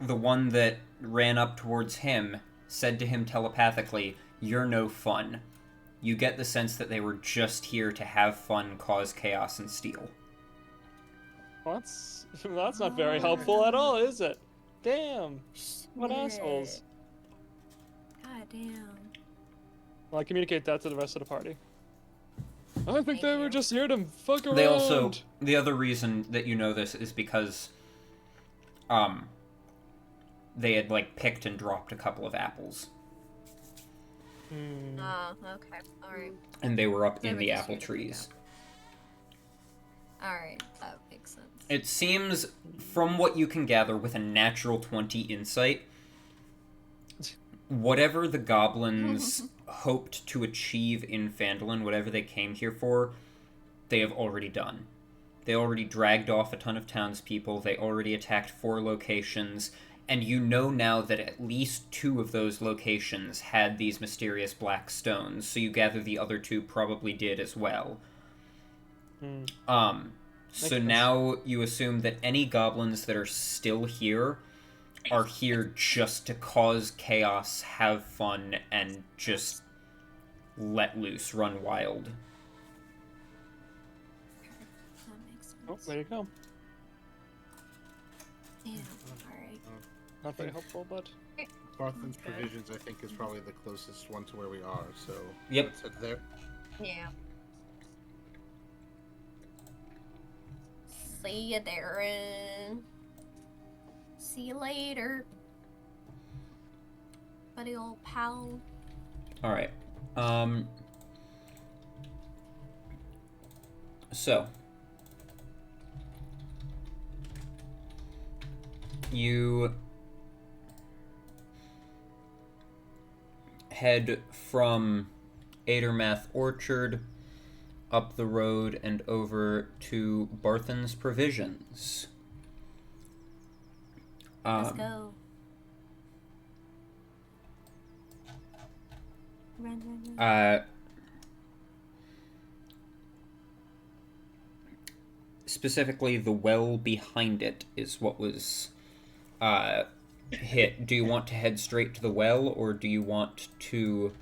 [SPEAKER 1] the one that ran up towards him said to him telepathically, "You're no fun." You get the sense that they were just here to have fun, cause chaos, and steal.
[SPEAKER 5] Well, that's not very helpful at all, is it? Damn. What assholes.
[SPEAKER 4] God damn.
[SPEAKER 5] Well, I communicate that to the rest of the party. I think
[SPEAKER 4] Thank
[SPEAKER 5] they were
[SPEAKER 4] you.
[SPEAKER 5] just here to fuck around.
[SPEAKER 1] They also, the other reason that you know this is because, they had, like, picked and dropped a couple of apples.
[SPEAKER 4] Oh, okay. Alright.
[SPEAKER 1] And they were up
[SPEAKER 4] They
[SPEAKER 1] in
[SPEAKER 4] were
[SPEAKER 1] the
[SPEAKER 4] just
[SPEAKER 1] apple
[SPEAKER 4] here to
[SPEAKER 1] trees.
[SPEAKER 4] Alright, that makes sense.
[SPEAKER 1] It seems, from what you can gather with a natural 20 insight, whatever the goblins hoped to achieve in Phandalin, whatever they came here for, they have already done. They already dragged off a ton of townspeople, they already attacked 4 locations, and you know now that at least 2 of those locations had these mysterious black stones, so you gather the other 2 probably did as well. So
[SPEAKER 5] sense.
[SPEAKER 1] now you assume that any goblins that are still here are here just to cause chaos, have fun, and just let loose, run wild.
[SPEAKER 4] That makes sense.
[SPEAKER 5] Oh, there you go.
[SPEAKER 4] Damn, alright.
[SPEAKER 5] Not very helpful, but...
[SPEAKER 3] Barthen's Provisions, I think, is probably the closest one to where we are, so...
[SPEAKER 1] Yep.
[SPEAKER 3] Let's head there.
[SPEAKER 4] Yeah. See ya, Darren. See you later. Buddy old pal.
[SPEAKER 1] Alright. So. You head from Adermath Orchard up the road and over to Barthen's Provisions.
[SPEAKER 4] Let's go. Run.
[SPEAKER 1] Specifically, the well behind it is what was hit. Do you want to head straight to the well, or do you want to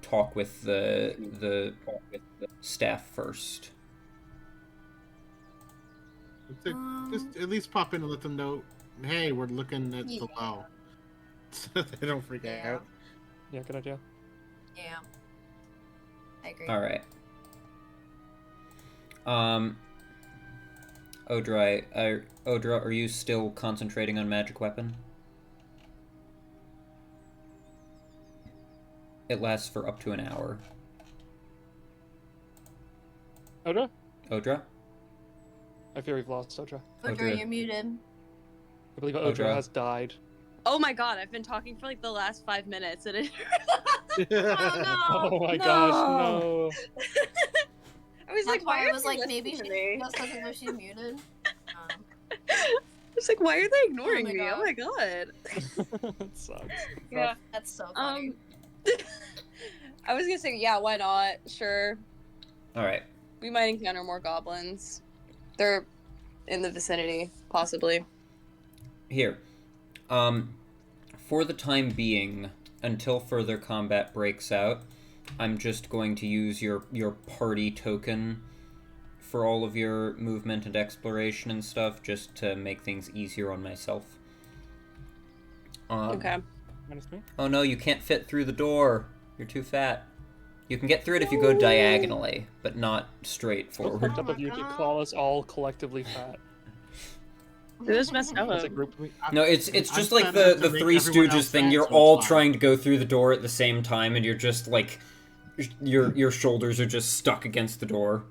[SPEAKER 1] talk with the staff first?
[SPEAKER 3] Just at least pop in and let them know, hey, we're looking at the well. So they don't freak out.
[SPEAKER 5] Yeah, good idea.
[SPEAKER 4] Yeah. I agree.
[SPEAKER 1] Alright. Odra, are you still concentrating on magic weapon? It lasts for up to an hour.
[SPEAKER 5] Odra?
[SPEAKER 1] Odra?
[SPEAKER 5] I fear we've lost Odra.
[SPEAKER 4] Odra, you're muted.
[SPEAKER 5] I believe Odra
[SPEAKER 1] Odra.
[SPEAKER 5] has died.
[SPEAKER 6] Oh my god, I've been talking for like the last 5 minutes and it
[SPEAKER 4] Oh no!
[SPEAKER 5] Oh my gosh, no.
[SPEAKER 6] I was
[SPEAKER 4] That's
[SPEAKER 6] like,
[SPEAKER 4] why
[SPEAKER 6] why
[SPEAKER 4] I
[SPEAKER 6] are
[SPEAKER 4] was
[SPEAKER 6] they
[SPEAKER 4] like,
[SPEAKER 6] listening
[SPEAKER 4] maybe
[SPEAKER 6] to
[SPEAKER 4] she
[SPEAKER 6] me?
[SPEAKER 4] just doesn't know she's muted.
[SPEAKER 6] I was like, why are they ignoring
[SPEAKER 4] my
[SPEAKER 6] me?
[SPEAKER 4] God.
[SPEAKER 6] Oh my god.
[SPEAKER 5] It sucks.
[SPEAKER 6] Yeah.
[SPEAKER 4] That's so funny.
[SPEAKER 6] I was gonna say, yeah, why not? Sure.
[SPEAKER 1] Alright.
[SPEAKER 6] We might encounter more goblins. They're in the vicinity, possibly.
[SPEAKER 1] Here. For the time being, until further combat breaks out, I'm just going to use your party token for all of your movement and exploration and stuff, just to make things easier on myself.
[SPEAKER 6] Okay.
[SPEAKER 5] Minus me?
[SPEAKER 1] Oh no, you can't fit through the door. You're too fat. You can get through it if you go diagonally, but not straight
[SPEAKER 5] So
[SPEAKER 1] forward.
[SPEAKER 5] fucked up if you could call us all collectively fat.
[SPEAKER 6] It was messed up.
[SPEAKER 5] As a group.
[SPEAKER 1] No, it's just
[SPEAKER 3] I'm
[SPEAKER 1] like
[SPEAKER 3] set up
[SPEAKER 1] the
[SPEAKER 3] to make
[SPEAKER 1] Three
[SPEAKER 3] everyone
[SPEAKER 1] Stooges
[SPEAKER 3] else
[SPEAKER 1] thing.
[SPEAKER 3] fat,
[SPEAKER 1] You're
[SPEAKER 3] so it's
[SPEAKER 1] all
[SPEAKER 3] fine.
[SPEAKER 1] trying to go through the door at the same time, and you're just like, your shoulders are just stuck against the door.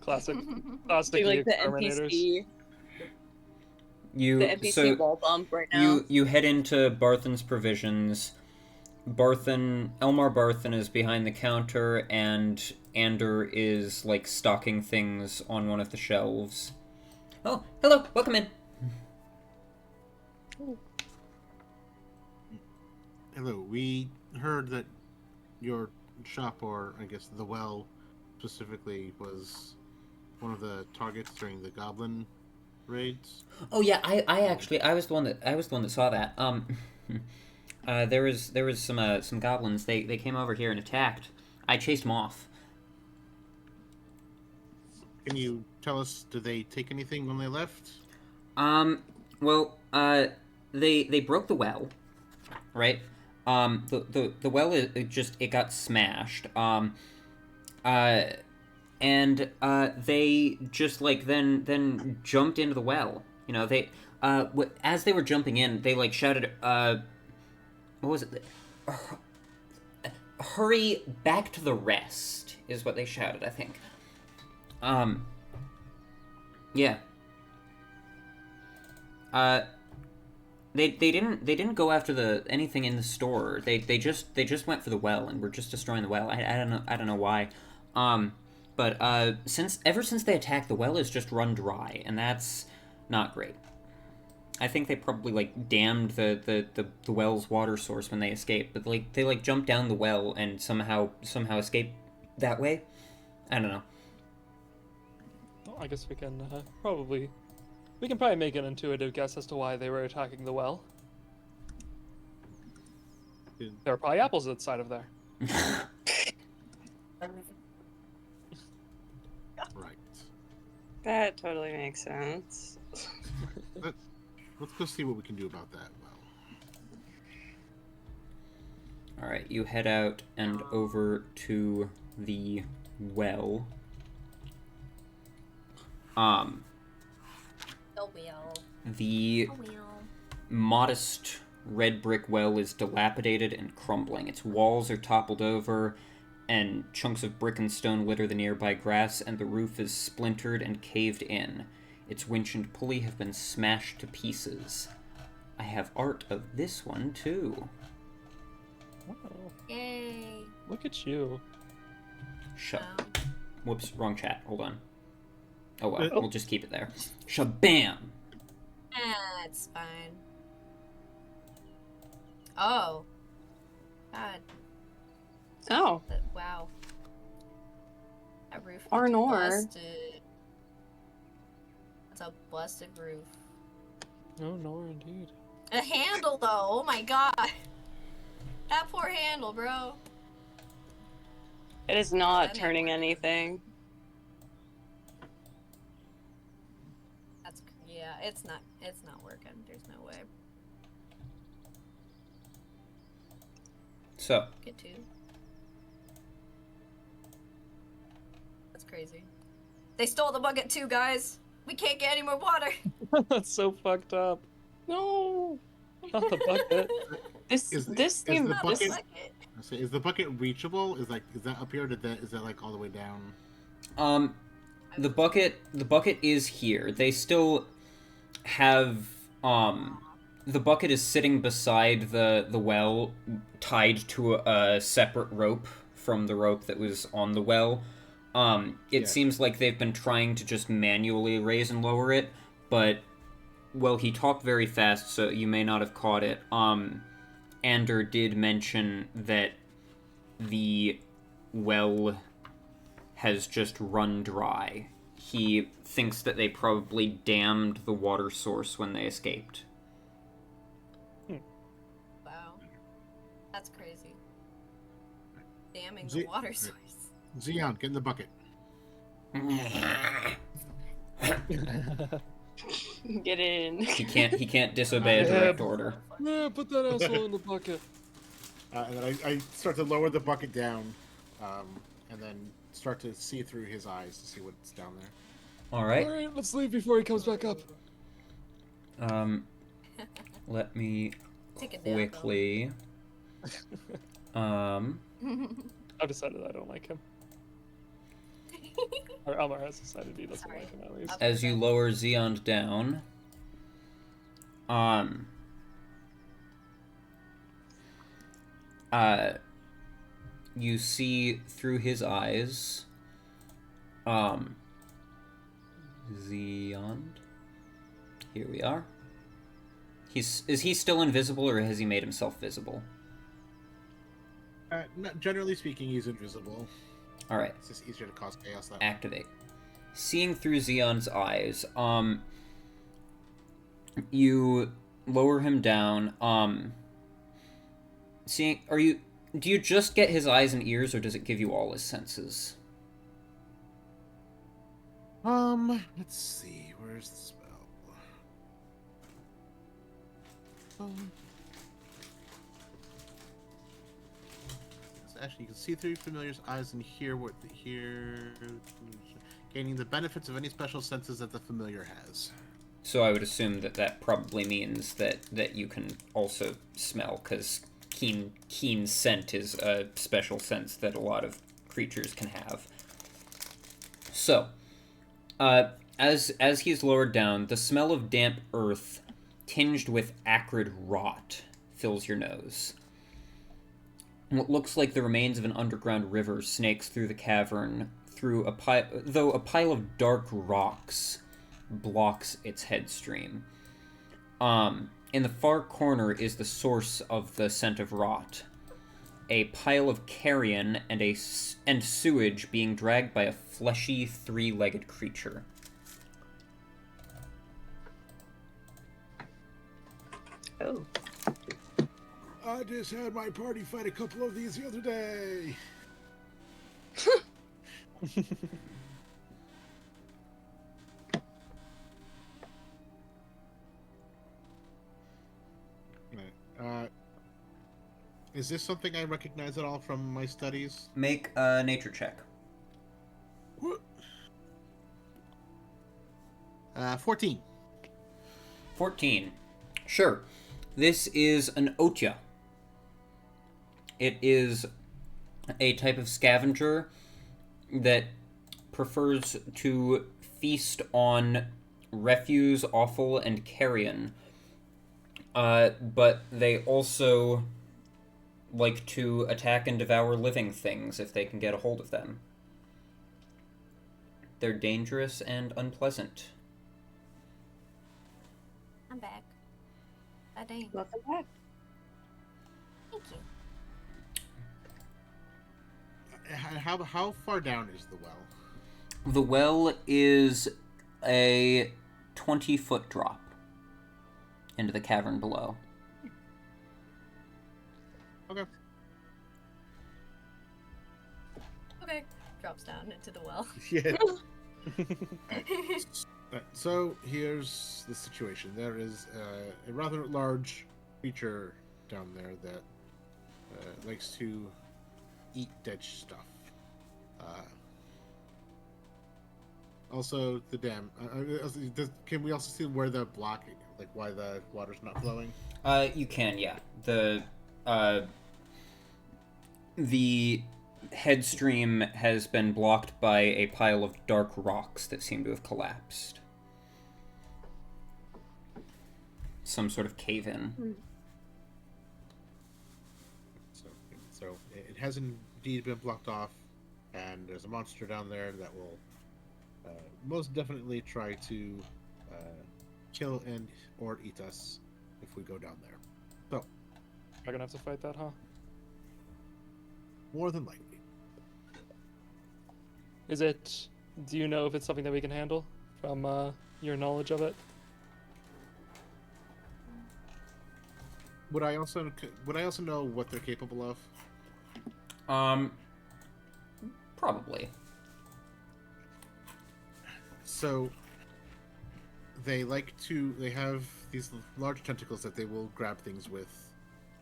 [SPEAKER 5] Classic.
[SPEAKER 6] Be
[SPEAKER 5] Classic
[SPEAKER 6] like the
[SPEAKER 5] exterminators.
[SPEAKER 6] NPC,
[SPEAKER 1] You
[SPEAKER 6] the NPC
[SPEAKER 1] so
[SPEAKER 6] wall bump right now.
[SPEAKER 1] you head into Barthen's Provisions. Elmar Barthen is behind the counter, and Ander is like stocking things on one of the shelves. Oh, hello, welcome in.
[SPEAKER 3] Hello, we heard that your shop, or I guess the well specifically, was one of the targets during the goblin raids.
[SPEAKER 1] Oh yeah, I was the one that saw that. There was some goblins. They came over here and attacked. I chased them off.
[SPEAKER 3] Can you tell us, did they take anything when they left?
[SPEAKER 1] Well, they broke the well, right? The well it got smashed. And they just like then jumped into the well. You know, they as they were jumping in, they like shouted, what was it? Hurry back to the rest is what they shouted, I think. Yeah. They didn't go after anything in the store. They just went for the well and were just destroying the well. I don't know why. But ever since they attacked, the well has just run dry, and that's not great. I think they probably like dammed the well's water source when they escaped, but like they like jumped down the well and somehow escaped that way. I don't know.
[SPEAKER 5] Well, I guess we can probably make an intuitive guess as to why they were attacking the well. There are probably apples outside of there.
[SPEAKER 3] Right.
[SPEAKER 2] That totally makes sense.
[SPEAKER 3] Let's go see what we can do about that well.
[SPEAKER 1] All right, you head out and over to the well.
[SPEAKER 4] The wheel.
[SPEAKER 1] The modest red brick well is dilapidated and crumbling. Its walls are toppled over, and chunks of brick and stone litter the nearby grass, and the roof is splintered and caved in. Its winch and pulley have been smashed to pieces. I have art of this one, too.
[SPEAKER 5] Oh,
[SPEAKER 4] Yay.
[SPEAKER 5] look at you.
[SPEAKER 1] Whoops, wrong chat. Hold on. Oh well, we'll just keep it there. Shabam!
[SPEAKER 4] That's fine. Oh. God.
[SPEAKER 2] Oh,
[SPEAKER 4] Wow. That roof is
[SPEAKER 2] Arnor.
[SPEAKER 4] busted. That's a busted roof.
[SPEAKER 5] Oh, no, indeed.
[SPEAKER 4] A handle, though. Oh my god. That poor handle, bro.
[SPEAKER 2] it is not
[SPEAKER 4] That
[SPEAKER 2] turning
[SPEAKER 4] ain't working.
[SPEAKER 2] anything.
[SPEAKER 4] Yeah, it's not working. There's no way.
[SPEAKER 1] So,
[SPEAKER 4] Get to. That's crazy. They stole the bucket too, guys. We can't get any more water.
[SPEAKER 5] That's so fucked up.
[SPEAKER 2] No.
[SPEAKER 5] Not the bucket.
[SPEAKER 2] This
[SPEAKER 3] Is
[SPEAKER 2] seems.
[SPEAKER 3] the
[SPEAKER 4] Not
[SPEAKER 3] bucket-
[SPEAKER 4] the bucket.
[SPEAKER 3] Is the bucket reachable? Is that up here? Is that like all the way down?
[SPEAKER 1] the bucket is here. They still have, the bucket is sitting beside the well, tied to a separate rope from the rope that was on the well. It seems like they've been trying to just manually raise and lower it, but, well, he talked very fast, so you may not have caught it. Ander did mention that the well has just run dry. He thinks that they probably dammed the water source when they escaped.
[SPEAKER 4] Wow. That's crazy. Damming
[SPEAKER 3] Ze-
[SPEAKER 4] the water source.
[SPEAKER 3] Xeon, get in the bucket.
[SPEAKER 2] Get in.
[SPEAKER 1] He can't disobey a direct order.
[SPEAKER 5] Yeah, put that asshole in the bucket.
[SPEAKER 3] And then I start to lower the bucket down, and then start to see through his eyes to see what's down there.
[SPEAKER 1] Alright.
[SPEAKER 5] Alright, let's leave before he comes back up.
[SPEAKER 1] Let me
[SPEAKER 4] Take it down,
[SPEAKER 1] quickly...
[SPEAKER 5] I've decided I don't like him. Or Elmer has decided he doesn't
[SPEAKER 4] Sorry.
[SPEAKER 5] like him at least.
[SPEAKER 1] As you lower Xeon down, you see through his eyes, Xeon, here we are. Is he still invisible, or has he made himself visible?
[SPEAKER 3] Generally speaking, he's invisible.
[SPEAKER 1] All right.
[SPEAKER 3] It's just easier to cause chaos that way.
[SPEAKER 1] Activate. Seeing through Xeon's eyes, you lower him down. Do you just get his eyes and ears, or does it give you all his senses?
[SPEAKER 3] Let's see. Where's the spell? Actually, you can see through familiar's eyes and hear gaining the benefits of any special senses that the familiar has.
[SPEAKER 1] So I would assume that probably means that you can also smell, because keen scent is a special sense that a lot of creatures can have. So, as he's lowered down, the smell of damp earth tinged with acrid rot fills your nose. What looks like the remains of an underground river snakes through the cavern, though a pile of dark rocks blocks its headstream. In the far corner is the source of the scent of rot. A pile of carrion and sewage being dragged by a fleshy, three-legged creature.
[SPEAKER 6] Oh.
[SPEAKER 3] I just had my party fight a couple of these the other day. Is this something I recognize at all from my studies?
[SPEAKER 1] Make a nature check.
[SPEAKER 3] 14.
[SPEAKER 1] 14. Sure. This is an otya. It is a type of scavenger that prefers to feast on refuse, offal, and carrion. But they also like to attack and devour living things if they can get a hold of them. They're dangerous and unpleasant.
[SPEAKER 4] I'm back. Dang.
[SPEAKER 6] Welcome back.
[SPEAKER 4] Thank you.
[SPEAKER 3] How far down is the well?
[SPEAKER 1] The well is a 20-foot drop into the cavern below.
[SPEAKER 3] Okay.
[SPEAKER 4] Okay. Drops down into the well.
[SPEAKER 3] Yeah. So here's the situation. There is a rather large creature down there that likes to eat dead stuff. Also, the dam. Can we also see where the block, like why the water's not flowing?
[SPEAKER 1] You can, yeah. The headstream has been blocked by a pile of dark rocks that seem to have collapsed. Some sort of cave-in.
[SPEAKER 3] So it has indeed been blocked off, and there's a monster down there that will most definitely try to kill and or eat us if we go down there. So
[SPEAKER 5] We're gonna have to fight that, huh?
[SPEAKER 3] more than likely.
[SPEAKER 5] Is it? Do you know if it's something that we can handle from your knowledge of it?
[SPEAKER 3] Would I also know what they're capable of?
[SPEAKER 1] Probably.
[SPEAKER 3] So they have these large tentacles that they will grab things with,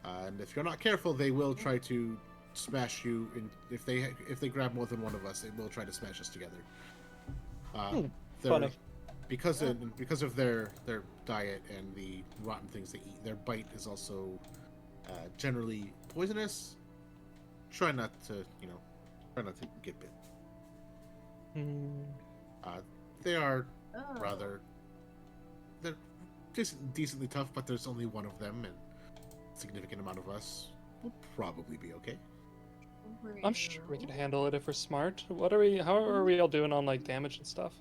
[SPEAKER 3] and if you're not careful, they will try to smash you. And if they grab more than one of us, they will try to smash us together.
[SPEAKER 7] Funny.
[SPEAKER 3] Because of their diet and the rotten things they eat, their bite is also generally poisonous. Try not to get bit. They are they're decently tough, but there's only one of them, and a significant amount of us will probably be okay.
[SPEAKER 5] I'm sure we can handle it if we're smart. How are we all doing on like damage and stuff?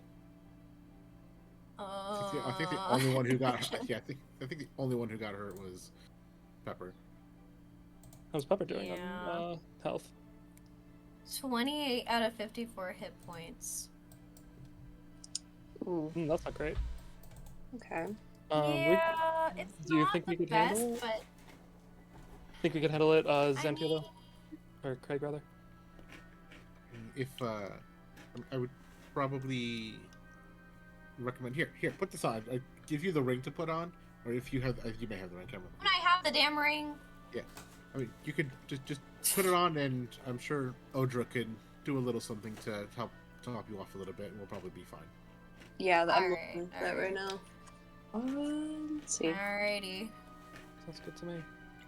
[SPEAKER 3] I think the only one who got yeah, I think the only one who got hurt was Pepper.
[SPEAKER 5] How's Pepper doing
[SPEAKER 4] Yeah.
[SPEAKER 5] on health?
[SPEAKER 4] 28 out of 54 hit points.
[SPEAKER 6] Ooh,
[SPEAKER 5] That's not great.
[SPEAKER 6] okay.
[SPEAKER 4] Yeah, it's
[SPEAKER 5] do you
[SPEAKER 4] not
[SPEAKER 5] think
[SPEAKER 4] the
[SPEAKER 5] we could
[SPEAKER 4] best,
[SPEAKER 5] handle it?
[SPEAKER 4] but
[SPEAKER 5] Think we can handle it,
[SPEAKER 4] I
[SPEAKER 5] Xantilo?
[SPEAKER 4] mean,
[SPEAKER 5] Or Craig, rather?
[SPEAKER 3] If I would probably recommend here, put this on. I give you the ring to put on, or if you have, you may have the ring. Camera.
[SPEAKER 4] when I have the damn ring,
[SPEAKER 3] I mean, you could just put it on, and I'm sure Odra could do a little something to help you off a little bit, and we'll probably be fine.
[SPEAKER 6] Yeah, I'm
[SPEAKER 4] Alright,
[SPEAKER 6] looking at that right now. Let's see.
[SPEAKER 4] alrighty.
[SPEAKER 5] Sounds good to me.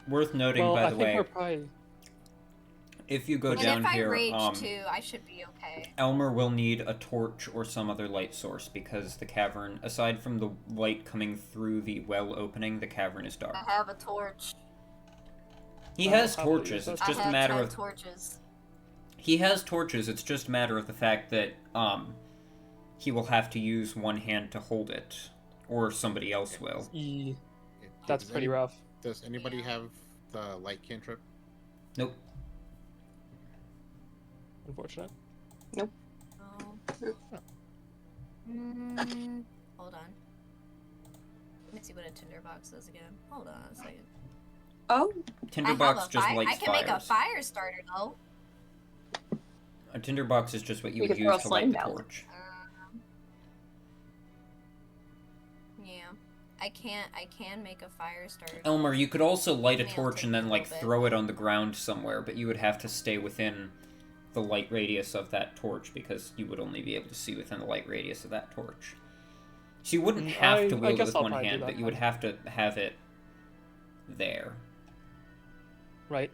[SPEAKER 1] Worth noting,
[SPEAKER 5] Well,
[SPEAKER 1] by
[SPEAKER 5] I
[SPEAKER 1] the
[SPEAKER 5] think
[SPEAKER 1] way,
[SPEAKER 5] we're probably...
[SPEAKER 1] if you go
[SPEAKER 4] And
[SPEAKER 1] down
[SPEAKER 4] if I
[SPEAKER 1] here,
[SPEAKER 4] rage too, I should be okay.
[SPEAKER 1] Elmer will need a torch or some other light source because the cavern, aside from the light coming through the well opening, the cavern is dark.
[SPEAKER 4] I have a torch.
[SPEAKER 1] He
[SPEAKER 5] Oh,
[SPEAKER 1] has
[SPEAKER 5] how about you?
[SPEAKER 1] torches. It's
[SPEAKER 4] I
[SPEAKER 1] just
[SPEAKER 4] have
[SPEAKER 1] a matter
[SPEAKER 4] 10
[SPEAKER 1] of
[SPEAKER 4] torches.
[SPEAKER 1] he has torches. It's just a matter of the fact that he will have to use one hand to hold it, or somebody else will.
[SPEAKER 5] E...
[SPEAKER 3] Yeah,
[SPEAKER 5] That's
[SPEAKER 3] does
[SPEAKER 5] pretty rough.
[SPEAKER 3] Does anybody
[SPEAKER 4] Yeah.
[SPEAKER 3] have the light cantrip?
[SPEAKER 1] Nope.
[SPEAKER 5] Unfortunate.
[SPEAKER 4] Oh. Hold on. Let me see what a tinderbox does again. Hold on a second.
[SPEAKER 6] Oh,
[SPEAKER 1] Tinderbox just lights
[SPEAKER 4] I can make a
[SPEAKER 1] fires.
[SPEAKER 4] fire starter though.
[SPEAKER 1] A tinderbox is just what you
[SPEAKER 6] We
[SPEAKER 1] would
[SPEAKER 6] could throw
[SPEAKER 1] use
[SPEAKER 6] a
[SPEAKER 1] to light
[SPEAKER 6] flame
[SPEAKER 1] the
[SPEAKER 6] down.
[SPEAKER 1] torch.
[SPEAKER 4] Yeah. I can make a fire starter.
[SPEAKER 1] Elmer, you could also light a
[SPEAKER 4] Maybe I'll
[SPEAKER 1] torch
[SPEAKER 4] take
[SPEAKER 1] and
[SPEAKER 4] a
[SPEAKER 1] then
[SPEAKER 4] little
[SPEAKER 1] like
[SPEAKER 4] bit.
[SPEAKER 1] throw it on the ground somewhere, but you would have to stay within the light radius of that torch because you would only be able to see within the light radius of that torch. So you wouldn't have to
[SPEAKER 5] I
[SPEAKER 1] wield it
[SPEAKER 5] guess
[SPEAKER 1] with
[SPEAKER 5] I'll
[SPEAKER 1] one
[SPEAKER 5] probably do
[SPEAKER 1] hand,
[SPEAKER 5] that
[SPEAKER 1] but you would
[SPEAKER 5] then.
[SPEAKER 1] have to have it there.
[SPEAKER 5] Right.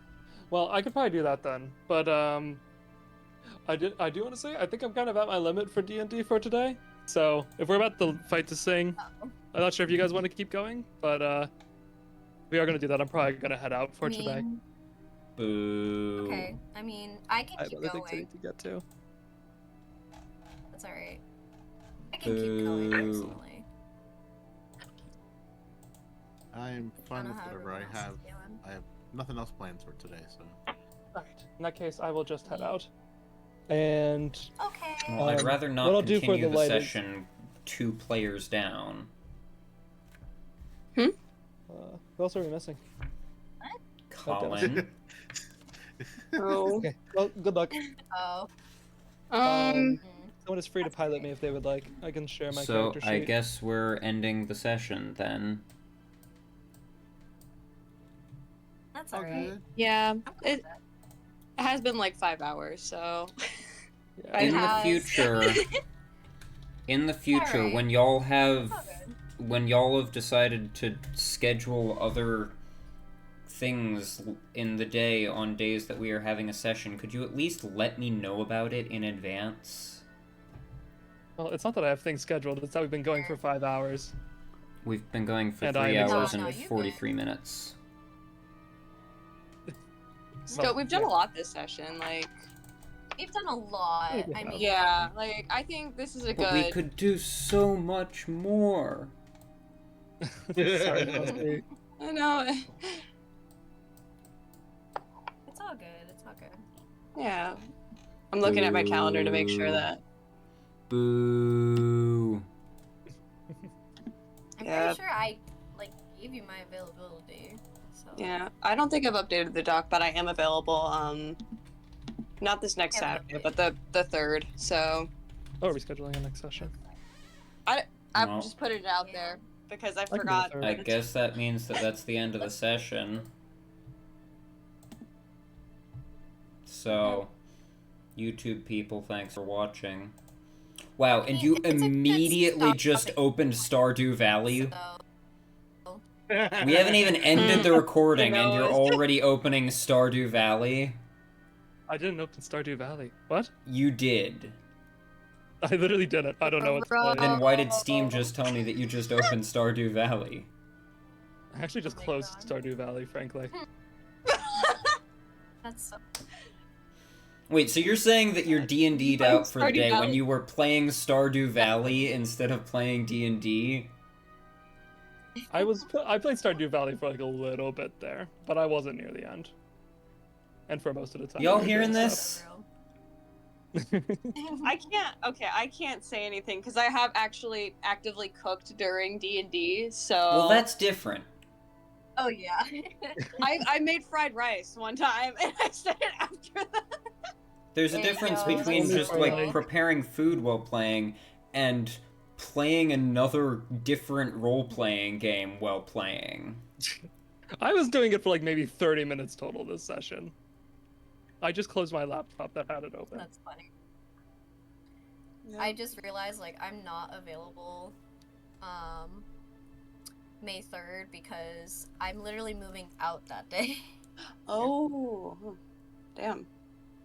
[SPEAKER 5] Well, I could probably do that then. But I do want to say I think I'm kind of at my limit for D&D for today. So if we're about to fight to sing, I'm not sure if you guys want to keep going, but we are gonna do that. I'm probably gonna head out for today.
[SPEAKER 1] Boo.
[SPEAKER 4] Okay. I mean, I can
[SPEAKER 5] I have
[SPEAKER 4] keep
[SPEAKER 5] other things I
[SPEAKER 4] going.
[SPEAKER 5] need to get to.
[SPEAKER 4] That's alright. I can keep going
[SPEAKER 1] Boo.
[SPEAKER 4] personally.
[SPEAKER 3] I'm fine
[SPEAKER 4] I don't
[SPEAKER 3] with
[SPEAKER 4] know how
[SPEAKER 3] whatever I
[SPEAKER 4] everyone else
[SPEAKER 3] have.
[SPEAKER 4] is feeling.
[SPEAKER 3] I have nothing else planned for today, so.
[SPEAKER 5] Alright. In that case, I will just head out. And
[SPEAKER 4] Okay.
[SPEAKER 1] Well, I'd rather
[SPEAKER 5] what
[SPEAKER 1] not
[SPEAKER 5] I'll do for
[SPEAKER 1] continue
[SPEAKER 5] the
[SPEAKER 1] the
[SPEAKER 5] light is-
[SPEAKER 1] session 2 players down.
[SPEAKER 5] who else are we missing?
[SPEAKER 1] Colin.
[SPEAKER 6] oh.
[SPEAKER 5] Okay. Well, good luck.
[SPEAKER 4] Oh.
[SPEAKER 6] Um,
[SPEAKER 5] Someone is free to pilot me if they would like. I can share my
[SPEAKER 1] So
[SPEAKER 5] character sheet.
[SPEAKER 1] I guess we're ending the session then.
[SPEAKER 4] That's alright.
[SPEAKER 6] yeah, it has been like 5 hours, so.
[SPEAKER 5] Yeah.
[SPEAKER 6] I
[SPEAKER 1] In the
[SPEAKER 4] has.
[SPEAKER 1] future,
[SPEAKER 4] Alright.
[SPEAKER 1] when y'all have
[SPEAKER 4] All good.
[SPEAKER 1] when y'all have decided to schedule other things in the day on days that we are having a session, could you at least let me know about it in advance?
[SPEAKER 5] Well, it's not that I have things scheduled. It's that we've been going for 5 hours.
[SPEAKER 1] We've been going for
[SPEAKER 5] And
[SPEAKER 1] 3
[SPEAKER 5] I'm
[SPEAKER 1] hours
[SPEAKER 4] exhausted.
[SPEAKER 1] and
[SPEAKER 4] No, you
[SPEAKER 1] 43 minutes.
[SPEAKER 6] So we've done a lot this session, like.
[SPEAKER 4] We've done a lot.
[SPEAKER 5] Yeah, we
[SPEAKER 4] I
[SPEAKER 5] have.
[SPEAKER 4] mean,
[SPEAKER 6] Yeah, like, I think this is a
[SPEAKER 1] But
[SPEAKER 6] good.
[SPEAKER 1] we could do so much more.
[SPEAKER 5] Sorry, Frosty.
[SPEAKER 6] I know.
[SPEAKER 4] it's all good. It's all good.
[SPEAKER 6] Yeah. I'm looking at my calendar to make sure that.
[SPEAKER 1] Boo.
[SPEAKER 4] I'm
[SPEAKER 6] Yeah.
[SPEAKER 4] pretty sure I like gave you my availability. So
[SPEAKER 6] Yeah, I don't think I've updated the doc, but I am available. Not this next
[SPEAKER 4] Yeah,
[SPEAKER 6] Saturday, but the 3rd. So
[SPEAKER 5] Oh, are we scheduling a next session?
[SPEAKER 6] I've
[SPEAKER 1] Well,
[SPEAKER 6] just put it out
[SPEAKER 4] Yeah.
[SPEAKER 6] there because I
[SPEAKER 5] can do the
[SPEAKER 6] forgot.
[SPEAKER 5] 3rd.
[SPEAKER 1] I guess that means that that's the end of the session. So, YouTube people, thanks for watching. Wow, and you
[SPEAKER 4] It's a good
[SPEAKER 1] immediately
[SPEAKER 4] stop
[SPEAKER 1] just
[SPEAKER 4] topic.
[SPEAKER 1] opened Stardew Valley?
[SPEAKER 4] So,
[SPEAKER 1] We haven't even ended the recording,
[SPEAKER 6] I
[SPEAKER 1] and
[SPEAKER 6] know,
[SPEAKER 1] you're
[SPEAKER 6] it's-
[SPEAKER 1] already opening Stardew Valley?
[SPEAKER 5] I didn't open Stardew Valley. What?
[SPEAKER 1] You did.
[SPEAKER 5] I literally didn't. I don't know what's
[SPEAKER 4] Bro.
[SPEAKER 5] going on.
[SPEAKER 1] Then why did Steam just tell me that you just opened Stardew Valley?
[SPEAKER 5] I actually just
[SPEAKER 4] Oh my
[SPEAKER 5] closed
[SPEAKER 4] God.
[SPEAKER 5] Stardew Valley, frankly.
[SPEAKER 4] that's so.
[SPEAKER 1] Wait, so you're saying that you're D&D'd out for the
[SPEAKER 2] Stardew
[SPEAKER 1] day when
[SPEAKER 2] Valley.
[SPEAKER 1] you were playing Stardew Valley instead of playing D&D?
[SPEAKER 5] I played Stardew Valley for like a little bit there, but I wasn't near the end. And for most of the time.
[SPEAKER 1] Y'all
[SPEAKER 5] we were
[SPEAKER 1] hearing
[SPEAKER 5] doing
[SPEAKER 1] this?
[SPEAKER 2] I can't say anything because I have actually actively cooked during D&D, so
[SPEAKER 1] Well, that's different.
[SPEAKER 4] Oh yeah.
[SPEAKER 2] I made fried rice one time and I said it after that.
[SPEAKER 1] There's a
[SPEAKER 4] There you
[SPEAKER 1] difference
[SPEAKER 4] go.
[SPEAKER 1] between
[SPEAKER 5] Only
[SPEAKER 1] just,
[SPEAKER 5] for,
[SPEAKER 1] like,
[SPEAKER 5] like-
[SPEAKER 1] preparing food while playing and playing another different role-playing game while playing.
[SPEAKER 5] I was doing it for like maybe 30 minutes total this session. I just closed my laptop that had it open.
[SPEAKER 4] That's funny. I just realized like I'm not available May 3rd because I'm literally moving out that day.
[SPEAKER 2] Oh, damn.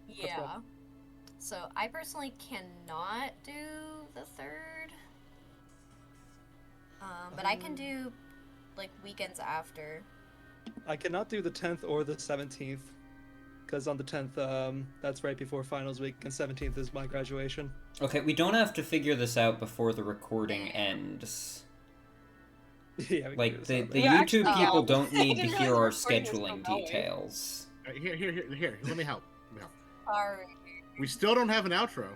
[SPEAKER 4] Yeah. So I personally cannot do the 3rd. But I can do like weekends after.
[SPEAKER 7] I cannot do the 10th or the 17th, because on the 10th, that's right before finals week, and 17th is my graduation.
[SPEAKER 1] Okay, we don't have to figure this out before the recording ends.
[SPEAKER 7] Yeah, we can do
[SPEAKER 1] Like,
[SPEAKER 7] this
[SPEAKER 1] the
[SPEAKER 7] out
[SPEAKER 1] the
[SPEAKER 7] later.
[SPEAKER 2] Yeah,
[SPEAKER 1] YouTube
[SPEAKER 2] actually,
[SPEAKER 1] people
[SPEAKER 2] yeah.
[SPEAKER 1] don't
[SPEAKER 2] I
[SPEAKER 1] need to
[SPEAKER 2] didn't realize
[SPEAKER 1] hear
[SPEAKER 2] the
[SPEAKER 1] our
[SPEAKER 2] recording was
[SPEAKER 1] scheduling
[SPEAKER 2] still going.
[SPEAKER 1] details.
[SPEAKER 3] Here. Let me help.
[SPEAKER 4] Sorry.
[SPEAKER 3] We still don't have an outro.